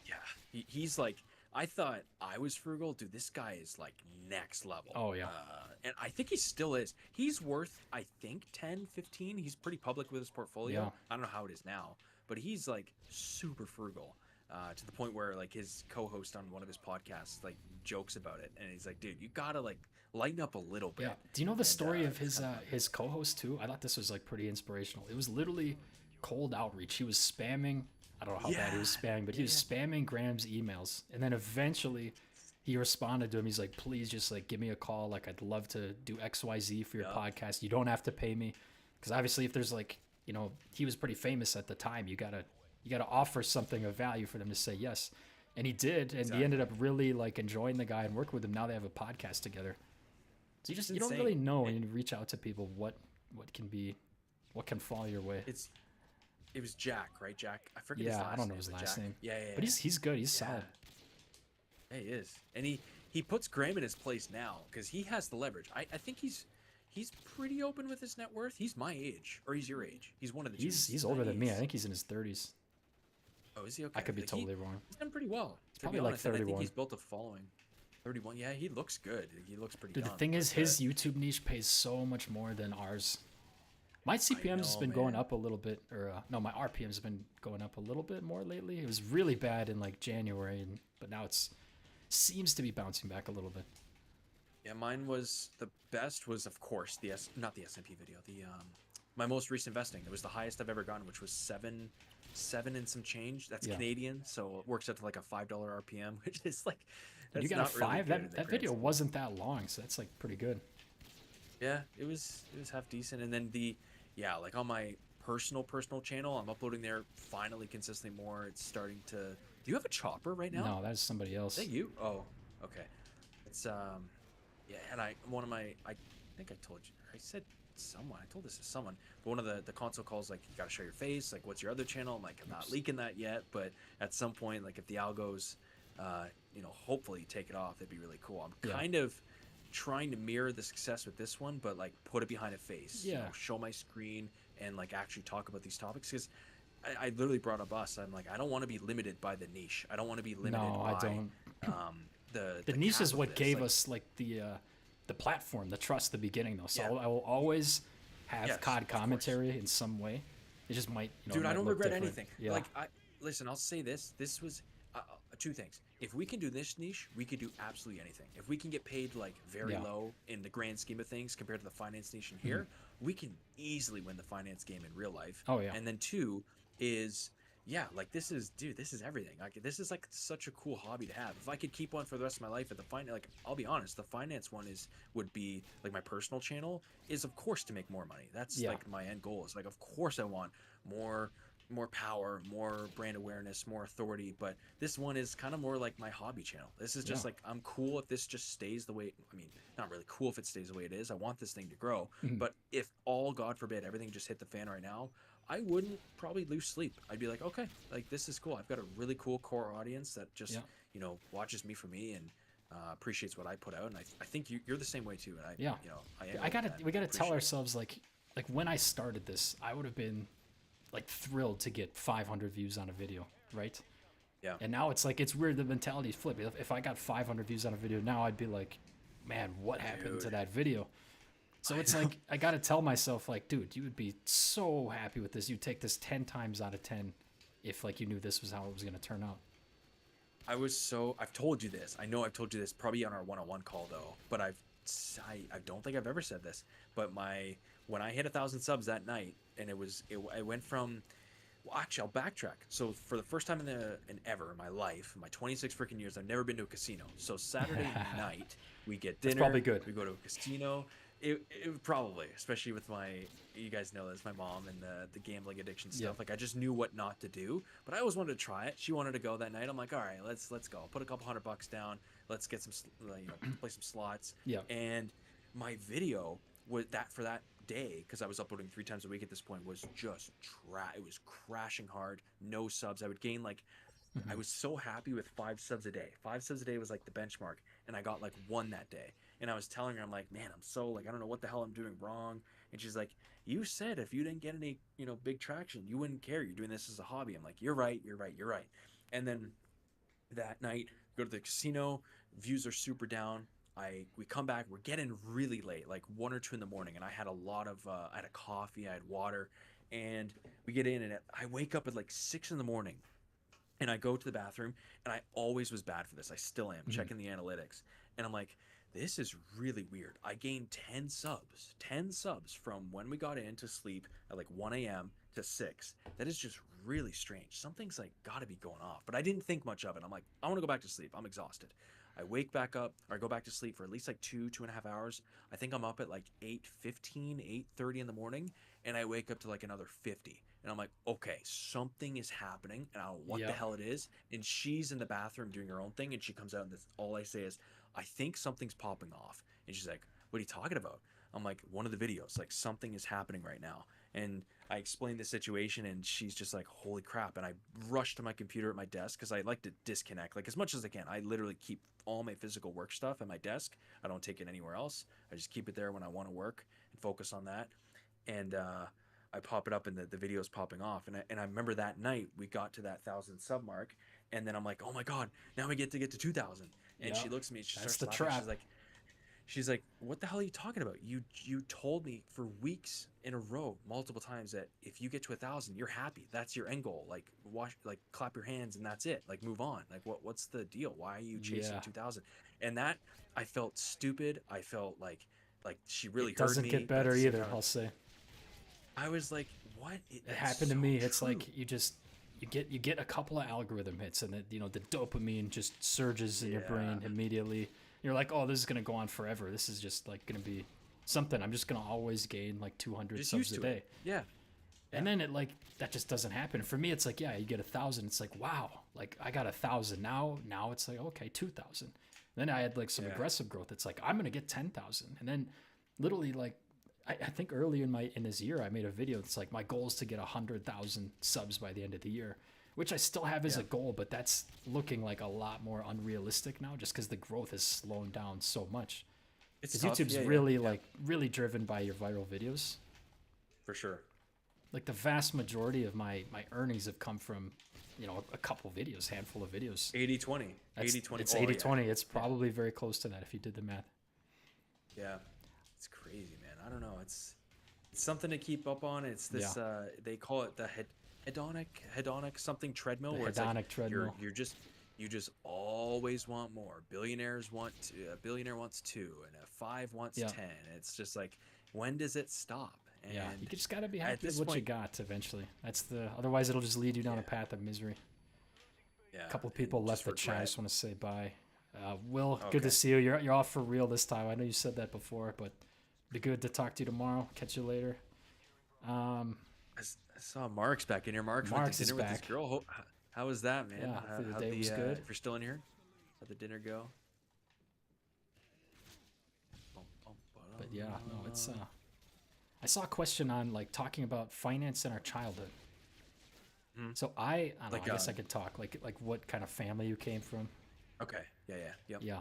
Yeah, he's like, I thought I was frugal, dude. This guy is like next level. Oh, yeah. And I think he still is. He's worth, I think, 10, 15. He's pretty public with his portfolio. Yeah. I don't know how it is now, but he's like super frugal to the point where like his co-host on one of his podcasts like jokes about it, and he's like, dude, you gotta like lighten up a little bit. Yeah. Do you know the story of it's his co-host too? I thought this was like pretty inspirational. It was literally cold outreach. He was spamming. I don't know how bad he was spamming, but he was spamming Graham's emails, and then eventually he responded to him. He's like, "Please, just like give me a call. Like, I'd love to do X, Y, Z for your podcast. You don't have to pay me, because obviously, if there's like, he was pretty famous at the time. You gotta offer something of value for them to say yes." And he did, and he ended up really like enjoying the guy and working with him. Now they have a podcast together. So you don't really know when you reach out to people what can fall your way. It was Jack, right? Jack. I forget his last name. I don't know his but last Jack. name. Yeah. But he's good. He's solid. Yeah, he is, and he puts Graham in his place now because he has the leverage. I think he's pretty open with his net worth. He's my age, or he's your age. He's one of the two. He's older than me. I think he's in his 30s. Oh, is he? Okay. I could be Like, totally wrong. He's done pretty well. He's probably like and I 31. think he's built a following. 31. Yeah, he looks good. He looks pretty. Dude, the young, thing is, but, his YouTube niche pays so much more than ours. My CPM's has know, been going man. up a little bit, or no, my RPM's been going up a little bit more lately. It was really bad in like January, but now seems to be bouncing back a little bit. Yeah, mine was the best. Was of course not the S&P video. My most recent investing. It was the highest I've ever gotten, which was seven and some change. That's Canadian, so it works out to like a $5 RPM, which is like. That's You got a not really 5. good in the That grand video scheme. wasn't that long, so that's like pretty good. Yeah, it was half decent, and then like on my personal channel. I'm uploading there finally consistently more. It's starting to. Do you have a chopper right now? No, that is somebody Is else. that you? Oh, okay. It's yeah, and I think I told you. I said someone. I told this to someone. But one of the console calls like, you gotta show your face. Like, what's your other channel? I'm like, I'm not leaking that yet, but at some point, like if the algos, hopefully take it off, that'd be really cool. I'm kind of trying to mirror the success with this one, but like put it behind a face. Yeah. Show my screen and like actually talk about these topics because. I literally brought up us. I'm like, I don't want to be limited by the niche. I don't want to be limited by I don't. The niche is what gave like, us like the platform, the trust, the beginning though. So Yeah. I will always have Yes, COD of commentary in some way. It just might, Dude, might I don't look regret different. anything. Yeah. Like, listen, I'll say this. This was two things. If we can do this niche, we could do absolutely anything. If we can get paid like very low in the grand scheme of things compared to the finance niche in here, we can easily win the finance game in real life. Oh yeah. And then two is like this is everything. Like this is like such a cool hobby to have. If I could keep one for the rest of my life at the finance, like I'll be honest, the finance one would be like my personal channel is of course to make more money. That's like my end goal is like, of course I want more power, more brand awareness, more authority, but this one is kind of more like my hobby channel. This is just like, I'm cool if this just stays the way, I mean, not really cool if it stays the way it is. I want this thing to grow, but if all, God forbid, everything just hit the fan right now, I wouldn't probably lose sleep. I'd be like, okay, like this is cool. I've got a really cool core audience that just, watches me for me and appreciates what I put out. And I think you're the same way too. And we gotta tell ourselves like when I started this, I would have been like thrilled to get 500 views on a video, right? Yeah. And now it's like, it's weird, the mentality's flipped. If I got 500 views on a video now, I'd be like, man, what happened to that video? So it's like, I gotta tell myself like, dude, you would be so happy with this. You'd take this 10 times out of 10 if like you knew this was how it was gonna turn out. I've told you this. I know I've told you this probably on our one-on-one call though, but I don't think I've ever said this, but when I hit 1,000 subs that night, and it went from, well, actually I'll backtrack. So for the first time in my life, my 26 freaking years, I've never been to a casino. So Saturday night we get dinner. That's probably good. We go to a casino. It probably, especially with you guys know this, my mom and the gambling addiction stuff. Like I just knew what not to do, but I always wanted to try it. She wanted to go that night. I'm like, all right, let's go. I'll put a couple $100 down. Let's get some, play some slots. Yeah. And my video was for that day, because I was uploading 3 times a week at this point, was just it was crashing hard. No subs. I would gain like. I was so happy with 5 subs a day. 5 subs a day was like the benchmark, and I got like 1 that day. And I was telling her, I'm like, man, I'm so like, I don't know what the hell I'm doing wrong. And she's like, you said if you didn't get any, big traction, you wouldn't care. You're doing this as a hobby. I'm like, you're right. And then that night, go to the casino. Views are super down. We come back. We're getting really late, like 1 or 2 in the morning. And I had a lot of, I had a coffee, I had water, and we get in, and I wake up at like 6 in the morning. And I go to the bathroom, and I always was bad for this. I still am, checking the analytics. And I'm like, this is really weird. I gained 10 subs from when we got in to sleep at like 1 a.m. to 6. That is just really strange. Something's like got to be going off. But I didn't think much of it. I'm like, I want to go back to sleep. I'm exhausted. I wake back up, or I go back to sleep for at least like 2.5 hours. I think I'm up at like 8:15, 8:30 in the morning, and I wake up to like another 50. And I'm like, okay, something is happening, and I don't know what the hell it is. And she's in the bathroom doing her own thing, and she comes out, and all I say is, I think something's popping off. And she's like, what are you talking about? I'm like, one of the videos, like something is happening right now. And I explained the situation, and she's just like, holy crap. And I rushed to my computer at my desk, because I like to disconnect like as much as I can. I literally keep all my physical work stuff at my desk. I don't take it anywhere else. I just keep it there when I want to work and focus on that. And I pop it up, and the video's popping off. And I remember that night we got to that 1,000 sub mark, and then I'm like, oh my God, now we get to 2,000. And she looks at me, she starts laughing. She's like, what the hell are you talking about? You told me for weeks in a row, multiple times, that if you get to 1,000, you're happy. That's your end goal. Like clap your hands, and that's it. Like move on. Like what's the deal? Why are you chasing 2,000? And that, I felt stupid. I felt like she really heard me. Doesn't get better either, I'll say. I was like, what? It happened to me. True. It's like you get a couple of algorithm hits, and the dopamine just surges in your brain immediately. You're like, oh, this is gonna go on forever. This is just like gonna be something. I'm just gonna always gain like 200 subs a day. Yeah. And then it like that just doesn't happen. For me, it's like, yeah, you get 1,000. It's like, wow, like I got 1,000 now. Now it's like, okay, 2,000. Then I had like some aggressive growth. It's like I'm gonna get 10,000. And then literally like I think early in this year I made a video. It's like my goal is to get 100,000 subs by the end of the year, which I still have as a goal, but that's looking like a lot more unrealistic now, just because the growth has slowed down so much. Because YouTube's really like really driven by your viral videos. For sure. Like the vast majority of my earnings have come from, you know, a couple videos, handful of videos. 80-20. 80-20. It's 80-20. It's probably very close to that if you did the math. Yeah. It's crazy, man. I don't know. It's something to keep up on. It's this they call it the hedonic something treadmill, The where it's like treadmill. you just always want more. A billionaire wants 2 and a 5 wants 10. It's just like, when does it stop? And you just got to be happy with what you got eventually. Otherwise it'll just lead you down a path of misery. Yeah. A couple people left the chat. I just want to say bye. Will, good to see you. You're off for real this time. I know you said that before, but be good to talk to you tomorrow. Catch you later. I saw Mark's back in here. Mark's went to dinner with his girl. How was that, man? Yeah, the day was good. If you're still in here, how'd the dinner go? But yeah, no, it's I saw a question on like talking about finance in our childhood. So I don't know, I guess I could talk like what kind of family you came from. Okay. Yep. Yeah.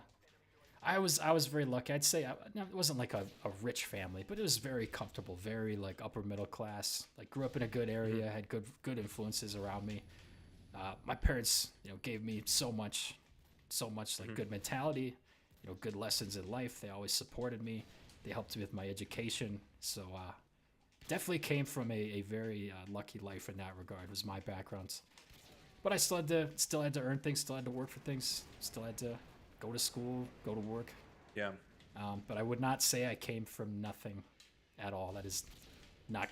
I was very lucky. I'd say it wasn't like a rich family, but it was very comfortable, very like upper middle class. Like grew up in a good area, had good influences around me. My parents, you know, gave me so much like good mentality, you know, good lessons in life. They always supported me. They helped me with my education. So definitely came from a very lucky life in that regard, was my background. But I still had to earn things, still had to work for things, still had to go to school, go to work. Yeah. But I would not say I came from nothing at all. That is not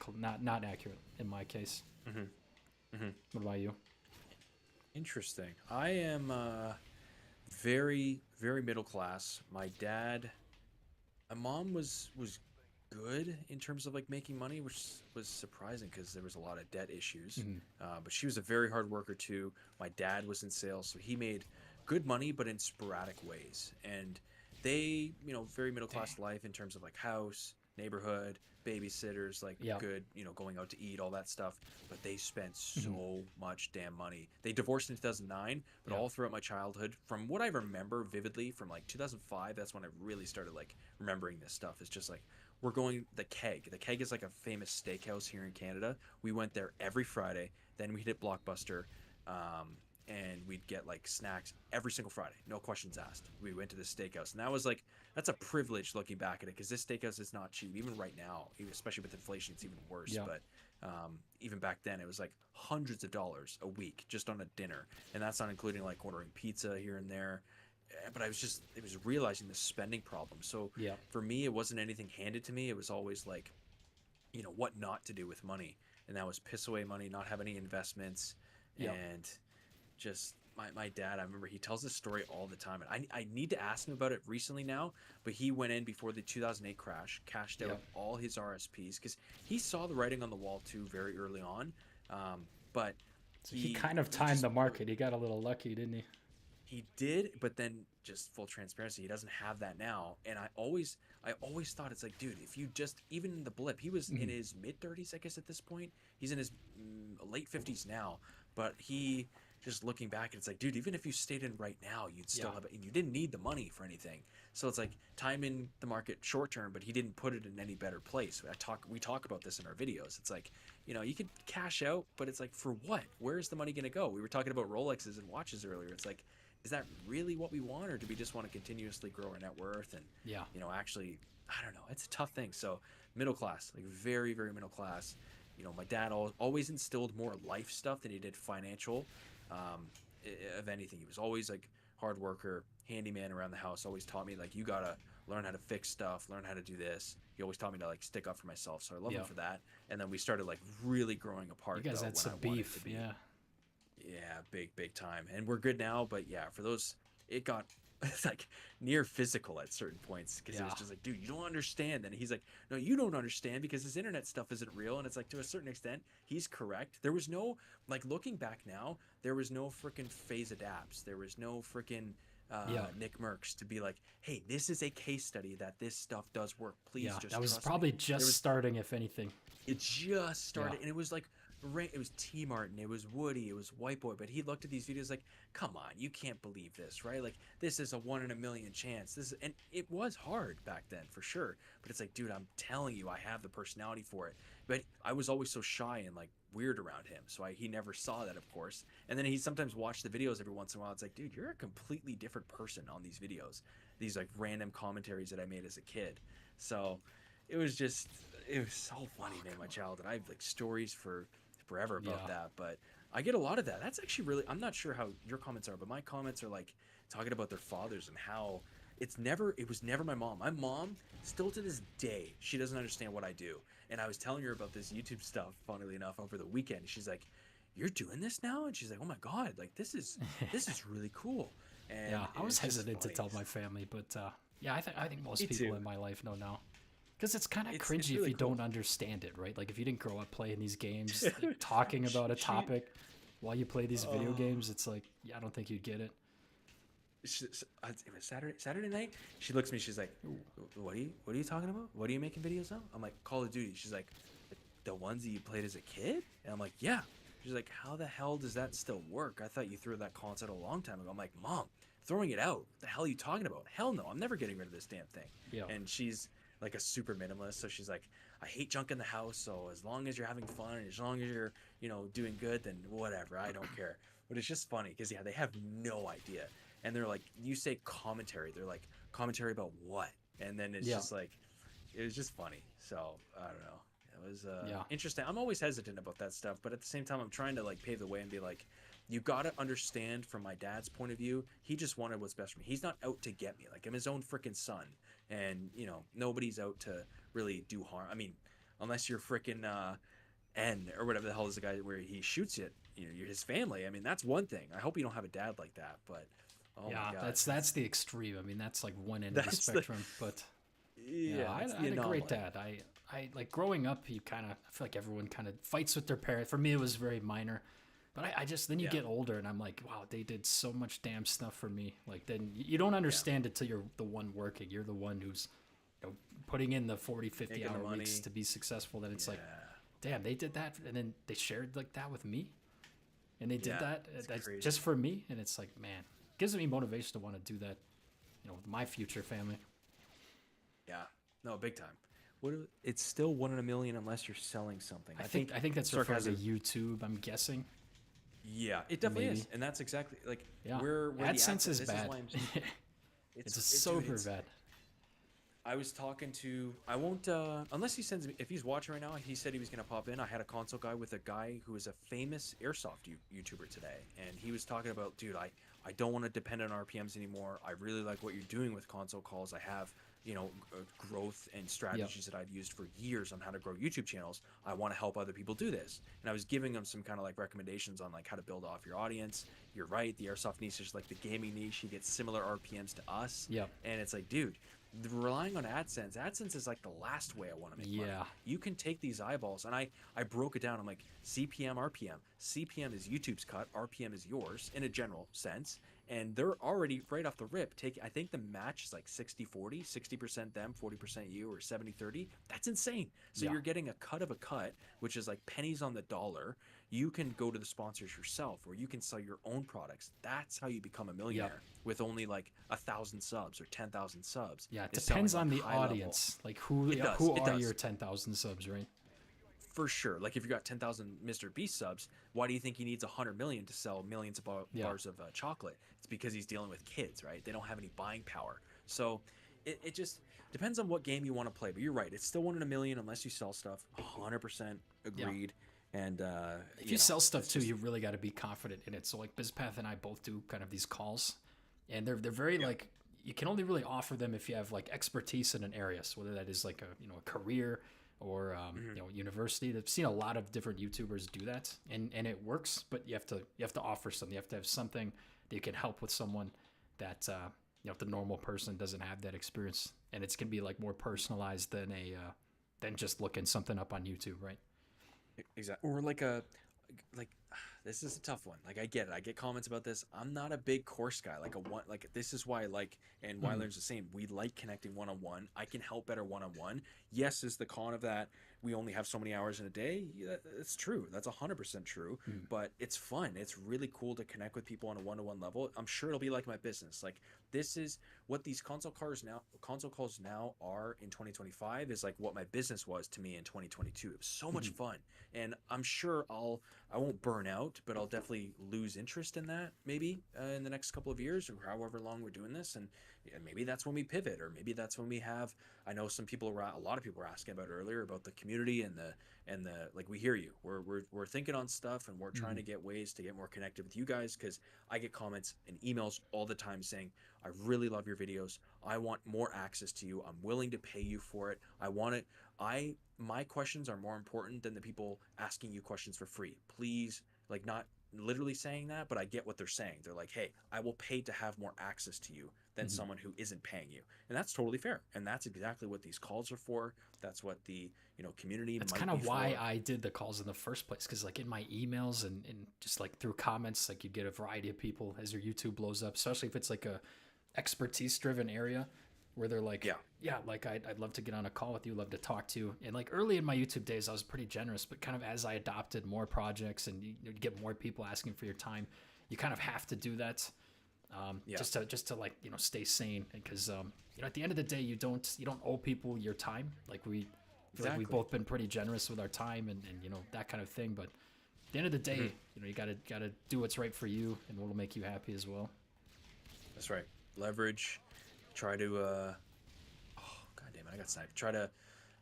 accurate in my case. What about you? Interesting. I am very, very middle class. My mom was good in terms of like making money, which was surprising because there was a lot of debt issues. But she was a very hard worker too. My dad was in sales, so he made good money, but in sporadic ways. And they, you know, very middle class life in terms of like house, neighborhood, babysitters, like good, you know, going out to eat, all that stuff. But they spent so much damn money. They divorced in 2009, but all throughout my childhood, from what I remember vividly, from like 2005, that's when I really started like remembering this stuff. It's just like, we're going the Keg. The Keg is like a famous steakhouse here in Canada. We went there every Friday. Then we'd hit Blockbuster, and we'd get like snacks every single Friday. No questions asked. We went to this steakhouse, and that was like, that's a privilege looking back at it, because this steakhouse is not cheap. Even right now, especially with inflation, it's even worse. But even back then, it was like hundreds of dollars a week just on a dinner, and that's not including like ordering pizza here and there. But it was realizing the spending problem. So for me, it wasn't anything handed to me. It was always like, you know, what not to do with money. And that was piss away money, not have any investments. And just my dad, I remember he tells this story all the time. And I need to ask him about it recently now, but he went in before the 2008 crash, cashed out all his RSPs, because he saw the writing on the wall too very early on. But so he kind of timed the market. He got a little lucky, didn't he? He did, but then just full transparency, he doesn't have that now. And I always thought, it's like, dude, if you just, even in the blip, he was in his mid 30s, I guess at this point. He's in his late 50s now, but he just looking back, and it's like, dude, even if you stayed in right now, you'd still have it, and you didn't need the money for anything. So it's like time in the market short term, but he didn't put it in any better place. We talk about this in our videos. It's like, you know, you could cash out, but it's like, for what? Where's the money going to go? We were talking about Rolexes and watches earlier. It's like, is that really what we want, or do we just want to continuously grow our net worth? And you know, actually, I don't know. It's a tough thing. So middle class, like very, very middle class. You know, my dad always instilled more life stuff than he did financial. Of anything, he was always like hard worker, handyman around the house. Always taught me like, you gotta learn how to fix stuff, learn how to do this. He always taught me to like stick up for myself. So I love him for that. And then we started like really growing apart. You guys had some beef, Yeah, big time. And we're good now, but yeah, for those, it got it's like near physical at certain points because it was Yeah. just like, dude, you don't understand. And he's like, no, you don't understand because this internet stuff isn't real. And it's like, to a certain extent, he's correct. There was no, like, looking back now, there was no freaking phase adapts. There was no freaking Yeah. Nick Merckx to be like, hey, this is a case study that this stuff does work. Please Yeah. just That was trust probably me. just There was starting, if anything. it just started, Yeah. and it was like it was T Martin, it was Woody, it was White Boy, but he looked at these videos like, come on, you can't believe this, right? Like, this is a 1 in a million chance. This is, and it was hard back then for sure. But it's like, dude, I'm telling you, I have the personality for it. But I was always so shy and like weird around him, so he never saw that, of course. And then he sometimes watched the videos every once in a while. It's like, dude, you're a completely different person on these videos. These like random commentaries that I made as a kid. So it was just, it was so funny, man. My childhood, I have like stories for forever about Yeah. that, but I get a lot of that. That's actually really, I'm not sure how your comments are, but my comments are like talking about their fathers and how it was never my mom still to this day, she doesn't understand what I do. And I was telling her about this YouTube stuff, funnily enough, over the weekend. She's like, you're doing this now? And she's like, oh my God, like this is really cool. And Yeah. I was it's just hesitant to funny. tell my family, but yeah, I think most Me people too. in my life know now. Because it's kind of It's cringy if really you cool. don't understand it, right? Like if you didn't grow up playing these games, like, talking about a She topic while you play these video oh games, it's like, yeah, I don't think you'd get it. it was Saturday night. She looks at me. She's like, what are you talking about? What are you making videos of? I'm like, Call of Duty. She's like, the ones that you played as a kid? And I'm like, yeah. She's like, how the hell does that still work? I thought you threw that console a long time ago. I'm like, Mom, throwing it out. What the hell are you talking about? Hell no, I'm never getting rid of this damn thing. Yeah. And she's like a super minimalist, so she's like, I hate junk in the house. So as long as you're having fun, and as long as you're, doing good, then whatever. I don't care. But it's just funny because yeah, they have no idea, and they're like, you say commentary, they're like, commentary about what? And then it's Yeah. just like, it was just funny. So I don't know. It was Yeah. interesting. I'm always hesitant about that stuff, but at the same time, I'm trying to like pave the way and be like, you got to understand from my dad's point of view. He just wanted what's best for me. He's not out to get me. Like, I'm his own freaking son, and nobody's out to really do harm. I mean, unless you're freaking N or whatever the hell is the guy where he shoots it. You're his family. I mean, that's one thing. I hope you don't have a dad like that, but oh Yeah, my God, that's the extreme. I mean, that's like one end of the that's the spectrum. But yeah, yeah, I, that's I the had a great anomaly. dad. I like growing up. You kind of, I feel like everyone kind of fights with their parents. For me, it was very minor. But I just then you Yeah, get older, and I'm like, wow, they did so much damn stuff for me. Like then you don't yeah, understand it till you're the one working. You're the one who's putting in the 40, 50 making the hour weeks money. to be successful. Then it's Yeah, like, damn, they did that, and then they shared like that with me, and they did yeah, that it's that's crazy. just for me. And it's like, man, gives me motivation to want to do that, with my future family. Yeah, no, big time. It's still 1 in a million unless you're selling something. I think that's referring to sarcasm. YouTube. I'm guessing Yeah, it definitely maybe. is, and that's exactly like Yeah, where the AdSense accent. is This is bad. why I'm. It's Dude, super bad. I was talking to. I won't unless he sends me. If he's watching right now, he said he was gonna pop in. I had a console guy with a guy who is a famous airsoft YouTuber today, and he was talking about, dude, I don't want to depend on RPMs anymore. I really like what you're doing with console calls. I have growth and Yep. strategies that I've used for years on how to grow YouTube channels. I want to help other people do this, and I was giving him some kind of like recommendations on like how to build off your audience. You're right, the airsoft niche is like the gaming niche. He gets similar RPMs to us, Yep. and it's like, dude, relying on AdSense is like the last way I want to make money. Yeah. You can take these eyeballs, and I broke it down. I'm like, CPM, RPM. CPM is YouTube's cut, RPM is yours in a general sense. And they're already right off the rip. I think the match is like 60-40, 60% them, 40% you, or 70-30. That's insane. So Yeah. you're getting a cut of a cut, which is like pennies on the dollar. You can go to the sponsors yourself, or you can sell your own products. That's how you become a millionaire with only like 1,000 subs or 10,000 subs. Yeah, it is selling, depends on like, the high level. audience. Like who It does. who It are does. your 10,000 subs, right? For sure. Like if you got 10,000 Mr. Beast subs, why do you think he needs 100 million to sell millions of Yeah. bars of chocolate? It's because he's dealing with kids, right? They don't have any buying power. So it just depends on what game you want to play. But you're right. It's still 1 in a million unless you sell stuff. 100% Yeah. agreed. And If you sell stuff it's too, just you really got to be confident in it. So like bizpath and I both do kind of these calls, and they're very yeah, like, you can only really offer them if you have like expertise in an area. So whether that is like a career or mhm, university. I've seen a lot of different YouTubers do that, and it works. But you have to offer something. You have to have something that you can help with someone that the normal person doesn't have that experience, and it's gonna be like more personalized than just looking something up on YouTube, right? Exactly. Or like this is a tough one. Like I get it. I get comments about this. I'm not a big course guy. Like a one like this is why and why learns the same. We like connecting one on one. I can help better one on one. Yes, is the con of that we only have so many hours in a day. Yeah, it's true. That's 100% true. But it's fun. It's really cool to connect with people on a one-to-one level. I'm sure it'll be like my business. Like this is what these console calls now are in 2025 is like what my business was to me in 2022. It was so much fun. And I'm sure I won't burn out, but I'll definitely lose interest in that maybe in the next couple of years or however long we're doing this. And maybe that's when we pivot, or maybe that's when we have. I know a lot of people were asking about earlier about the community and the like. We hear you. We're thinking on stuff, and we're trying to get ways to get more connected with you guys, because I get comments and emails all the time saying, I really love your videos. I want more access to you. I'm willing to pay you for it. I want it. My questions are more important than the people asking you questions for free. Please, like, not literally saying that, but I get what they're saying. They're like, hey, I will pay to have more access to you than someone who isn't paying you. And that's totally fair. And that's exactly what these calls are for. That's what the community That's might kind of be why for. I did the calls in the first place, because like in my emails and just like through comments, like you get a variety of people as your YouTube blows up, especially if it's like a expertise driven area where they're like, yeah, like I'd love to get on a call with you, love to talk to you. And like early in my YouTube days, I was pretty generous, but kind of as I adopted more projects and you get more people asking for your time, you kind of have to do that. Just to like stay sane, because at the end of the day you don't owe people your time. Like we feel like we've both been pretty generous with our time and that kind of thing, but at the end of the day you gotta do what's right for you and what'll make you happy as well. That's right. Leverage. Try to oh god damn it, I got sniped. Try to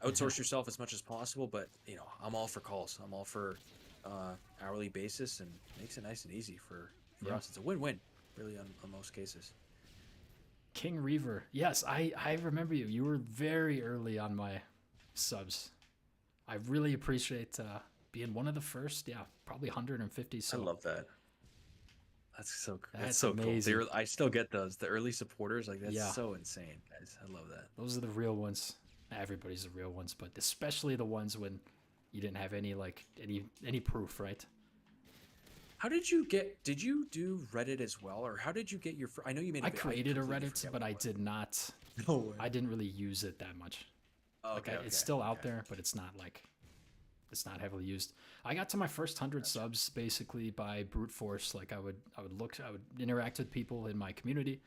outsource yourself as much as possible, but I'm all for calls. I'm all for hourly basis, and makes it nice and easy for us. It's a win-win really on most cases. King Reaver, yes, I remember you. You were very early on my subs. I really appreciate being one of the first. Yeah, probably 150. So I love that. That's that's so amazing. cool. I still get those. The early supporters, like that's Yeah, so insane, guys. I love that. those are the real ones. Everybody's the real ones, but especially the ones when you didn't have any proof, right? How did you do Reddit as well, or how did you get your? I know you made. I created a Reddit, but I did not. No way. I didn't really use it that much. Okay, It's still out there, but it's not heavily used. I got to my first 100 subs basically by brute force. Like I would interact with people in my community.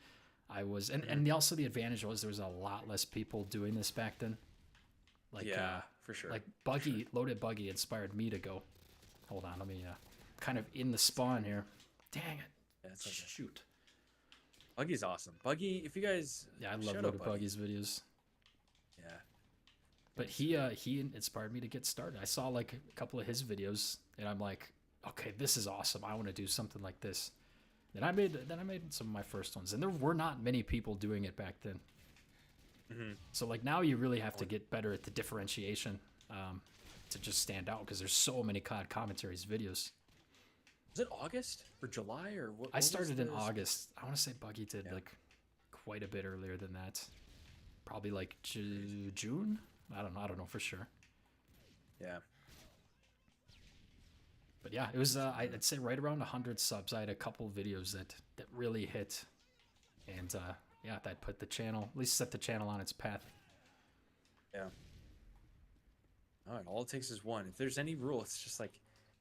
And also the advantage was there was a lot less people doing this back then. Like for sure. Like Loaded Buggy inspired me to go. Hold on, let me kind of in the spawn here. Dang it. Yeah, it's okay. Shoot. Buggy's awesome. Buggy, if you guys I love Loaded Buggy's videos. Yeah. But he inspired me to get started. I saw like a couple of his videos and I'm like, okay, this is awesome. I want to do something like this. Then I made some of my first ones, and there were not many people doing it back then. So like now you really have to get better at the differentiation to just stand out, because there's so many COD commentaries videos. Was it August or July or what? I started in August. I want to say Buggy did like quite a bit earlier than that. Probably like June. I don't know for sure. Yeah. But yeah, it was I'd say right around 100 subs. I had a couple videos that really hit, and that put the channel, at least set the channel on its path. Yeah. All right, all it takes is one. If there's any rule, it's just like,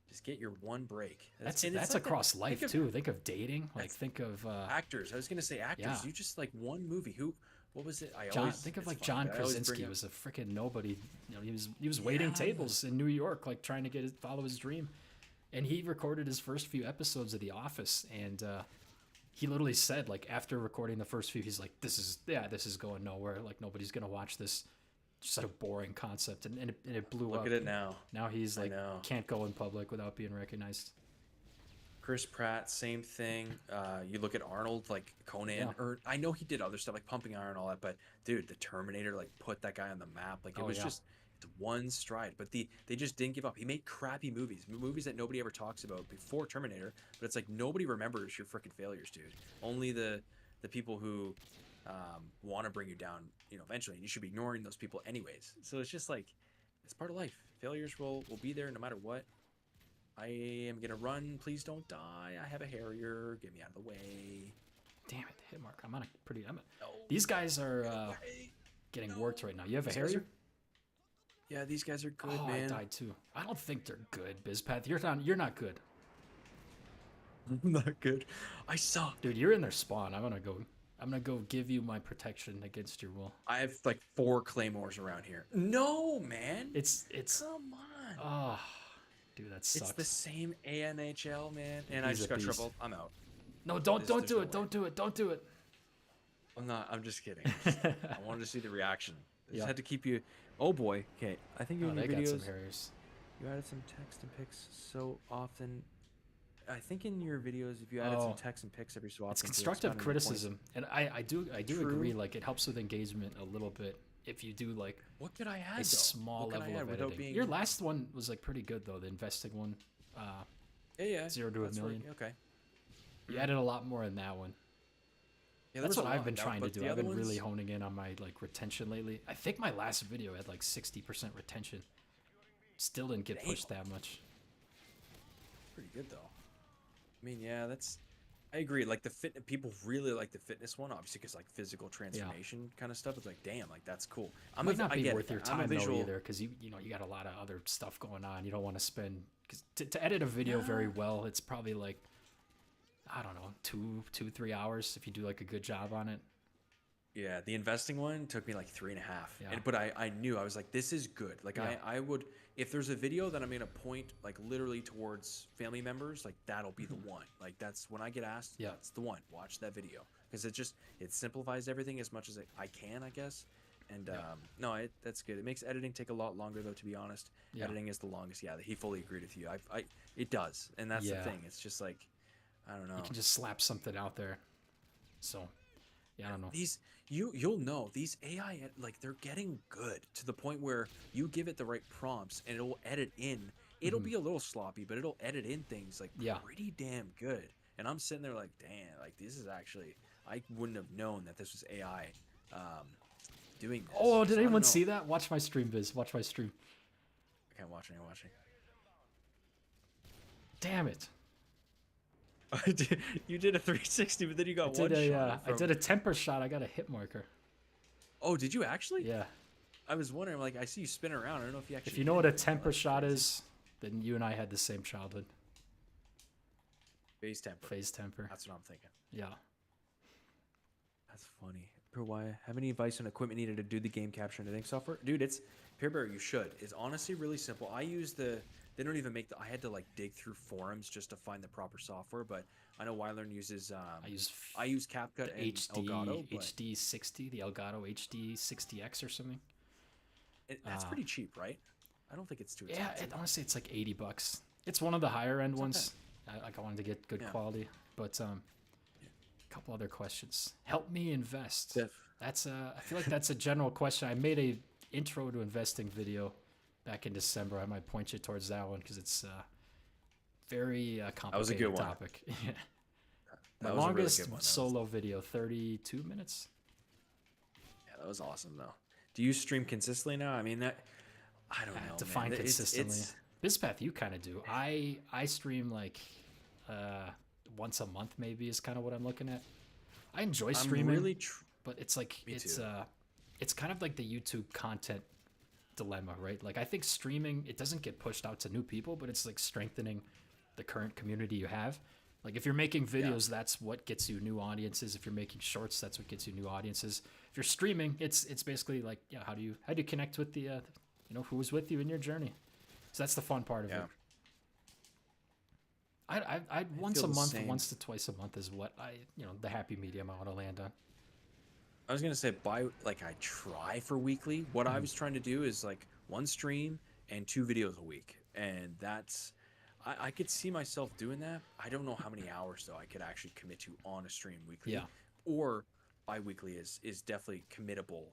just get your one break. That's like across life too. Think of dating. Like think of actors. I was gonna say actors. Yeah. You just like one movie. What was it? Think of like John Krasinski was a freaking nobody. He was waiting tables in New York, like trying to follow his dream. And he recorded his first few episodes of The Office, and he literally said, like, after recording the first few, he's like, this is going nowhere. Like, nobody's gonna watch this. Just a boring concept, and it blew up. Look at it now. Now he's like, can't go in public without being recognized. Chris Pratt, same thing. You look at Arnold, like Conan, or I know he did other stuff like Pumping Iron and all that, but dude, the Terminator, like, put that guy on the map. Like, it was just one stride, but they just didn't give up. He made crappy movies that nobody ever talks about before Terminator, but it's like nobody remembers your freaking failures, dude. Only the the people who want to bring you down, eventually, and you should be ignoring those people anyways. So it's just like, it's part of life. Failures will be there no matter what. I am gonna run. Please don't die. I have a Harrier. Get me out of the way. Damn it, hit mark. I'm on a pretty. No, These guys are way. getting No. worked right now. You have a These guys Harrier? Yeah, these guys are good, Oh, man. I died too. I don't think they're good, bizpath. You're not good. I'm not good. I suck. Dude, you're in their spawn. I'm gonna go give you my protection against your will. I have like 4 claymores around here. No, man. It's Come on. oh, dude, that sucks. It's the same ANHL, man. And I He's just a got beast. tripled. I'm out. No, There's don't no do it. way. Don't do it. Don't do it. I'm not. I'm just kidding. I wanted to see the reaction. I just Yeah. had to keep you. Oh boy. Okay. I think Oh, in your they got some videos Harriers. you added some text and pics so often. I think in your videos, if you added some text and pics every so often, It's to constructive expound on your points. criticism, and I do True. agree. Like, it helps with engagement a little bit if you do like What could I add? a though? small What could I level add of without editing. being? Your last one was like pretty good though, the investing one. Yeah. 0 to a That's million. right, okay. You added a lot more in that one. Yeah, That's there was what a I've lot, been trying to but do. the I've other been really ones- honing in on my like retention lately. I think my last video had like 60% retention. Still didn't get pushed that much. Pretty good though. I mean, yeah, I agree. Like people really like the fitness one, obviously, because like physical transformation kind of stuff. It's like, damn, like that's cool. Might not I be get worth it. your I'm a time though visual. either, because you got a lot of other stuff going on. You don't want to spend because to edit a video very well, it's probably like I don't know 3 hours if you do like a good job on it. Yeah, the investing one took me like 3.5. Yeah. But I knew, I was like, this is good. Like Yeah. I would, if there's a video that I'm gonna point like literally towards family members, like that'll be the one. Like that's when I get asked, Yeah. that's the one. Watch that video because it simplifies everything as much as I can, I guess. And no, that's good. It makes editing take a lot longer though, to be honest. Yeah. Editing is the longest. Yeah, he fully agreed with you. It does, and that's Yeah. the thing. It's just like, I don't know. You can just slap something out there. So, yeah, I don't know. These you'll know these AI like they're getting good to the point where you give it the right prompts and it'll edit in. It'll be a little sloppy, but it'll edit in things like Yeah. pretty damn good. And I'm sitting there like, damn, like this is actually I wouldn't have known that this was AI doing this. Oh, did So I don't anyone know. see that? Watch my stream, Biz. Watch my stream. I can't watch it. I'm watching. Damn it. You did a 360, but then you got one shot. I did a temper shot. I got a hit marker. Oh, did you actually? Yeah. I was wondering, like, I see you spin around. I don't know if you actually. If you know what a temper shot is, then you and I had the same childhood. Phase temper. Phase temper. That's what I'm thinking. Yeah. That's funny. Pure why? Have any advice on equipment needed to do the game capture and editing software? Dude, it's Peerbear, you should. It's honestly really simple. I use they don't even make I had to like dig through forums just to find the proper software, but I know Wylearn uses I use CapCut the and Elgato, but HD60, the Elgato HD60X or something. that's pretty cheap, right? I don't think it's too Yeah, expensive. honestly, it's like $80. It's one of the higher end not ones. I wanted to get good quality, but a couple other questions. Help me invest. That's I feel like that's a general question. I made a intro to investing video back in December. I might point you towards that one because it's very complicated was a good one. topic. My That was a really longest good one. solo video, 32 minutes. Yeah, that was awesome though. Do you stream consistently now? I mean I don't know. Define man. consistently. Bizpath, you kind of do. I stream like once a month, maybe is kind of what I'm looking at. I enjoy streaming, I'm really but it's like Me too. it's kind of like the YouTube content dilemma, right? Like I think streaming, it doesn't get pushed out to new people, but it's like strengthening the current community you have. Like if you're making videos, that's what gets you new audiences. If you're making shorts, that's what gets you new audiences. If you're streaming, it's basically like, how do you connect with the who was with you in your journey? So that's the fun part of it. I once feel a the month, same. once to twice a month is what the happy medium I want to land on. I was gonna say I try for weekly. What I was trying to do is like one stream and 2 videos a week, and that's I could see myself doing that. I don't know how many hours though I could actually commit to on a stream weekly. Yeah. Or bi-weekly is definitely committable.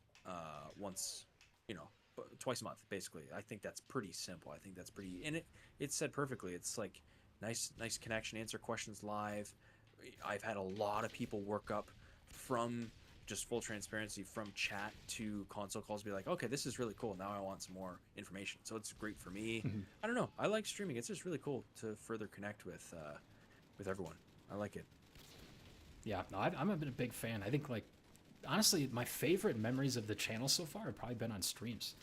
Once, twice a month basically. I think that's pretty simple. I think that's pretty, and it's said perfectly. It's like nice connection, answer questions live. I've had a lot of people work up from just full transparency from chat to console calls, be like, okay, this is really cool. Now I want some more information. So it's great for me. I don't know. I like streaming. It's just really cool to further connect with everyone. I like it. Yeah, no, I'm a big fan. I think, like, honestly, my favorite memories of the channel so far have probably been on streams.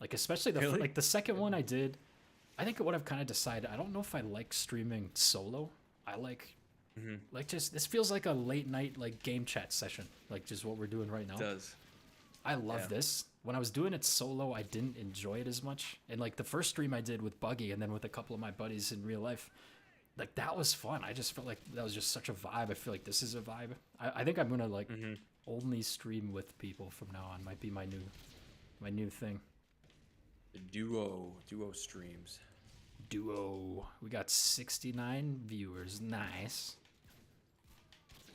Like, especially Really? the second one I did. I think what I've kind of decided, I don't know if I like streaming solo. I like just, this feels like a late night like game chat session, like just what we're doing right now. It does. I love Yeah. this. When I was doing it solo, I didn't enjoy it as much. And like the first stream I did with Buggy and then with a couple of my buddies in real life, like that was fun. I just felt like that was just such a vibe. I feel like this is a vibe. I think I'm gonna like only stream with people from now on. Might be my new thing. The duo streams. Duo. We got 69 viewers. Nice.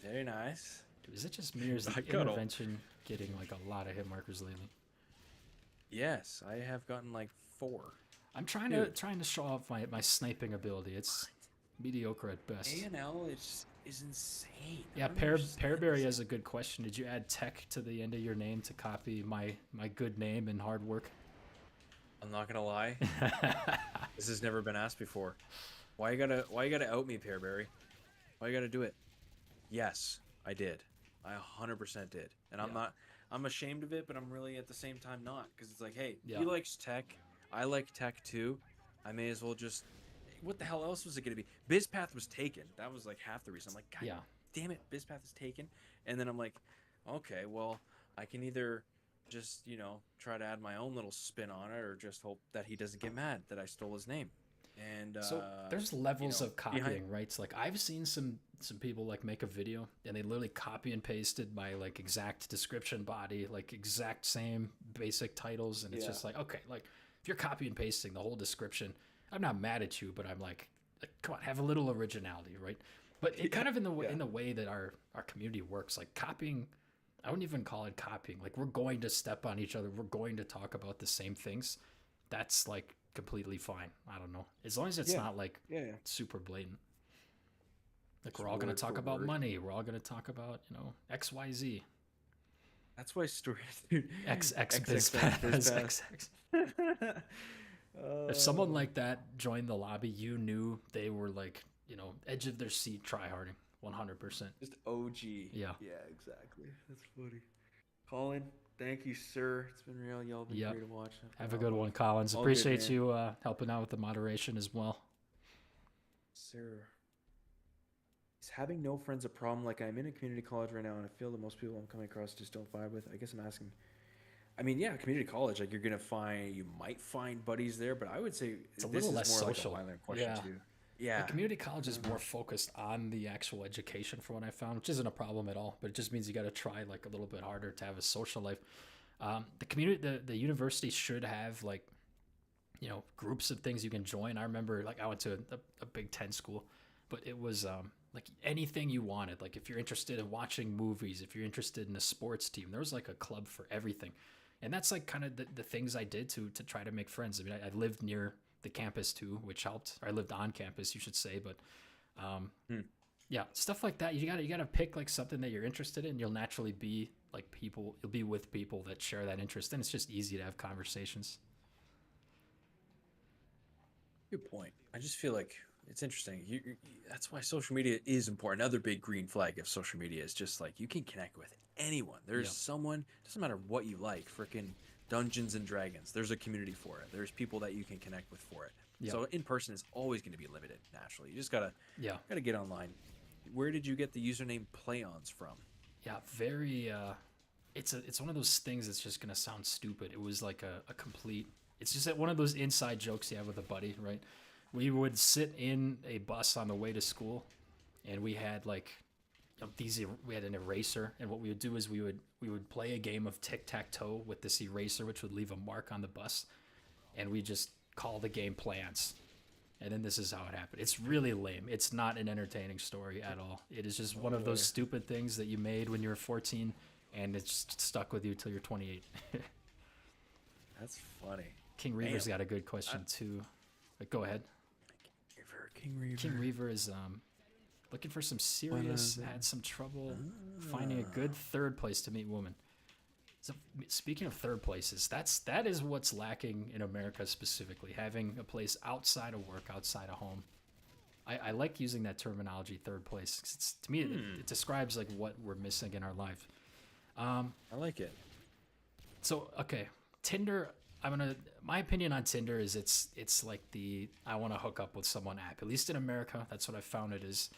Very nice. Is it just me or is the intervention getting like a lot of hit markers lately? Yes, I have gotten like 4. I'm trying to show off my sniping ability. It's mediocre at best. ANL is insane. Yeah, Pearberry has a good question. Did you add tech to the end of your name to copy my good name and hard work? I'm not gonna lie. This has never been asked before. Why you gotta out me, Pearberry? Why you gotta do it? Yes, I did. I 100% did. And I'm ashamed of it, but I'm really at the same time not. Because it's like, hey, he likes tech. I like tech too. I may as well just... What the hell else was it going to be? bizpath was taken. That was like half the reason. I'm like, God damn it, bizpath is taken. And then I'm like, okay, well, I can either just, try to add my own little spin on it or just hope that he doesn't get mad that I stole his name. And so there's levels of copying, right? So like I've seen some people like make a video and they literally copy and pasted my like exact description body, like exact same basic titles, and it's just like, okay, like if you're copy and pasting the whole description, I'm not mad at you, but I'm like come on, have a little originality, right? But it kind of in the way that our community works, like copying, I wouldn't even call it copying. Like we're going to step on each other, we're going to talk about the same things. That's like completely fine. I don't know, as long as it's not like super blatant. Like just we're all going to talk about money. We're all going to talk about XYZ. That's why story dude. XX bizpath. If someone like that joined the lobby, you knew they were like edge of their seat, tryharding 100%. Just OG. Yeah. Yeah, exactly. That's funny. Colin, thank you, sir. It's been real. Y'all been great to watch. Have a good one, Collins. Appreciate you helping out with the moderation as well. Sir. Is having no friends a problem? Like, I'm in a community college right now, and I feel that most people I'm coming across just don't vibe with. I guess I'm asking. I mean, yeah, community college, like you might find buddies there, but I would say it's a little less social. Like a question too. Yeah. The community college is more focused on the actual education, from what I found, which isn't a problem at all, but it just means you got to try like a little bit harder to have a social life. The university should have like, groups of things you can join. I remember like I went to a Big Ten school, but it was like anything you wanted. Like if you're interested in watching movies, if you're interested in a sports team, there was like a club for everything. And that's like kind of the things I did to try to make friends. I mean, I lived near the campus too, which helped. Or I lived on campus, you should say. But yeah, stuff like that. You gotta pick like something that you're interested in. You'll naturally be like people. You'll be with people that share that interest, and it's just easy to have conversations. Good point. I just feel like it's interesting. That's why social media is important. Another big green flag of social media is just like you can connect with anyone. There's someone, doesn't matter what you like, freaking Dungeons and Dragons. There's a community for it. There's people that you can connect with for it. Yep. So in person is always going to be limited naturally. You just gotta get online. Where did you get the username Playons from? Yeah, very. It's one of those things that's just gonna sound stupid. It was like a complete. It's just one of those inside jokes you have with a buddy, right? We would sit in a bus on the way to school, and we had like we had an eraser, and what we would do is we would play a game of tic-tac-toe with this eraser, which would leave a mark on the bus, and we just call the game Plants. And then this is how it happened. It's really lame. It's not an entertaining story at all. It is just one of those stupid things that you made when you were 14, and it's stuck with you till you're 28. That's funny. King Reaver's got a good question too. Go ahead. King Reaver. King Reaver is Looking for some serious, had some trouble finding a good third place to meet women. So speaking of third places, that is what's lacking in America specifically, having a place outside of work, outside of home. I like using that terminology, third place. 'Cause to me, it describes like what we're missing in our life. I like it. So okay, Tinder. My opinion on Tinder is it's like the I want to hook up with someone app. At least in America, that's what I found it is.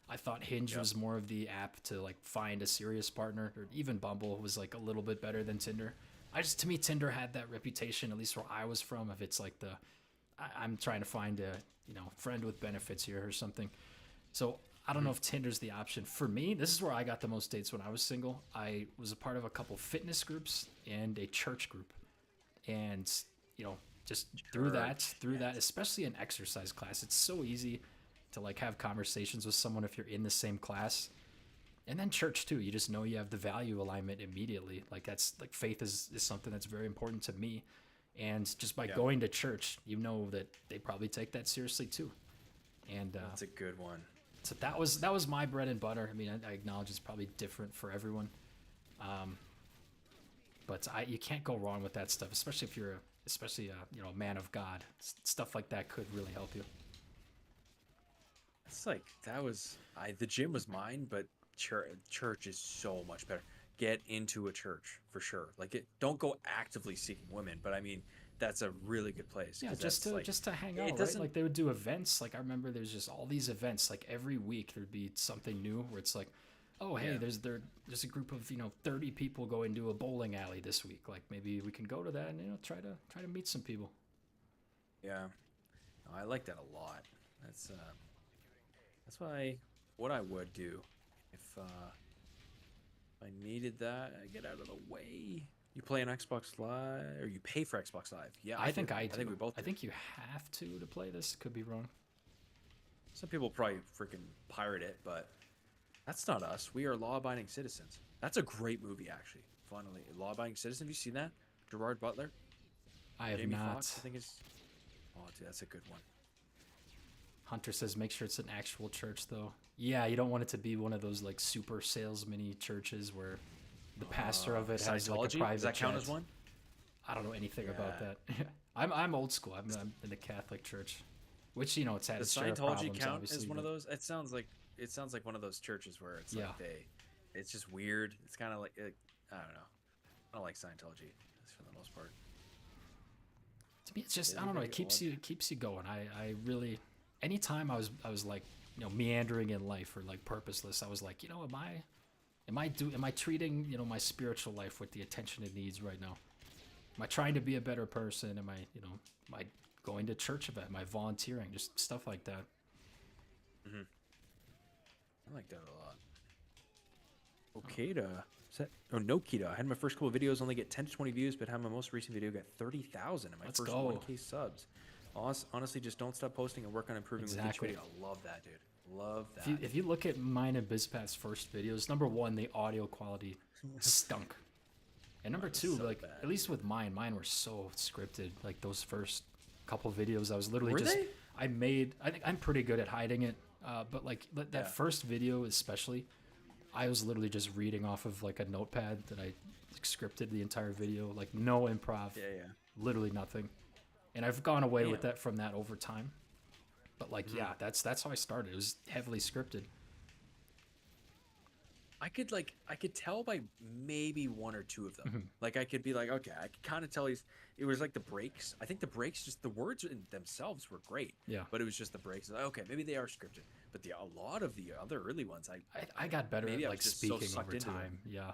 I thought Hinge was more of the app to like find a serious partner, or even Bumble was like a little bit better than Tinder. To me, Tinder had that reputation, at least where I was from, if it's like I'm trying to find a friend with benefits here or something. So I don't know if Tinder's the option for me. This is where I got the most dates when I was single. I was a part of a couple fitness groups and a church group, and just through that, especially in exercise class, it's so easy to like have conversations with someone if you're in the same class. And then church too, you just know you have the value alignment immediately. Like that's like faith is something that's very important to me, and just by going to church, you know that they probably take that seriously too. And that's a good one. So that was my bread and butter. I mean, I acknowledge it's probably different for everyone, but you can't go wrong with that stuff, especially if you're a man of God. Stuff like that could really help you. It's like the gym was mine, but church is so much better. Get into a church for sure. Like don't go actively seeking women, but I mean that's a really good place. Yeah, just to hang out, right? Like they would do events. Like I remember there's just all these events. Like every week there'd be something new where it's like, oh hey, there's a group of 30 people going to a bowling alley this week. Like maybe we can go to that and try to meet some people. Yeah, no, I like that a lot. That's why what I would do if I needed that, I get out of the way. You play on Xbox Live, or you pay for Xbox Live? Yeah, I think I do. I think we both. I think you have to play this. Could be wrong. Some people probably freaking pirate it, but that's not us. We are law-abiding citizens. That's a great movie, actually. Finally, Law-Abiding Citizen. Have you seen that? Gerard Butler. I have Jamie not. Foxx, I think it's. Oh, dude, that's a good one. Hunter says make sure it's an actual church, though. Yeah, you don't want it to be one of those like super salesman-y churches where the pastor of it has like a private. Does that count jet. as one? I don't know anything about that. I'm old school. I'm in the Catholic Church, which it's had its share of problems. Does Scientology count obviously, as one of those? It sounds like one of those churches where it's like it's just weird. It's kind of like I don't know. I don't like Scientology for the most part. To me, it's just I don't know. It keeps you going. I really anytime I was like meandering in life or like purposeless, I was like am I treating my spiritual life with the attention it needs right now? Am I trying to be a better person? Am I going to church event? Am I volunteering? Just stuff like that. Mm-hmm. I like that a lot. Okada. Nokita. I had my first couple of videos only get 10 to 20 views, but had my most recent video get 30,000 and my first 1K subs. Honestly, just don't stop posting and work on improving with each video. I love that, dude. Love that. If you look at mine and BizPath's first videos, number one, the audio quality stunk. And number two, so like bad. At least with mine were so scripted. Like those first couple videos, I was literally I think I'm pretty good at hiding it. But like that first video especially, I was literally just reading off of like a notepad that I scripted the entire video, like no improv, literally nothing. And I've gone away with that from that over time. But like, that's how I started. It was heavily scripted. I could tell by maybe one or two of them. Mm-hmm. Like I could be like, okay, I could kind of tell it was like the breaks. I think the breaks, just the words in themselves were great. Yeah. But it was just the breaks. Like, okay, maybe they are scripted. But a lot of the other early ones, I got better at like speaking over time. Yeah.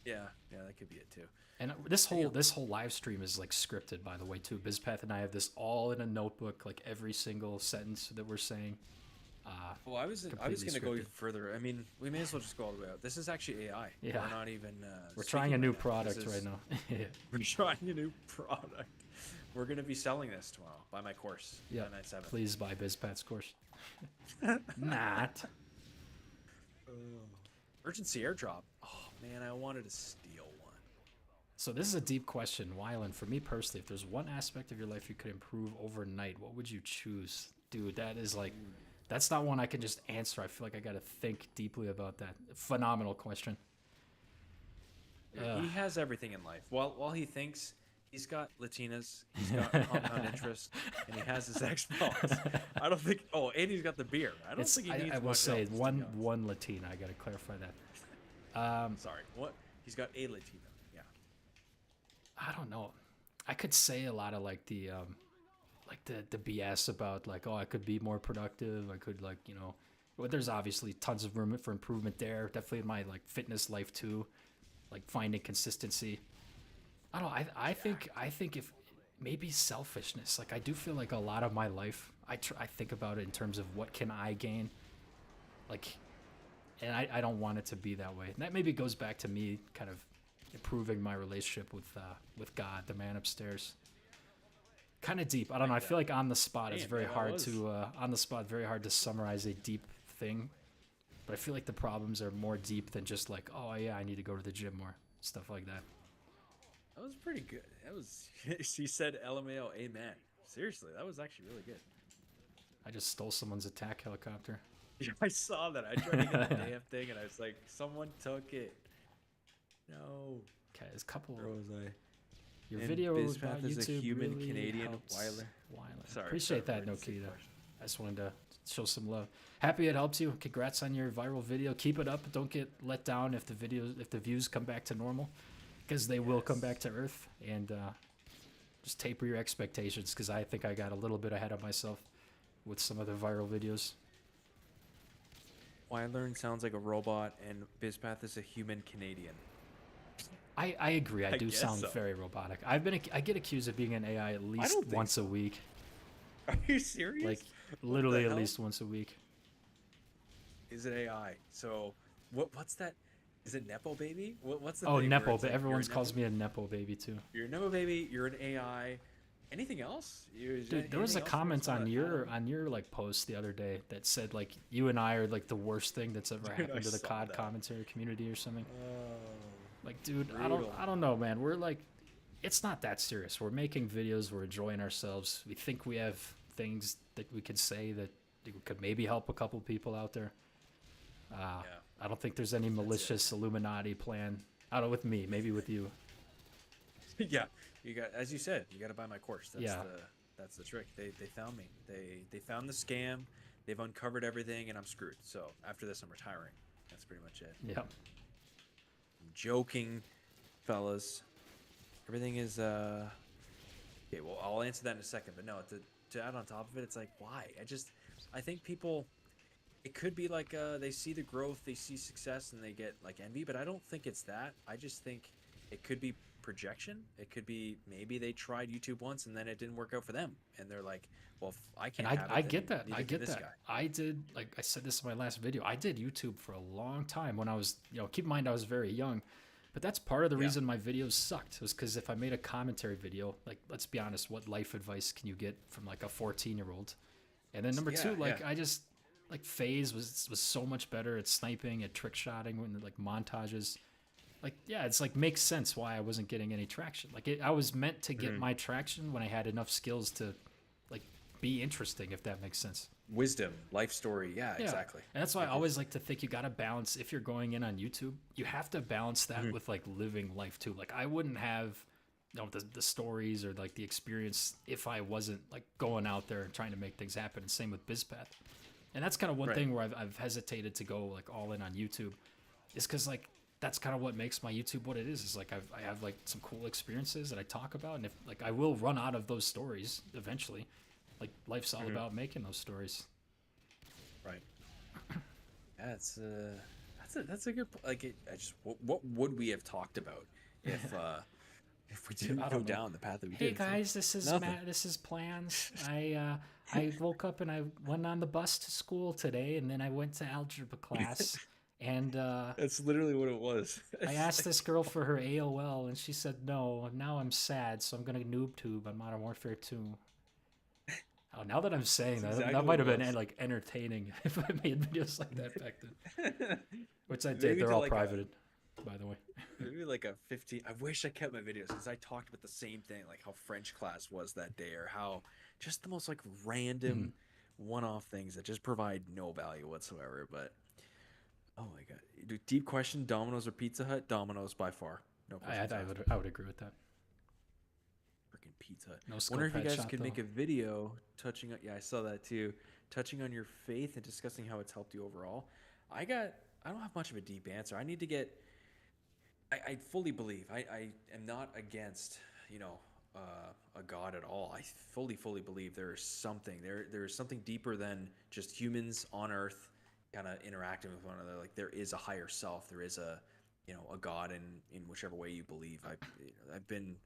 Yeah, that could be it too. And this whole live stream is like scripted, by the way, too. BizPath and I have this all in a notebook, like every single sentence that we're saying. Well, I was going to go even further. I mean, we may as well just go all the way out. This is actually AI. Yeah. We're not even. We're trying a new product right now. We're trying a new product. We're going to be selling this tomorrow. Buy my course. Yeah. Please buy BizPath's course. Not. Urgency airdrop. Oh man, I wanted to steal one. So this is a deep question, Wyland. For me personally, if there's one aspect of your life you could improve overnight, what would you choose? Dude, that is like That's not one I can just answer. I feel like I got to think deeply about that. Phenomenal question. He has everything in life. While he thinks he's got Latinas, he's got compound interest, and he has his Xbox. I don't think. Oh, and he's got the beer. I don't think he needs I will much say else, to be one honest. Latina. I got to clarify that. Sorry, what? He's got a Latina. Yeah. I don't know. I could say a lot of like the BS about like, oh, I could be more productive. I could like, well, there's obviously tons of room for improvement there. Definitely in my like fitness life too, like finding consistency. I don't know. I think if maybe selfishness, like I do feel like a lot of my life, I think about it in terms of what can I gain, like, and I don't want it to be that way. And that maybe goes back to me kind of improving my relationship with God, the man upstairs. Kind of deep. I don't know. I feel like on the spot, it's Damn, very man, that hard was- to very hard to summarize a deep thing. But I feel like the problems are more deep than just like, oh yeah, I need to go to the gym more, stuff like that. That was pretty good. That was. She said, "LMAO, amen." Seriously, that was actually really good. I just stole someone's attack helicopter. I saw that. I tried to get the damn thing, and I was like, "Someone took it." No. Okay, there's a couple. Where was I? Your And video bizpath about is a YouTube human really Canadian helps Weiler. Sorry, Appreciate sorry that, for the Nokita. question. I just wanted to show some love. Happy it helps you. Congrats on your viral video. Keep it up. Don't get let down if the views come back to normal, because they will come back to earth. And just taper your expectations, because I think I got a little bit ahead of myself with some of the viral videos. Wylearn sounds like a robot, and bizpath is a human Canadian. I agree. I do guess sound so. very robotic. I get accused of being an AI at least don't think once so. a week. Are you serious? Like What literally the at hell? least once a week. Is it AI? So what's that? Is it Nepo baby? What's the Oh, thing where Nepo, it's but like, everyone you're a calls Nepo- me a Nepo baby too. You're a Nepo baby. You're an AI. Anything else? Dude, there was a comment on your like post the other day that said like you and I are like the worst thing that's ever Dude, happened I to the saw COD that. commentary community or something. Like, dude, Brutal. I don't know, man. We're like, it's not that serious. We're making videos. We're enjoying ourselves. We think we have things that we could say that could maybe help a couple people out there. I don't think there's any malicious Illuminati plan. I don't know, with me, maybe with you. Yeah, you got, as you said, you got to buy my course. Yeah. That's the trick. They found me. They found the scam. They've uncovered everything, and I'm screwed. So after this, I'm retiring. That's pretty much it. Yep. I'm joking, fellas. Everything is okay. Well, I'll answer that in a second. But no, to add on top of it, it's like, why? I think people. It could be like they see the growth, they see success, and they get like envy. But I don't think it's that. I just think it could be projection. It could be maybe they tried YouTube once and then it didn't work out for them, and they're like, well, if I can't. And have it, I then get that. neither I can get this that. guy. I did, like I said this in my last video, I did YouTube for a long time when I was, keep in mind I was very young. But that's part of the reason my videos sucked, was because if I made a commentary video, like, let's be honest, what life advice can you get from like a 14-year-old? And then number two, like, I just, like, FaZe was so much better at sniping, at trick shotting, when like montages. Like, yeah, it's like makes sense why I wasn't getting any traction. Like, I was meant to get my traction when I had enough skills to, like, be interesting, if that makes sense. Wisdom, life story. Yeah, exactly. And that's why I always like to think you got to balance, if you're going in on YouTube, you have to balance that with like living life too. Like, I wouldn't have, the stories or like the experience if I wasn't like going out there and trying to make things happen. And same with bizpath. And that's kind of one thing where I've hesitated to go like all in on YouTube, is because like that's kind of what makes my YouTube what it is like I have like some cool experiences that I talk about, and if like I will run out of those stories eventually. Like, life's all about making those stories. Right. Yeah, that's a good like. What would we have talked about if we didn't go down the path that we did? Hey guys, this is Matt. This is plans. I woke up and I went on the bus to school today, and then I went to algebra class, and That's literally what it was. I asked this girl for her AOL, and she said no. Now I'm sad, so I'm gonna noob tube on Modern Warfare 2. Oh, now that I'm saying that, exactly that might have what it been was. like entertaining if I made videos like that back then. Which I Maybe did. They're to all like a- privated, by the way. Maybe like a 15. I wish I kept my videos because I talked about the same thing, like how French class was that day, or how just the most like random, one-off things that just provide no value whatsoever. But oh my god, dude, deep question: Domino's or Pizza Hut? Domino's by far, no questions asked. I would agree with that. Freaking Pizza Hut. No Wonder scope if you guys headshot could though. make a video touching on. Yeah, I saw that too. Touching on your faith and discussing how it's helped you overall. I got. I don't have much of a deep answer. I need to get. I fully believe. I am not against. You know. A god at all. I fully believe there is something there is something deeper than just humans on Earth kind of interacting with one another. Like there is a higher self. There is a a god in whichever way you believe. I've been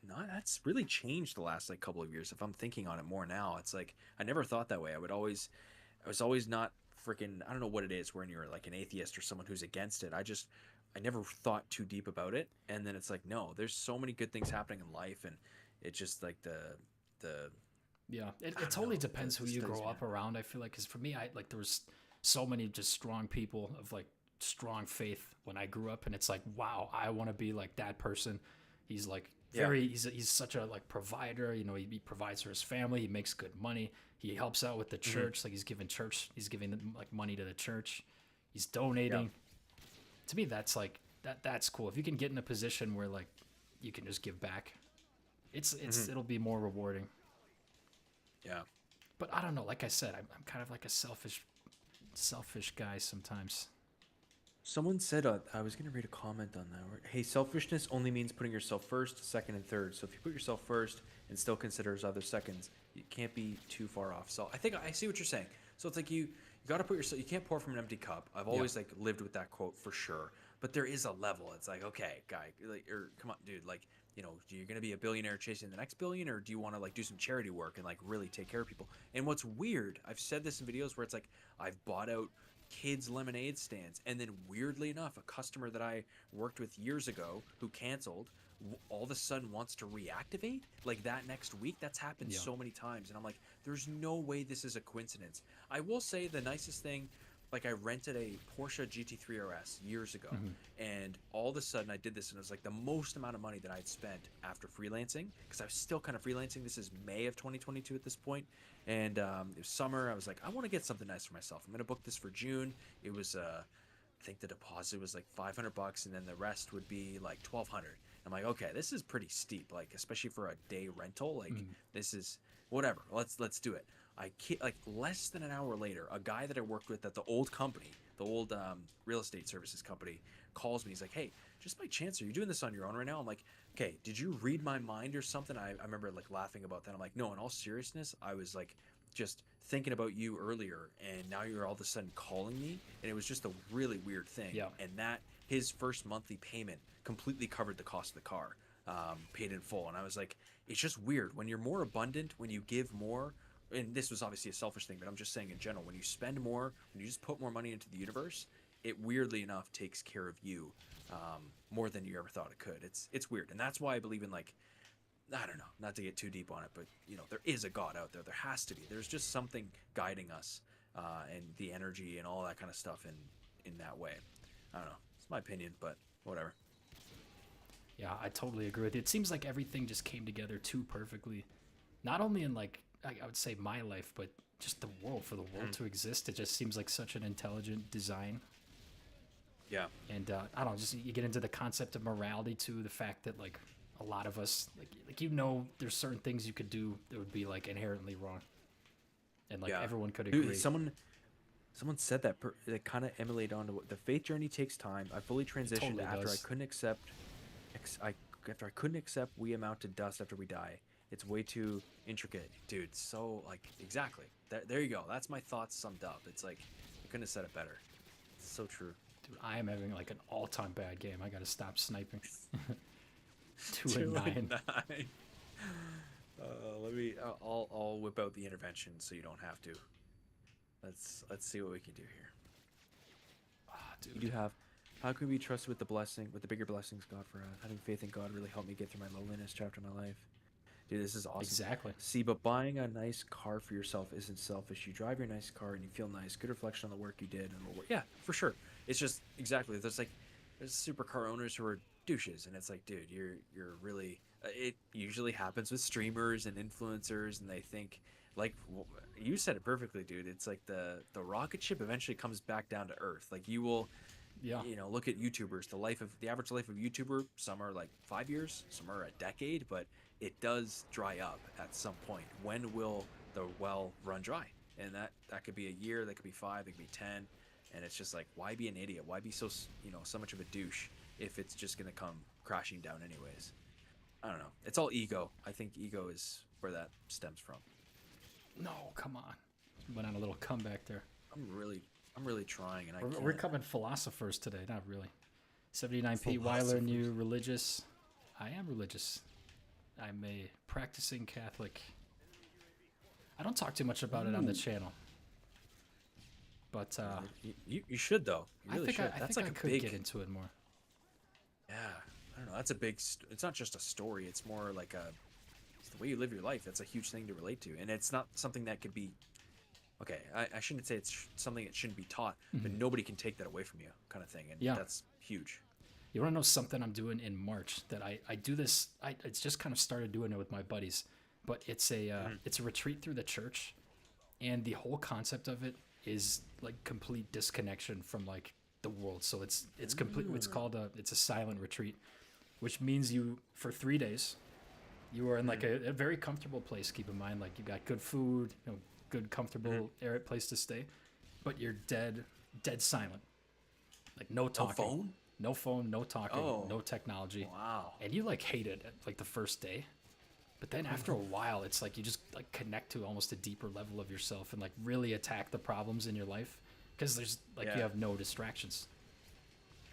not that's really changed the last like couple of years. If I'm thinking on it more now, it's like I never thought that way. I was always not freaking I don't know what it is when you're like an atheist or someone who's against it. I never thought too deep about it, and then it's like no, there's so many good things happening in life, and it's just like the Yeah, I it don't know totally depends who the you studies grow behind up around. I feel like, because for me, I like there was so many just strong people of like strong faith when I grew up, and it's like, wow, I want to be like that person. He's like yeah. he's such a like provider. You know, he provides for his family. He makes good money. He helps out with the Hmm. church. Like he's giving like money to the church. He's Yeah. donating. To me, that's like that's cool. If you can get in a position where like you can just give back, Hmm. it'll be more rewarding. Yeah. But I don't know. Like I said, I'm kind of like a selfish guy sometimes. Someone said I was gonna read a comment on that. Hey, selfishness only means putting yourself first, second, and third. So if you put yourself first and still considers other seconds, you can't be too far off. So I think I see what you're saying. So it's like you got to put yourself. You can't pour from an empty cup. I've Yeah. always like lived with that quote for sure. But there is a level. It's like okay, guy, like or come on, dude, like. You're gonna be a billionaire chasing the next billion, or do you want to like do some charity work and like really take care of people? And what's weird, I've said this in videos where it's like I've bought out kids lemonade stands, and then weirdly enough a customer that I worked with years ago who canceled all of a sudden wants to reactivate like that next week. That's happened Yeah. so many times, and I'm like there's no way this is a coincidence. I will say the nicest thing, like I rented a Porsche GT3 RS years ago, Hmm. and all of a sudden I did this, and it was like the most amount of money that I'd spent after freelancing, because I was still kind of freelancing. This is May of 2022 at this point, and it was summer. I was like, I want to get something nice for myself. I'm gonna book this for June. It was I think the deposit was like $500, and then the rest would be like 1,200. I'm like, okay, this is pretty steep, like especially for a day rental. Like Hmm. this is whatever. Let's do it. Like less than an hour later, a guy that I worked with at the old company, the old real estate services company, calls me. He's like, "Hey, just by chance, are you doing this on your own right now?" I'm like, "Okay, did you read my mind or something?" I remember like laughing about that. I'm like, "No, in all seriousness, I was like just thinking about you earlier, and now you're all of a sudden calling me." And it was just a really weird thing. Yeah. And that his first monthly payment completely covered the cost of the car, paid in full. And I was like, it's just weird when you're more abundant, when you give more, and this was obviously a selfish thing, but I'm just saying in general, when you spend more, when you just put more money into the universe, it weirdly enough takes care of you, more than you ever thought it could. It's weird, and that's why I believe in like I don't know, not to get too deep on it, but there is a God out there. There has to be. There's just something guiding us, and the energy and all that kind of stuff in that way. I don't know. It's my opinion, but whatever. Yeah, I totally agree with you. It seems like everything just came together too perfectly. Not only in like I would say my life, but just the world, for the world Mm. to exist. It just seems like such an intelligent design. Yeah. And I don't know, just you get into the concept of morality too. The fact that like a lot of us like there's certain things you could do that would be like inherently wrong, and like Yeah. everyone could Dude, agree. someone said that kind of emulate onto what the faith journey takes time. I fully It transitioned totally after I does. couldn't accept ex- I after I couldn't accept we amount to dust after we die. It's way too intricate, dude. So like exactly. There you go. That's my thoughts summed up. It's like I couldn't have said it better. It's so true. Dude, I am having like an all-time bad game. I gotta stop sniping. 2 and 9. 2 and 9. Let me. I'll whip out the intervention so you don't have to. Let's see what we can do here. Ah, You dude. do have. How can we be trusted with the blessing, with the bigger blessings God for us? Having faith in God really helped me get through my loneliness chapter of my life. Dude, this is awesome. Exactly. See, but buying a nice car for yourself isn't selfish. You drive your nice car and you feel nice. Good reflection on the work you did and the work. Yeah, for sure. It's just exactly. There's supercar owners who are douches, and it's like, dude, you're really. It usually happens with streamers and influencers, and they think like you said it perfectly, dude. It's like the rocket ship eventually comes back down to earth. Like you will, Yeah. look at YouTubers. The average life of YouTuber, some are like 5 years, some are a decade, but it does dry up at some point. When will the well run dry? And that could be a year, that could be 5, it could be 10, and it's just like, why be an idiot? Why be so much of a douche if it's just gonna come crashing down anyways? I don't know. It's all ego. I think ego is where that stems from. No, come on. Went on a little comeback there. I'm really trying, and We're coming philosophers today, not really. 79p Weiler, new religious. I am religious. I'm a practicing Catholic. I don't talk too much about it on the channel. But you should though. You really should. That's like I could get into it more. Yeah, I don't know. That's a big. It's not just a story. It's more like it's the way you live your life. That's a huge thing to relate to, and it's not something that could be. Okay, I shouldn't say it's something that shouldn't be taught, but nobody can take that away from you, kind of thing, and that's huge. You want to know something I'm doing in March that I do this? It's just kind of started doing it with my buddies, but it's a retreat through the church, and the whole concept of it is like complete disconnection from like the world. So it's complete. It's called it's a silent retreat, which means you for 3 days, you are in like a very comfortable place. Keep in mind, like you got good food, good comfortable place to stay, but you're dead silent, like no talking, no phone, no talking, no technology. Wow. And you like hate it like the first day, but then after a while it's like you just like connect to almost a deeper level of yourself and like really attack the problems in your life because there's like you have no distractions.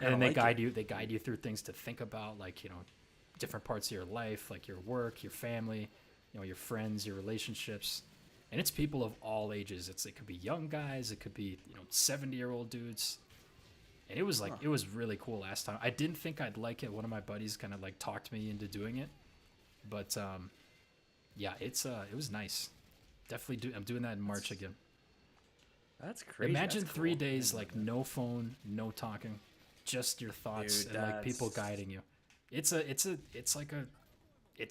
And they guide you through things to think about, like different parts of your life, like your work, your family, your friends, your relationships. And it's people of all ages. It could be young guys, it could be 70-year-old dudes. And it was it was really cool last time. I didn't think I'd like it. One of my buddies kind of like talked me into doing it, but it was nice. Definitely I'm doing that in March again. That's crazy. Imagine 3 days like no phone, no talking, just your thoughts. Dude, and like people guiding you. It's a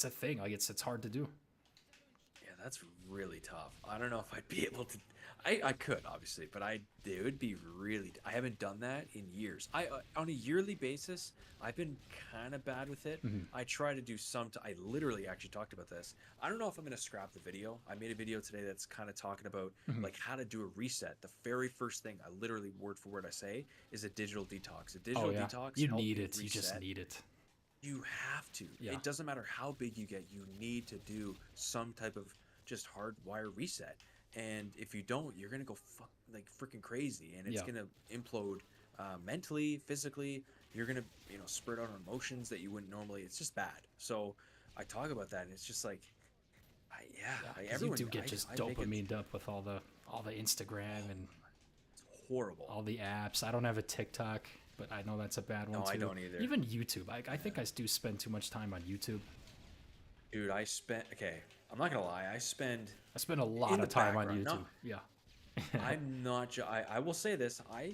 thing. Like it's hard to do. That's really tough. I don't know if I'd be able to. I could obviously, but it would be really. I haven't done that in years. On a yearly basis, I've been kind of bad with it. I try to do I literally actually talked about this. I don't know if I'm gonna scrap the video. I made a video today that's kind of talking about like how to do a reset. The very first thing I literally word for word I say is a digital detox. A digital detox. You need it. You just need it. You have to. Yeah. It doesn't matter how big you get. You need to do some type of just hardwire reset, and if you don't, you're gonna go freaking crazy, and it's gonna implode mentally, physically. You're gonna spread out emotions that you wouldn't normally. It's just bad. So I talk about that, and it's just like everyone you do get just dopamined up with all the Instagram and it's horrible, all the apps. I don't have a TikTok, but I know that's a bad one too. I don't either. Even YouTube. I think I do spend too much time on YouTube. Dude, I'm not gonna lie. I spend a lot of time on YouTube. Yeah. I'm not. I will say this. I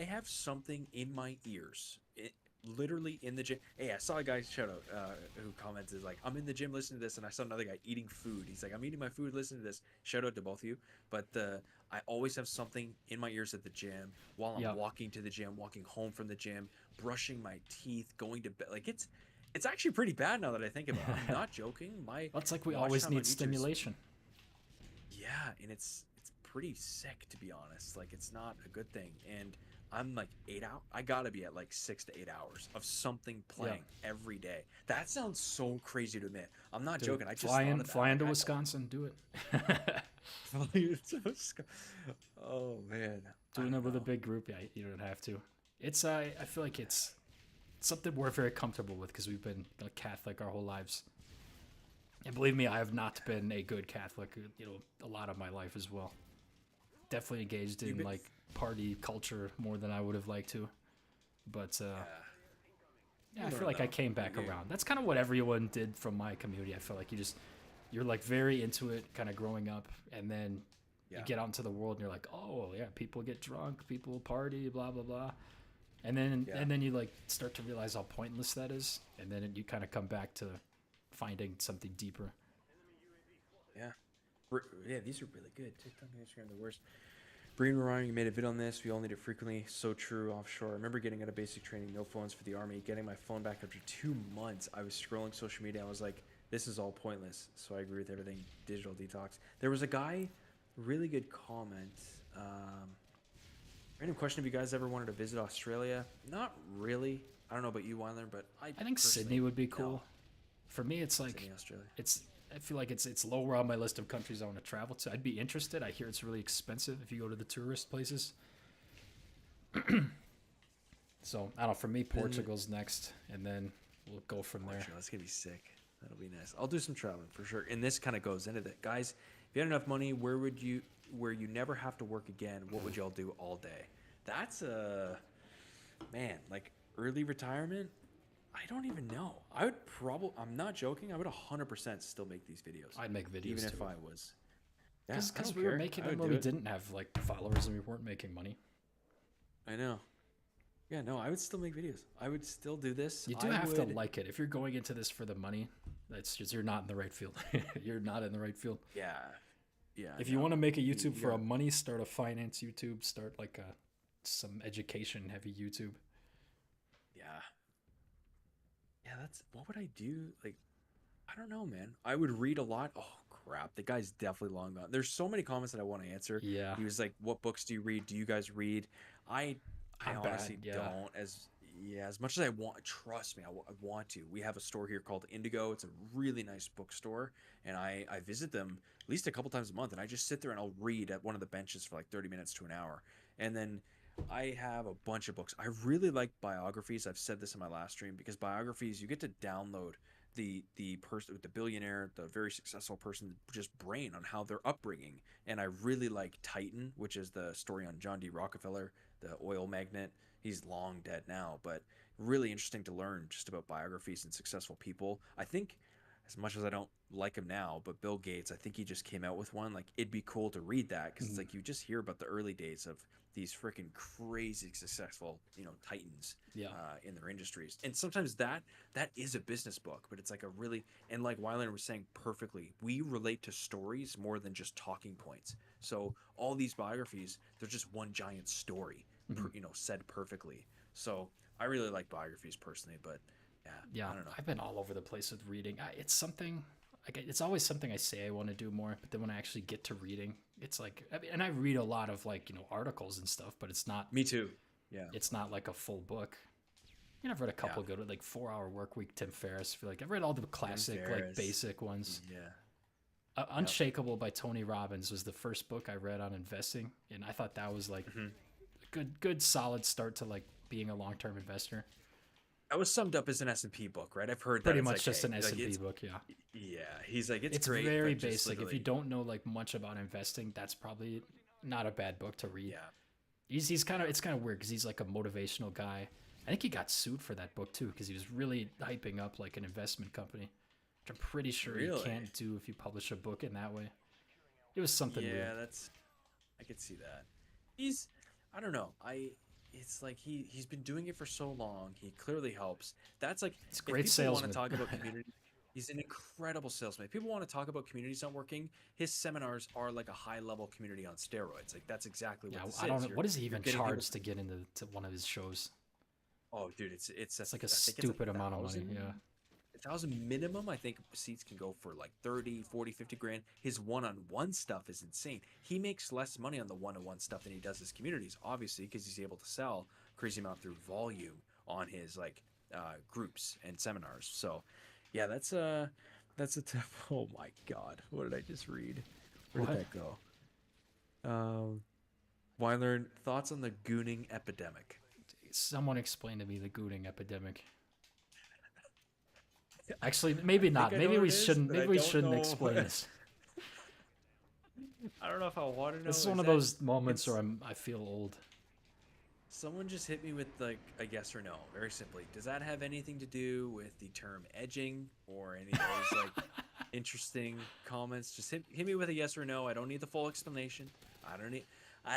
have something in my ears. Literally in the gym. Hey, I saw a guy shout out who commented like, "I'm in the gym listening to this," and I saw another guy eating food. He's like, "I'm eating my food, listening to this." Shout out to both of you. But I always have something in my ears at the gym while I'm walking to the gym, walking home from the gym, brushing my teeth, going to bed. Like it's actually pretty bad now that I think about it. I'm not joking. It's like we always need stimulation. Yeah, and it's pretty sick, to be honest. Like it's not a good thing. And I'm like 8 hours. I gotta be at like 6 to 8 hours of something playing every day. That sounds so crazy to admit. I'm not joking. I just fly into Wisconsin. Do it. Oh man, doing it with a big group. Yeah, you don't have to. It's I feel like it's something we're very comfortable with because we've been Catholic our whole lives. And believe me, I have not been a good Catholic, a lot of my life as well. Definitely engaged in like party culture more than I would have liked to. But I feel like I came back around. That's kind of what everyone did from my community. I feel like you're like very into it kind of growing up, and then you get out into the world and you're like, oh yeah, people get drunk, people party, blah blah blah. And then you like start to realize how pointless that is, and then you kind of come back to finding something deeper. Yeah, Yeah, these are really good. TikTok and Instagram are the worst. Breen Ryan, you made a vid on this. We all need it frequently. So true. Offshore. I remember getting out of basic training, no phones for the army. Getting my phone back after 2 months. I was scrolling social media. I was like, this is all pointless. So I agree with everything. Digital detox. There was a guy, really good comment. Random question: have you guys ever wanted to visit Australia? Not really. I don't know about you, Weiler, but I think Sydney would be cool. For me, it's like Sydney, Australia. I feel like it's lower on my list of countries I want to travel to. I'd be interested. I hear it's really expensive if you go to the tourist places. So I don't know. For me, Portugal's next, and then we'll go from there. That's gonna be sick. That'll be nice. I'll do some traveling for sure. And this kind of goes into that, guys. If you had enough money, where you never have to work again, what would y'all do all day? That's like early retirement. I don't even know. I would probably. I'm not joking. I would 100% still make these videos. I'd make videos even too. if I was. Yeah, because we were making them when we didn't have like followers and we weren't making money. I know. Yeah, no, I would still make videos. I would still do this. You do have to like it. If you're going into this for the money, that's just you're not in the right field. You're not in the right field. Yeah. Yeah. If you want to make a YouTube for money, start a finance YouTube. Start like some education heavy YouTube. Yeah. Yeah, what would I do? Like, I don't know, man. I would read a lot. Oh crap, the guy's definitely long gone. There's so many comments that I want to answer. Yeah. He was like, "What books do you read? Do you guys read?" I honestly don't. As much as I want. Trust me, I want to. We have a store here called Indigo. It's a really nice bookstore, and I visit them at least a couple times a month, and I just sit there and I'll read at one of the benches for like 30 minutes to an hour, and then I have a bunch of books. I really like biographies. I've said this in my last stream because biographies, you get to download the person, the billionaire, the very successful person, just brain on how their upbringing. And I really like Titan, which is the story on John D. Rockefeller, the oil magnate. He's long dead now, but really interesting to learn just about biographies and successful people. I think, as much as I don't like him now, but Bill Gates, I think he just came out with one. Like, it'd be cool to read that because it's like you just hear about the early days of these freaking crazy successful, titans in their industries. And sometimes that is a business book, but it's like a really, and like Weiler was saying perfectly, we relate to stories more than just talking points. So all these biographies, they're just one giant story, said perfectly. So I really like biographies personally, but yeah, I don't know. I've been all over the place with reading. It's something, it's always something I say I want to do more, but then when I actually get to reading, it's like, and I read a lot of like, articles and stuff, but it's not. Me too. Yeah. It's not like a full book. I've read a couple good, like 4 Hour Work Week, Tim Ferriss. I feel like I've read all the classic, like basic ones. Yeah. Unshakable by Tony Robbins was the first book I read on investing. And I thought that was like a good, solid start to like being a long-term investor. That was summed up as an S&P book, right? I've heard pretty that. Much just an S&P book, yeah. Yeah, he's like, it's great. Very basic. If you don't know like much about investing, that's probably not a bad book to read. Yeah. He's kind of, it's kind of weird because he's like a motivational guy. I think he got sued for that book too because he was really hyping up like an investment company, which I'm pretty sure you can't do if you publish a book in that way. It was something weird. Yeah, I could see that. I don't know. It's like he's been doing it for so long. He clearly helps. That's like, it's great salesman. Want to talk about community. He's an incredible salesman. If people want to talk about communities not working, his seminars are like a high-level community on steroids. Like, that's exactly what this is. I don't know. What does he even charge to get into one of his shows? Oh, dude, it's like a stupid amount of money. Yeah. 1,000 minimum. I think seats can go for like 30, 40, 50 grand. His one-on-one stuff is insane. He makes less money on the one-on-one stuff than he does his communities, obviously, because he's able to sell crazy amount through volume on his like groups and seminars. So yeah, that's a tough. Oh my God, what did I just read? Where did that go? Weiler, thoughts on the gooning epidemic? Someone explain to me the gooning epidemic. Actually, maybe not. Maybe we shouldn't. Maybe we shouldn't explain this. I don't know if I want to know. This is one of those moments where I feel old. Someone just hit me with like a yes or no, very simply. Does that have anything to do with the term edging or any of those like interesting comments? Just hit me with a yes or no. I don't need the full explanation. I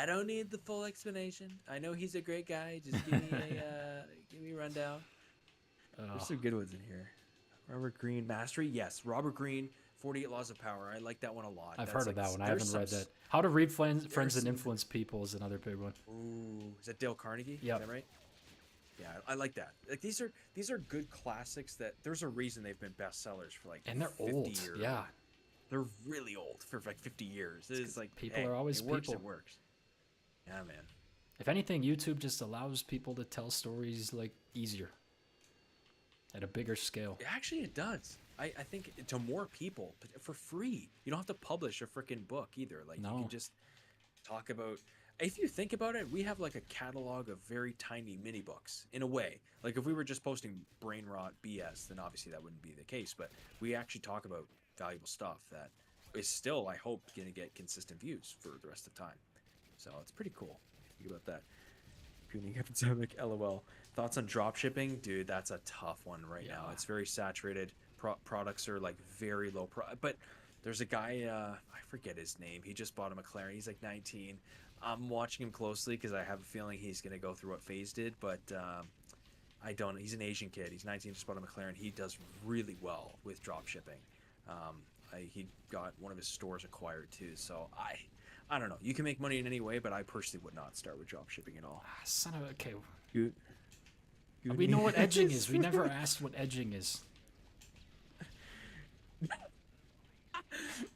don't need the full explanation. I know he's a great guy. Just give me a rundown. There's some good ones in here. Robert Greene, Mastery. Yes, Robert Greene, 48 Laws of Power. I like that one a lot. I've That's heard like, of that one. I there's haven't read some that. How to Read Friends there's and some Influence People is another big one. Ooh, is that Dale Carnegie? Yep. Is that right? Yeah, I like that. Like these are good classics that there's a reason they've been bestsellers for like And they're 50 old. years. Yeah. They're really old for like 50 years. It's like people hey, are always it works, people. It works. Yeah, man. If anything, YouTube just allows people to tell stories like easier at a bigger scale. Actually, it does. I think to more people but for free. You don't have to publish a freaking book either. Like No. you can just talk about. If you think about it, we have like a catalog of very tiny mini books in a way. Like if we were just posting brain rot BS, then obviously that wouldn't be the case. But we actually talk about valuable stuff that is still, I hope, going to get consistent views for the rest of the time. So it's pretty cool. Think about that. Puny epidemic, LOL. Thoughts on drop shipping? Dude, that's a tough one right now. It's very saturated. Products are like very low. But there's a guy, I forget his name. He just bought a McLaren. He's like 19. I'm watching him closely because I have a feeling he's going to go through what FaZe did. But I don't. He's an Asian kid. He's 19, just bought a McLaren. He does really well with drop shipping. He got one of his stores acquired too. So I don't know. You can make money in any way, but I personally would not start with drop shipping at all. Son of a... Okay. Good. We know what edging is. We never asked what edging is.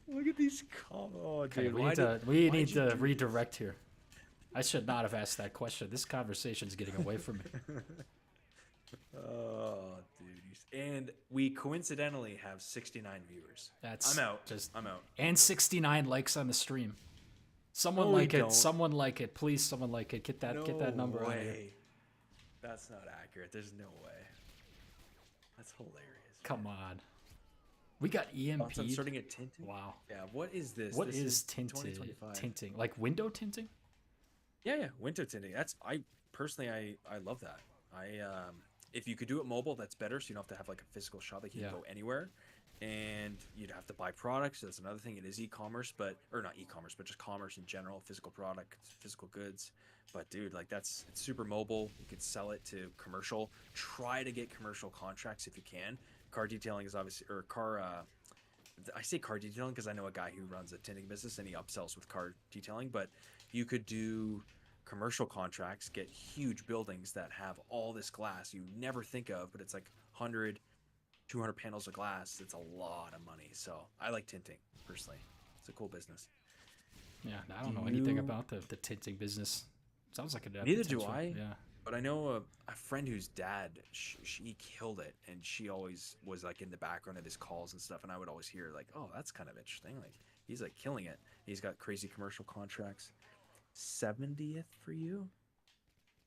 Look at these comments. Oh, Okay, dude. we need to redirect here. I should not have asked that question. This conversation is getting away from me. Oh, dude. And we coincidentally have 69 viewers. I'm out. I'm out. And 69 likes on the stream. Someone No, like we it. don't. Someone like it. Please, someone like it. Get that number on here. That's not accurate. There's no way. That's hilarious. Come on. We got EMP. I'm starting at tinting. Wow. Yeah. What is this? What This is tinted? 2025. Tinting, like window tinting? Yeah. Window tinting. I personally love that. If you could do it mobile, that's better. So you don't have to have like a physical shop that you can go anywhere, and you'd have to buy products. So that's another thing. It is e-commerce, or not e-commerce, but just commerce in general, physical products, physical goods. But dude, like it's super mobile. You could sell it to commercial. Try to get commercial contracts if you can. Car detailing is obviously, or car. I say car detailing because I know a guy who runs a tinting business and he upsells with car detailing. But you could do commercial contracts, get huge buildings that have all this glass you never think of, but it's like 100, 200 panels of glass. It's a lot of money. So I like tinting personally. It's a cool business. Yeah, I don't know anything about the tinting business. Sounds like a Neither do I. Yeah. But I know a friend whose dad, she killed it, and she always was like in the background of his calls and stuff, and I would always hear like, oh, that's kind of interesting. Like he's like killing it. He's got crazy commercial contracts. 70th for you?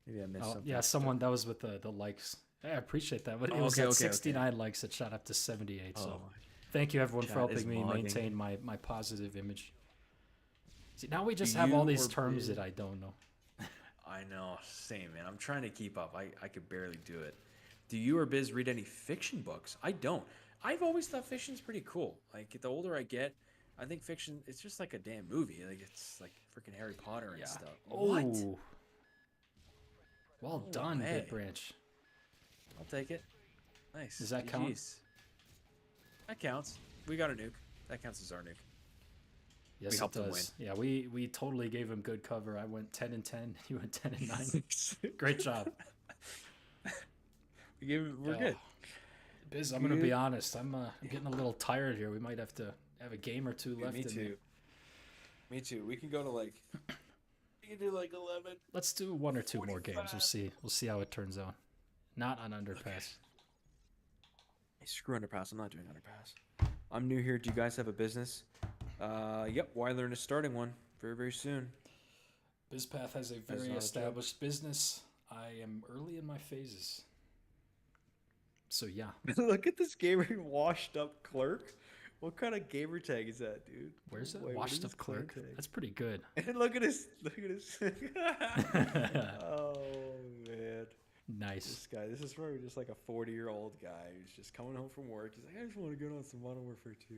Maybe I missed something. Yeah, someone that was with the likes. I appreciate that, but it was at 69 likes. It shot up to 78. So thank you everyone for helping me maintain my positive image. See, now we just have all these terms that I don't know. I know, same man. I'm trying to keep up. I could barely do it. Do you or Biz read any fiction books? I don't. I've always thought fiction's pretty cool. Like the older I get, I think fiction, it's just like a damn movie. Like it's like freaking Harry Potter and stuff. What? Well done, Bit Branch. I'll take it. Nice. Does that count? That counts. We got a nuke. That counts as our nuke. Yes, we helped it does. him win. Yeah, we totally gave him good cover. I went 10 and 10. You went 10 and 9. Great job. We're good. Biz, I'm gonna be honest. I'm getting a little tired here. We might have to have a game or two left. Me too. Me too. We can go to like. We can do like 11. Let's do one or two more games. We'll see how it turns out. Not on Underpass. Okay. Hey, screw Underpass. I'm not doing Underpass. I'm new here. Do you guys have a business? Yep. Wylearn is starting one very, very soon. bizpath has a very established business. I am early in my phases. So yeah. Look at this gamer washed up clerk. What kind of gamer tag is that, dude? Where's that? Washed up clerk? That's pretty good. And look at his. Oh man. Nice. This is probably just like a 40-year-old guy who's just coming home from work. He's like, I just want to get on some Modern Warfare 2.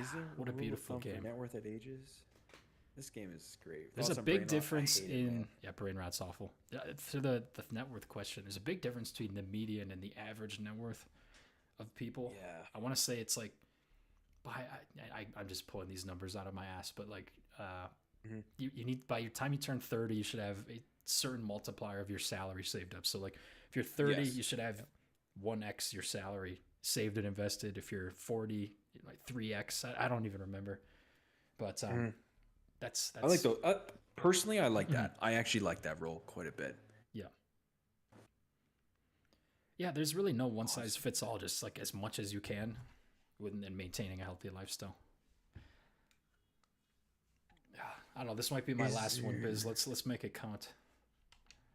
Is there what a beautiful game. Net worth at ages? This game is great. There's a big difference in brain rot's awful. For the net worth question, there's a big difference between the median and the average net worth of people. Yeah. I want to say it's like I'm just pulling these numbers out of my ass, but like Mhm. you need, by your time you turn 30, you should have a certain multiplier of your salary saved up. So like if you're 30, Yes. you should have 1x your salary saved and invested. If you're 40, like 3x. I don't even remember, but Mhm. that's I like those. Personally, I like Mhm. that. I actually like that rule quite a bit. Yeah, there's really no one size Awesome. fits all. Just like as much as you can, and maintaining a healthy lifestyle. Yeah, I don't know. This might be my last one, Biz. Let's make it count.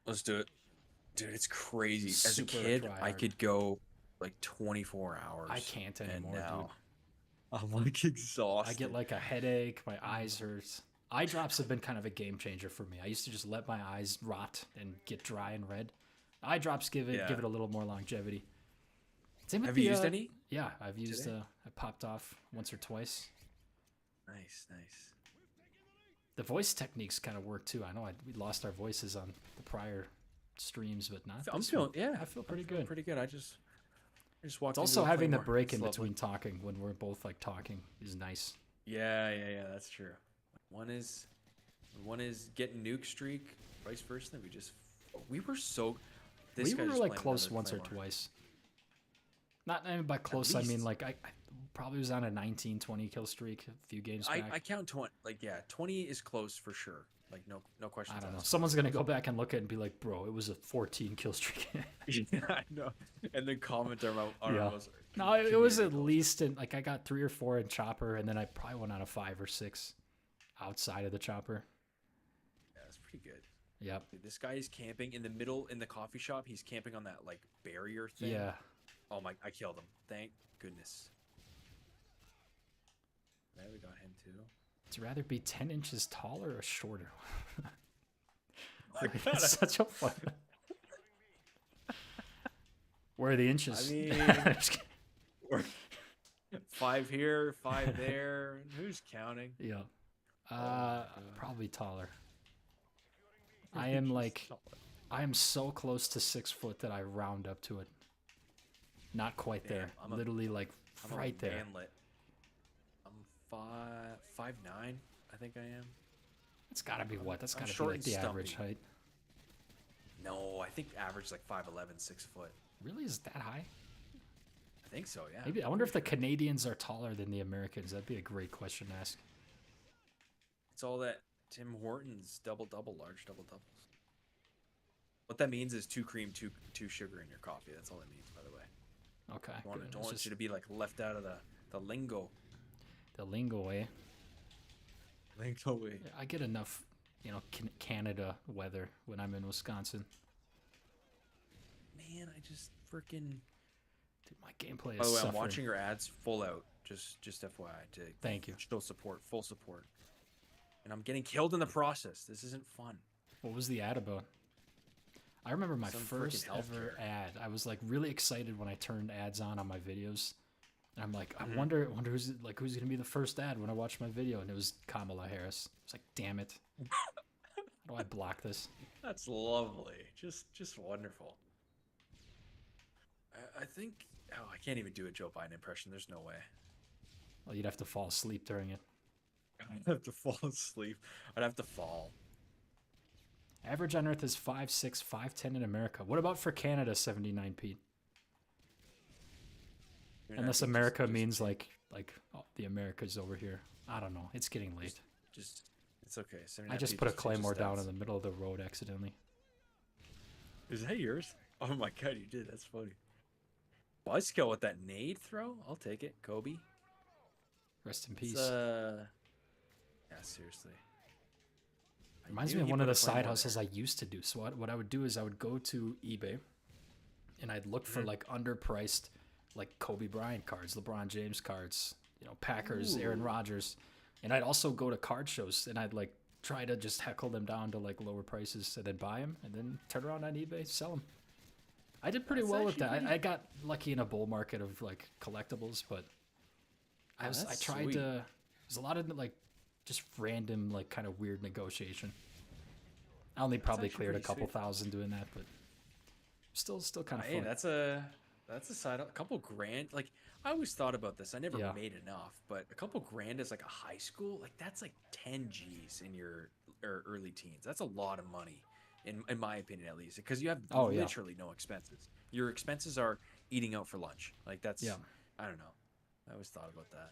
Let's do it. Dude, it's crazy. As a Super kid, try I hard. could go like 24 hours. I can't And anymore, dude. now I'm like exhausted. I get like a headache. My eyes hurt. Eye drops have been kind of a game changer for me. I used to just let my eyes rot and get dry and red. Eye drops give it Yeah. a little more longevity. Same with Have the, you used any? Yeah, I've used. Today? I popped off once or twice. Nice, nice. The voice techniques kind of work too. I know we lost our voices on the prior streams, but not. I'm this feeling, one. yeah, I feel pretty I'm feeling good. pretty good. I just walked. It's also into a having the Claymore. break It's in lovely. between talking when we're both like talking is nice. Yeah, that's true. One is getting nuke streak, vice versa. We were so. This We guy were just like playing close another once or Claymore. twice. Not even by close. I mean, least. like I probably was on a 19, 20 kill streak a few games back. I count 20. Like, yeah, 20 is close for sure. Like, no questions. I don't know. asked. Someone's gonna go back and look at it and be like, "Bro, it was a 14 kill streak." Yeah, I know. And then comment on our Yeah. most No, it was at community least in like I got 3 or 4 in chopper, and then I probably went on a 5 or 6 outside of the chopper. goals. Yeah, that's pretty good. Yep. Dude, this guy is camping in the middle in the coffee shop. He's camping on that like barrier thing. Yeah. Oh my! I killed him. Thank goodness. There, we got him too. Would you rather be 10 inches taller or shorter? I It's such a fun. Where are the inches? I mean, I'm just kidding. we're 5 here, 5 there. Who's counting? Yeah. God. Probably taller. I am so close to 6 foot that I round up to it. Not quite Damn, there. I'm a- Literally like I'm right a there. manlet. I'm 5'9", I think I am. It's gotta be what? That's I'm gotta be short like and the average stumpy. height. No, I think average like 5'11", 6 foot. Really? Is it that high? I think so, yeah. Maybe I wonder if the Canadians are taller than the Americans. That'd be a great question to ask. It's all that Tim Hortons double-double, large double-doubles. What that means is 2 cream, 2 sugar in your coffee. That's all it means, by the way. Okay. Don't good. It's want just you to be like left out of the lingo. the lingo, eh? Lingo way. I get enough, Canada weather when I'm in Wisconsin. Man, I just freaking. Dude, my gameplay By is the way, I'm suffering. watching your ads full out. Just FYI to Thank you. show support, full support. And I'm getting killed in the process. This isn't fun. What was the ad about? I remember my Some first freaking ever healthcare. ad. I was like really excited when I turned ads on my videos. And I'm like, Mhm. I wonder who's gonna be the first ad when I watch my video, and it was Kamala Harris. I was like, damn it. How do I block this? That's lovely. Just wonderful. I think. Oh, I can't even do a Joe Biden impression. There's no way. Well, you'd have to fall asleep during it. I'd have to fall asleep. I'd have to fall. Average on Earth is 5'6", 5'10" in America. What about for Canada, 79 Pete? I mean, I Unless think America means like oh, the Americas over here. I don't know. It's getting late. just it's okay. I 79 just feet put a just changes claymore down stats. in the middle of the road accidentally. Is that yours? Oh my god, you did. That's funny. Buzzkill with that nade throw? I'll take it. Kobe. Rest in It's, peace. yeah, seriously. I Reminds knew me of he one put of a the side claymore hustles there. I used to do. So what I would do is I would go to eBay and I'd look for Mhm. like underpriced like Kobe Bryant cards, LeBron James cards, Packers, Aaron Ooh. Rodgers. And I'd also go to card shows and I'd like try to just heckle them down to like lower prices and then buy them and then turn around on eBay, sell them. I did pretty That's well with actually that. pretty- I got lucky in a bull market of like collectibles, but I that's tried sweet. to. There's a lot of like just random like kind of weird negotiation. I only probably actually cleared a pretty couple sweet. thousand doing that, but still kind of Hey, fun. that's That's a side. A couple grand. Like I always thought about this. I never Yeah. made enough, but a couple grand is like a high school. Like that's like 10 G's in your early teens. That's a lot of money, in my opinion at least, because you have Oh yeah. literally no expenses. Your expenses are eating out for lunch. Like Yeah. that's I don't know. I always thought about that.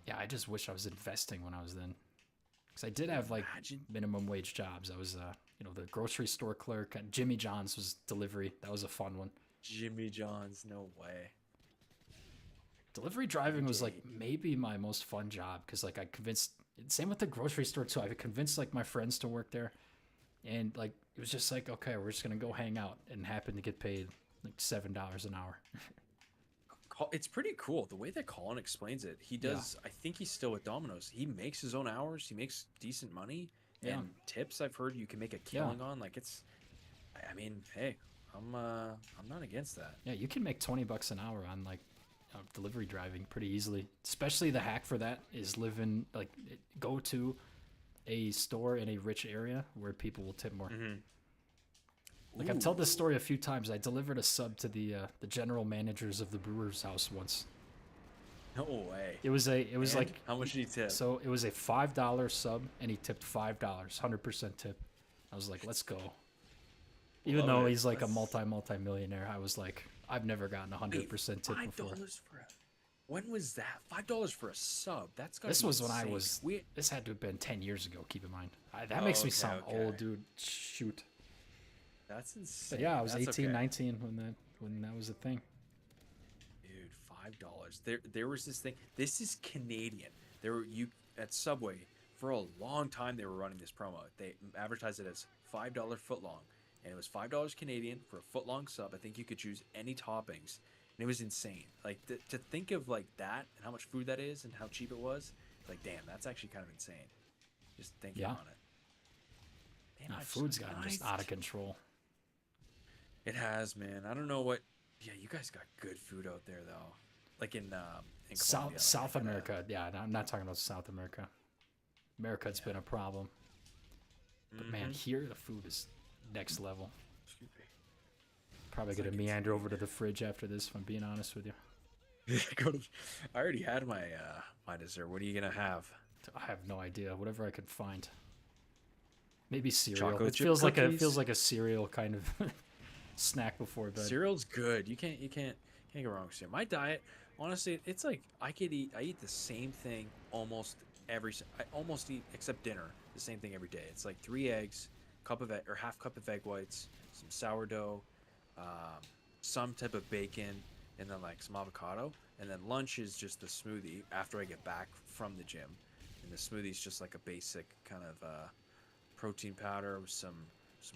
Yeah. I just wish I was investing when I was then, because I did have like Imagine minimum wage jobs. I was the grocery store clerk at Jimmy John's was delivery. That was a fun one. Jimmy John's. No way. Delivery Every driving was like day. maybe my most fun job because like I convinced. Same with the grocery store too. I convinced like my friends to work there, and like it was just like okay, we're just gonna go hang out and happen to get paid like $7 an hour. It's pretty cool the way that Colin explains it. He Yeah. does. I think he's still with Domino's. He makes his own hours. He makes decent money, Yeah. and tips. I've heard you can make a killing on. Like it's. I mean, hey, I'm not against that. Yeah, you can make $20 an hour on like delivery driving pretty easily. Especially the hack for that is go to a store in a rich area where people will tip more. Like I've told this story a few times. I delivered a sub to the general managers of the brewer's house once. No way. It was And like how much did he tip? so it was a $5 sub and he tipped $5, 100% tip. I was like, let's go. Even Love though it. he's like That's- a multi-millionaire, I was like, I've never gotten 100% tip $5 before. for a. When was that? $5 for a sub. That's got. This was when I insane. was. We. This had to have been 10 years ago. Keep in mind. That Oh, makes me okay, sound okay. old, dude. Shoot. That's insane. But yeah, I was That's 18, okay. 19 when that was a thing. Dude, $5. There was this thing. This is Canadian. There were you at Subway for a long time. They were running this promo. They advertised it as $5 foot long, and it was $5 Canadian for a foot long sub. I think you could choose any toppings, and it was insane. Like to think of like that and how much food that is and how cheap it was. Like damn, that's actually kind of insane. Just thinking Yeah. on it. Damn, Nah, I just- food's gotten just I- out of control. It has, man. I don't know what. Yeah, you guys got good food out there though. Like in Colombia, like, South I gotta- America. Yeah, I'm not talking about South America. America's been a problem. But man, here the food is next level. Excuse me. Probably It's gonna like meander over to the fridge after this. If I'm being honest with you, I already had my my dessert. What are you gonna have? I have no idea. Whatever I could find. Maybe cereal. Chocolate It chip feels cookies? like a cereal kind of snack before bed. Cereal's good. You can't go wrong with cereal. My diet, honestly, it's like I eat the same thing almost I almost eat except dinner the same thing every day. It's like 3 eggs, half cup of egg whites, some sourdough, some type of bacon, and then like some avocado. And then lunch is just the smoothie after I get back from the gym. And the smoothie is just like a basic kind of protein powder with some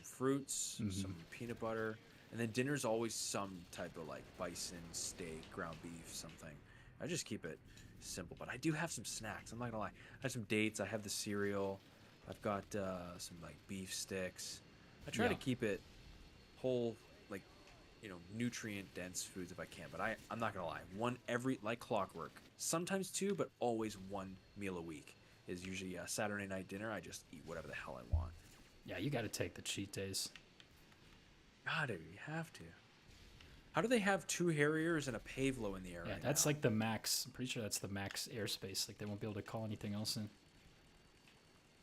fruits, some peanut butter, and then dinner's always some type of like bison, steak, ground beef, something. I just keep it simple, but I do have some snacks. I'm not gonna lie. I have some dates. I have the cereal. I've got some like beef sticks. I try to Yeah. keep it whole, like nutrient dense foods if I can. But I'm not gonna lie. One every like clockwork. Sometimes two, but always one meal a week is usually a Saturday night dinner. I just eat whatever the hell I want. Yeah, you got to take the cheat days. God, you have to. How do they have 2 Harriers and a Pavlo in the air Yeah, right that's now? like the max. I'm pretty sure that's the max airspace. Like they won't be able to call anything else in.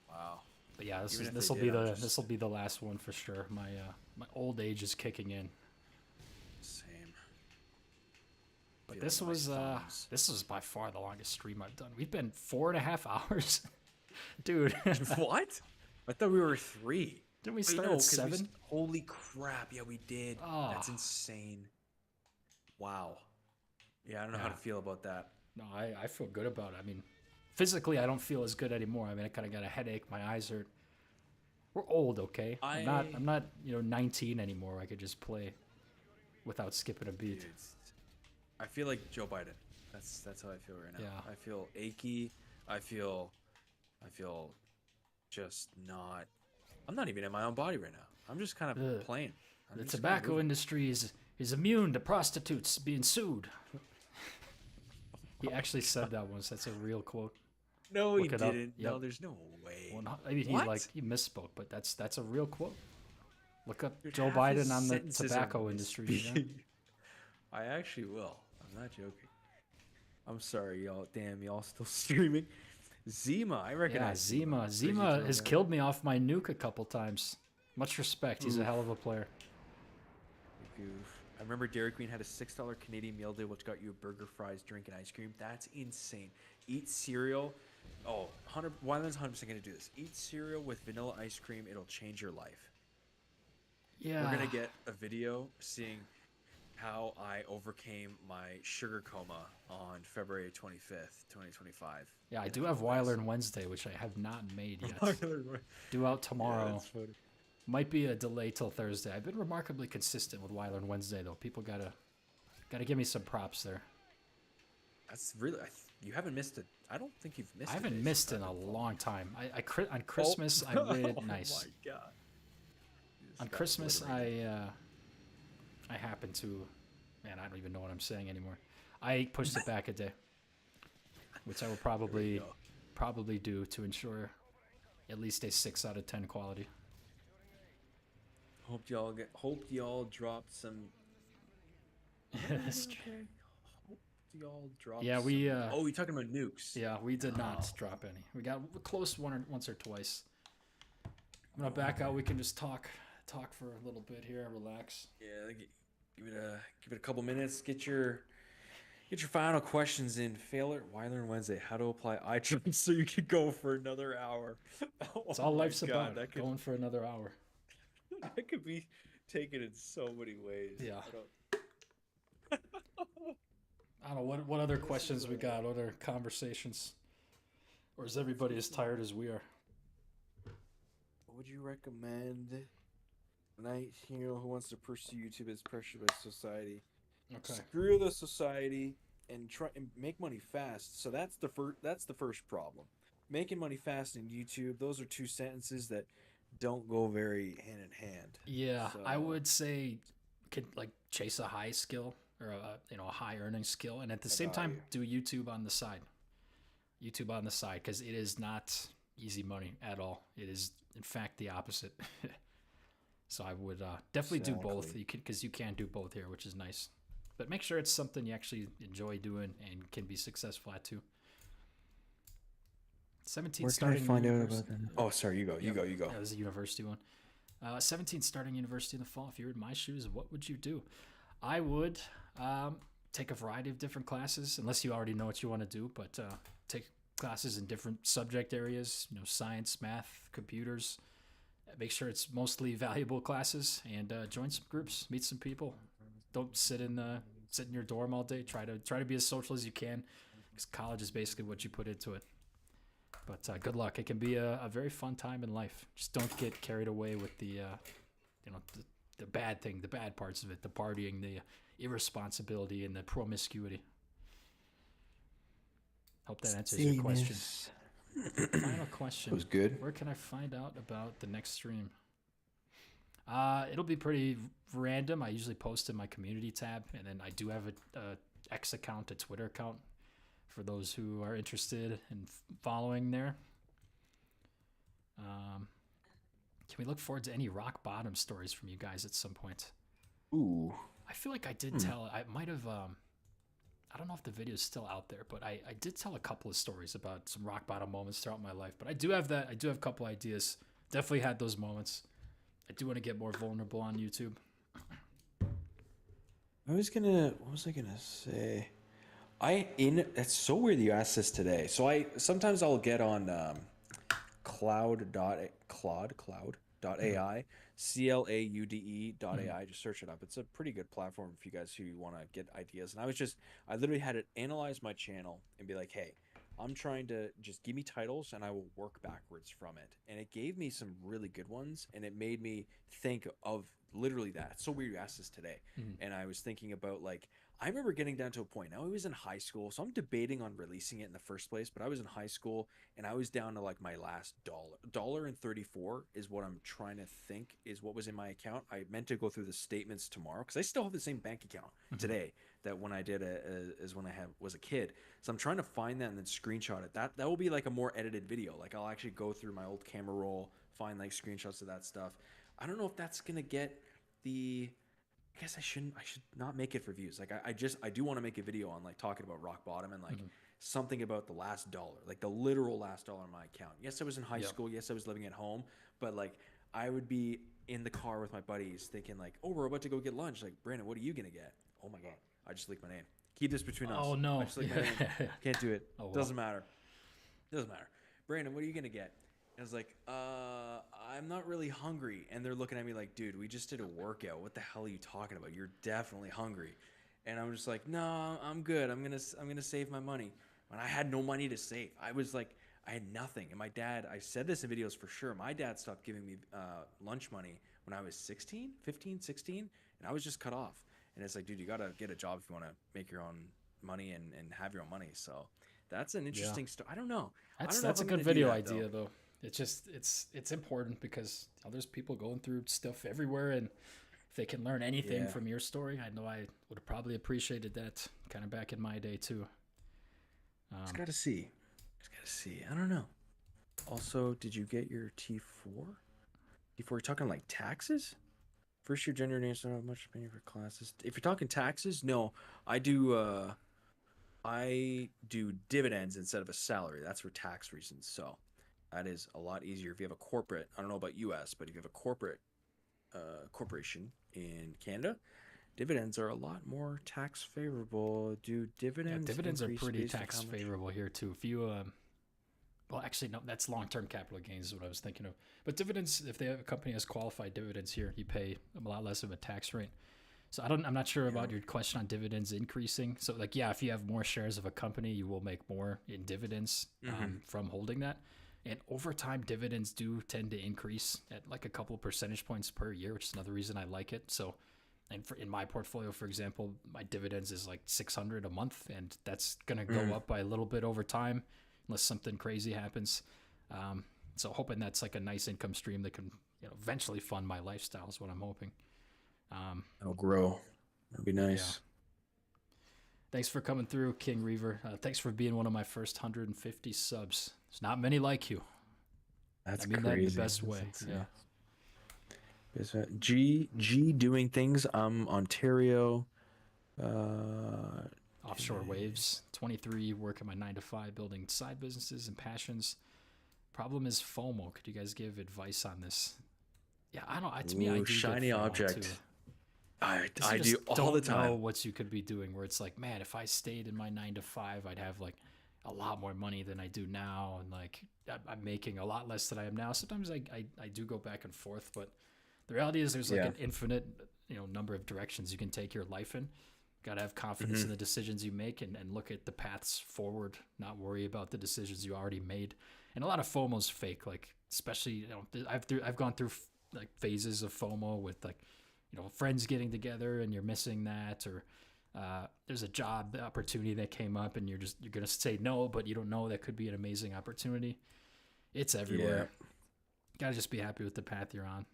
Wow. But yeah, Even if this they will did, be I'm the just- this will be the last one for sure. My old age is kicking in. Same. But Feel this like my was thumbs. this was by far the longest stream I've done. We've been 4.5 hours, dude. What? I thought we were 3. Didn't we Wait, start no, at 'cause 7? Holy crap! Yeah, we did. That's Ah. insane. Wow. Yeah, I don't know how to Yeah. feel about that. No, I feel good about it. I mean, physically, I don't feel as good anymore. I mean, I kind of got a headache. My eyes hurt. We're old, okay? I'm not 19 anymore. I could just play without skipping a beat. Dude, I feel like Joe Biden. That's how I feel right now. Yeah. I feel achy. I feel just not. I'm not even in my own body right now. I'm just kind of Ugh. playing. The tobacco industry is immune to prostitutes being sued. He actually said that once. That's a real quote. No, he Look it up. didn't. Yep. No, there's no way. Well, not, maybe What? he misspoke, but that's a real quote. Look up Dude, Joe half his Biden on the sentences are tobacco industry. You know? misspeaking. I actually will. I'm not joking. I'm sorry, y'all. Damn, y'all still streaming. Zima, I Yeah, recognize Zima. Zima. Crazy Zima Town has guy. killed me off my nuke a couple times. Much respect. He's a Oof. hell of a player. Goof. I remember Dairy Queen had a $6 Canadian meal deal, which got you a burger, fries, drink, and ice cream. That's insane. Eat cereal. Oh, 100. Wyland's 100% going to do this. Eat cereal with vanilla ice cream. It'll change your life. We're Yeah. going to get a video seeing how I overcame my sugar coma on February 25th, 2025. Yeah, I do have Weiler and Wednesday, which I have not made yet. Due out tomorrow. Yeah, that's funny. Might be a delay till Thursday. I've been remarkably consistent with Weiler and Wednesday, though. People gotta give me some props there. That's really. You haven't missed it. I don't think you've missed. I haven't missed in a long time. On Christmas I rated nice. Oh my god. On Christmas I happened to, man, I don't even know what I'm saying anymore. I pushed it back a day, which I will probably do to ensure at least a 6 out of 10 quality. Hope y'all dropped some. Okay. Hope y'all dropped. Yeah, we. Oh, you talking about nukes? Yeah, we did not drop any. We got close once or twice. I'm gonna back out. We can just talk for a little bit here. Relax. Yeah, give it a couple minutes. Get your final questions in. Failure, Weiler and Wednesday. How to apply iTrust so you can go for another hour. It's all life's about. Going for another hour. That could be taken in so many ways. Yeah. I don't know what other questions we got, other conversations, or is everybody as tired as we are? What would you recommend? Night hero who wants to pursue YouTube is pressured by society. Okay. Screw the society and try and make money fast. So that's the first problem. Making money fast in YouTube. Those are two sentences that don't go very hand in hand. Yeah, so I would say chase a high skill or a high earning skill, and at the same time do YouTube on the side. Because it is not easy money at all. It is in fact the opposite. So I would definitely do both. Because you can do both here, which is nice. But make sure it's something you actually enjoy doing and can be successful at too. 17 Where starting. Can I find out about that? Oh, sorry, you go. That was a university one. 17 starting university in the fall. If you were in my shoes, what would you do? I would take a variety of different classes, unless you already know what you want to do. But take classes in different subject areas. Science, math, computers. Make sure it's mostly valuable classes, and join some groups, meet some people. Don't sit in your dorm all day. Try to be as social as you can, because college is basically what you put into it. But good luck. It can be a very fun time in life. Just don't get carried away with the bad thing, the bad parts of it, the partying, the irresponsibility, and the promiscuity. Hope that answers your question. Final question. That was good. Where can I find out about the next stream? It'll be pretty random. I usually post in my community tab, and then I do have a X account, a Twitter account, for those who are interested in following there. Can we look forward to any rock bottom stories from you guys at some point? Ooh. I feel like I did tell. I might have. I don't know if the video is still out there, but I did tell a couple of stories about some rock bottom moments throughout my life. But I do have that. I do have a couple ideas. Definitely had those moments. I do want to get more vulnerable on YouTube. What was I gonna say? That's so weird that you asked this today. So I'll get on cloud.ai, CLAUDE.ai. Just search it up. It's a pretty good platform for you guys who want to get ideas. And I literally had it analyze my channel and be like, hey, I'm trying to just give me titles and I will work backwards from it. And it gave me some really good ones, and it made me think of literally that. It's so weird you asked this today. And I was thinking about, I remember getting down to a point. Now I was in high school, so I'm debating on releasing it in the first place, but I was in high school and I was down to my last $1.34 is what I'm trying to think is what was in my account. I meant to go through the statements tomorrow because I still have the same bank account today that when I did as when I was a kid. So I'm trying to find that and then screenshot it. That will be a more edited video. I'll actually go through my old camera roll, find screenshots of that stuff. I don't know if that's gonna get the I guess I shouldn't. I should not make it for views. Like I do want to make a video on like talking about rock bottom and like something about the last dollar, like the literal last dollar in my account. Yes, I was in high Yep. school. Yes, I was living at home, but like I would be in the car with my buddies thinking like, oh, we're about to go get lunch. Like, Brandon, what are you gonna get? Oh my god, I just leaked my name. Keep this between us. Oh no. I just leaked my name. Can't do it. Oh, well. Doesn't matter. Doesn't matter. Brandon, what are you gonna get? And I was like, I'm not really hungry. And they're looking at me like, dude, we just did a workout. What the hell are you talking about? You're definitely hungry. And I'm just like, no, I'm good. I'm gonna save my money. When I had no money to save, I was like, I had nothing. And my dad, I said this in videos for sure. My dad stopped giving me lunch money when I was 16, 15, 16, and I was just cut off. And it's like, dude, you gotta get a job if you want to make your own money and have your own money. So that's an interesting story. I don't know. That's a good video idea though. It's just it's important because there's people going through stuff everywhere, and if they can learn anything from your story, I know I would have probably appreciated that kind of back in my day too. Just gotta see. I don't know. Also, did you get your T4? T4, you're talking like taxes? First year gender names don't have much opinion for classes. If you're talking taxes, no. I do dividends instead of a salary. That's for tax reasons. So that is a lot easier if you have a corporate. I don't know about US, but if you have a corporate corporation in Canada, dividends are a lot more tax favorable. Do dividends? Yeah, dividends are pretty tax favorable here too. If you well, actually, no, that's long-term capital gains is what I was thinking of. But dividends, if a company has qualified dividends here, you pay a lot less of a tax rate. So I'm not sure about your question on dividends increasing. So like, yeah, if you have more shares of a company, you will make more in dividends from holding that. And over time, dividends do tend to increase at like a couple percentage points per year, which is another reason I like it. So, and in my portfolio, for example, my dividends is like $600 a month, and that's gonna go up by a little bit over time, unless something crazy happens. So hoping that's like a nice income stream that can eventually fund my lifestyle is what I'm hoping. It'll grow. That'd be nice. Yeah. Thanks for coming through, King Reaver. Thanks for being one of my first 150 subs. There's not many like you. That's I mean crazy. that in the best way. Yeah. G doing things. Ontario. Offshore waves. 23, working my 9 to 5, building side businesses and passions. Problem is FOMO. Could you guys give advice on this? Yeah, I don't. To me, I do shiny get FOMO object. Too. I do all the time. Don't know what you could be doing. Where it's like, man, if I stayed in my 9 to 5, I'd have like a lot more money than I do now, and like I'm making a lot less than I am now. Sometimes I do go back and forth, but the reality is there's like an infinite number of directions you can take your life in. Got to have confidence in the decisions you make and look at the paths forward, not worry about the decisions you already made. And a lot of FOMO's fake, like especially I've gone through like phases of FOMO with like friends getting together and you're missing that, or there's a job opportunity that came up and you're gonna say no, but you don't know that could be an amazing opportunity. It's everywhere. Gotta just be happy with the path you're on.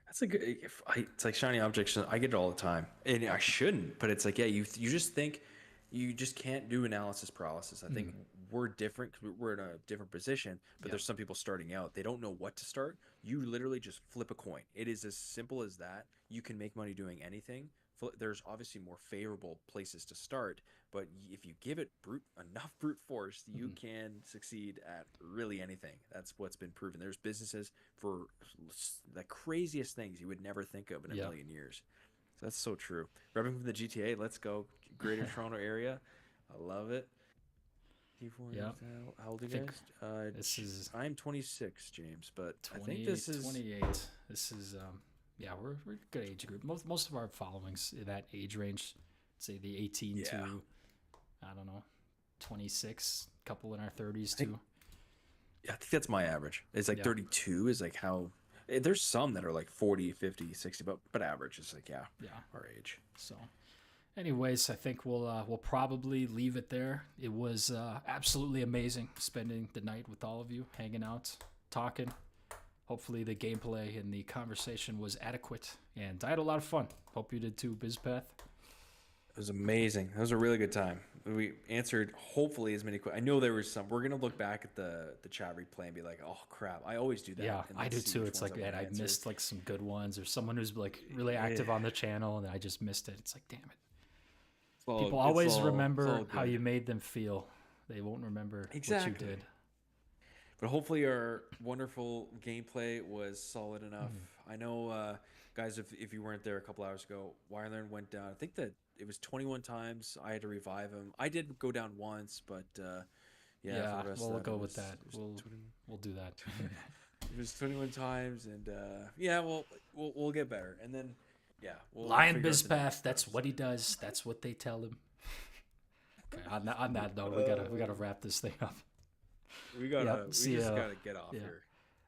That's a good. It's like shiny objects. I get it all the time, and I shouldn't. But it's like, you just think you just can't do analysis paralysis. I think we're different because we're in a different position. But there's some people starting out. They don't know what to start. You literally just flip a coin. It is as simple as that. You can make money doing anything. There's obviously more favorable places to start, but if you give it enough brute force, you can succeed at really anything. That's what's been proven. There's businesses for the craziest things you would never think of in a million years. So that's so true. Repping from the GTA, let's go. Greater Toronto area. I love it. Yeah. How old are you guys? I'm 26, James, but 20, I think this is 28. This is we're a good age group. Most of our followings in that age range, say the 18 to I don't know, 26. Couple in our 30s too. Yeah, I think that's my average. It's like 32 is like how. There's some that are like 40, 50, 60, but average is like our age. So, anyways, I think we'll probably leave it there. It was absolutely amazing spending the night with all of you, hanging out, talking. Hopefully the gameplay and the conversation was adequate, and I had a lot of fun. Hope you did too, bizpath. It was amazing. It was a really good time. we answered hopefully as many. I know there was some. We're gonna look back at the chat replay and be like, oh crap, I always do that. Yeah, and I then do see too. which It's ones like, I man, wanna I answer. missed like some good ones, or someone who's like really active on the channel, and I just missed it. It's like, damn it. People always remember how you made them feel. They won't remember what you did. But hopefully our wonderful gameplay was solid enough. I know, guys, if you weren't there a couple hours ago, Wirelearn went down. I think that it was 21 times. I had to revive him. I did go down once, but Yeah, for the rest we'll of that, go with that. We'll do that. It was 21 times, and we'll get better. And then we'll Lion figure out the bizpath. next That's steps. what he does. That's what they tell him. Okay, on that note, we gotta wrap this thing up. We gotta get off here.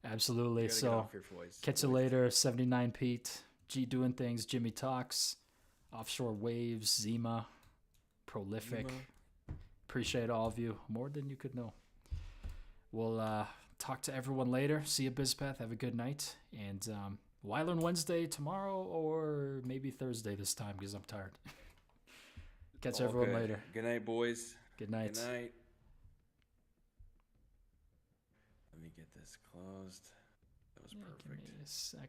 Absolutely. Get So off here, boys. catch you later. 79 Pete, G doing things, Jimmy talks, offshore waves, Zima, prolific. Appreciate all of you more than you could know. We'll talk to everyone later. See you, bizpath. Have a good night, and Wylearn Wednesday tomorrow, or maybe Thursday this time because I'm tired. Catch everyone later. Good night, boys. Good night. Good night. Let me get this closed. That was perfect. Give me a sec.